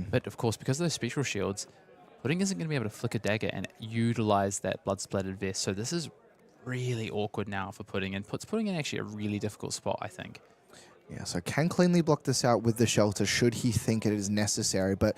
But of course, because of those Spectral Shields, Pudding isn't going to be able to flick a dagger and utilize that Blood-Splattered Vest. So this is really awkward now for Pudding and puts Pudding in actually a really difficult spot, I think. Yeah, so can cleanly block this out with the Shelter should he think it is necessary, but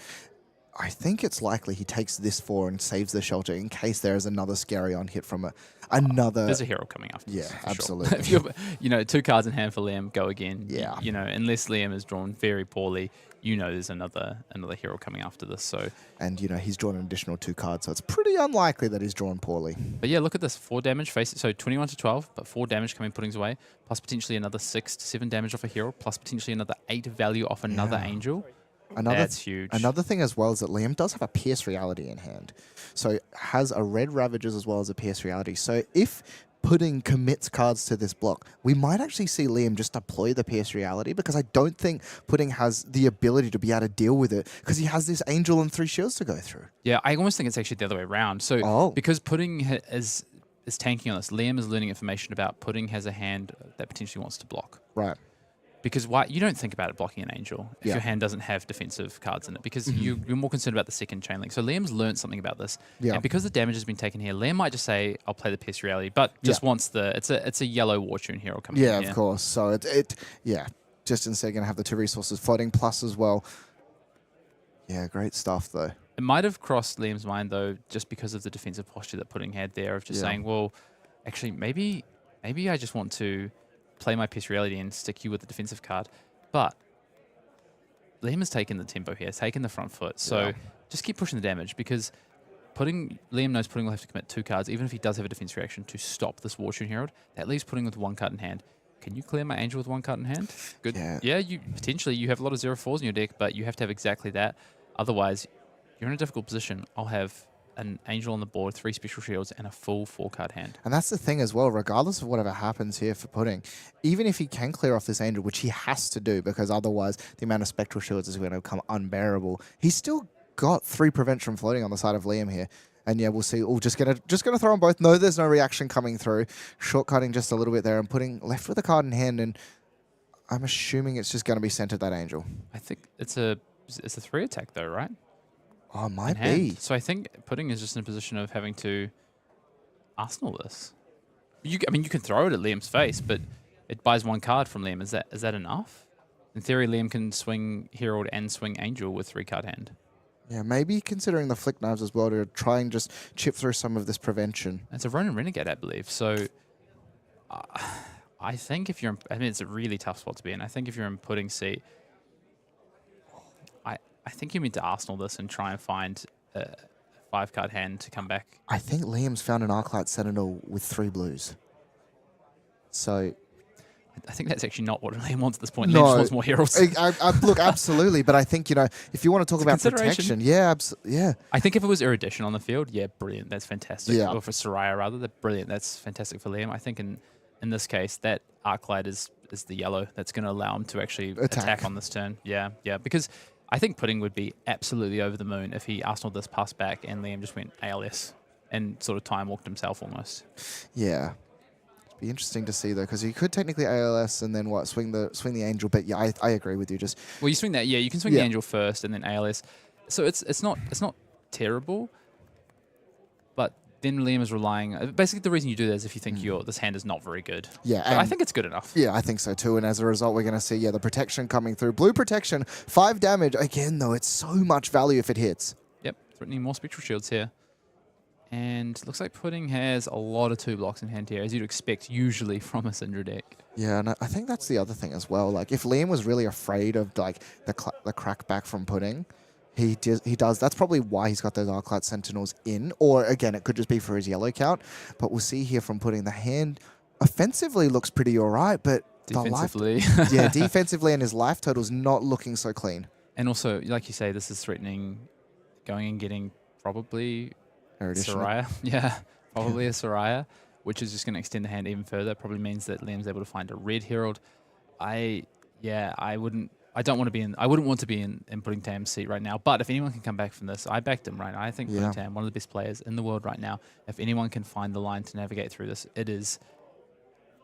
I think it's likely he takes this 4 and saves the Shelter in case there is another Scary on hit from another... There's a hero coming after this. Yeah, for absolutely. Sure. If you're, 2 cards in hand for Liam, go again. Yeah. Unless Liam is drawn very poorly, there's another hero coming after this. So, and he's drawn an additional 2 cards, so it's pretty unlikely that he's drawn poorly. But yeah, look at this, 4 damage, face it. So 21 to 12, but 4 damage coming Pudding's way, plus potentially another 6 to 7 damage off a hero, plus potentially another 8 value off another Angel. That's huge. Another thing as well is that Liam does have a Pierce Reality in hand. So has a Red Ravages as well as a Pierce Reality. So if Pudding commits cards to this block, we might actually see Liam just deploy the Pierce Reality because I don't think Pudding has the ability to be able to deal with it because he has this Angel and 3 shields to go through. Yeah, I almost think it's actually the other way around. So because Pudding is tanking on this, Liam is learning information about Pudding has a hand that potentially wants to block. Right. Because you don't think about it blocking an Angel if your hand doesn't have defensive cards in it, because you're more concerned about the second chain link. So Liam's learned something about this, and because the damage has been taken here, Liam might just say, "I'll play the Pierce Reality," but just wants it's a yellow War Tune hero coming. Yeah, in of course. So just instead gonna have the 2 resources floating plus as well. Yeah, great stuff though. It might have crossed Liam's mind though, just because of the defensive posture that Pudding had there of just saying, "Well, actually, maybe I just want to play my Pierce Reality and stick you with the defensive card." But Liam has taken the tempo here, taken the front foot. So just keep pushing the damage because Liam knows Pudding will have to commit 2 cards, even if he does have a defense reaction, to stop this War Tune Herald. That leaves Pudding with 1 card in hand. Can you clear my Angel with 1 card in hand? Good. Yeah, you have a lot of 0/4s in your deck, but you have to have exactly that. Otherwise, you're in a difficult position. I'll have an Angel on the board, 3 Special Shields, and a full 4-card hand. And that's the thing as well, regardless of whatever happens here for Pudding, even if he can clear off this Angel, which he has to do because otherwise the amount of Spectral Shields is going to become unbearable, he's still got 3 Prevention floating on the side of Liam here. And yeah, we'll see. Oh, just gonna throw them both. No, there's no reaction coming through. Shortcutting just a little bit there and Pudding left with a card in hand, and I'm assuming it's just going to be sent at that Angel. I think it's a 3 attack though, right? Oh, it in might hand. be. So I think Pudding is just in a position of having to Arsenal this. I mean, you can throw it at Liam's face, but it buys 1 card from Liam. Is that enough? In theory, Liam can swing Herald and swing Angel with 3-card hand. Yeah, maybe considering the flick knives as well to try and just chip through some of this prevention. It's a Ronin Renegade, I believe. So I think if you're in, I mean, it's a really tough spot to be in. I think if you're in Pudding seat, I think you need to Arsenal this and try and find a 5-card hand to come back. I think Liam's found an Arclight Sentinel with 3 blues. So I think that's actually not what Liam wants at this point. No. Liam just wants more Heralds. look, absolutely, but I think, you know, if you want to talk about consideration. protection, yeah. I think if it was Erudition on the field, yeah, brilliant. That's fantastic. Yeah. Or for Soraya, rather, that's brilliant. That's fantastic for Liam. I think in this case, that Arclight is the yellow that's going to allow him to actually attack on this turn. Yeah. Because I think Pudding would be absolutely over the moon if he Arsenal this pass back and Liam just went ALS and sort of time walked himself almost. Yeah. It'd be interesting to see, though, because he could technically ALS and then swing the Angel. But yeah, I agree with you. Just Well, you swing that. Yeah, you can swing the Angel first and then ALS. So it's not terrible. But then Liam is relying. Basically, the reason you do that is if you think this hand is not very good. Yeah, But I think it's good enough. Yeah, I think so too. And as a result, we're going to see the protection coming through. Blue protection, 5 damage. Again, though, it's so much value if it hits. Yep, threatening more Spectral Shields here. And looks like Pudding has a lot of 2 blocks in hand here, as you'd expect usually from a Cindra deck. Yeah, and I think that's the other thing as well. Like, if Liam was really afraid of like the crack back from Pudding, he does. That's probably why he's got those Arclight Sentinels in. Or again, it could just be for his yellow count. But we'll see here from Pudding, the hand offensively looks pretty all right, but Defensively. defensively, and his life total's not looking so clean. And also, like you say, this is threatening going and getting probably Soraya. Yeah, probably a Soraya, which is just going to extend the hand even further. Probably means that Liam's able to find a red Herald. I wouldn't want to be in Pudding Tam's seat right now. But if anyone can come back from this, I backed him right now. I think Pudding Tam, one of the best players in the world right now. If anyone can find the line to navigate through this, it is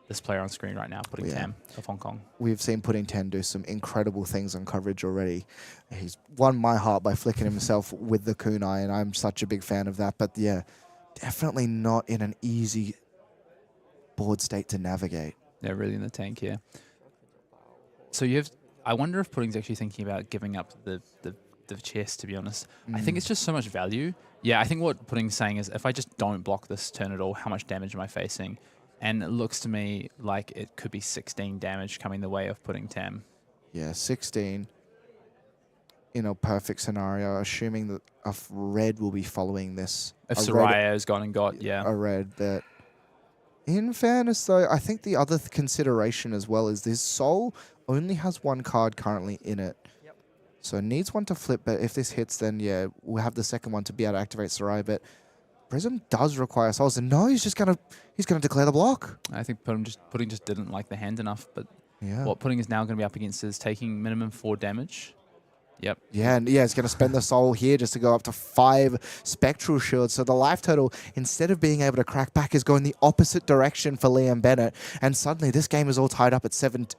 this player on screen right now, Pudding Tam of Hong Kong. We've seen Pudding Tam do some incredible things on coverage already. He's won my heart by flicking himself with the kunai, and I'm such a big fan of that. But yeah, definitely not in an easy board state to navigate. Yeah, really in the tank here. So I wonder if Pudding's actually thinking about giving up the chest, to be honest. I think it's just so much value. Yeah, I think what Pudding's saying is, if I just don't block this turn at all, how much damage am I facing? And it looks to me like it could be 16 damage coming the way of Pudding Tam. Yeah, 16 in a perfect scenario, assuming that a red will be following this. If Soraya has gone and got, a red. But in fairness, though, I think the other consideration as well is this Soul only has 1 card currently in it. Yep. So it needs one to flip, but if this hits, then yeah, we'll have the second one to be able to activate Soraya. But Prism does require souls, and no, he's gonna declare the block. I think Pudding just didn't like the hand enough, but Yeah. what Pudding is now going to be up against is taking minimum 4 damage. Yep. Yeah, and it's going to spend the soul here just to go up to 5 spectral shields. So the life total, instead of being able to crack back, is going the opposite direction for Liam Bennett. And suddenly this game is all tied up at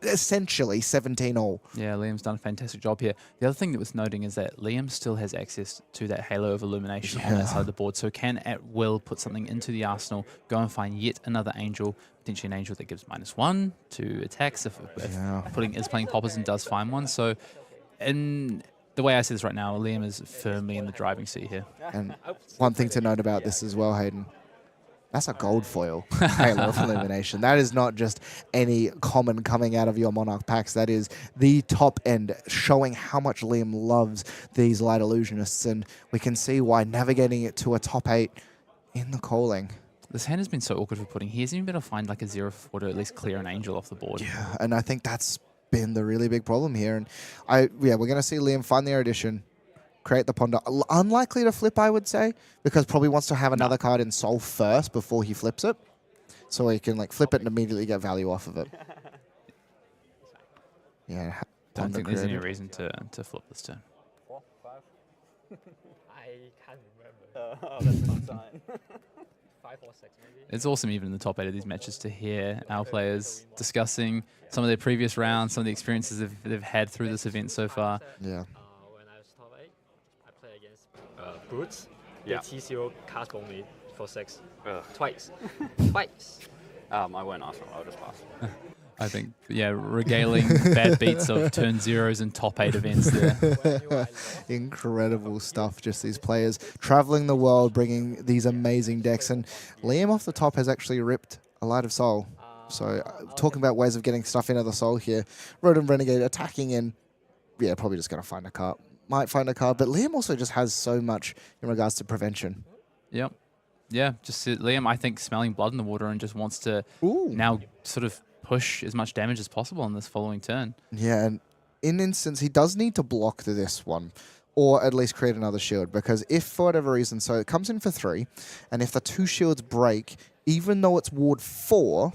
essentially 17-all. Yeah, Liam's done a fantastic job here. The other thing that was noting is that Liam still has access to that Halo of Illumination on that side of the board, so can at will put something into the arsenal, go and find yet another angel, potentially an angel that gives -1 to attacks if Pudding is playing poppers and does find one. So, in the way I see this right now, Liam is firmly in the driving seat here. And one thing to note about this as well, Hayden, that's a gold foil Halo of Illumination. That is not just any common coming out of your Monarch packs. That is the top end, showing how much Liam loves these Light Illusionists. And we can see why navigating it to a top 8 in the calling. This hand has been so awkward for Pudding. He hasn't even been able to find like a 0-4 to at least clear an angel off the board. Yeah, and I think that's been the really big problem here. And we're going to see Liam find the Erudition, create the Ponder. Unlikely to flip, I would say, because probably wants to have another card in Soul first before he flips it. So he can like flip it and immediately get value off of it. Yeah. Don't think there's any reason to flip this turn. 4, 5. I can't remember. Oh, that's a good sign. 5 or 6 maybe. It's awesome even in the top 8 of these matches to hear our players discussing some of their previous rounds, some of the experiences they've had through this event so far. Yeah. When I was top 8, I played against Brutes, Yeah. the T0 cast only for 6. Ugh. Twice. Twice. I won't ask. I'll just pass. I think, yeah, regaling bad beats of turn zeros and top 8 events there. Incredible stuff, just these players traveling the world, bringing these amazing decks. And Liam off the top has actually ripped a Light of Soul. So talking about ways of getting stuff into the soul here. Rodent Renegade attacking in, yeah, probably just going to find a card. Might find a card, but Liam also just has so much in regards to prevention. Yep. Yeah, just Liam, I think, smelling blood in the water and just wants to now sort of push as much damage as possible on this following turn. Yeah, and in instance, he does need to block this one, or at least create another shield, because if for whatever reason, so it comes in for 3, and if the 2 shields break, even though it's ward 4,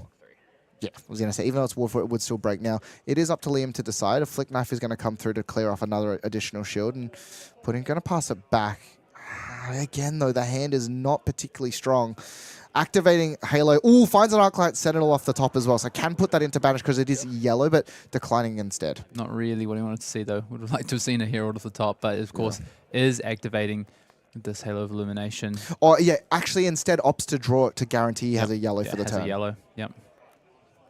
yeah, I was going to say, even though it's ward 4, it would still break. Now, it is up to Liam to decide. A Flick Knife is going to come through to clear off another additional shield, and Pudding going to pass it back. Again, though, the hand is not particularly strong. Activating Halo. Ooh, finds an Arclight Sentinel off the top as well. So can put that into banish because it is yellow, but declining instead. Not really what he wanted to see, though. Would have liked to have seen a Herald off the top, but of course is activating this Halo of Illumination. Oh, yeah, actually instead opts to draw it to guarantee he has a yellow for the turn. Has a yellow, yep.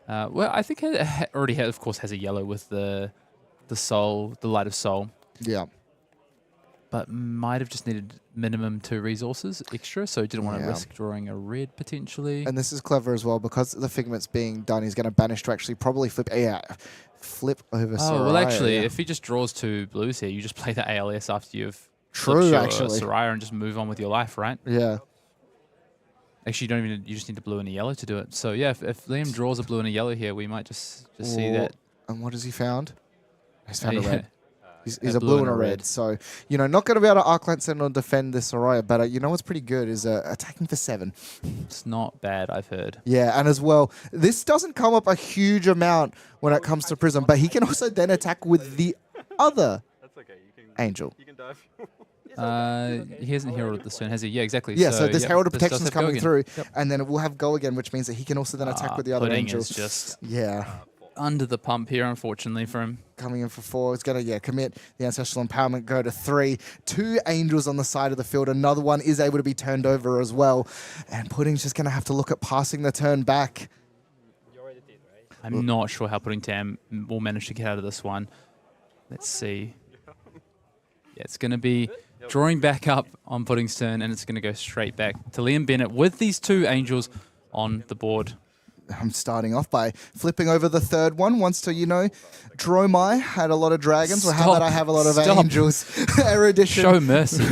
Well, I think it already, of course, has a yellow with the soul, the Light of Soul. Yeah. But might have just needed minimum 2 resources extra, so didn't want to risk drawing a red potentially. And this is clever as well, because the Figment's being done, he's going to banish to actually probably flip over Soraya. Oh, well, actually, if he just draws 2 blues here, you just play the ALS after you've True, flipped your actually. Soraya and just move on with your life, right? Yeah. Actually, you just need a blue and a yellow to do it. So yeah, if Liam draws a blue and a yellow here, we might just see that. And what has he found? He's found a Yeah. red. He's a blue and a red. So, you know, not going to be able to Arclight Sentinel and defend this Soraya, but you know what's pretty good is attacking for 7. It's not bad, I've heard. Yeah, and as well, this doesn't come up a huge amount when it comes to Prism, but he can also then attack with the other angel. You can dive. He hasn't heralded this turn, has he? Yeah, exactly. Yeah, so this Herald of this does Protection is have go coming again. through, Yep. and then it will have go again, which means that he can also then attack with the other Pudding angel. is just Yeah. under the pump here, unfortunately, for him. Coming in for 4. It's going to, commit the Ancestral Empowerment, go to 3. 2 angels on the side of the field. Another one is able to be turned over as well. And Pudding's just going to have to look at passing the turn back. I'm not sure how Pudding Tam will manage to get out of this one. Let's see. Yeah, it's going to be drawing back up on Pudding's turn, and it's going to go straight back to Liam Bennett with these 2 angels on the board. I'm starting off by flipping over the 3rd one. Wants to, Dromai had a lot of dragons. Well, how about I have a lot of angels? Erudition. Show mercy.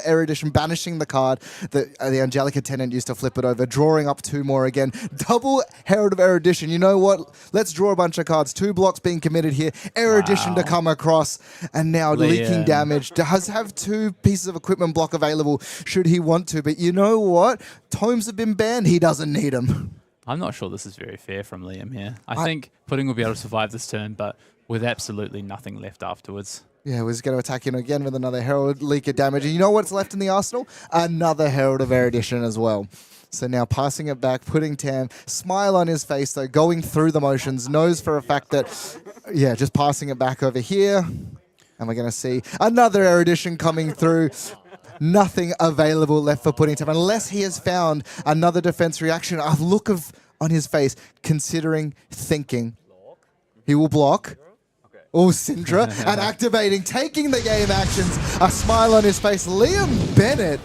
Erudition, banishing the card. The Angelica Tenant used to flip it over, drawing up 2 more again. Double Herald of Erudition. You know what? Let's draw a bunch of cards. 2 blocks being committed here. Erudition to come across. And now leaking damage. Does have 2 pieces of equipment block available should he want to. But you know what? Tomes have been banned. He doesn't need them. I'm not sure this is very fair from Liam here. I think Pudding will be able to survive this turn, but with absolutely nothing left afterwards. Yeah, we're just going to attack in again with another Herald Leak of damage. And you know what's left in the arsenal? Another Herald of Erudition as well. So now passing it back, Pudding Tam, smile on his face though, going through the motions, knows for a fact that, just passing it back over here. And we're going to see another Erudition coming through. Nothing available left for Pudding Tam unless he has found another defense reaction. A look on his face, considering, thinking. He will block. Oh, Cindra, and activating, taking the game actions. A smile on his face. Liam Bennett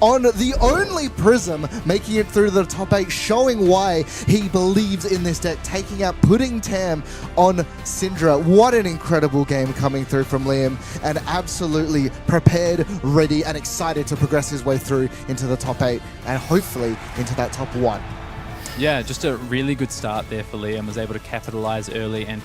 on the only Prism, making it through the top 8, showing why he believes in this deck, taking out Pudding Tam on Cindra. What an incredible game coming through from Liam, and absolutely prepared, ready, and excited to progress his way through into the top 8, and hopefully into that top 1. Yeah, just a really good start there for Liam. Was able to capitalize early and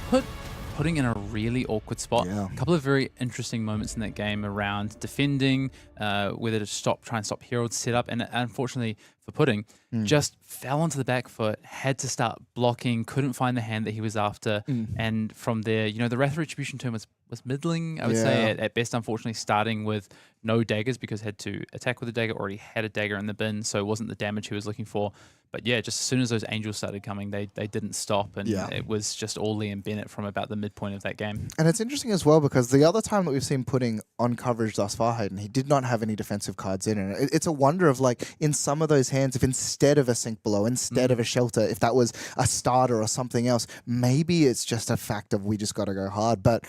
Pudding in a really awkward spot. Yeah. A couple of very interesting moments in that game around defending, whether to try and stop Herald's setup, and unfortunately for Pudding, just fell onto the back foot, had to start blocking, couldn't find the hand that he was after, and from there, the Wrath of Retribution turn was was middling, I would say, at best, unfortunately, starting with no daggers because had to attack with a dagger, already had a dagger in the bin, so it wasn't the damage he was looking for. But yeah, just as soon as those angels started coming, they didn't stop, and it was just all Liam Bennett from about the midpoint of that game. And it's interesting as well because the other time that we've seen Pudding on coverage thus far, Hayden, he did not have any defensive cards in it. It's a wonder of, like, in some of those hands, if instead of a Sink Below, instead of a Shelter, if that was a starter or something else, maybe it's just a fact of we just got to go hard. But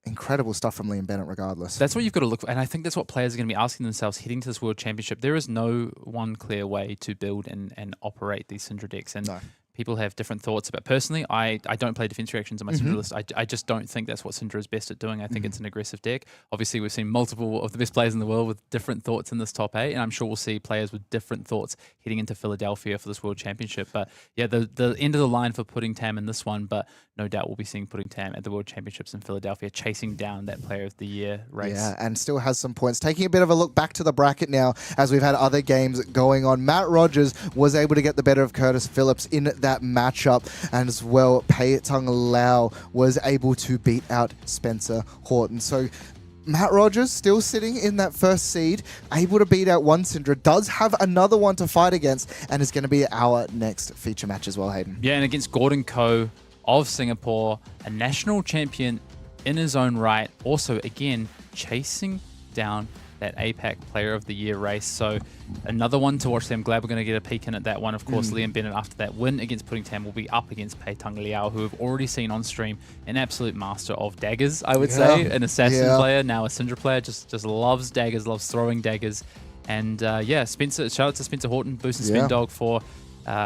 incredible stuff from Liam Bennett regardless. That's what you've got to look for. And I think that's what players are going to be asking themselves heading to this World Championship. There is no one clear way to build and operate these Cindra decks. And people have different thoughts about. Personally, I don't play defense reactions on my Cindra list. I just don't think that's what Cindra is best at doing. I think it's an aggressive deck. Obviously, we've seen multiple of the best players in the world with different thoughts in this top 8, and I'm sure we'll see players with different thoughts heading into Philadelphia for this World Championship. But yeah, the end of the line for Pudding Tam in this one, but no doubt we'll be seeing Pudding Tam at the World Championships in Philadelphia chasing down that Player of the Year race. Yeah, and still has some points. Taking a bit of a look back to the bracket now, as we've had other games going on. Matt Rogers was able to get the better of Curtis Phillips in that matchup, and as well, Pe-Tung Liao was able to beat out Spencer Horton. So Matt Rogers still sitting in that first seed, able to beat out one Cindra, does have another one to fight against, and is going to be our next feature match as well, Hayden. Yeah, and against Gordon Ko of Singapore, a national champion in his own right, also again chasing down that APAC Player of the Year race. So another one to watch there. I'm glad we're going to get a peek in at that one. Of course, Liam Bennett, after that win against Pudding Tam, will be up against Pe-Tung Liao, who have already seen on stream an absolute master of daggers, I would say. An assassin player, now a Cindra player, just loves daggers, loves throwing daggers. And yeah, Spencer, shout out to Spencer Horton, Boost and Spin Dog for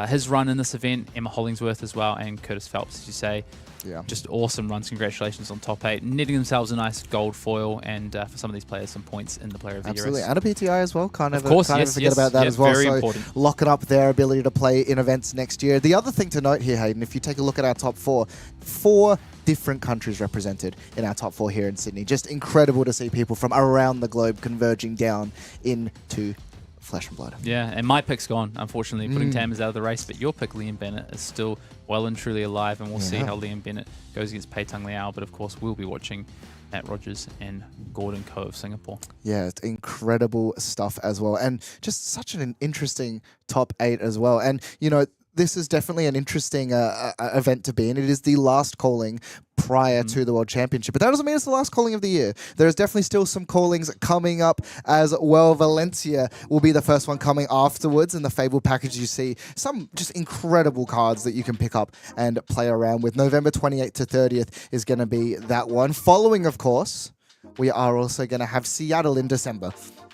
his run in this event, Emma Hollingsworth as well, and Curtis Phelps, as you say. Yeah. Just awesome runs. Congratulations on top 8. Netting themselves a nice gold foil, and for some of these players, some points in the Player of the Year. Absolutely. And a PTI as well. Can't ever forget yes, about that as well. Very so important. locking up their ability to play in events next year. The other thing to note here, Hayden, if you take a look at our top 4, 4 different countries represented in our top 4 here in Sydney. Just incredible to see people from around the globe converging down into Flesh and Blood. Yeah, and my pick's gone, unfortunately. Pudding Tam is out of the race, but your pick, Liam Bennett, is still well and truly alive, and we'll see how Liam Bennett goes against Pe-Tung Liao. But of course, we'll be watching Matt Rogers and Gordon Ko of Singapore. Yeah, it's incredible stuff as well. And just such an interesting top 8 as well. And, you know, this is definitely an interesting event to be in. It is the last calling prior to the World Championship. But that doesn't mean it's the last calling of the year. There's definitely still some callings coming up as well. Valencia will be the first one coming afterwards. In the Fable package, you see some just incredible cards that you can pick up and play around with. November 28th to 30th is going to be that one. Following, of course, we are also going to have Seattle in December.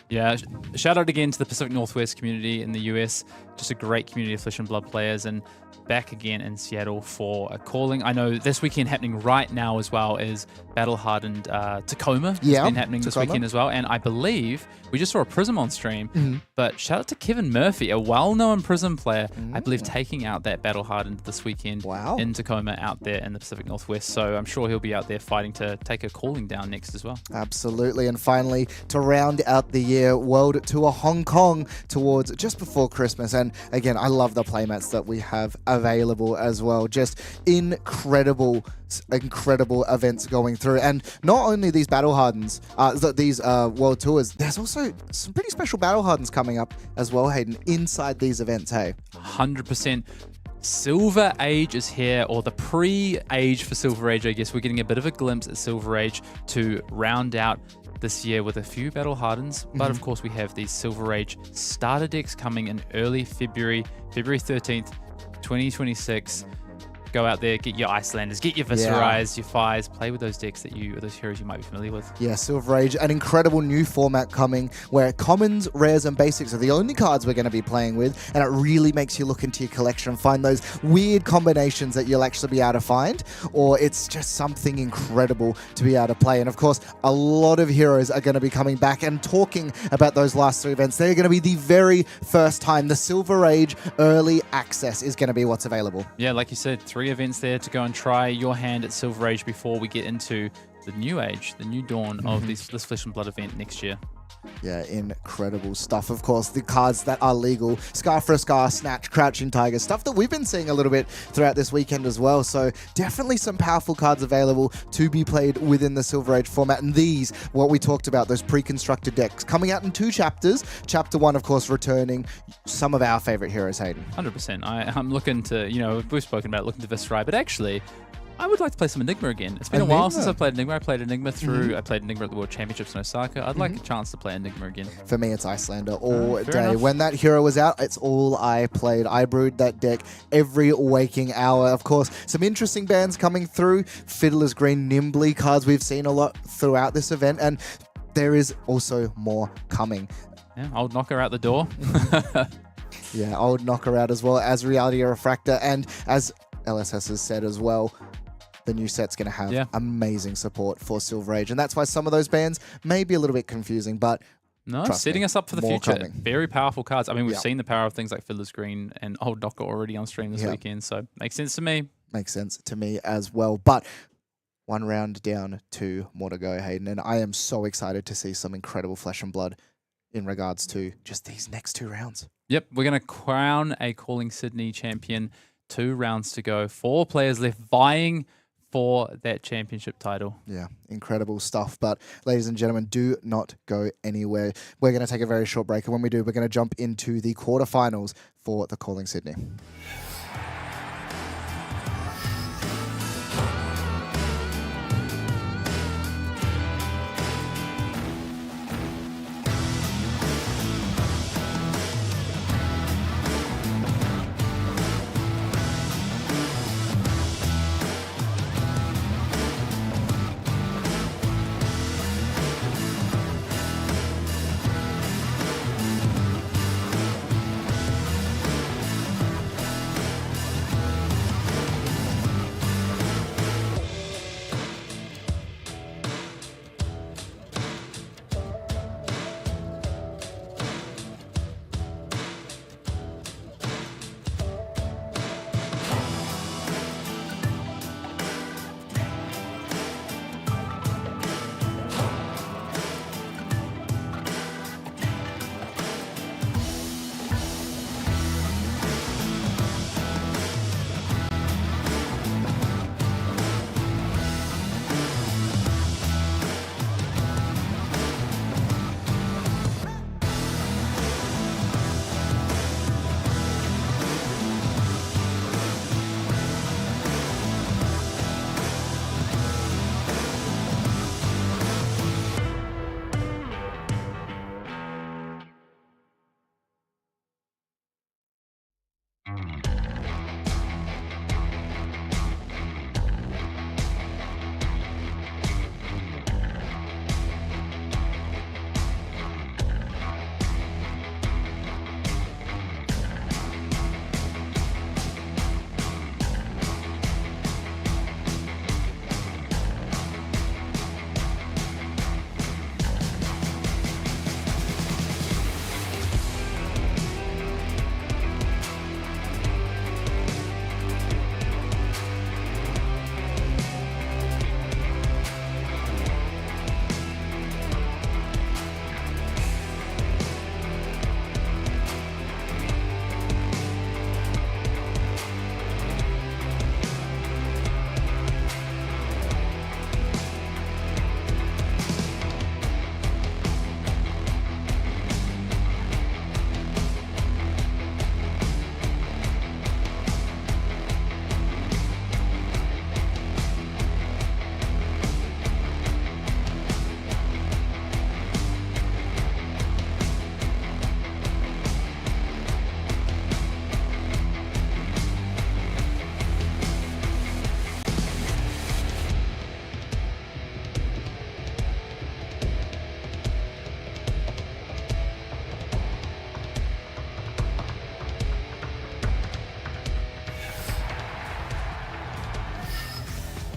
Yeah, shout out again to the Pacific Northwest community in the US. Just a great community of Flesh and Blood players, and back again in Seattle for a calling. I know this weekend happening right now as well is Battle Hardened Tacoma. It's been happening this weekend as well. And I believe we just saw a Prism on stream, but shout out to Kevin Murphy, a well-known Prism player, I believe taking out that Battle Hardened this weekend in Tacoma out there in the Pacific Northwest. So I'm sure he'll be out there fighting to take a calling down next as well. Absolutely. And finally, to round out the year, World Tour Hong Kong towards just before Christmas. And again, I love the playmats that we have available as well. Just incredible events going through. And not only these Battle Hardens, these World Tours, there's also some pretty special Battle Hardens coming up as well, Hayden, inside these events, hey? 100%. Silver Age is here, or the pre-age for Silver Age, I guess. We're getting a bit of a glimpse at Silver Age to round out this year with a few Battle Hardens, but of course we have these Silver Age starter decks coming in early February 13th, 2026. Go out there, get your Icelanders, get your Viserais, your Fires, play with those decks those heroes you might be familiar with. Yeah, Silver Age, an incredible new format coming where commons, rares, and basics are the only cards we're going to be playing with, and it really makes you look into your collection and find those weird combinations that you'll actually be able to find, or it's just something incredible to be able to play. And of course, a lot of heroes are going to be coming back and talking about those last 3 events. They're going to be the very first time. The Silver Age Early Access is going to be what's available. Yeah, like you said, 3 events there to go and try your hand at Silver Age before we get into the new age, the new dawn of this Flesh and Blood event next year. Yeah, incredible stuff. Of course, the cards that are legal, Scar for a Scar, Snatch, Crouching Tiger, stuff that we've been seeing a little bit throughout this weekend as well. So definitely some powerful cards available to be played within the Silver Age format. And these, what we talked about, those pre-constructed decks, coming out in 2 chapters. Chapter 1, of course, returning some of our favorite heroes, Hayden. 100%. I'm looking to, we've spoken about looking to Viscerai, but actually, I would like to play some Enigma again. It's been a while since I've played Enigma. I played Enigma through. I played Enigma at the World Championships in Osaka. I'd like a chance to play Enigma again. For me, it's Icelander all Fair day. enough. When that hero was out, it's all I played. I brewed that deck every waking hour. Of course, some interesting bans coming through. Fiddler's Green, Nimbly cards we've seen a lot throughout this event, and there is also more coming. Yeah, I'll knock her out the door. Yeah, I would knock her out as well as Reality Refractor, and as LSS has said as well, the new set's going to have amazing support for Silver Age, and that's why some of those bans may be a little bit confusing, but No, trust setting me, us up for the more future. coming. Very powerful cards. I mean, we've Yeah. seen the power of things like Fiddler's Green and Old Knocker already on stream this weekend, so makes sense to me. Makes sense to me as well. But 1 round down, 2 more to go, Hayden, and I am so excited to see some incredible flesh and blood in regards to just these next 2 rounds. Yep, we're going to crown a Calling Sydney champion. 2 rounds to go. 4 players left vying for that championship title. Yeah, incredible stuff. But ladies and gentlemen, do not go anywhere. We're going to take a very short break, and when we do, we're going to jump into the quarterfinals for the Calling Sydney.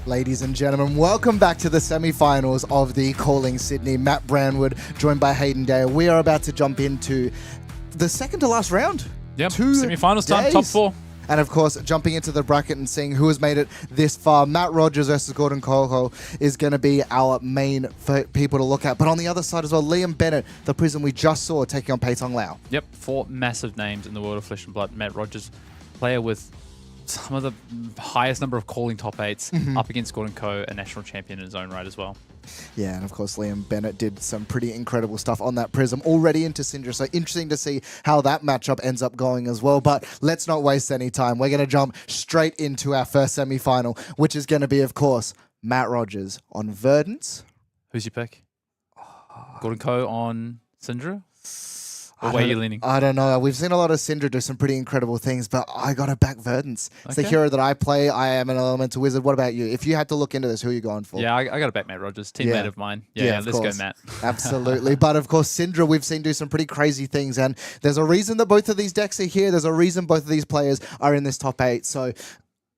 Ladies and gentlemen, welcome back to the semi-finals of the Calling Sydney. Matt Brandwood, joined by Hayden Dale. We are about to jump into the second to last round. Yep, 2 semi-finals time, top days. 4. And of course, jumping into the bracket and seeing who has made it this far, Matt Rogers versus Gordon Coho is going to be our main for people to look at. But on the other side as well, Liam Bennett, the Prism we just saw, taking on Pe-Tung Liao. Yep, 4 massive names in the world of Flesh and Blood. Matt Rogers, player with some of the highest number of calling top 8s, up against Gordon Coe, a national champion in his own right as well. Yeah, and of course Liam Bennett did some pretty incredible stuff on that Prism, already into Cindra, so interesting to see how that matchup ends up going as well. But let's not waste any time. We're going to jump straight into our first semi-final, which is going to be, of course, Matt Rogers on Verdance. Who's your pick? Gordon Coe on Cindra? Or where are you leaning? I don't know. We've seen a lot of Cindra do some pretty incredible things, but I got to back Verdance. It's the hero that I play. I am an elemental wizard. What about you? If you had to look into this, who are you going for? Yeah, I got to back Matt Rogers. Teammate of mine. Yeah, let's go, Matt. Absolutely. But of course, Cindra, we've seen do some pretty crazy things, and there's a reason that both of these decks are here. There's a reason both of these players are in this top 8. So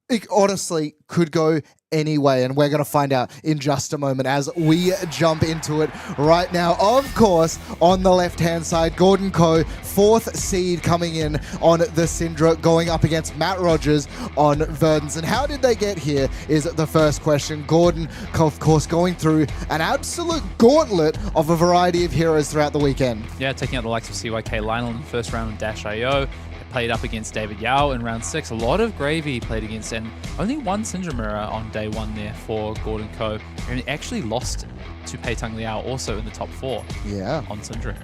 it honestly could go anyway, and we're going to find out in just a moment as we jump into it right now. Of course, on the left-hand side, Gordon Coe, 4th seed coming in on the Cindra, going up against Matt Rogers on Verdance. And how did they get here is the first question. Gordon Coe, of course, going through an absolute gauntlet of a variety of heroes throughout the weekend. Yeah, taking out the likes of CYK Lionel in the first round with Dash.io. Played up against David Liao in round 6. A lot of gravy played against, and only one Cindra mirror on day 1 there for Gordon Coe. And he actually lost to Pe-Tung Liao also in the top 4 on Cindra.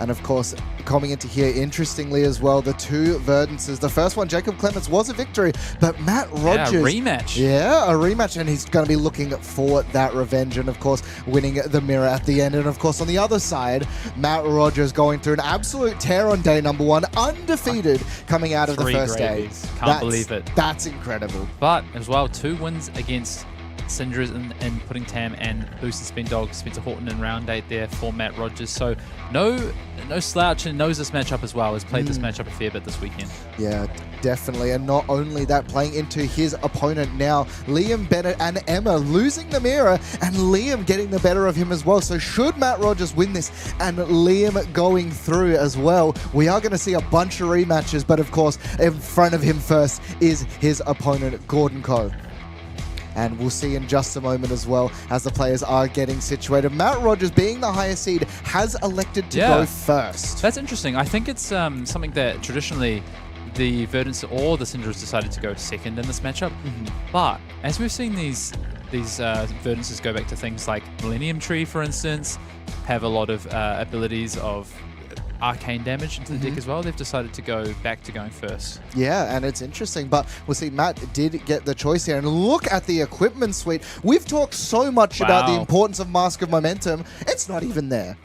And of course, coming into here, interestingly as well, the 2 Verdances. The first one, Jacob Clements, was a victory, but Matt Rogers... Yeah, a rematch. Yeah, a rematch, and he's going to be looking for that revenge, and of course, winning the mirror at the end. And of course, on the other side, Matt Rogers going through an absolute tear on day number 1, undefeated coming out of the first day. Can't believe it. That's incredible. But as well, 2 wins against Cindra's in Pudding Tam and Boosted Spin Dog, Spencer Horton in round 8 there for Matt Rogers. So no slouch, and knows this matchup as well. Has played this matchup a fair bit this weekend. Yeah, definitely. And not only that, playing into his opponent now, Liam Bennett and Emma losing the mirror, and Liam getting the better of him as well. So should Matt Rogers win this and Liam going through as well, we are going to see a bunch of rematches. But of course, in front of him first is his opponent, Gordon Coe. And we'll see in just a moment as well as the players are getting situated. Matt Rogers, being the highest seed, has elected to go first. That's interesting. I think it's something that traditionally the Verdance or the Cindra has decided to go second in this matchup. But as we've seen these Verdances go back to things like Millennium Tree, for instance, have a lot of abilities of arcane damage into the deck as well, they've decided to go back to going first. Yeah, and it's interesting, but we'll see, Matt did get the choice here, and look at the equipment suite. We've talked so much about the importance of Mask of Momentum. It's not even there.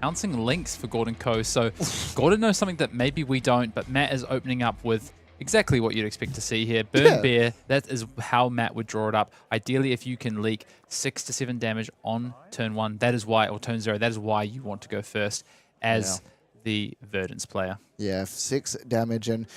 Bouncing links for Gordon Coe, so Gordon knows something that maybe we don't, but Matt is opening up with exactly what you'd expect to see here. Burn Bear, that is how Matt would draw it up. Ideally, if you can leak 6 to 7 damage on turn 1, that is why, or turn 0, that is why you want to go first as the Verdance player. Yeah, 6 damage, and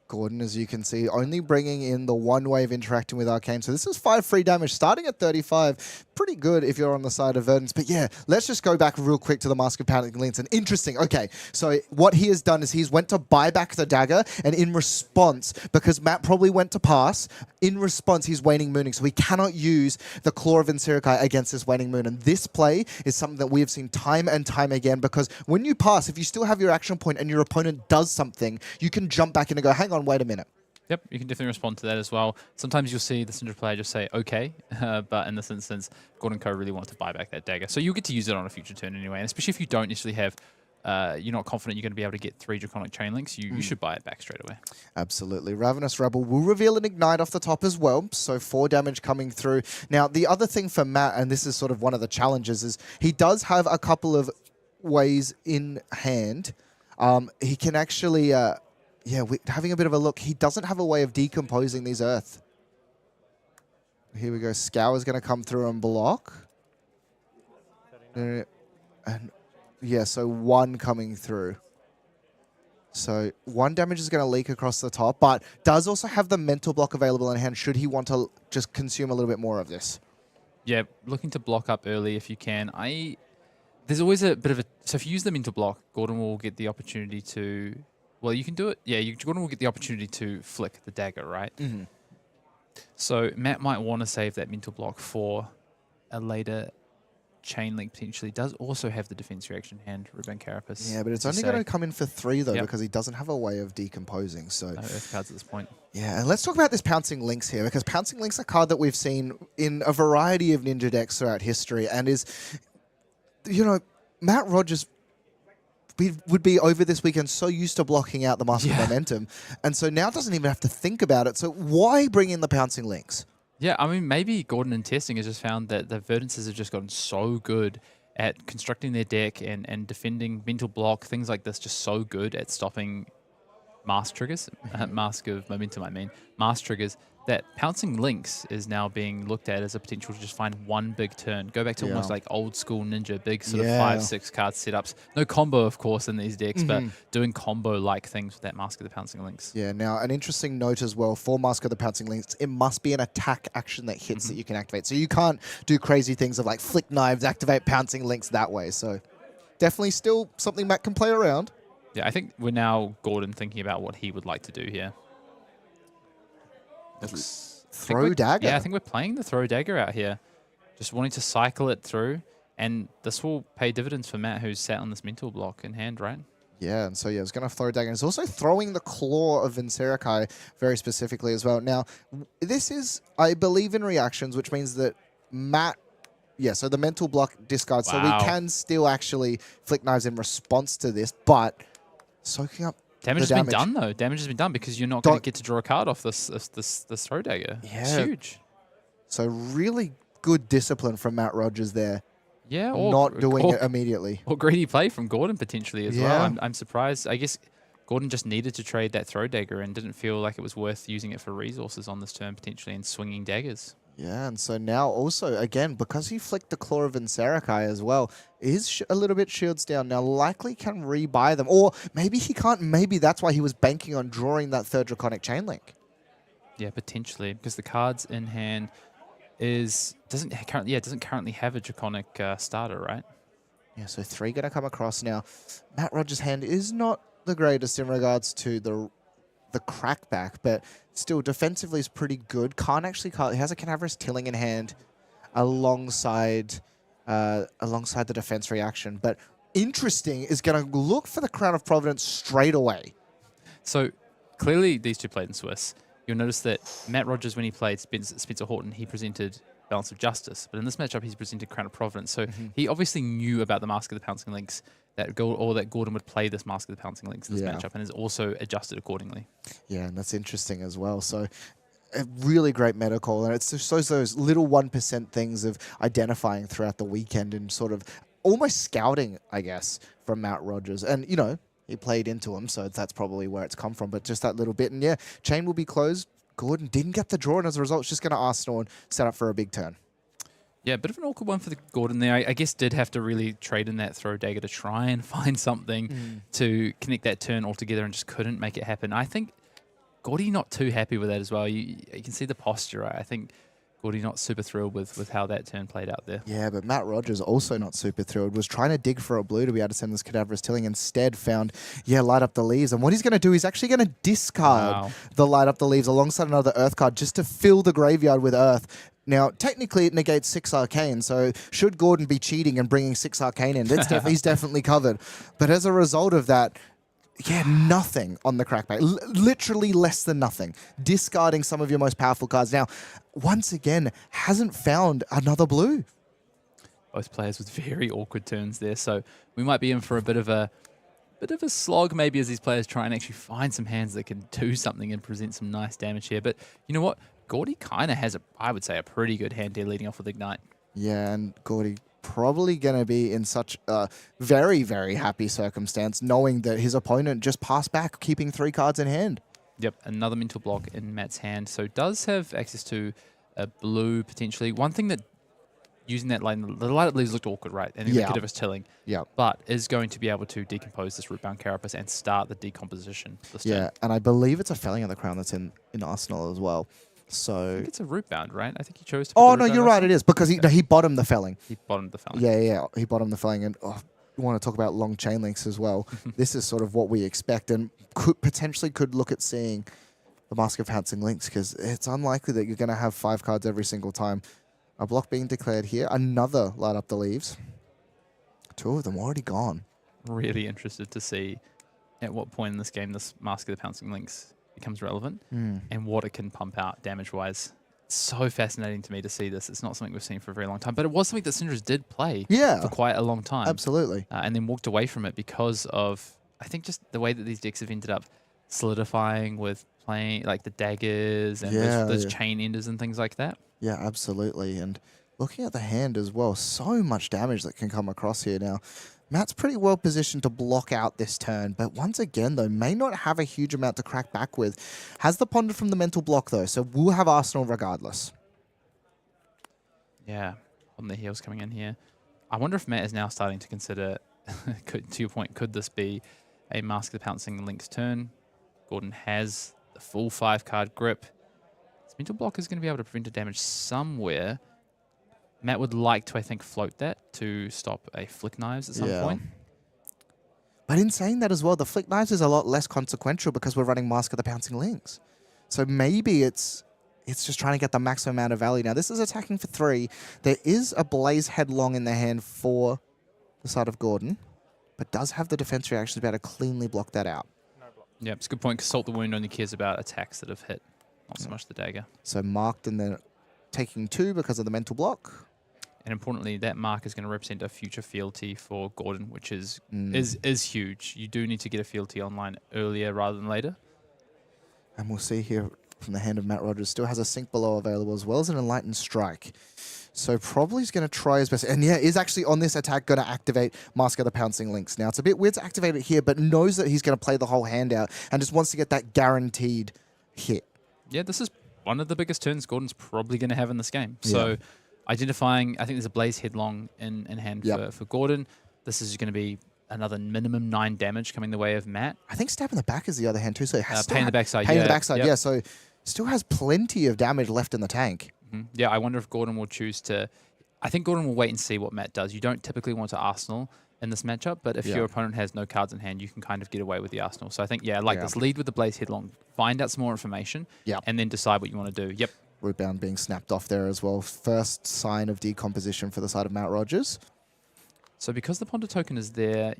Gordon, as you can see, only bringing in the 1 wave interacting with Arcane. So this is 5 free damage, starting at 35. Pretty good if you're on the side of Verdance. But yeah, let's just go back real quick to the Mask of Panic Links. And interesting, okay, so what he has done is he's went to buy back the dagger, and in response, because Matt probably went to pass, in response, he's Waning Mooning. So he cannot use the Claw of Insirikai against this Waning Moon. And this play is something that we have seen time and time again, because when you pass, if you still have your action point and your opponent does something, you can jump back in and go, hang on, wait a minute. Yep, you can definitely respond to that as well. Sometimes you'll see the Cindra player just say, okay, but in this instance, Gordon Coe really wanted to buy back that dagger. So you'll get to use it on a future turn anyway, and especially if you don't necessarily have, you're not confident you're going to be able to get 3 Draconic Chain Links, you should buy it back straight away. Absolutely. Ravenous Rebel will reveal an Ignite off the top as well, so 4 damage coming through. Now, the other thing for Matt, and this is sort of one of the challenges, is he does have a couple of ways in hand. He can actually... yeah, having a bit of a look, he doesn't have a way of decomposing these Earth. Here we go. Scour's going to come through and block. And yeah, so 1 coming through. So 1 damage is going to leak across the top, but does also have the mental block available in hand should he want to just consume a little bit more of this. Yeah, looking to block up early if you can. There's always a bit of a... So if you use the mental block, Gordon will get the opportunity to... Well, you can do it. Yeah, Gordon will get the opportunity to flick the dagger, right? Mm-hmm. So Matt might want to save that mental block for a later chain link potentially. Does also have the defense reaction hand, Ruben Carapace. Yeah, but it's only going to come in for 3 though, because he doesn't have a way of decomposing. So no Earth cards at this point. Yeah, and let's talk about this Pouncing Lynx here, because Pouncing Lynx is a card that we've seen in a variety of Ninja decks throughout history, and is, you know, Matt Rogers would be over this weekend so used to blocking out the Master of Momentum, and so now doesn't even have to think about it. So why bring in the Pouncing Lynx? Yeah, I mean, maybe Gordon in testing has just found that the Verdances have just gotten so good at constructing their deck and defending mental block, things like this, just so good at stopping mask triggers, mask of momentum, I mean, mask triggers, that Pouncing Lynx is now being looked at as a potential to just find one big turn. Go back to almost like old school Ninja, big sort of 5-6 card setups. No combo, of course, in these decks, but doing combo-like things with that Mask of the Pouncing Lynx. Yeah, now an interesting note as well for Mask of the Pouncing Lynx, it must be an attack action that hits that you can activate. So you can't do crazy things of like flick knives, activate Pouncing Lynx that way. So definitely still something Matt can play around. Yeah, I think we're now Gordon thinking about what he would like to do here. Throw dagger. Yeah, I think we're playing the throw dagger out here. Just wanting to cycle it through. And this will pay dividends for Matt, who's sat on this mental block in hand, right? Yeah, and so yeah, it's going to throw dagger. It's also throwing the claw of Vincerakai very specifically as well. Now, this is, I believe, in reactions, which means that Matt, so the mental block discards. So we can still actually flick knives in response to this, but soaking up damage has been done, though. Damage has been done because you're not going to get to draw a card off this throw dagger. Yeah. It's huge. So really good discipline from Matt Rogers there. Yeah, or not doing it immediately. Or greedy play from Gordon potentially as well. I'm surprised. I guess Gordon just needed to trade that throw dagger and didn't feel like it was worth using it for resources on this turn potentially and swinging daggers. Yeah, and so now also, again, because he flicked the Claw of Vincerakai as well, is a little bit shields down. Now likely can rebuy them. Or maybe he can't. Maybe that's why he was banking on drawing that third Draconic Chainlink. Yeah, potentially. Because the cards in hand doesn't currently have a Draconic starter, right? Yeah, so 3 going to come across now. Matt Rogers' hand is not the greatest in regards to the crackback, but still defensively is pretty good. He has a Cadaverous Tilling in hand alongside the defense reaction. But interesting is going to look for the Crown of Providence straight away. So clearly these two played in Swiss. You'll notice that Matt Rogers, when he played Spencer Horton, he presented Balance of Justice. But in this matchup, he's presented Crown of Providence. So he obviously knew about the Mask of the Pouncing Lynx, that Gordon would play this Mask of the Pouncing Lynx in this matchup, and is also adjusted accordingly. Yeah, and that's interesting as well. So a really great meta call, and it's just those little 1% things of identifying throughout the weekend and sort of almost scouting, I guess, from Matt Rogers. And, you know, he played into him, so that's probably where it's come from. But just that little bit. And yeah, chain will be closed. Gordon didn't get the draw, and as a result, it's just going to Arsenal and set up for a big turn. Yeah, a bit of an awkward one for the Gordon there. I guess did have to really trade in that throw dagger to try and find something to connect that turn altogether and just couldn't make it happen. I think Gordy not too happy with that as well. You can see the posture, right? I think Gordy not super thrilled with how that turn played out there. Yeah, but Matt Rogers also not super thrilled. Was trying to dig for a blue to be able to send this Cadaverous Tilling. Instead found, light up the leaves. And what he's going to do, he's actually going to discard the light up the leaves alongside another Earth card just to fill the graveyard with Earth. Now, technically, it negates 6 Arcane, so should Gordon be cheating and bringing 6 Arcane in, he's definitely covered. But as a result of that, nothing on the crackback. Literally less than nothing. Discarding some of your most powerful cards. Now, once again, hasn't found another blue. Both players with very awkward turns there, so we might be in for a bit of a slog maybe as these players try and actually find some hands that can do something and present some nice damage here. But you know what? Gordy kind of has, I would say, a pretty good hand here leading off with Ignite. Yeah, and Gordy probably going to be in such a very, very happy circumstance knowing that his opponent just passed back, keeping 3 cards in hand. Yep, another mental block in Matt's hand. So does have access to a blue potentially. One thing that using that line, the light up leaves looked awkward, right? And the Cadaverous Tilling. Yeah. But is going to be able to decompose this Rootbound Carapace and start the decomposition this turn. And I believe it's a Felling of the Crown that's in Arsenal as well. So I think it's a Rootbound, right? I think he chose to. Oh no, you're right. It is because he bottomed the Felling. He bottomed the Felling. Yeah, he bottomed the Felling, and want to talk about long chain links as well, this is sort of what we expect and potentially could look at seeing the Mask of Pouncing Lynx, because it's unlikely that you're going to have 5 cards every single time. A block being declared here. Another light up the leaves. 2 of them already gone. Really interested to see at what point in this game this Mask of the Pouncing Lynx becomes relevant and what it can pump out damage-wise. So fascinating to me to see this. It's not something we've seen for a very long time, but it was something that Cindra did play for quite a long time. Absolutely. And then walked away from it because of, I think, just the way that these decks have ended up solidifying with playing like the daggers and those chain enders and things like that. Yeah, absolutely. And looking at the hand as well, so much damage that can come across here now. Matt's pretty well positioned to block out this turn, but once again, though, may not have a huge amount to crack back with. Has the Ponder from the mental block, though, so we'll have Arsenal regardless. Yeah, on the heels coming in here. I wonder if Matt is now starting to consider, to your point, could this be a Mask of the Pouncing Lynx turn? Gordon has the full 5-card grip. His mental block is going to be able to prevent a damage somewhere. Matt would like to, I think, float that to stop a Flick Knives at some point. But in saying that as well, the Flick Knives is a lot less consequential because we're running Mask of the Pouncing Lynx. So maybe it's just trying to get the maximum amount of value. Now, this is attacking for 3. There is a Blaze Headlong in the hand for the side of Gordon, but does have the defense reaction to be able to cleanly block that out. Yeah, it's a good point. Salt the Wound only cares about attacks that have hit, not so much the dagger. So marked and then taking 2 because of the mental block. And importantly, that mark is going to represent a future fealty for Gordon, which is huge. You do need to get a fealty online earlier rather than later. And we'll see here from the hand of Matt Rogers, still has a Sink Below available as well as an Enlightened Strike. So probably he's going to try his best. And yeah, is actually on this attack going to activate Mask of the Pouncing Lynx. Now, it's a bit weird to activate it here, but knows that he's going to play the whole hand out and just wants to get that guaranteed hit. Yeah, this is one of the biggest turns Gordon's probably going to have in this game. So identifying, I think there's a Blaze Headlong in hand for Gordon. This is going to be another minimum 9 damage coming the way of Matt. I think Stab in the Back is the other hand too. So it has Pain in the Backside. Pain in the Backside, yeah. So still has plenty of damage left in the tank. Yeah, I wonder if Gordon will choose to... I think Gordon will wait and see what Matt does. You don't typically want to Arsenal in this matchup, but if your opponent has no cards in hand, you can kind of get away with the Arsenal. So I think, like this, lead with the Blaze Headlong, find out some more information, and then decide what you want to do. Yep. Rootbound being snapped off there as well. First sign of decomposition for the side of Matt Rogers. So because the Ponder token is there,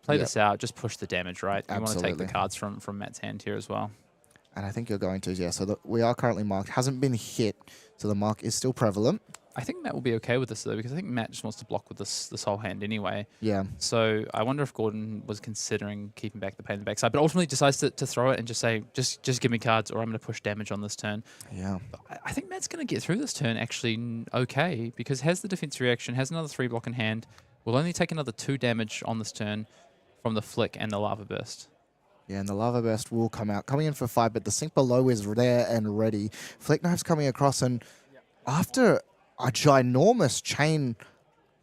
play this out, just push the damage, right? You want to take the cards from Matt's hand here as well. And I think you're going to, so we are currently marked. Hasn't been hit, so the mark is still prevalent. I think Matt will be okay with this, though, because I think Matt just wants to block with this whole hand anyway. Yeah. So I wonder if Gordon was considering keeping back the Pain in the Backside, but ultimately decides to throw it and just say, just give me cards or I'm going to push damage on this turn. Yeah. But I think Matt's going to get through this turn actually okay, because has the defense reaction, has another 3 block in hand, will only take another 2 damage on this turn from the Flick and the Lava Burst. Yeah, and the Lava Burst will come out. Coming in for 5, but the Sink Below is there and ready. Flick Knife's coming across, and after a ginormous chain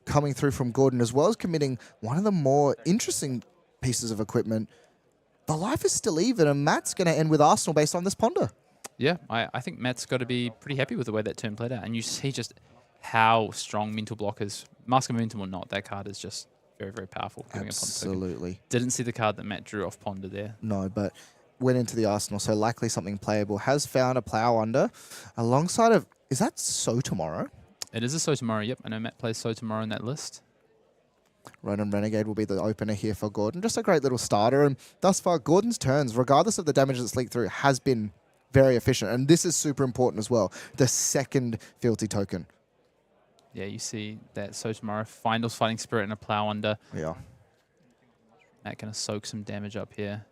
coming through from Gordon, as well as committing one of the more interesting pieces of equipment, the life is still even, and Matt's going to end with Arsenal based on this Ponder. Yeah, I think Matt's got to be pretty happy with the way that turn played out. And you see just how strong Mental Block is. Mask of Momentum or not, that card is just very, very powerful. Absolutely. Didn't see the card that Matt drew off Ponder there. No, but went into the Arsenal, so likely something playable. Has found a Plow Under alongside of... Is that So Tomorrow? It is a So Tomorrow, yep. I know Matt plays So Tomorrow in that list. Ronin Renegade will be the opener here for Gordon. Just a great little starter. And thus far, Gordon's turns, regardless of the damage that's leaked through, has been very efficient. And this is super important as well. The second fealty token. Yeah, you see that So Tomorrow, Findle's Fighting Spirit and a Plow Under. Yeah. Matt going to soak some damage up here.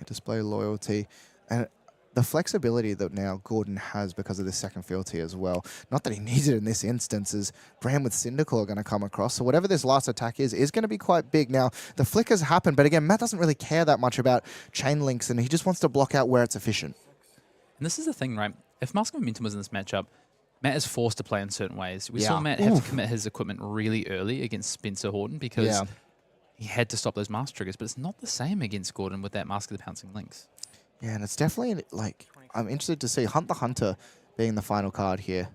Display loyalty. And the flexibility that now Gordon has because of this second fealty as well. Not that he needs it in this instance, is Brand with Cinderclaw going to come across. So whatever this last attack is going to be quite big. Now, the flickers happen, but again, Matt doesn't really care that much about chain links, and he just wants to block out where it's efficient. And this is the thing, right? If Mask of Momentum was in this matchup, Matt is forced to play in certain ways. We saw Matt have to commit his equipment really early against Spencer Horton because he had to stop those mask triggers, but it's not the same against Gordon with that Mask of the Pouncing Lynx. Yeah, and it's definitely, like, I'm interested to see Hunt the Hunter being the final card here.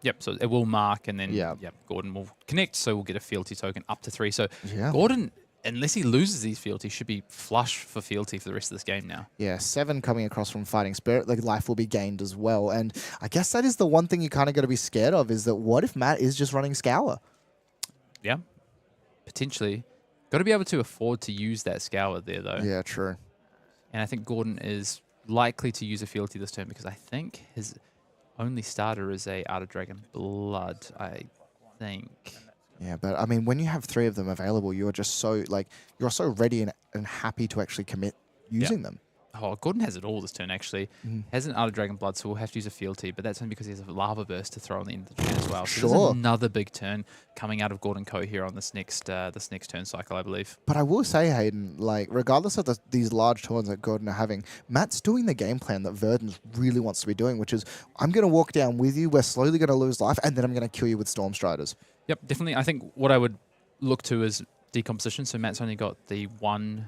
Yep, so it will mark, and then Yeah. Gordon will connect, so we'll get a fealty token up to 3. So Yeah. Gordon, unless he loses these fealties, should be flush for fealty for the rest of this game now. Yeah, 7 coming across from Fighting Spirit. The life will be gained as well. And I guess that is the one thing you kind of got to be scared of, is that what if Matt is just running Scour? Yeah, potentially. Got to be able to afford to use that Scour there, though. Yeah, true. And I think Gordon is likely to use a fealty this turn because I think his only starter is a Art of Dragon Blood, I think. Yeah, but I mean, when you have 3 of them available, you're just so, like, you're so ready and happy to actually commit using them. Oh, Gordon has it all this turn, actually. Has an Art of Dragon Blood, so we'll have to use a fealty, but that's only because he has a Lava Burst to throw on the end of the turn as well. So there's another big turn coming out of Gordon Co. here on this next turn cycle, I believe. But I will say, Hayden, like, regardless of these large turns that Gordon are having, Matt's doing the game plan that Verdance really wants to be doing, which is, I'm going to walk down with you, we're slowly going to lose life, and then I'm going to kill you with Storm Striders. Yep, definitely. I think what I would look to is decomposition. So Matt's only got the 1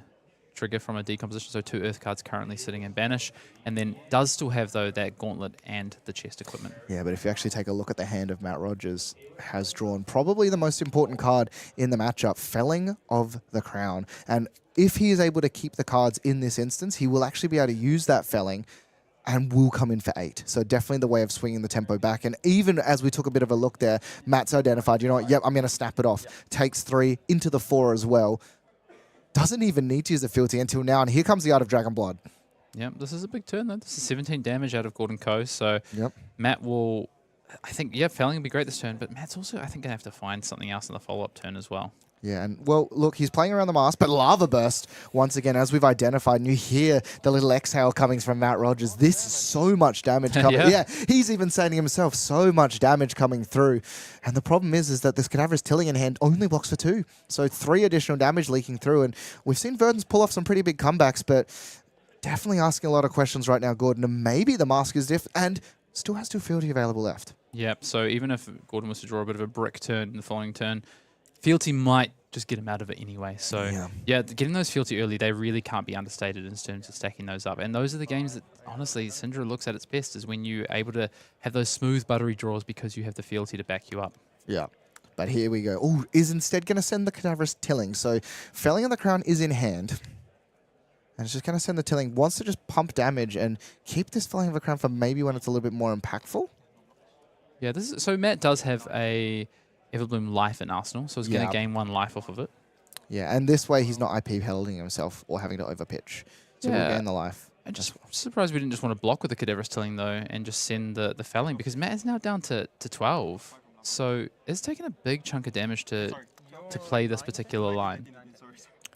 trigger from a decomposition, so 2 Earth cards currently sitting in Banish, and then does still have, though, that Gauntlet and the chest equipment. Yeah, but if you actually take a look at the hand of Matt Rogers, has drawn probably the most important card in the matchup, Felling of the Crown. And if he is able to keep the cards in this instance, he will actually be able to use that Felling and will come in for 8. So definitely the way of swinging the tempo back. And even as we took a bit of a look there, Matt's identified, you know what, yep, I'm going to snap it off. Takes 3 into the 4 as well. Doesn't even need to use the fealty until now. And here comes the Art of Dragon Blood. Yep, this is a big turn, though. This is 17 damage out of Gordon Co. So Matt will, I think, Felling will be great this turn, but Matt's also, I think, going to have to find something else in the follow-up turn as well. Yeah, and well, look, he's playing around the mask, but Lava Burst, once again, as we've identified, and you hear the little exhale coming from Matt Rogers. This is so much damage coming. Yeah, he's even saying to himself, so much damage coming through. And the problem is that this Cadaverous Tilling in hand only blocks for 2. So 3 additional damage leaking through. And we've seen Verdance pull off some pretty big comebacks, but definitely asking a lot of questions right now, Gordon. And maybe the mask is different and still has 2 fealty available left. Yep, so even if Gordon was to draw a bit of a brick turn in the following turn, fealty might just get him out of it anyway. So, yeah, getting those fealty early, they really can't be understated in terms of stacking those up. And those are the games that, honestly, Cindra looks at its best, is when you're able to have those smooth, buttery draws because you have the fealty to back you up. Yeah. But here we go. Oh, is instead going to send the Cadaverous Tilling. So, Felling of the Crown is in hand. And it's just going to send the Tilling. Wants to just pump damage and keep this Felling of the Crown for maybe when it's a little bit more impactful. Yeah, so Matt does have a Everbloom life in Arsenal, so he's going to gain 1 life off of it. Yeah, and this way he's not IP holding himself or having to overpitch. So we'll gain the life. I'm just surprised we didn't just want to block with the Cadaverous Tilling, though, and just send the Felling, because Matt is now down to 12. So it's taken a big chunk of damage to play this particular line.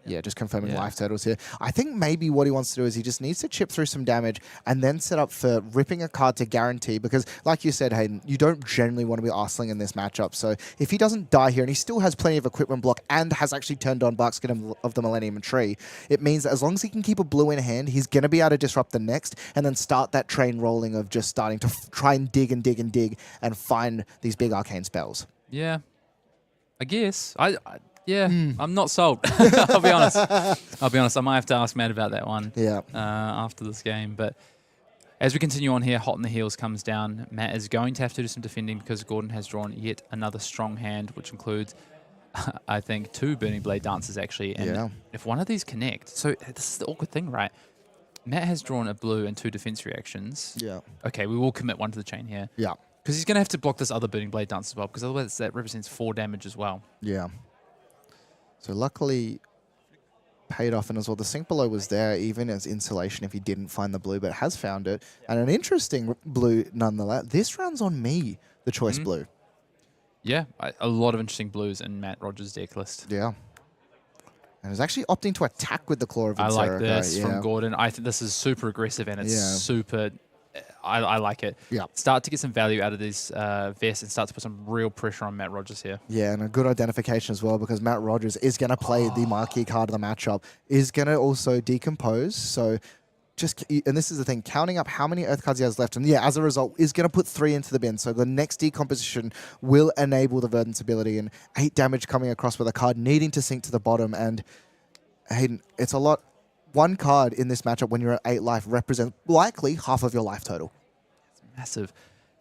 Yeah, just confirming life totals here. I think maybe what he wants to do is he just needs to chip through some damage and then set up for ripping a card to guarantee, because like you said, Hayden, you don't generally want to be Arseling in this matchup. So if he doesn't die here and he still has plenty of equipment block and has actually turned on Barkskin of the Millennium Tree, it means that as long as he can keep a blue in hand, he's going to be able to disrupt the next and then start that train rolling of just starting to try and dig and dig and dig and find these big arcane spells. Yeah, I guess. I'm not sold. I'll be honest. I might have to ask Matt about that one after this game. But as we continue on here, Hot in the Heels comes down. Matt is going to have to do some defending because Gordon has drawn yet another strong hand, which includes, I think, 2 Burning Blade Dancers, actually. And if one of these connect, so this is the awkward thing, right? Matt has drawn a blue and 2 defense reactions. Yeah. Okay, we will commit 1 to the chain here. Yeah. Because he's going to have to block this other Burning Blade Dance as well, because otherwise that represents 4 damage as well. Yeah. So luckily paid off, and as well the sink below was there even as insulation if he didn't find the blue, but has found it. And an interesting blue nonetheless. This round's on me, the choice blue. Yeah, a lot of interesting blues in Matt Rogers' deck list. Yeah. And he's actually opting to attack with the Claw of Vincerica. I like this from Gordon. I think this is super aggressive and it's super... I like it. Yeah. Start to get some value out of these vests and start to put some real pressure on Matt Rogers here. Yeah, and a good identification as well, because Matt Rogers is going to play the marquee card of the matchup, is going to also decompose. So and this is the thing, counting up how many Earth cards he has left, and as a result, is going to put 3 into the bin. So the next decomposition will enable the Verdance ability, and 8 damage coming across with a card needing to sink to the bottom. And Hayden, it's a lot. 1 card in this matchup when you're at 8 life represents likely half of your life total. It's massive.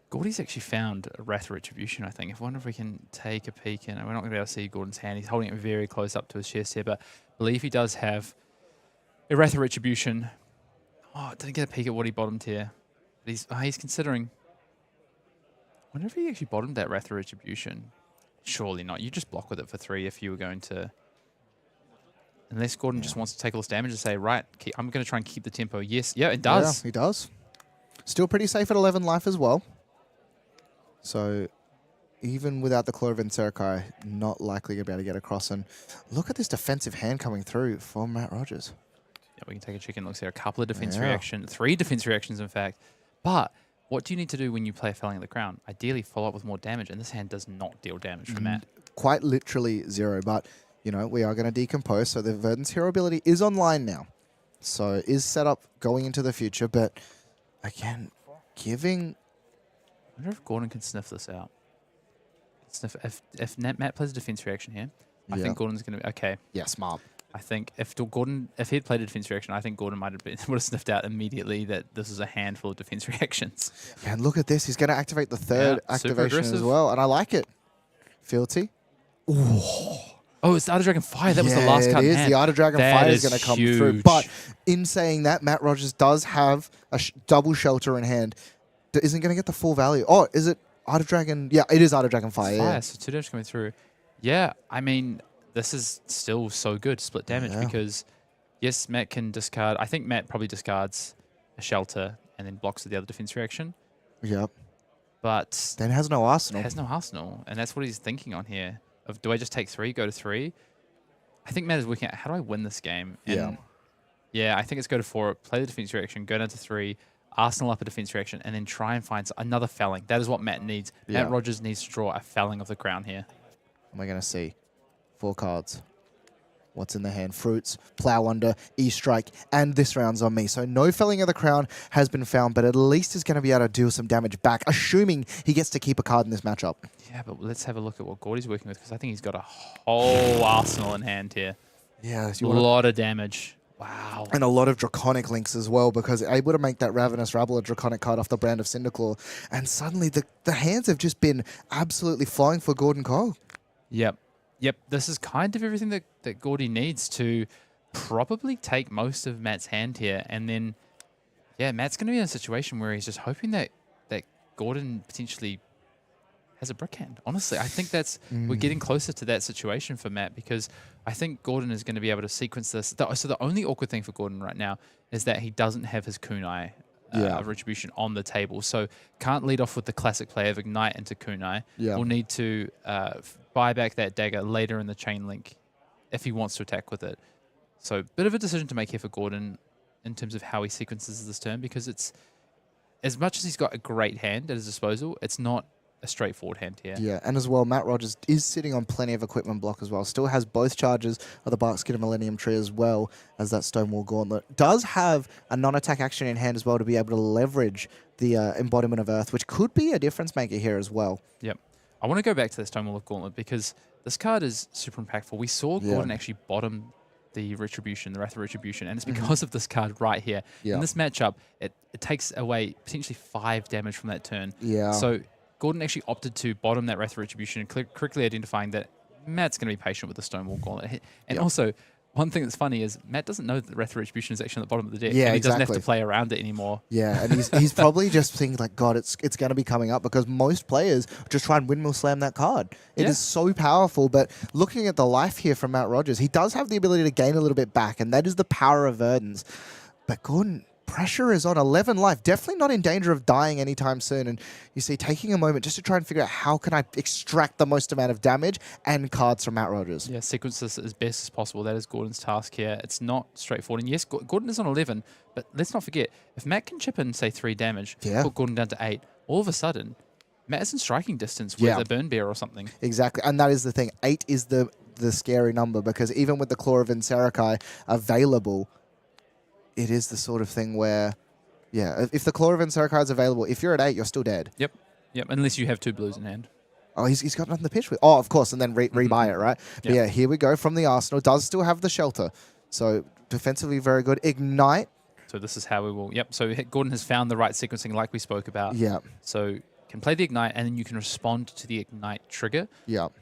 Gordy's actually found a Wrath of Retribution, I think. I wonder if we can take a peek in. We're not going to be able to see Gordon's hand. He's holding it very close up to his chest here, but I believe he does have a Wrath of Retribution. Oh, didn't get a peek at what he bottomed here. But he's considering. I wonder if he actually bottomed that Wrath of Retribution. Surely not. You just block with it for 3 if you were going to... Unless Gordon just wants to take all this damage and say, right, I'm going to try and keep the tempo. Yes, yeah, it does. Yeah, he does. Still pretty safe at 11 life as well. So even without the Claw of Encirci, not likely to be able to get across. And look at this defensive hand coming through for Matt Rogers. Yeah, we can take a chicken. Looks there. A couple of defense reactions. 3 defense reactions, in fact. But what do you need to do when you play Felling of the Crown? Ideally, follow up with more damage. And this hand does not deal damage from Matt. Quite literally 0. But, you know, we are going to decompose. So the Verdance hero ability is online now. So is set up going into the future. But, again, giving... I wonder if Gordon can sniff this out. If Matt plays a defense reaction here, I think Gordon's going to be... Okay. Yeah, smart. I think if he had played a defense reaction, I think Gordon would have sniffed out immediately that this is a handful of defense reactions. Yeah, and look at this. He's going to activate the third activation as well. And I like it. Fealty. Ooh. Oh, it's the Art of Dragon Fire. That was the last card. It is. The Art of Dragon Fire is going to come through. But in saying that, Matt Rogers does have a double shelter in hand. Isn't going to get the full value. Oh, is it Art of Dragon? Yeah, it is Art of Dragon Fire. Yeah, so 2 damage coming through. Yeah, I mean, this is still so good, split damage, because, yes, Matt can discard. I think Matt probably discards a shelter and then blocks with the other defense reaction. Yep. But then has no arsenal. Has no arsenal, and that's what he's thinking on here. Of, do I just take 3, go to 3? I think Matt is working out, how do I win this game? And yeah, I think it's go to 4, play the defense reaction, go down to 3, arsenal up a defense reaction, and then try and find another felling. That is what Matt needs. Matt Rogers needs to draw a felling of the crown here. We're going to see 4 cards. What's in the hand? Fruits, Plow Under, E-Strike, and this round's on me. So no felling of the crown has been found, but at least is going to be able to deal some damage back, assuming he gets to keep a card in this matchup. Yeah, but let's have a look at what Gordy's working with, because I think he's got a whole arsenal in hand here. Yeah. A lot of damage. Wow. And a lot of Draconic links as well, because able to make that Ravenous Rabble a Draconic card off the brand of Cinderclaw. And suddenly the hands have just been absolutely flying for Gordon Cole. Yep. This is kind of everything that Gordy needs to probably take most of Matt's hand here. And then, yeah, Matt's going to be in a situation where he's just hoping that Gordon potentially has a brick hand. Honestly, I think that's we're getting closer to that situation for Matt, because I think Gordon is going to be able to sequence this. So the only awkward thing for Gordon right now is that he doesn't have his kunai of Retribution on the table. So can't lead off with the classic play of Ignite into kunai. We'll need to buy back that dagger later in the chain link if he wants to attack with it. So bit of a decision to make here for Gordon in terms of how he sequences this turn, because it's, as much as he's got a great hand at his disposal, it's not a straightforward hand here. Yeah, and as well, Matt Rogers is sitting on plenty of equipment block as well. Still has both charges of the Barkskin and Millennium Tree as well as that Stonewall Gauntlet. Does have a non-attack action in hand as well to be able to leverage the Embodiment of Earth, which could be a difference maker here as well. Yep. I want to go back to the Stonewall Gauntlet, because this card is super impactful. We saw Gordon actually bottom the Retribution, the Wrath of Retribution, and it's because of this card right here. In this matchup, it takes away potentially 5 damage from that turn. So Gordon actually opted to bottom that Wrath of Retribution, correctly identifying that Matt's going to be patient with the Stonewall Gauntlet. And also, one thing that's funny is Matt doesn't know that the Wrath of Retribution is actually on the bottom of the deck. Yeah, and he doesn't have to play around it anymore. Yeah, and he's probably just thinking like, God, it's going to be coming up, because most players just try and windmill slam that card. It is so powerful, but looking at the life here from Matt Rogers, he does have the ability to gain a little bit back, and that is the power of Verdance. But Gordon, pressure is on 11 life. Definitely not in danger of dying anytime soon. And you see, taking a moment just to try and figure out how can I extract the most amount of damage and cards from Matt Rogers. Yeah, sequence this as best as possible. That is Gordon's task here. It's not straightforward. And yes, Gordon is on 11, but let's not forget, if Matt can chip in, say, 3 damage, put Gordon down to 8, all of a sudden, Matt is in striking distance with a Burn Bear or something. Exactly. And that is the thing. 8 is the scary number, because even with the Claw of Encirci available, it is the sort of thing where, if the Claw of Encirci is available, if you're at 8, you're still dead. Yep, unless you have 2 blues in hand. Oh, he's got nothing to pitch with. Oh, of course, and then rebuy it, right? But yeah, here we go from the Arsenal. Does still have the shelter. So defensively very good. Ignite. So this is how we will, so Gordon has found the right sequencing like we spoke about. Yeah. So can play the Ignite, and then you can respond to the Ignite trigger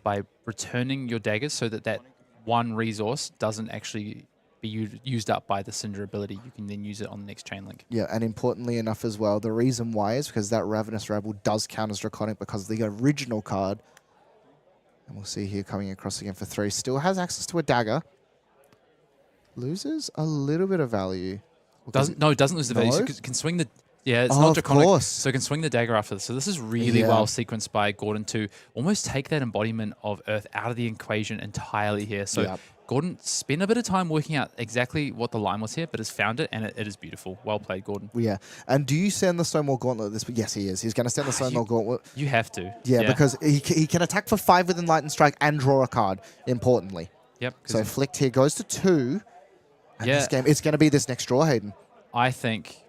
by returning your daggers so that that one resource doesn't actually be used up by the Cindra ability. You can then use it on the next chain link. Yeah, and importantly enough as well, the reason why is because that Ravenous Rabble does count as Draconic because the original card, and we'll see here coming across again for 3, still has access to a dagger. Loses a little bit of value. Doesn't lose the value. So it can swing the... Yeah, it's not Draconic, so it can swing the dagger after this. So this is really well sequenced by Gordon to almost take that embodiment of Earth out of the equation entirely here. So Gordon spent a bit of time working out exactly what the line was here, but has found it, and it is beautiful. Well played, Gordon. Yeah. And do you send the Stonewall Gauntlet this week? Yes, he is. He's going to send the Stonewall Gauntlet. You have to. Yeah, because he can attack for 5 with Enlightened Strike and draw a card, importantly. Yep. So Flicked here goes to 2. And this game, it's going to be this next draw, Hayden. I think...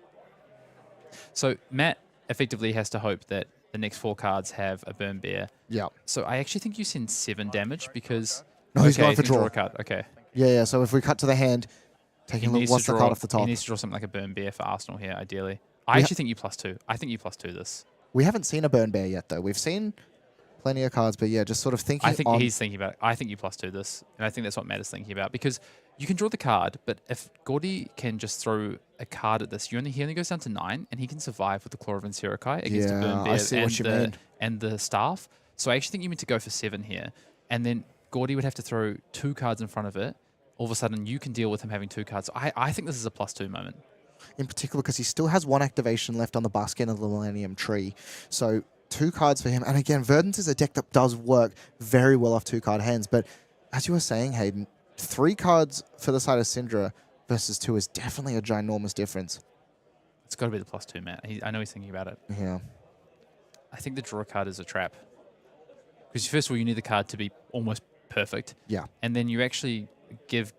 So Matt effectively has to hope that the next 4 cards have a Burn Bear. Yeah. So I actually think you send 7 damage because... No, he's going for draw. A card. Okay. Yeah. So if we cut to the hand, taking a look, what's the card off the top? He needs to draw something like a Burn Bear for Arsenal here, ideally. I actually think you +2. I think you +2 this. We haven't seen a Burn Bear yet, though. We've seen plenty of cards, but yeah, just sort of thinking. I think he's thinking about it. I think you +2 this, and I think that's what Matt is thinking about because you can draw the card, but if Gordy can just throw a card at this, he only goes down to 9, and he can survive with the Claw of Inserokai against the Burn Bear and the Staff. So I actually think you meant to go for 7 here, and then Gordy would have to throw 2 cards in front of it. All of a sudden, you can deal with him having 2 cards. So I think this is a +2 moment. In particular, because he still has 1 activation left on the Baskin of the Millennium Tree. So 2 cards for him. And again, Verdance is a deck that does work very well off 2-card hands. But as you were saying, Hayden, 3 cards for the side of Cindra versus 2 is definitely a ginormous difference. It's got to be the +2, Matt. I know he's thinking about it. Yeah. I think the draw card is a trap. Because first of all, you need the card to be almost perfect. Yeah. And then you actually give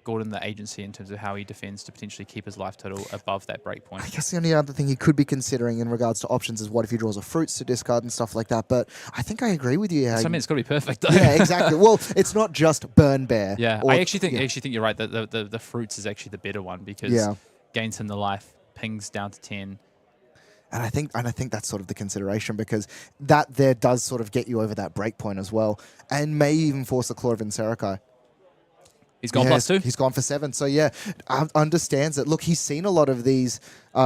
Gordon the agency in terms of how he defends to potentially keep his life total above that break point. I guess the only other thing he could be considering in regards to options is what if he draws a fruits to discard and stuff like that. But I think I agree with you. So I mean, it's got to be perfect, though. Yeah, exactly. Well, it's not just Burn Bear. Yeah, I actually think you're right. The fruits is actually the better one because gains him the life, pings down to 10. And I think that's sort of the consideration because that there does sort of get you over that break point as well, and may even force the Claw of Inserokai. He's gone +2. He's gone for 7. So yeah, understands it. Look, he's seen a lot of these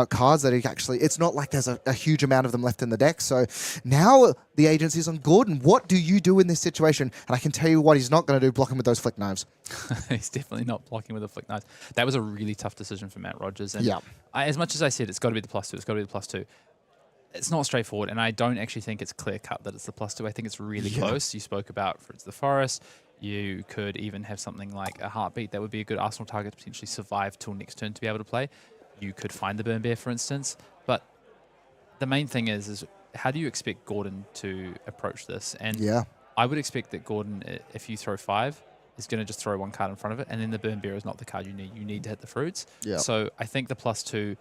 cards that he actually. It's not like there's a huge amount of them left in the deck. So now the agency's on Gordon. What do you do in this situation? And I can tell you what he's not going to do: block him with those flick knives. He's definitely not blocking with the flick knives. That was a really tough decision for Matt Rogers. And yeah. As much as I said, it's got to be the +2. It's got to be the +2. It's not straightforward, and I don't actually think it's clear cut that it's the +2. I think it's really close. You spoke about Fruits of the Forest. You could even have something like a Heartbeat. That would be a good Arsenal target to potentially survive till next turn to be able to play. You could find the Burn Bear, for instance. But the main thing is how do you expect Gordon to approach this? And I would expect that Gordon, if you throw 5, is going to just throw 1 card in front of it, and then the Burn Bear is not the card you need. You need to hit the fruits. Yeah. So I think the +2,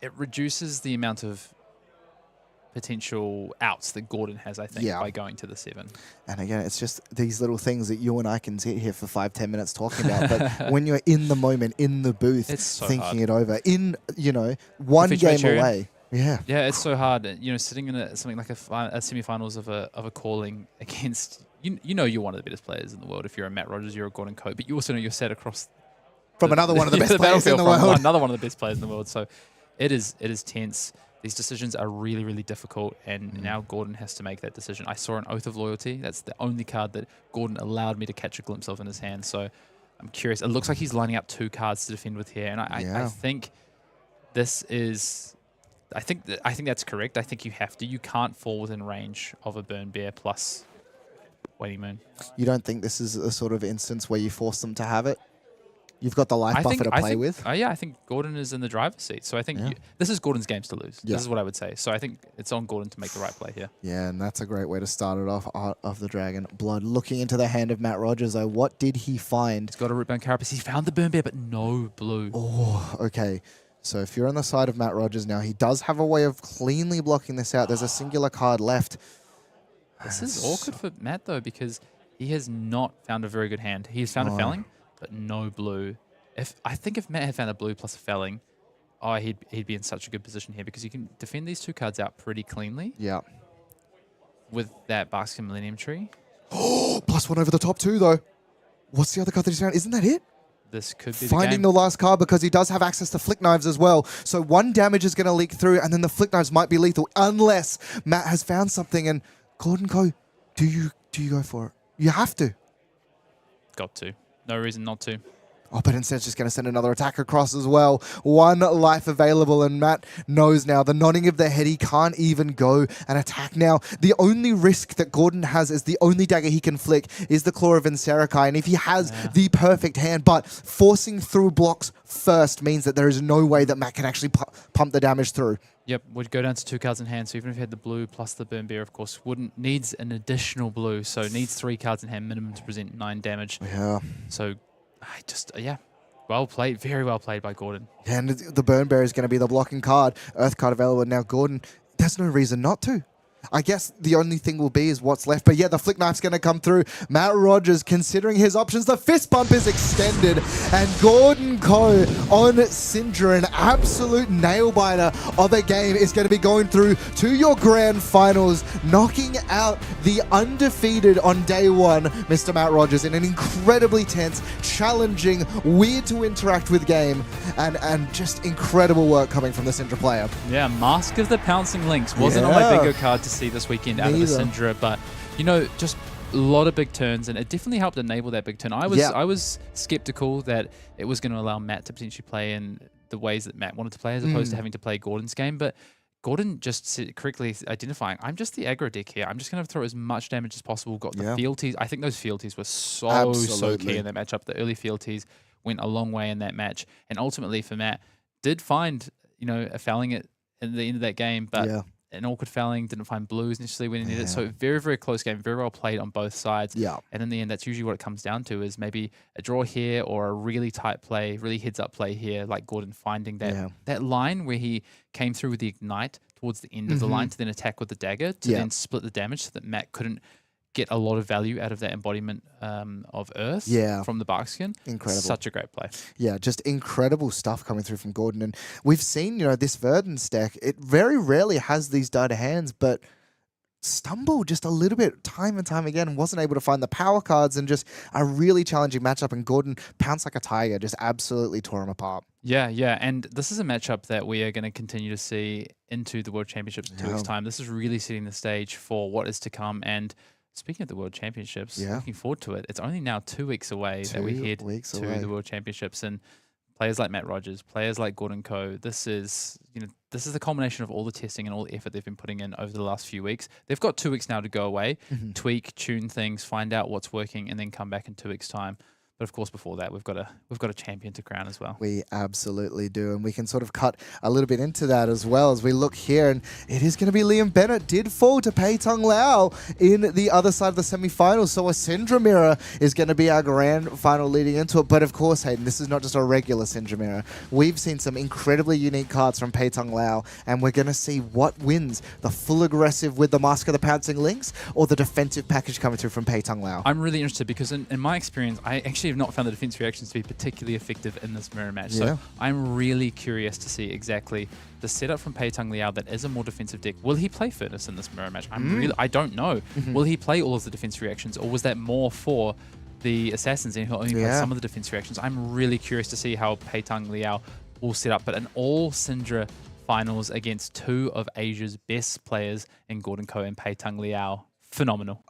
it reduces the amount of potential outs that Gordon has, I think, by going to the 7. And again, it's just these little things that you and I can sit here for 5-10 minutes talking about. But when you're in the moment, in the booth, so thinking hard. it over, in, one game away. Yeah. Yeah, it's so hard. Sitting in something like a semi-finals of a calling against, you're one of the best players in the world. If you're a Matt Rogers, you're a Gordon Cope, but you also know you're set across from another one of the best players in the world. Another one of the best players in the world. So it is tense. These decisions are really, really difficult, and now Gordon has to make that decision. I saw an Oath of Loyalty. That's the only card that Gordon allowed me to catch a glimpse of in his hand. So I'm curious. It looks like he's lining up 2 cards to defend with here, and I think this is. I think that's correct. I think you have to. You can't fall within range of a Burn Bear plus Waning Moon. You don't think this is a sort of instance where you force them to have it? You've got the life buffer to play with. Yeah, I think Gordon is in the driver's seat. So I think this is Gordon's games to lose. Yeah. This is what I would say. So I think it's on Gordon to make the right play here. Yeah, and that's a great way to start it off. Art of the Dragon Blood. Looking into the hand of Matt Rogers, though, what did he find? He's got a Rootbound Carapace. He found the Burn Bear, but no blue. Oh, okay. So if you're on the side of Matt Rogers now, he does have a way of cleanly blocking this out. There's a singular card left. This is awkward for Matt, though, because he has not found a very good hand. He's found a Felling, but no blue. I think if Matt had found a blue plus a Felling, oh, he'd be in such a good position here because you can defend these 2 cards out pretty cleanly. Yeah. With that Baskin Millennium Tree. Oh, +1 over the top 2, though. What's the other card that he's found? Isn't that it? This could be Finding the the last card because he does have access to Flick Knives as well. So 1 damage is going to leak through, and then the Flick Knives might be lethal unless Matt has found something. And Gordon Co, do you go for it? You have to. Got to. No reason not to. Oh, but instead it's just going to send another attack across as well. 1 life available, and Matt knows now the nodding of the head. He can't even go and attack now. The only risk that Gordon has is the only dagger he can flick is the Claw of Inserakai. And if he has the perfect hand, but forcing through blocks first means that there is no way that Matt can actually pump the damage through. Yep, would go down to 2 cards in hand. So even if you had the blue plus the Burn Bear, of course, needs an additional blue. So needs 3 cards in hand minimum to present 9 damage. Yeah. So yeah, well played, very well played by Gordon. And the Burn Bear is going to be the blocking card. Earth card available. Now Gordon, there's no reason not to. I guess the only thing will be is what's left. But yeah, the Flick Knife's going to come through. Matt Rogers considering his options. The fist bump is extended. And Gordon Co on Cindra, an absolute nail-biter of a game, is going to be going through to your grand finals, knocking out the undefeated on day 1, Mr. Matt Rogers, in an incredibly tense, challenging, weird to interact with game. And just incredible work coming from the Cindra player. Yeah, Mask of the Pouncing Lynx wasn't on my bingo card to see this weekend out of the Cindra, but you know, just a lot of big turns, and it definitely helped enable that big turn. I was skeptical that it was going to allow Matt to potentially play in the ways that Matt wanted to play, as opposed to having to play Gordon's game. But Gordon just correctly identifying, I'm just the aggro deck here. I'm just going to throw as much damage as possible. Got the fealties. I think those fealties were so key in that matchup. The early fealties went a long way in that match, and ultimately for Matt, did find a fouling at the end of that game, but an awkward fouling, didn't find blues necessarily when he needed it. So very, very close game, very well played on both sides. Yeah. And in the end, that's usually what it comes down to, is maybe a draw here or a really tight play, really heads-up play here, like Gordon finding that line where he came through with the Ignite towards the end of the line to then attack with the dagger to then split the damage so that Matt couldn't get a lot of value out of that embodiment of Earth from the Barkskin. Incredible. Such a great play. Yeah, just incredible stuff coming through from Gordon. And we've seen, this Verdance deck, it very rarely has these die-to hands, but stumbled just a little bit time and time again and wasn't able to find the power cards, and just a really challenging matchup. And Gordon pounced like a tiger, just absolutely tore him apart. Yeah, and this is a matchup that we are going to continue to see into the World Championships in 2 weeks' time. This is really setting the stage for what is to come. And speaking of the World Championships, looking forward to it. It's only now 2 weeks away that we head to the World Championships, and players like Matt Rogers, players like Gordon Co, this is the culmination of all the testing and all the effort they've been putting in over the last few weeks. They've got 2 weeks now to go away, tweak, tune things, find out what's working, and then come back in 2 weeks' time. But of course, before that, we've got a champion to crown as well. We absolutely do, and we can sort of cut a little bit into that as well as we look here. And it is going to be Liam Bennett did fall to Pe-Tung Liao in the other side of the semi-finals. So a Cindra mirror is going to be our grand final leading into it. But of course, Hayden, this is not just a regular Cindra mirror. We've seen some incredibly unique cards from Pe-Tung Liao, and we're going to see what wins: the full aggressive with the Mask of the Pouncing Lynx, or the defensive package coming through from Pe-Tung Liao. I'm really interested because in my experience, I actually have not found the defense reactions to be particularly effective in this mirror match. So I'm really curious to see exactly the setup from Pe-Tung Liao that is a more defensive deck. Will he play Furnace in this mirror match? I don't know. Will he play all of the defense reactions, or was that more for the Assassins and he'll only play some of the defense reactions? I'm really curious to see how Pe-Tung Liao will set up. But an all Cindra finals against 2 of Asia's best players in Gordon Co and Pe-Tung Liao, phenomenal.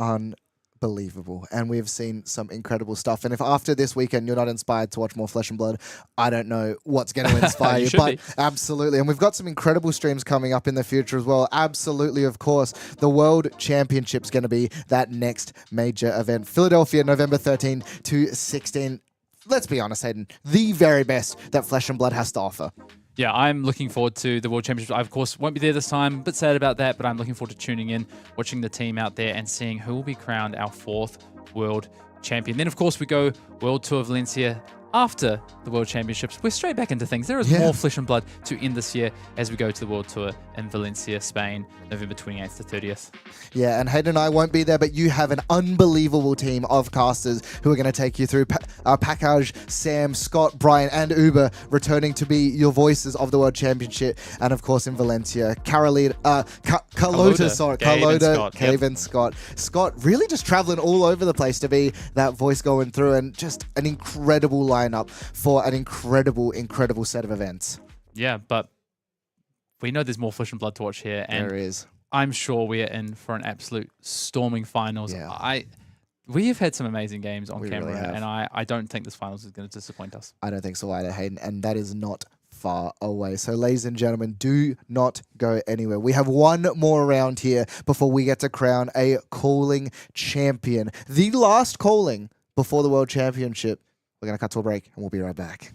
Unbelievable. And we've seen some incredible stuff. And if after this weekend you're not inspired to watch more Flesh and Blood, I don't know what's going to inspire you. But absolutely. And we've got some incredible streams coming up in the future as well. Absolutely, of course. The World Championship's going to be that next major event. Philadelphia, November 13 to 16. Let's be honest, Hayden, the very best that Flesh and Blood has to offer. Yeah, I'm looking forward to the World Championship. I, of course, won't be there this time. A bit sad about that, but I'm looking forward to tuning in, watching the team out there, and seeing who will be crowned our 4th World Champion. Then, of course, we go World Tour Valencia after the World Championships, we're straight back into things. There is Yeah. more flesh and blood to end this year as we go to the World Tour in Valencia, Spain, November 28th to 30th. Yeah, and Hayden and I won't be there, but you have an unbelievable team of casters who are going to take you through. Package, Sam, Scott, Brian, and Uber returning to be your voices of the World Championship. And of course in Valencia, Carolina, Carlota, sorry, Gabe and Carlota, Scott, Cave and Scott. Scott really just traveling all over the place to be that voice going through, and just an incredible lineup for an incredible set of events. Yeah, but we know there's more flesh and blood to watch here, and There is. I'm sure we are in for an absolute storming finals. Yeah. We have had some amazing games on We camera, really have. and I don't think this finals is going to disappoint us. I don't think so either, Hayden, and that is not far away. So, ladies and gentlemen, do not go anywhere. We have one more round here before we get to crown a calling champion. The last calling before the World Championship. We're going to cut to a break, and we'll be right back.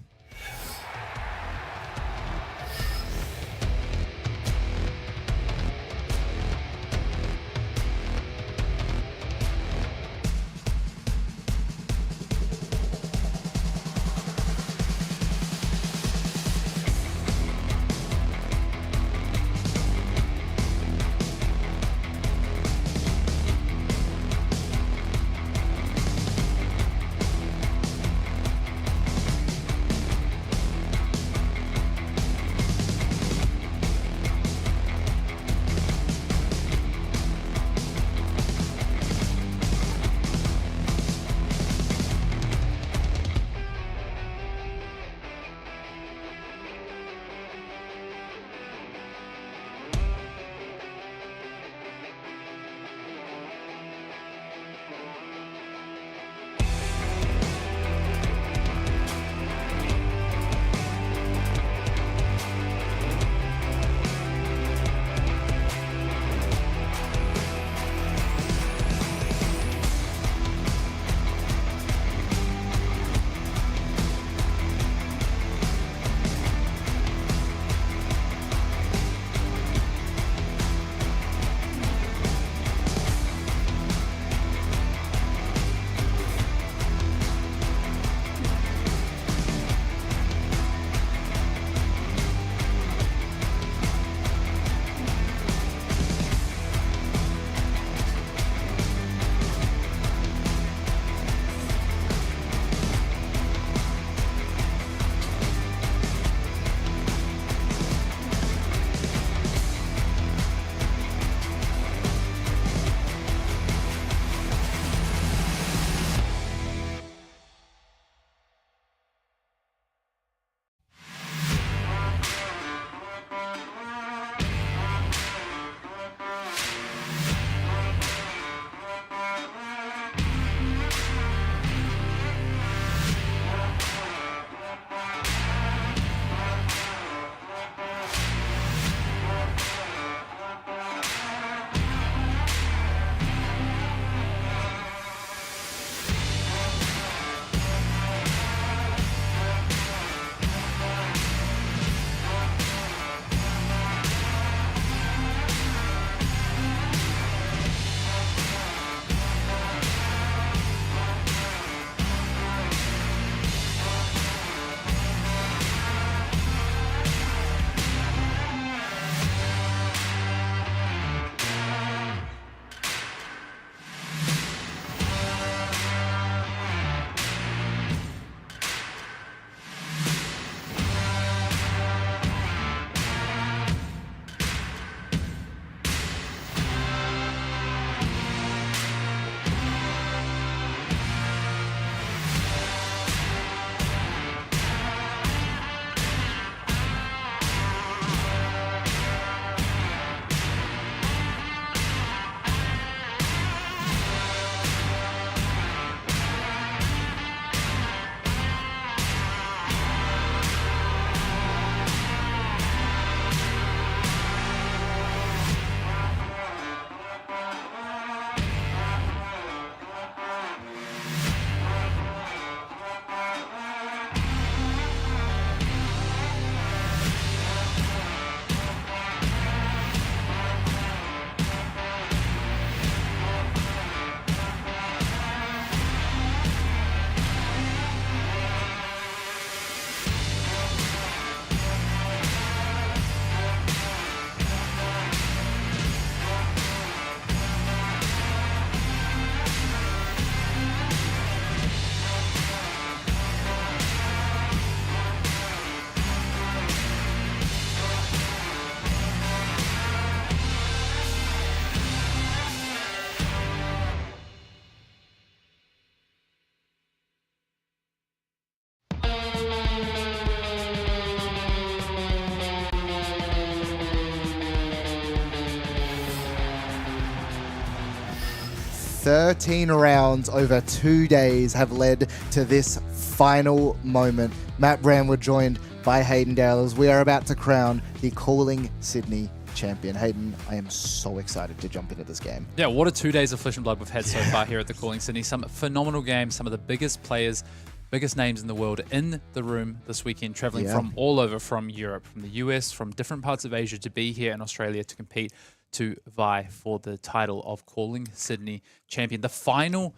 13 rounds over 2 days have led to this final moment. Matt Brandwood joined by Hayden Dale as we are about to crown the Calling Sydney champion. Hayden, I am so excited to jump into this game. Yeah, what a 2 days of flesh and blood we've had so far here at the Calling Sydney. Some phenomenal games, some of the biggest players, biggest names in the world in the room this weekend, traveling from all over, from Europe, from the US, from different parts of Asia to be here in Australia to compete, to vie for the title of Calling Sydney champion. The final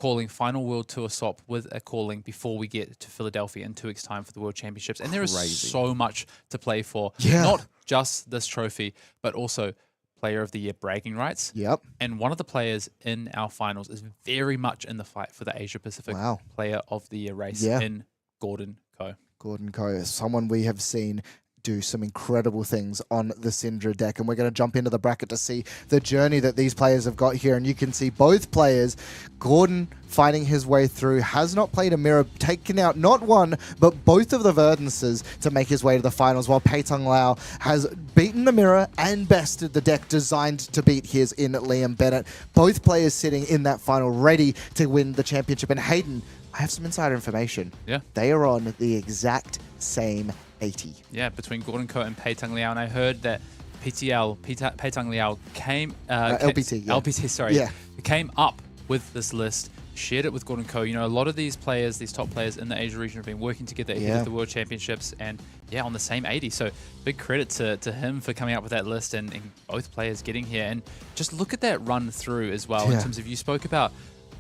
World Tour stop with a Calling before we get to Philadelphia in 2 weeks' time for the World Championships. And there is so much to play for. Not just this trophy, but also Player of the Year bragging rights. And one of the players in our finals is very much in the fight for the Asia Pacific Player of the Year race in Gordon Ko. Gordon Ko is someone we have seen do some incredible things on the Cindra deck, and we're going to jump into the bracket to see the journey that these players have got here. And you can see both players, Gordon fighting his way through, has not played a mirror, taken out not one but both of the Verdances to make his way to the finals, while Pe-Tung Liao has beaten the mirror and bested the deck designed to beat his in Liam Bennett. Both players sitting in that final ready to win the championship. And Hayden, I have some insider information. They are on the exact same 80. Yeah, between Gordon Ko and Pe-Tung Liao. And I heard that Pe-Tung Liao came... LPT, sorry. Came up with this list, shared it with Gordon Ko. You know, a lot of these players, these top players in the Asia region have been working together ahead of the World Championships, and on the same 80. So big credit to him for coming up with that list and both players getting here. And just look at that run through as well in terms of, we've spoken about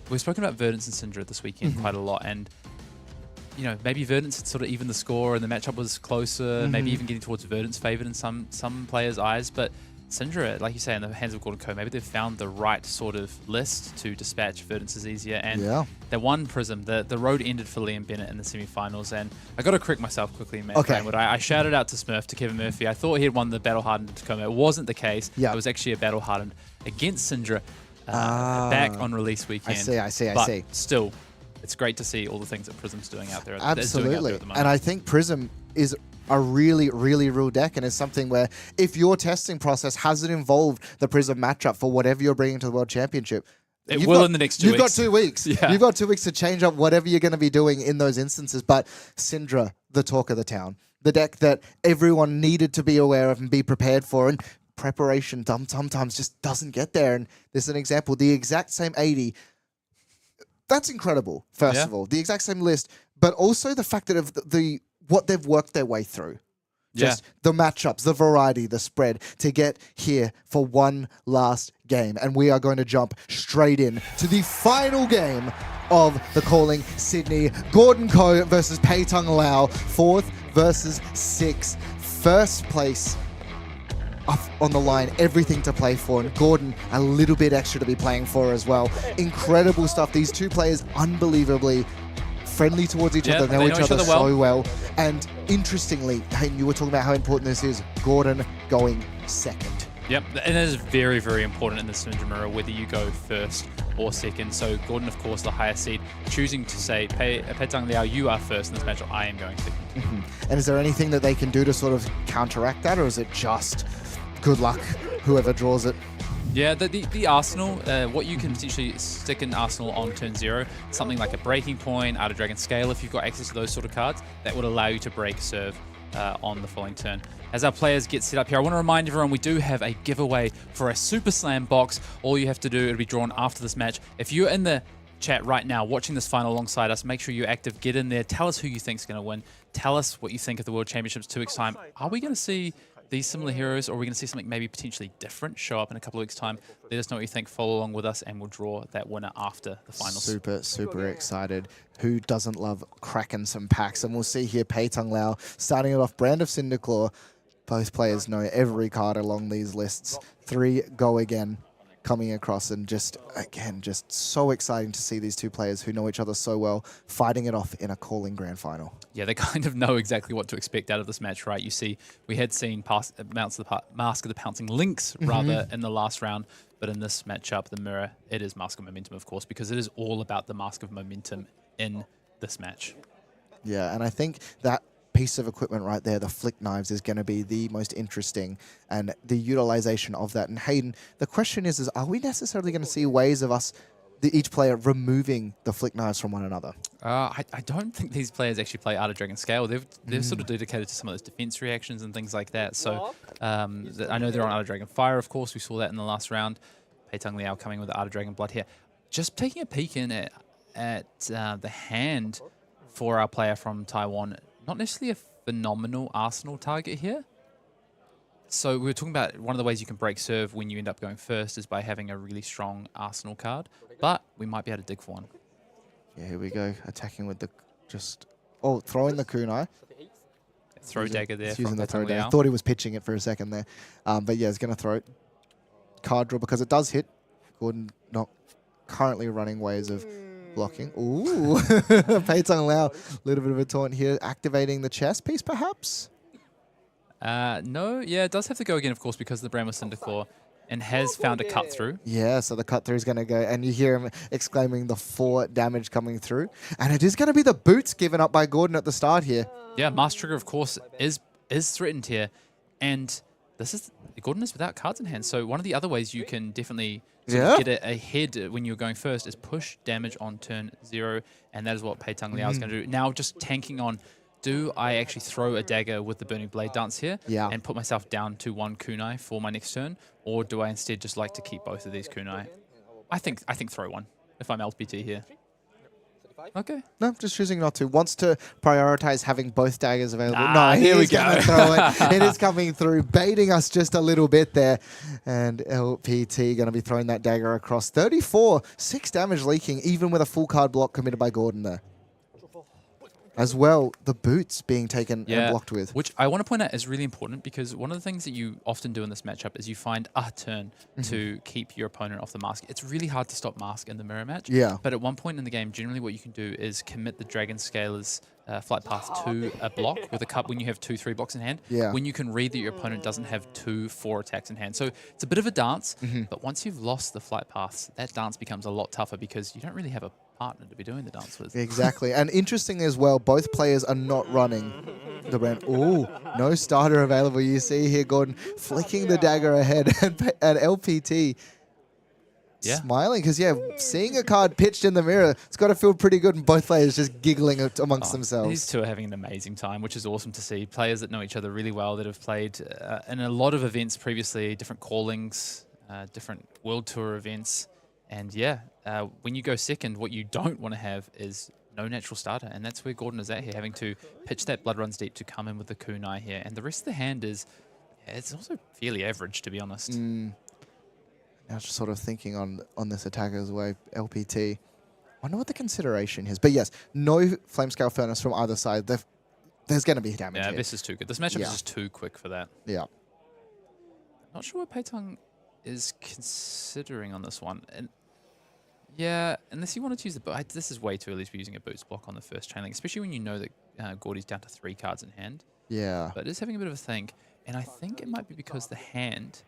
Verdance and Cindra this weekend quite a lot, and you know, maybe Verdance had sort of even the score and the matchup was closer, maybe even getting towards Verdance favored in some players' eyes. But Cindra, like you say, in the hands of Gordon Ko, maybe they've found the right sort of list to dispatch Verdance's easier. And they won Prism. The road ended for Liam Bennett in the semi-finals. And I got to correct myself quickly, Matt Brandwood. I shouted out to Smurf, to Kevin Murphy. I thought he had won the Battle Hardened Tacoma. It wasn't the case. It was actually a Battle Hardened against Cindra back on release weekend. I see. But still, it's great to see all the things that Prism's doing out there. Absolutely. And I think Prism is a really, really real deck, and it's something where if your testing process hasn't involved the Prism matchup for whatever you're bringing to the World Championship, it will in the next 2 weeks. You've got 2 weeks. You've got 2 weeks to change up whatever you're going to be doing in those instances. But Cindra, the talk of the town, the deck that everyone needed to be aware of and be prepared for, and preparation sometimes just doesn't get there. And this is an example. The exact same 80. That's incredible, first of all. The exact same list, but also the fact that of what they've worked their way through. Just the matchups, the variety, the spread to get here for one last game. And we are going to jump straight in to the final game of the Calling Sydney. Gordon Ko versus Pe-Tung Liao, 4th versus 6th. First place up on the line, everything to play for, and Gordon a little bit extra to be playing for as well. Incredible stuff. These two players unbelievably friendly towards each other, know each other so well. And interestingly, Hayden, you were talking about how important this is. Gordon going second. Yep, and it is very, very important in the Cindra mirror whether you go first or second. So Gordon, of course, the higher seed, choosing to say, Pe-Tung Liao, you are first in this matchup, I am going second. And is there anything that they can do to sort of counteract that, or is it just good luck, whoever draws it? Yeah, the Arsenal, what you can potentially stick in Arsenal on turn 0, something like a Breaking Point, Art of Dragon Scale, if you've got access to those sort of cards, that would allow you to break serve on the following turn. As our players get set up here, I want to remind everyone we do have a giveaway for a Super Slam box. All you have to do, it'll be drawn after this match. If you're in the chat right now watching this final alongside us, make sure you're active, get in there, tell us who you think is going to win, tell us what you think of the World Championships 2 weeks time. Are we going to see these similar heroes, or are we going to see something maybe potentially different show up in a couple of weeks' time? Let us know what you think. Follow along with us, and we'll draw that winner after the finals. Super excited. Who doesn't love cracking some packs? And we'll see here Pe-Tung Liao starting it off. Brand of Cinderclaw. Both players know every card along these lists. 3 go again coming across, and just, again, just so exciting to see these two players who know each other so well fighting it off in a Calling Grand Final. Yeah, they kind of know exactly what to expect out of this match, right? You see, we had seen Mask of the Pouncing Lynx, rather, in the last round, but in this matchup, the mirror, it is Mask of Momentum, of course, because it is all about the Mask of Momentum in this match. Yeah, and I think that piece of equipment right there, the flick knives, is going to be the most interesting, and the utilization of that. And Hayden, the question is are we necessarily going to see ways of us each player removing the flick knives from one another. I don't think these players actually play Art of Dragon Scale. They've sort of dedicated to some of those defense reactions and things like that. So I know they're on Art of Dragon Fire, of course. We saw that in the last round. Pe-Tung Liao coming with the Art of Dragon Blood here. Just taking a peek in at the hand for our player from Taiwan. Not necessarily a phenomenal Arsenal target here. So we were talking about one of the ways you can break serve when you end up going first is by having a really strong Arsenal card. But we might be able to dig for one. Yeah, here we go. Attacking with the throwing the kunai. Throw dagger there. He's using the throw Pe-Tung dagger. Liao. I thought he was pitching it for a second there. But yeah, he's going to throw it. Card draw because it does hit. Gordon not currently running ways of blocking. Ooh. Pe-Tung Liao. A little bit of a taunt here. Activating the chess piece, perhaps? No, yeah, it does have to go again, of course, because of the Brandwood Cinder Claw, and has found a cut through. Yeah, so the cut through is going to go, and you hear him exclaiming the 4 damage coming through. And it is going to be the boots given up by Gordon at the start here. Yeah, Master Trigger, of course, is threatened here, and Gordon is without cards in hand. So one of the other ways you can definitely sort of get ahead when you're going first is push damage on turn 0, and that is what Pe-Tung Liao is going to do. Now just tanking on, do I actually throw a dagger with the Burning Blade Dance here and put myself down to 1 kunai for my next turn, or do I instead just like to keep both of these kunai? I think throw one if I'm LPT here. Okay. No, just choosing not to. Wants to prioritize having both daggers available. Ah, no, here we he's going go. to throw it. It is coming through, baiting us just a little bit there. And LPT going to be throwing that dagger across. 34, 6 damage leaking, even with a full card block committed by Gordon there. As well, the boots being taken and blocked with. Which I want to point out is really important because one of the things that you often do in this matchup is you find a turn to keep your opponent off the mask. It's really hard to stop mask in the mirror match. Yeah. But at one point in the game, generally what you can do is commit the Dragon Scaler's flight path to a block with a cut when you have 2-3 blocks in hand. Yeah. When you can read that your opponent doesn't have 2-4 attacks in hand. So it's a bit of a dance, but once you've lost the flight paths, that dance becomes a lot tougher because you don't really have a partner to be doing the dance with. Exactly. And interesting as well, both players are not running the brand. Ooh, no starter available. You see here Gordon flicking the dagger ahead and LPT smiling because, seeing a card pitched in the mirror, it's got to feel pretty good, and both players just giggling amongst themselves. These two are having an amazing time, which is awesome to see. Players that know each other really well, that have played in a lot of events previously, different callings, different World Tour events. And when you go second, what you don't want to have is no natural starter. And that's where Gordon is at here, having to pitch that Blood Runs Deep to come in with the kunai here. And the rest of the hand is, it's also fairly average, to be honest. Now just sort of thinking on this attacker's way, LPT. Wonder what the consideration is. But yes, no Flamescale Furnace from either side. There's going to be damage Yeah, here. this is too good. This matchup is just too quick for that. Yeah. Not sure what Pe-Tung is considering on this one. And yeah, unless you wanted to use the... This is way too early to be using a boots block on the first chain link, especially when you know that Gordy's down to 3 cards in hand. Yeah. But it is having a bit of a think. And I think it might be because the hand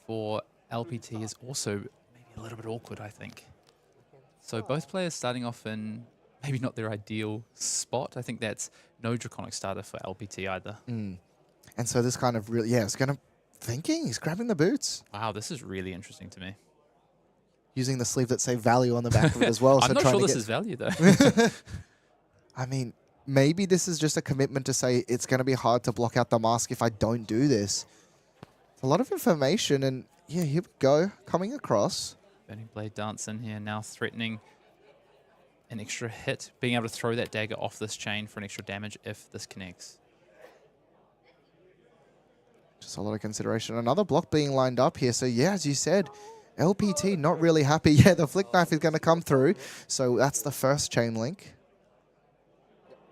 for LPT is also maybe a little bit awkward, I think. So both players starting off in maybe not their ideal spot. I think that's no Draconic starter for LPT either. And so this kind of really... Yeah, it's going to... Thinking. He's grabbing the boots. Wow, this is really interesting to me. Using the sleeve that say value on the back of it as well. I'm so not trying sure to this get... is value, though. I mean, maybe this is just a commitment to say it's going to be hard to block out the mask if I don't do this. It's a lot of information, and yeah, here we go. Coming across. Burning Blade Dance in here, now threatening an extra hit. Being able to throw that dagger off this chain for an extra damage if this connects. Just a lot of consideration. Another block being lined up here. So yeah, as you said, LPT not really happy. Yeah, the flick knife is going to come through. So that's the first chain link.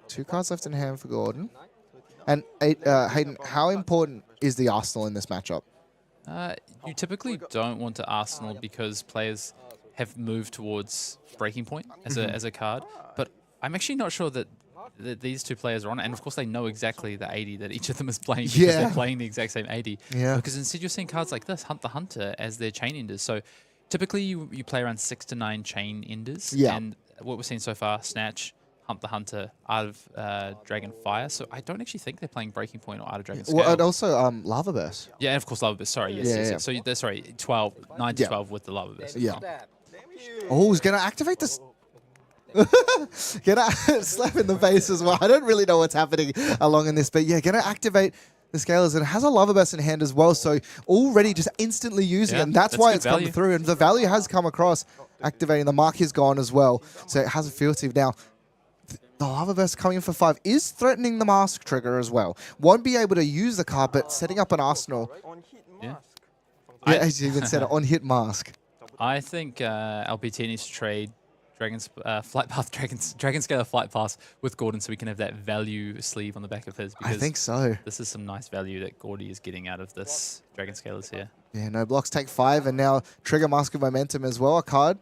2 cards left in hand for Gordon. And Hayden, how important is the Arsenal in this matchup? You typically don't want to Arsenal because players have moved towards Breaking Point as a card. But I'm actually not sure that these two players are on it. And of course, they know exactly the 80 that each of them is playing because they're playing the exact same 80. Yeah. Because instead you're seeing cards like this, Hunt the Hunter, as their chain enders. So typically you play around 6 to 9 chain enders. Yeah. And what we've seen so far, Snatch, Hunt the Hunter, Art of Dragon Fire. So I don't actually think they're playing Breaking Point or Art of Dragon Scale. Well, and also Lava Burst. Yeah, and of course Lava Burst. Sorry, yes, yes. So sorry, 9 to 12 with the Lava Burst. Yeah. Oh, he's going to activate this. Gonna slap in the face as well. I don't really know what's happening along in this, but yeah, gonna activate the scalers, and it has a lava burst in hand as well, so already just instantly using it, and that's why it's come through, and the value has come across. Activating the mark is gone as well, so it has a fealty. Now, the lava burst coming in for 5 is threatening the mask trigger as well. Won't be able to use the card, but setting up an arsenal. Yeah. As you even said, on hit mask. I think LPT needs to trade Flight Path, Dragon Scaler Flight Pass with Gordon so we can have that value sleeve on the back of his. I think so. This is some nice value that Gordy is getting out of this Dragon Scalers here. Yeah, no blocks, take 5, and now trigger Mask of Momentum as well. A card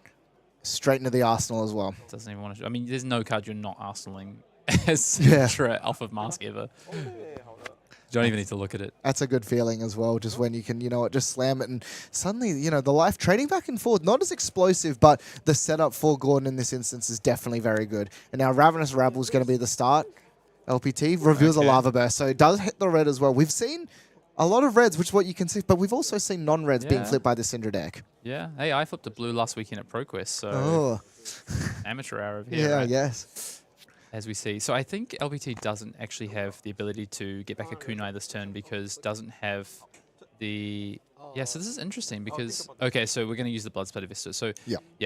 straight into the arsenal as well. Doesn't even want to. I mean, there's no card you're not arsenaling as Cindra off of Mask ever. You don't even need to look at it. That's a good feeling as well, just when you can, you know what, just slam it. And suddenly, you know, the life trading back and forth, not as explosive, but the setup for Gordon in this instance is definitely very good. And now Ravenous Rabble is going to be the start. LPT reveals a lava burst, so it does hit the red as well. We've seen a lot of reds, which is what you can see, but we've also seen non-reds being flipped by the Cindra deck. Yeah. Hey, I flipped a blue last weekend at ProQuest, so amateur hour over here. Yeah, right? yes. As we see. So I think LBT doesn't actually have the ability to get back a kunai this turn because doesn't have the... Yeah, so this is interesting because... Okay, so we're going to use the Bloodsplat Vista. So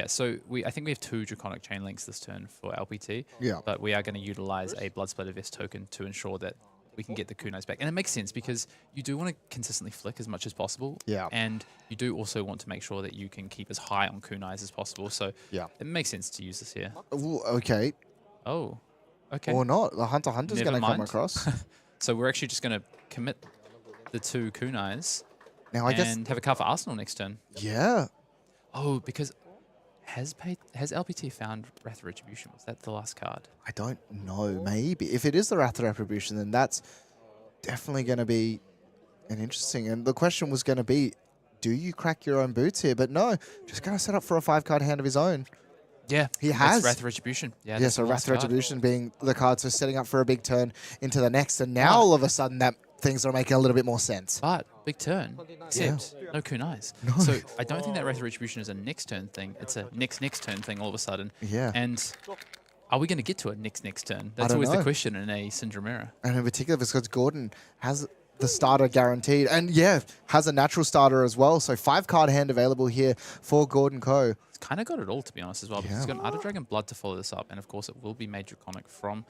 so I think we have 2 Draconic Chain Links this turn for LPT. Yeah. But we are going to utilize a Bloodsplat Vest token to ensure that we can get the kunais back. And it makes sense because you do want to consistently flick as much as possible. Yeah. And you do also want to make sure that you can keep as high on kunais as possible. So it makes sense to use this here. Ooh, okay. Oh. Okay. Or not. The Hunter's going to come across. So we're actually just going to commit the 2 kunais now, I guess, and have a card for Arsenal next turn. Yeah. Oh, because has LPT found Wrath of Retribution? Was that the last card? I don't know. Maybe. If it is the Wrath of Retribution, then that's definitely going to be an interesting. And the question was going to be, do you crack your own boots here? But no, just going to set up for a 5-card hand of his own. Yeah, he has Wrath of Retribution. Yeah, so Wrath of Retribution being the card, so setting up for a big turn into the next, and now all of a sudden that things are making a little bit more sense. But big turn, except no kunais. No. So I don't think that Wrath of Retribution is a next turn thing. It's a next turn thing all of a sudden. Yeah. And are we going to get to a next turn? That's always the question in a Cindra mirror. And in particular, because Gordon has the starter guaranteed, and has a natural starter as well. So 5-card hand available here for Gordon Co. It's kind of got it all, to be honest, as well, because it's got an Utter Dragon Blood to follow this up, and of course it will be made Draconic from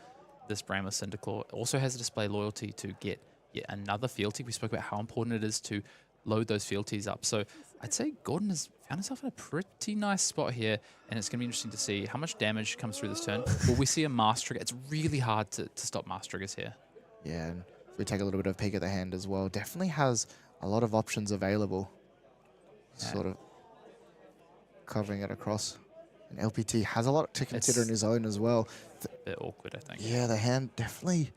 this Brandwood Cinderclaw. It also has a display loyalty to get yet another fealty. We spoke about how important it is to load those fealties up. So I'd say Gordon has found himself in a pretty nice spot here, and it's going to be interesting to see how much damage comes through this turn. Will we see a Mask Trigger? It's really hard to stop Mask Triggers here. Yeah, and if we take a little bit of a peek at the hand as well, definitely has a lot of options available. Sort of covering it across. And LPT has a lot to consider in his own as well. A bit awkward, I think. Yeah, the hand definitely...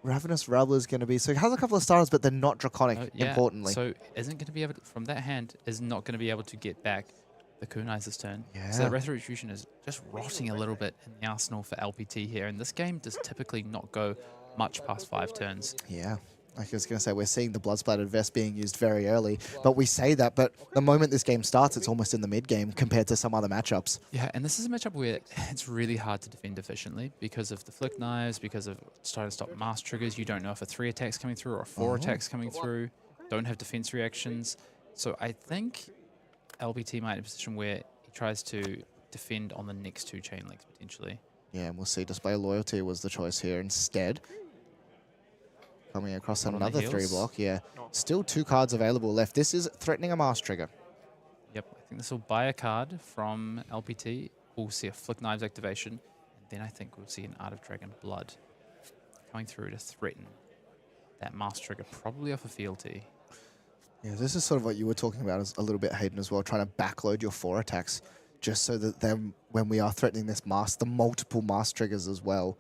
Ravenous Rabble is going to be... So it has a couple of starters, but they're not Draconic, importantly. So isn't going to be able to, from that hand, is not going to be able to get back the kunais this turn. Yeah. So that Wrath of Retribution is just rotting a little bit in the arsenal for LPT here. And this game does typically not go much past 5 turns. Yeah. Like I was going to say, we're seeing the Bloodsplattered Vest being used very early, but we say that, but the moment this game starts, it's almost in the mid-game compared to some other matchups. Yeah, and this is a matchup where it's really hard to defend efficiently because of the flick knives, because of starting to stop mask triggers. You don't know if a 3 attack's coming through or a 4 attack's coming through. Don't have defense reactions. So I think LBT might be in a position where he tries to defend on the next 2 chain links potentially. Yeah, and we'll see. Display Loyalty was the choice here instead. Coming across another 3 block, yeah. Still 2 cards available left. This is threatening a Mask Trigger. Yep, I think this will buy a card from LPT. We'll see a Flick Knives activation, and then I think we'll see an Art of Dragon Blood coming through to threaten that Mask Trigger, probably off a fealty. Yeah, this is sort of what you were talking about as a little bit, Hayden, as well, trying to backload your 4 attacks, just so that then when we are threatening this mask, the multiple Mask Triggers as well,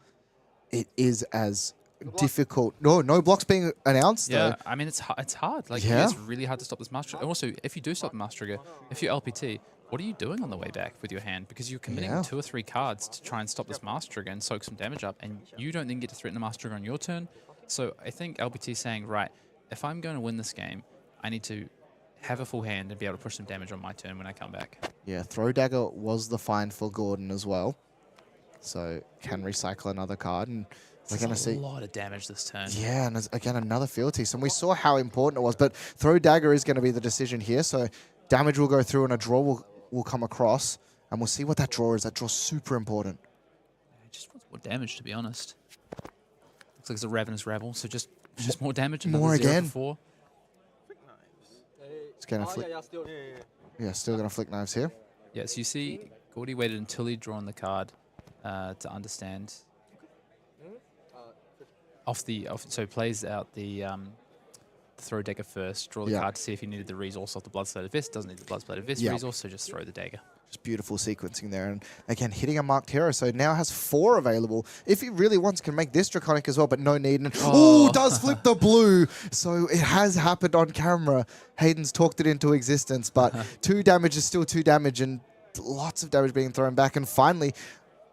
it is as... difficult. No blocks being announced. Yeah, though. I mean it's hard. Like it's really hard to stop this mask trigger. And also, if you do stop the mask trigger, if you're LPT, what are you doing on the way back with your hand? Because you're committing 2 or 3 cards to try and stop this mask trigger and soak some damage up, and you don't then get to threaten the mask trigger on your turn. So I think LPT is saying, right, if I'm going to win this game, I need to have a full hand and be able to push some damage on my turn when I come back. Yeah, Throw Dagger was the find for Gordon as well. So can recycle another card, and we're going to see a lot of damage this turn. Yeah, and again, another fealty. And we saw how important it was, but Throw Dagger is going to be the decision here. So damage will go through and a draw will come across, and we'll see what that draw is. That draw's super important. It just wants more damage, to be honest. Looks like it's a Ravenous Rabble, so just more damage. More again. 4. It's going to flick. Yeah, still going to flick knives here. Yeah, so you see, Gordy waited until he'd drawn the card to understand. So plays out the Throw Dagger first, draw the card to see if he needed the resource off the Bloodslated Vest. Doesn't need the Bloodslated Vest resource, so just throw the dagger. Just beautiful sequencing there. And again, hitting a marked hero, so now has 4 available. If he really wants, can make this Draconic as well, but no need. And does flip the blue. So it has happened on camera. Hayden's talked it into existence, but 2 damage is still 2 damage, and lots of damage being thrown back. And finally,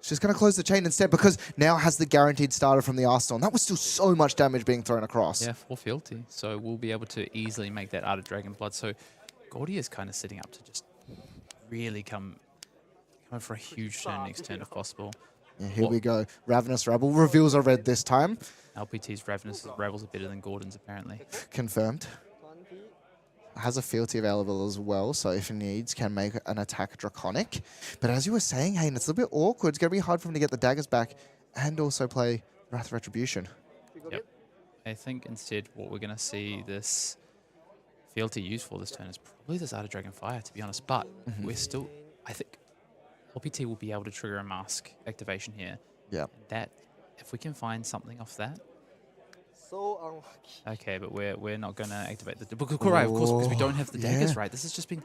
she's going to close the chain instead, because now has the guaranteed starter from the Arsenal. And that was still so much damage being thrown across. Yeah, 4 fealty. So we'll be able to easily make that Art of Dragon Blood. So Gordy is kind of setting up to just really come for a huge turn next turn if possible. Yeah, here we go. Ravenous Rabble reveals a red this time. LPT's Ravenous Rabbles are better than Gordon's, apparently. Confirmed. Has a fealty available as well, so if he needs, can make an attack Draconic. But as you were saying, Hayden, it's a little bit awkward. It's going to be hard for him to get the daggers back and also play Wrath of Retribution. Yep. I think instead what we're going to see this fealty used for this turn is probably this Art of Dragon Fire, to be honest. But we're still, I think, LPT will be able to trigger a mask activation here. Yeah. That, if we can find something off that. So unlucky. Okay, but we're not going to activate the... Right, of course, because we don't have the daggers, right? This has just been...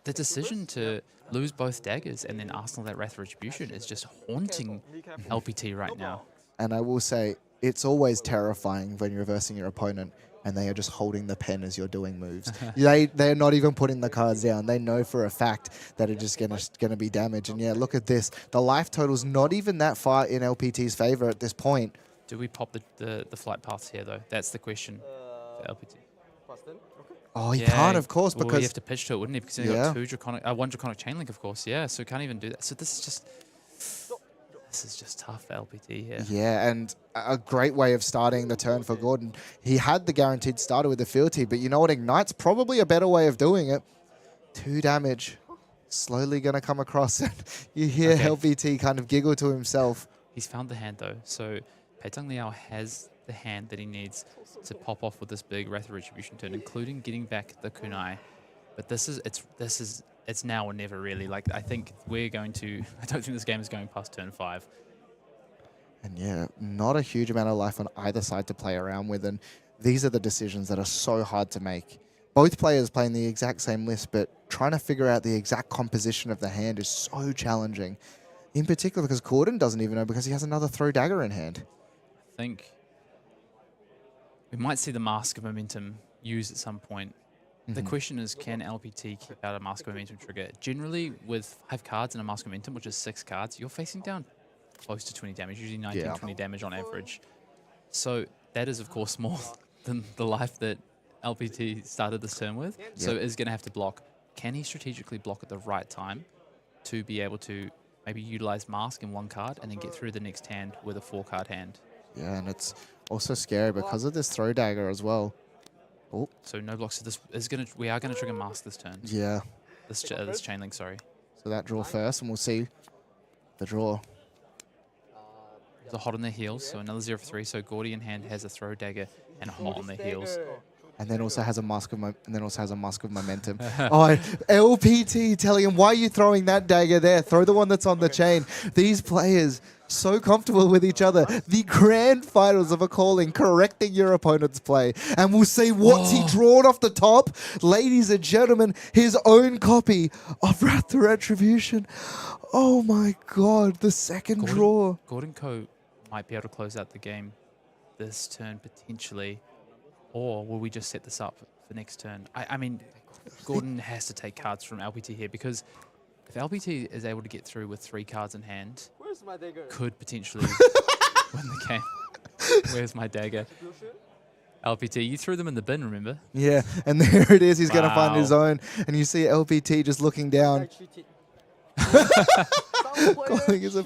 The decision to lose both daggers and then Arsenal that Wrath of Retribution is just haunting LPT right now. And I will say, it's always terrifying when you're reversing your opponent and they are just holding the pen as you're doing moves. They're not even putting the cards down. They know for a fact that it's just going to be damage. And yeah, look at this. The life total's not even that far in LPT's favor at this point. Do we pop the flight paths here, though? That's the question for LPT. Oh, he can't, of course, because... you have to pitch to it, wouldn't he? Because he got 2 Draconic... 1 Draconic Chainlink, of course, yeah. So can't even do that. So this is just... This is just tough for LPT here. Yeah, and a great way of starting the turn for Gordon. He had the guaranteed starter with the fealty, but you know what? Ignite's probably a better way of doing it. 2 damage. Slowly going to come across. And you hear LPT kind of giggle to himself. He's found the hand, though. So Pe-Tung Liao has the hand that he needs to pop off with this big Wrath of Retribution turn, including getting back the kunai. But it's now or never, really. Like, I think we're going to... I don't think this game is going past turn 5. And yeah, not a huge amount of life on either side to play around with. And these are the decisions that are so hard to make. Both players playing the exact same list, but trying to figure out the exact composition of the hand is so challenging. In particular because Gordon doesn't even know because he has another Throw Dagger in hand. I think we might see the Mask of Momentum used at some point. The question is, can LPT keep out a Mask of Momentum trigger? Generally, with 5 cards and a Mask of Momentum, which is 6 cards, you're facing down close to 20 damage, usually 19, 20 damage on average. So that is, of course, more than the life that LPT started this turn with. So is going to have to block. Can he strategically block at the right time to be able to maybe utilize Mask in 1 card and then get through the next hand with a 4-card hand? Yeah, and it's also scary because of this Throw Dagger as well. Oh. So no blocks. So this is going to... We are going to trigger Mask this turn. Yeah. This chain link, sorry. So that draw first, and we'll see the draw. The hot on their heels, so another 0 for 3. So Gordy in hand has a Throw Dagger and a hot on their heels. And then also has a Mask of Momentum. Oh, LPT telling him, why are you throwing that dagger there? Throw the one that's on the chain. These players so comfortable with each other. The grand finals of a calling, correcting your opponent's play. And we'll see what's he drawn off the top. Ladies and gentlemen, his own copy of Wrath of Retribution. Oh my God, the second draw. Gordon Co. might be able to close out the game this turn potentially. Or will we just set this up for next turn? I mean, Gordon has to take cards from LPT here because if LPT is able to get through with 3 cards in hand, could potentially win the game. Where's my dagger? LPT, you threw them in the bin, remember? Yeah, and there it is. He's going to find Wow. his own. And you see LPT just looking down. Calling is a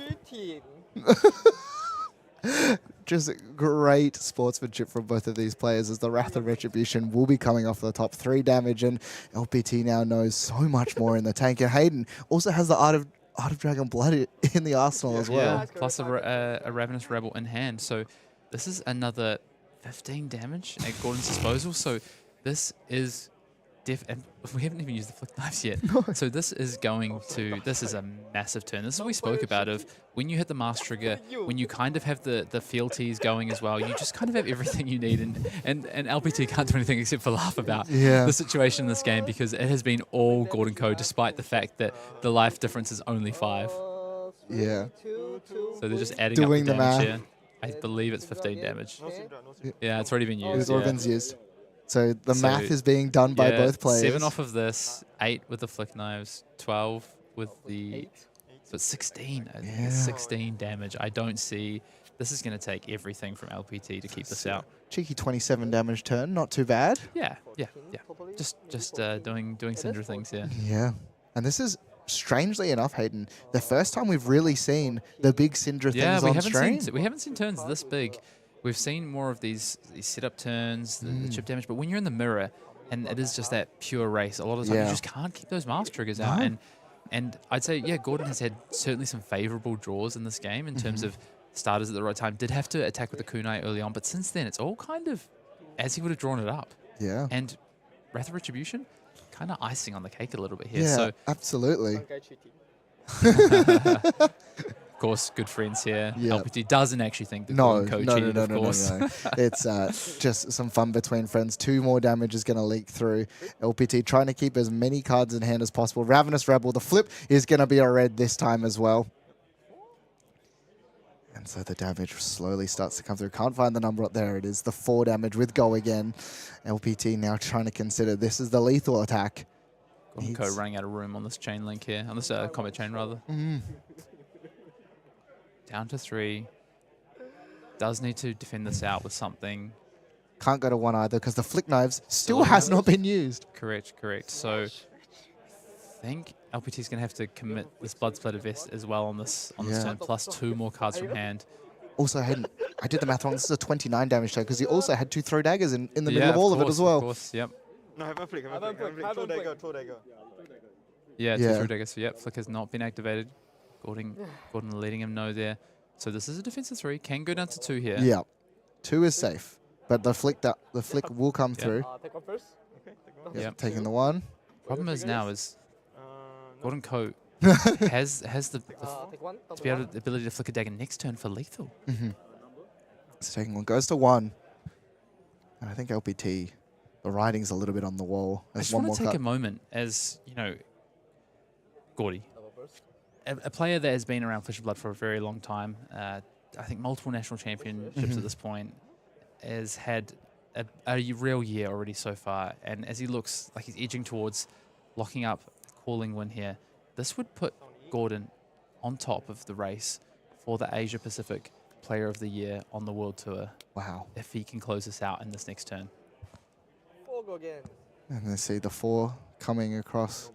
just great sportsmanship from both of these players as the Wrath of Retribution will be coming off the top. 3 damage, and LPT now knows so much more in the tank. And Hayden also has the Art of Dragon Blood in the arsenal as well. Yeah, plus a Ravenous Rebel in hand. So this is another 15 damage at Gordon's disposal. So this is and we haven't even used the flick knives yet. So this is a massive turn. This is what we spoke about of when you hit the mask trigger, when you kind of have the fealties going as well, you just kind of have everything you need. And LPT can't do anything except for laugh about the situation in this game because it has been all Gordon code despite the fact that the life difference is only 5. Yeah. So they're just adding Doing up the the damage math. here. I believe it's 15 damage. Yeah, it's already been used. It's already been used. So the math is being done by both players. 7 off of this, 8 with the flick knives, 12 with the... So it's 16. Yeah. 16 damage. I don't see... This is going to take everything from LPT to keep this out. Cheeky 27 damage turn, not too bad. Yeah. Just doing Cindra things here. Yeah. And this is, strangely enough, Hayden, the first time we've really seen the big Cindra things on stream. We haven't seen turns this big. We've seen more of these setup turns, the chip damage, but when you're in the mirror, and it is just that pure race, a lot of the time you just can't keep those mask triggers out. And I'd say, yeah, Gordon has had certainly some favorable draws in this game in terms of starters at the right time. Did have to attack with the kunai early on, but since then it's all kind of as he would have drawn it up. Yeah. And Wrath of Retribution, kind of icing on the cake a little bit here. Yeah, So absolutely. of course, good friends here. Yeah. LPT doesn't actually think that No, Gordon no, cheated, no, of no, course. no. It's just some fun between friends. 2 more damage is going to leak through. LPT trying to keep as many cards in hand as possible. Ravenous Rebel, the flip is going to be a red this time as well. And so the damage slowly starts to come through. Can't find the number up there. It is the 4 damage with Go again. LPT now trying to consider this is the lethal attack. Gordon Co running out of room on this chain link here, on this combat chain rather. Down to 3. Does need to defend this out with something. Can't go to 1 either because the flick knives still has not been used. Correct. So I think LPT is going to have to commit this Blood Splatter Vest as well on this turn, plus 2 more cards from hand. Also, Hayden, I did the math wrong. This is a 29 damage turn because he also had 2 throw daggers in the middle of all of it as well. Of course, yep. No, have a flick. Two dagger. Yeah, 2 throw daggers. So, yep, flick has not been activated. Gordon letting him know there. So this is a defensive 3. Can go down to 2 here. Yeah, 2 is safe, but the flick will come through. Take one first. Yep, taking the 1. Problem is now is Gordon Co has the ability to flick a dagger next turn for lethal. So taking 1 goes to 1, and I think LPT, the writing's a little bit on the wall. I just want to take a moment as Gordy. A player that has been around Flesh and Blood for a very long time, I think multiple national championships at this point, has had a real year already so far. And as he looks like he's edging towards locking up a calling win here, this would put Gordon on top of the race for the Asia Pacific Player of the Year on the World Tour. Wow. If he can close this out in this next turn. 4 go again. And they see the 4 coming across.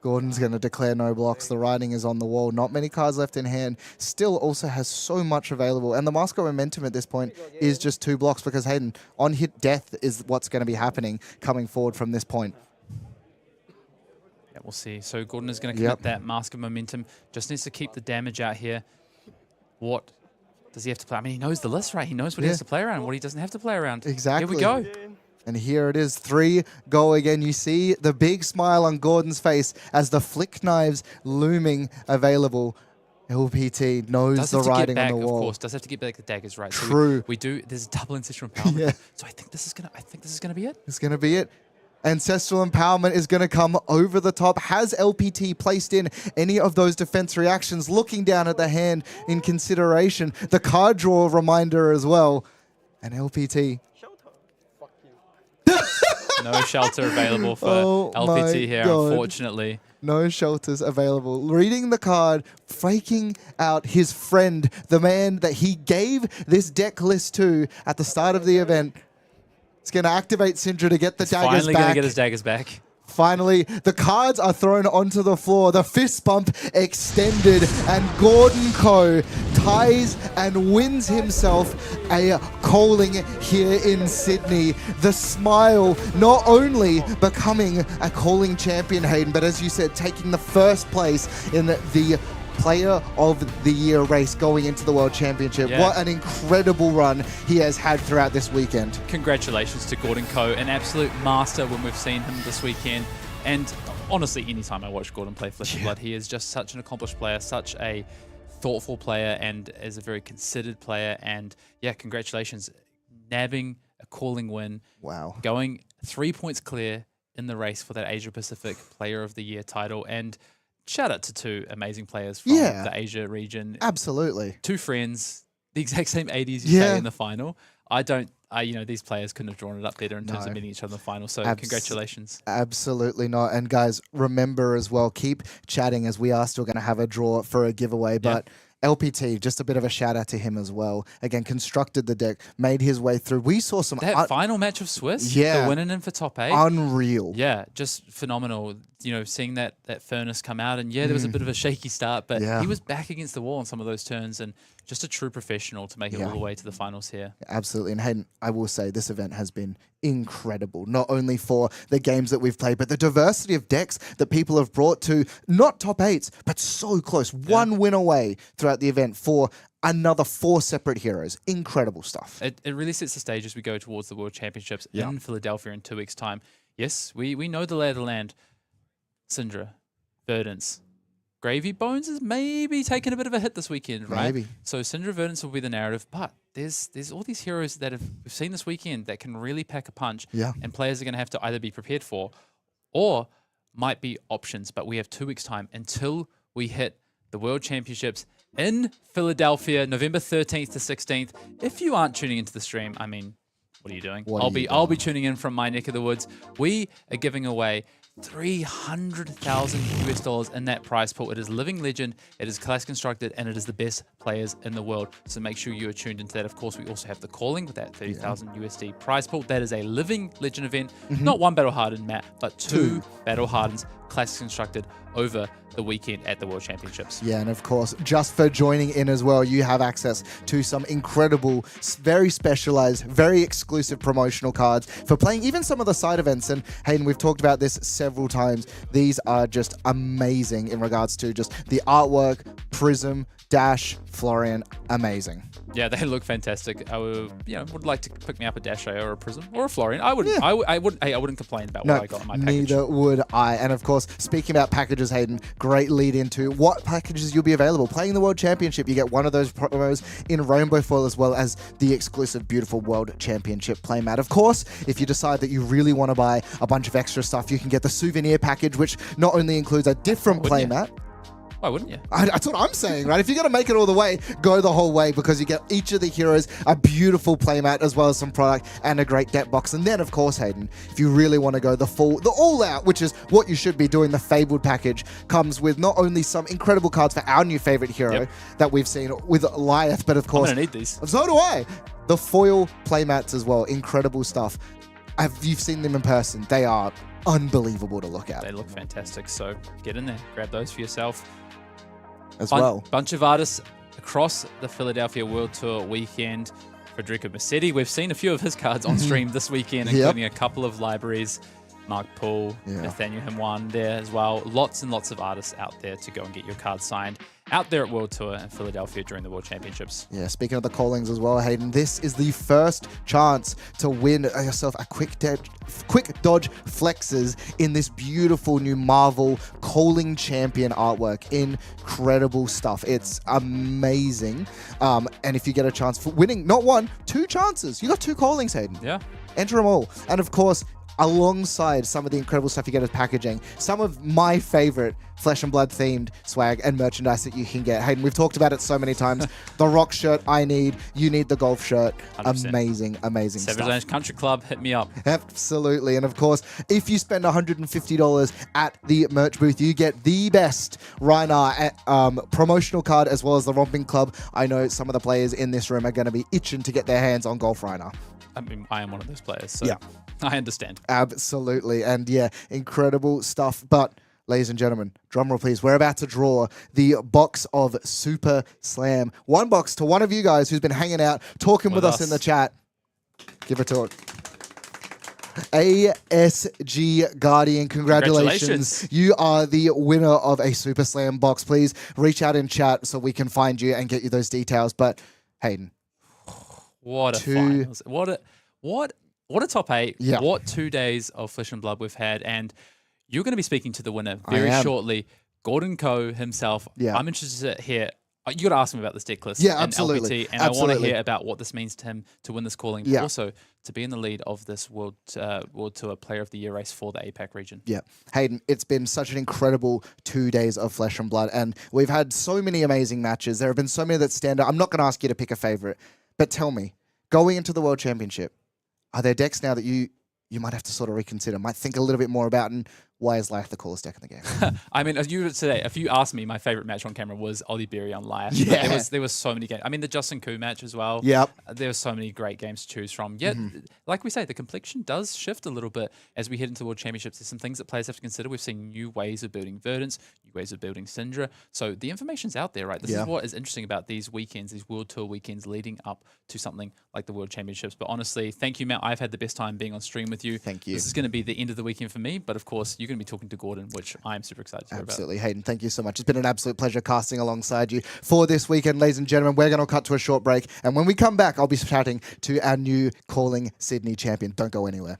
Gordon's going to declare no blocks. The writing is on the wall. Not many cards left in hand. Still also has so much available. And the Mask of Momentum at this point is just 2 blocks because Hayden, on hit death is what's going to be happening coming forward from this point. Yeah, we'll see. So Gordon is going to commit that Mask of Momentum. Just needs to keep the damage out here. What does he have to play? I mean, he knows the list, right? He knows what he has to play around and what he doesn't have to play around. Exactly. Here we go. And here it is, 3 go again. You see the big smile on Gordon's face as the flick knives looming available. LPT knows the writing on the wall. Of course, does have to get back the daggers, right? True. So we do. There's double ancestral empowerment. So I think this is gonna be it. It's gonna be it. Ancestral Empowerment is going to come over the top. Has LPT placed in any of those defense reactions? Looking down at the hand in consideration. The card draw reminder as well. And LPT. No shelter available for LPT here, unfortunately. No shelters available. Reading the card, faking out his friend, the man that he gave this deck list to at the start of the event. It's going to activate Cindra to get the daggers Finally going to back. get his daggers back. Finally, the cards are thrown onto the floor. The fist bump extended, and Gordon Coe ties and wins himself a Coling here in Sydney. The smile, not only becoming a Coling champion, Hayden, but as you said, taking the first place in the Player of the Year race going into the World Championship. Yeah. What an incredible run he has had throughout this weekend. Congratulations to Gordon Coe, an absolute master when we've seen him this weekend. And honestly, anytime I watch Gordon play Flesh and Blood, he is just such an accomplished player, such a thoughtful player, and is a very considered player. And yeah, congratulations. Nabbing a Calling win. Wow. Going 3 points clear in the race for that Asia Pacific Player of the Year title. And shout out to two amazing players from the Asia region. Absolutely. Two friends, the exact same 80s you say in the final. These players couldn't have drawn it up better in terms of meeting each other in the final. So congratulations. Absolutely not. And guys, remember as well, keep chatting as we are still going to have a draw for a giveaway. But LPT, just a bit of a shout out to him as well. Again, constructed the deck, made his way through. We saw some... That final match of Swiss, the winning in for top 8. Unreal. Yeah, just phenomenal. You know, seeing that furnace come out, and there was a bit of a shaky start, but he was back against the wall on some of those turns, and just a true professional to make it all the way to the finals here. Absolutely. And Hayden, I will say this event has been incredible, not only for the games that we've played, but the diversity of decks that people have brought to not top 8s, but so close. One win away throughout the event for another 4 separate heroes. Incredible stuff. It really sets the stage as we go towards the World Championships in Philadelphia in 2 weeks' time. Yes, we know the lay of the land. Cindra, Verdance, Gravy Bones is maybe taking a bit of a hit this weekend, right? Maybe. So Cindra, Verdance will be the narrative, but there's all these heroes that we've seen this weekend that can really pack a punch, and players are going to have to either be prepared for or might be options. But we have 2 weeks' time until we hit the World Championships in Philadelphia, November 13th to 16th. If you aren't tuning into the stream, I mean, what are you doing? I'll be tuning in from my neck of the woods. We are giving away $300,000 in that prize pool. It is living legend, it is class constructed, and it is the best players in the world. So make sure you are tuned into that. Of course, we also have the Calling with that 30,000 USD prize pool. That is a living legend event. Not one battle hardened, Matt, but two battle hardens class constructed over the weekend at the World Championships. Yeah, and of course, just for joining in as well, you have access to some incredible, very specialized, very exclusive promotional cards for playing even some of the side events. And Hayden, we've talked about this several times. These are just amazing in regards to just the artwork, Prism, Dash, Florian, amazing. Yeah, they look fantastic. I would like to pick me up a Dash or a Prism or a Florian. I wouldn't complain about what I got in my package. Neither would I. And of course, speaking about packages, Hayden, great lead into what packages you'll be available. Playing the World Championship, you get one of those promos in Rainbow Foil as well as the exclusive beautiful World Championship playmat. Of course, if you decide that you really want to buy a bunch of extra stuff, you can get the souvenir package, which not only includes a different playmat. Why wouldn't you? That's what I'm saying, right? If you're going to make it all the way, go the whole way, because you get each of the heroes a beautiful playmat as well as some product and a great deck box. And then, of course, Hayden, if you really want to go the all-out, which is what you should be doing, the Fabled package comes with not only some incredible cards for our new favorite hero that we've seen with Liao, but of course... I'm going to need these. So do I. The foil playmats as well. Incredible stuff. You've seen them in person. They are unbelievable to look at. They look fantastic. So get in there. Grab those for yourself. Bunch of artists across the Philadelphia World Tour weekend. Federico Massetti, we've seen a few of his cards on stream this weekend, including a couple of libraries. Mark Poole, Nathaniel Himwan there as well. Lots and lots of artists out there to go and get your cards signed out there at World Tour in Philadelphia during the World Championships. Yeah, speaking of the callings as well, Hayden, this is the first chance to win yourself a quick dodge flexes in this beautiful new Marvel Calling Champion artwork. Incredible stuff. It's amazing. And if you get a chance for winning, not one, 2 chances. You got 2 callings, Hayden. Yeah. Enter them all. And of course, alongside some of the incredible stuff you get as packaging, some of my favorite Flesh and Blood themed swag and merchandise that you can get. Hayden, we've talked about it so many times. The rock shirt I need, you need the golf shirt. 100%. Amazing Savage stuff. Range Country Club, hit me up. Absolutely. And of course, if you spend $150 at the merch booth, you get the best Rhinar promotional card as well as the Romping Club. I know some of the players in this room are going to be itching to get their hands on Golf Rhinar. I mean, I am one of those players, so Yeah. I understand. Absolutely. And yeah, incredible stuff. But, ladies and gentlemen, drum roll please. We're about to draw the box of Super Slam. One box to one of you guys who's been hanging out, talking with us in the chat. Give it to it. ASG Guardian, congratulations. You are the winner of a Super Slam box. Please reach out in chat so we can find you and get you those details. But, Hayden. What a finals. What a top 8. Yeah. What 2 days of Flesh and Blood we've had. And you're going to be speaking to the winner very shortly. Gordon Coe himself. Yeah. I'm interested to hear. You got to ask him about the stick list. Yeah, and absolutely. LPT, and I want to hear about what this means to him to win this calling, but Yeah. also to be in the lead of this World Tour Player of the Year race for the APAC region. Yeah. Hayden, it's been such an incredible 2 days of Flesh and Blood, and we've had so many amazing matches. There have been so many that stand out. I'm not going to ask you to pick a favorite, but tell me, going into the World Championship, are there decks now that you might have to sort of reconsider, might think a little bit more about, and why is Liao the coolest deck in the game? I mean, as you today, if you asked me, my favorite match on camera was Ollie Berry on Liao. Yeah. There was so many games. I mean, the Justin Koo match as well. Yep. There were so many great games to choose from. Yet, like we say, the complexion does shift a little bit as we head into the World Championships. There's some things that players have to consider. We've seen new ways of building Verdance, new ways of building Cindra. So the information's out there, right? This is what is interesting about these weekends, these World Tour weekends leading up to something like the World Championships. But honestly, thank you, Matt. I've had the best time being on stream with you. Thank you. This is going to be the end of the weekend for me, but of course, you're going to be talking to Gordon, which I'm super excited to hear about. Absolutely, Hayden. Thank you so much. It's been an absolute pleasure casting alongside you for this weekend, ladies and gentlemen. We're going to cut to a short break, and when we come back, I'll be chatting to our new Calling Sydney champion. Don't go anywhere.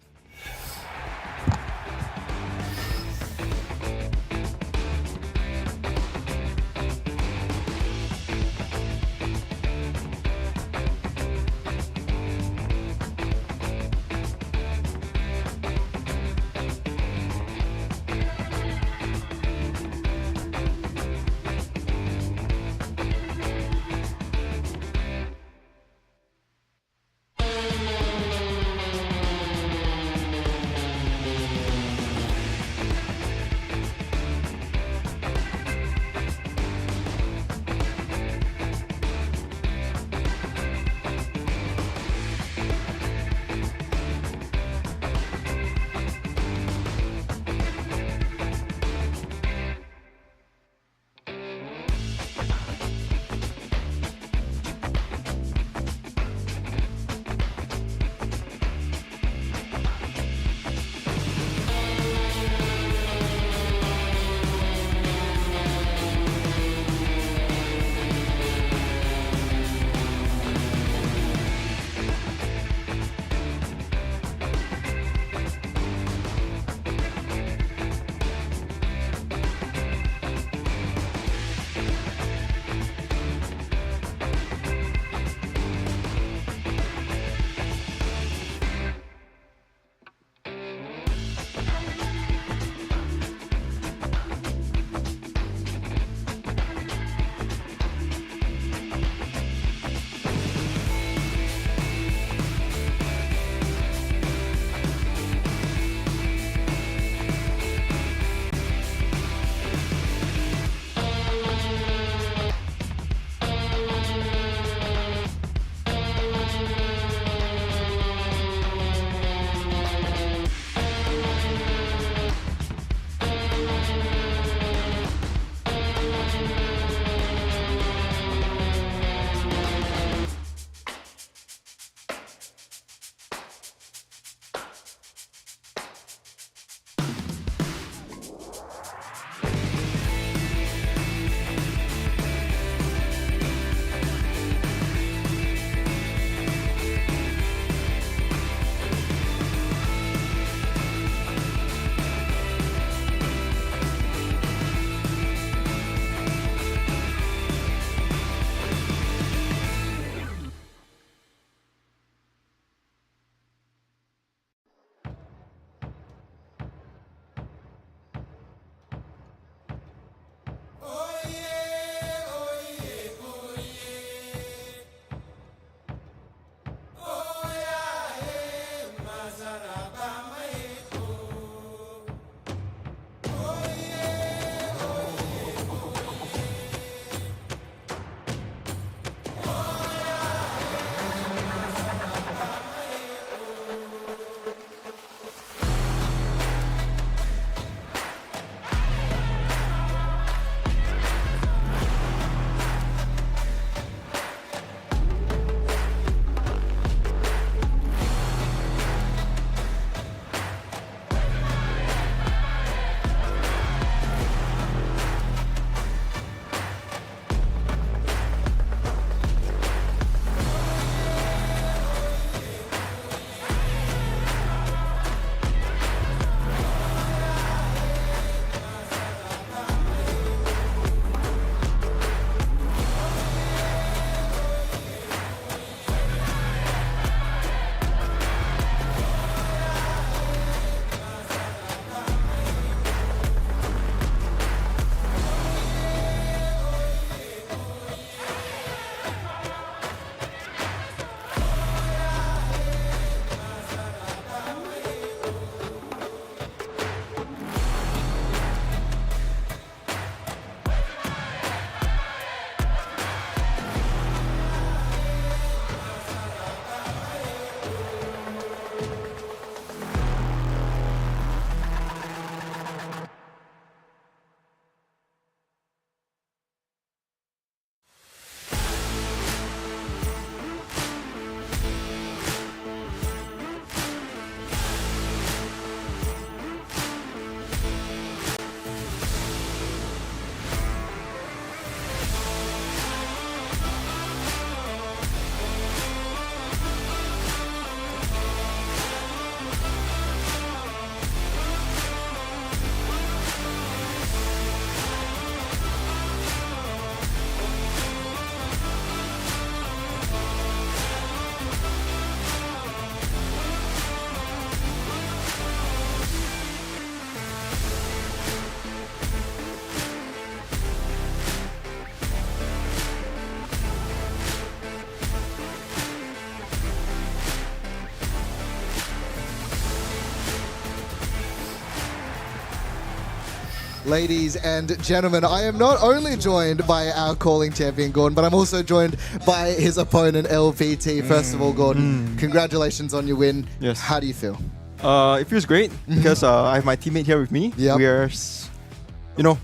Ladies and gentlemen, I am not only joined by our calling champion, Gordon, but I'm also joined by his opponent, LPT. First of all, Gordon, congratulations on your win. Yes. How do you feel? It feels great because I have my teammate here with me. Yep. We are,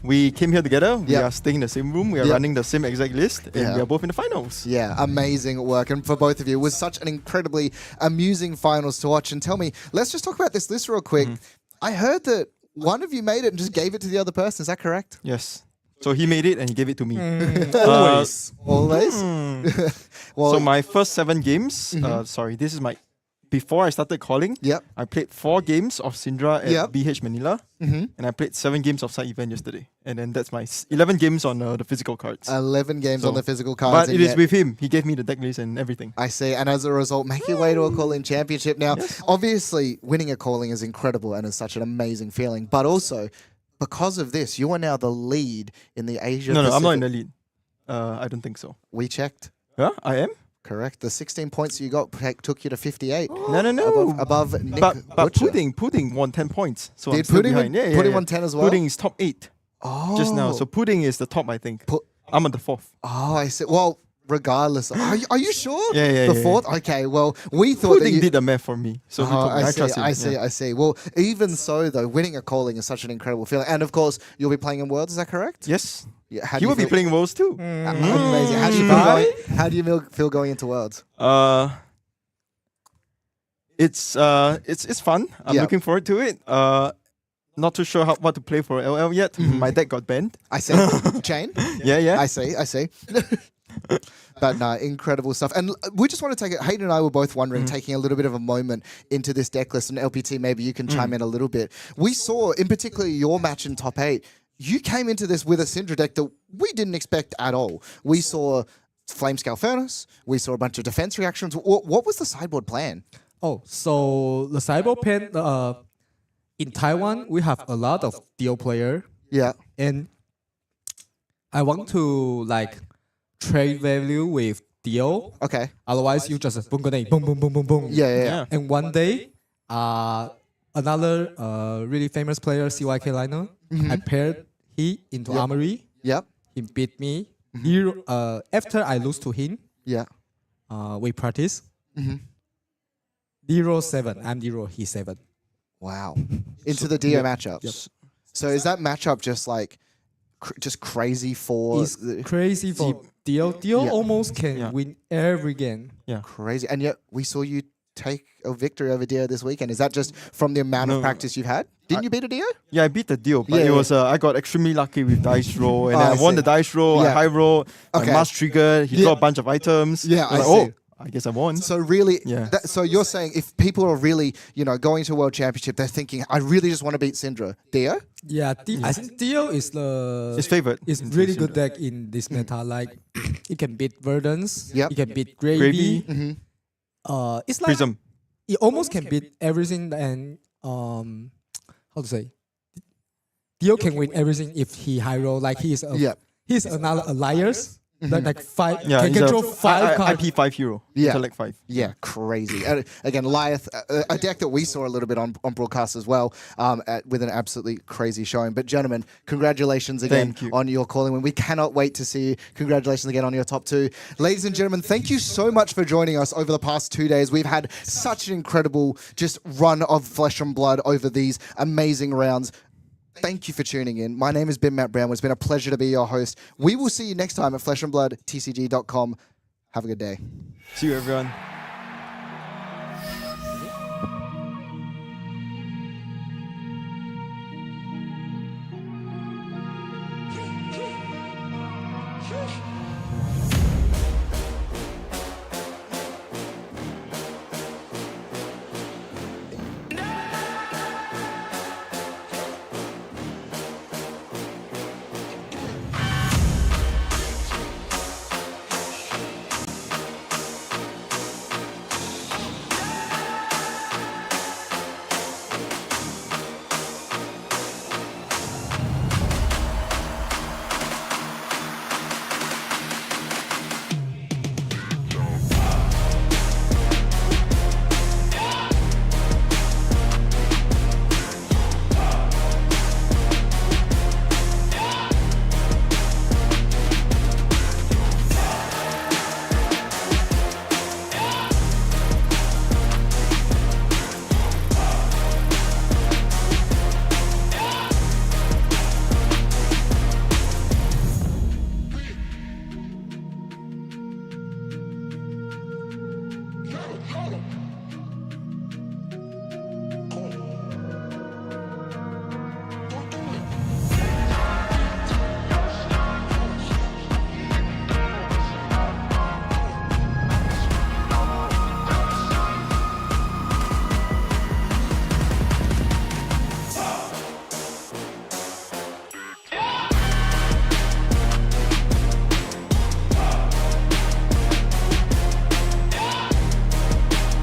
we came here together. We Yep. are staying in the same room. We are Yep. running the same exact list, and Yeah. we are both in the finals. Yeah, amazing work. And for both of you, it was such an incredibly amusing finals to watch. And tell me, let's just talk about this list real quick. I heard that one of you made it and just gave it to the other person. Is that correct? Yes. So he made it and he gave it to me. Always. Always? Well, So my first 7 games, this is my... Before I started calling, I played 4 games of Cindra at BH Manila, and I played 7 games of side event yesterday. And then that's my 11 games on the physical cards. 11 games So- on the physical cards. But and it is yet- with him. He gave me the deck list and everything. I see. And as a result, make your way to a calling championship. Now, obviously, winning a calling is incredible and is such an amazing feeling. But also, because of this, you are now the lead in the Asia No, I'm not in Pacific. the lead. I don't think so. We checked. Yeah, I am? Correct. The 16 points you got took you to 58. No. Above Nick But Butcher. Pudding won 10 points. So I'm Did still Pudding behind. win- Pudding won 10 as well? Pudding is top 8 Oh. just now. So Pudding is the top, I think. I'm on the 4th. Oh, I see. Well, regardless. Are you sure? Yeah, The fourth? Okay, well, we thought that Pudding you... did the math for me. So he told me. I trust him. I see. Well, even so, though, winning a calling is such an incredible feeling. And, of course, you'll be playing in Worlds, is that correct? Yes. Yeah, how do He you will be feel- playing Worlds too. Amazing. How do you feel going into Worlds? It's fun. I'm Yeah. looking forward to it. Not too sure what to play for LL yet. My deck got banned. I see. Chain? Yeah. I see. But no, incredible stuff. And we just want to take it. Hayden and I were both wondering, taking a little bit of a moment into this deck list, and LPT, maybe you can chime in a little bit. We saw, in particular, your match in top 8. You came into this with a Cindra deck that we didn't expect at all. We saw Flamescale Furnace. We saw a bunch of defense reactions. What was the sideboard plan? Oh, so the cyber pen in Taiwan, we have a lot of deal player. Yeah. And I want to trade value with deal. Okay. Otherwise, you just boom, boom. Yeah. And one day, another really famous player, CYK Liner, I paired he into Armory. Yep. He beat me. After I lose to him, we practice. 0-7. I'm 0, he's 7. Wow. Into the Dio matchups. Yep. So is that matchup just just crazy for... It's crazy for Dio. Dio almost can win every game. Yeah. Crazy. And yet we saw you take a victory over Dio this weekend. Is that just from the amount of practice you've had? Didn't you beat a Dio? Yeah, I beat the deal, but it was I got extremely lucky with dice roll, and I won the dice roll. I high roll, my mask triggered. He threw a bunch of items. Yeah, I see. Oh, I guess I won. So really, Yeah. so you're saying if people are really, going to a world championship, they're thinking, I really just want to beat Cindra. Dio? Yeah, I think Dio is His favorite. It's in really Cindra. good deck in this meta. It can beat Verdance. Yep. It can beat Gravy. Gravy. It's like Prism. it almost can beat everything. And how to say? Dio can win everything if he high roll. He's another Elias. Like 5 can he's control 5 cards. IP5 hero. Yeah. Intellect 5. Yeah, crazy. Again, Liath, a deck that we saw a little bit on broadcast as well, with an absolutely crazy showing. But gentlemen, congratulations again Thank you. on your calling win. We cannot wait to see you. Congratulations again on your top 2. Ladies and gentlemen, thank you so much for joining us over the past 2 days. We've had such an incredible just run of flesh and blood over these amazing rounds. Thank you for tuning in. My name is Brandwood. It's been a pleasure to be your host. We will see you next time at fleshandbloodtcg.com. Have a good day. See you, everyone.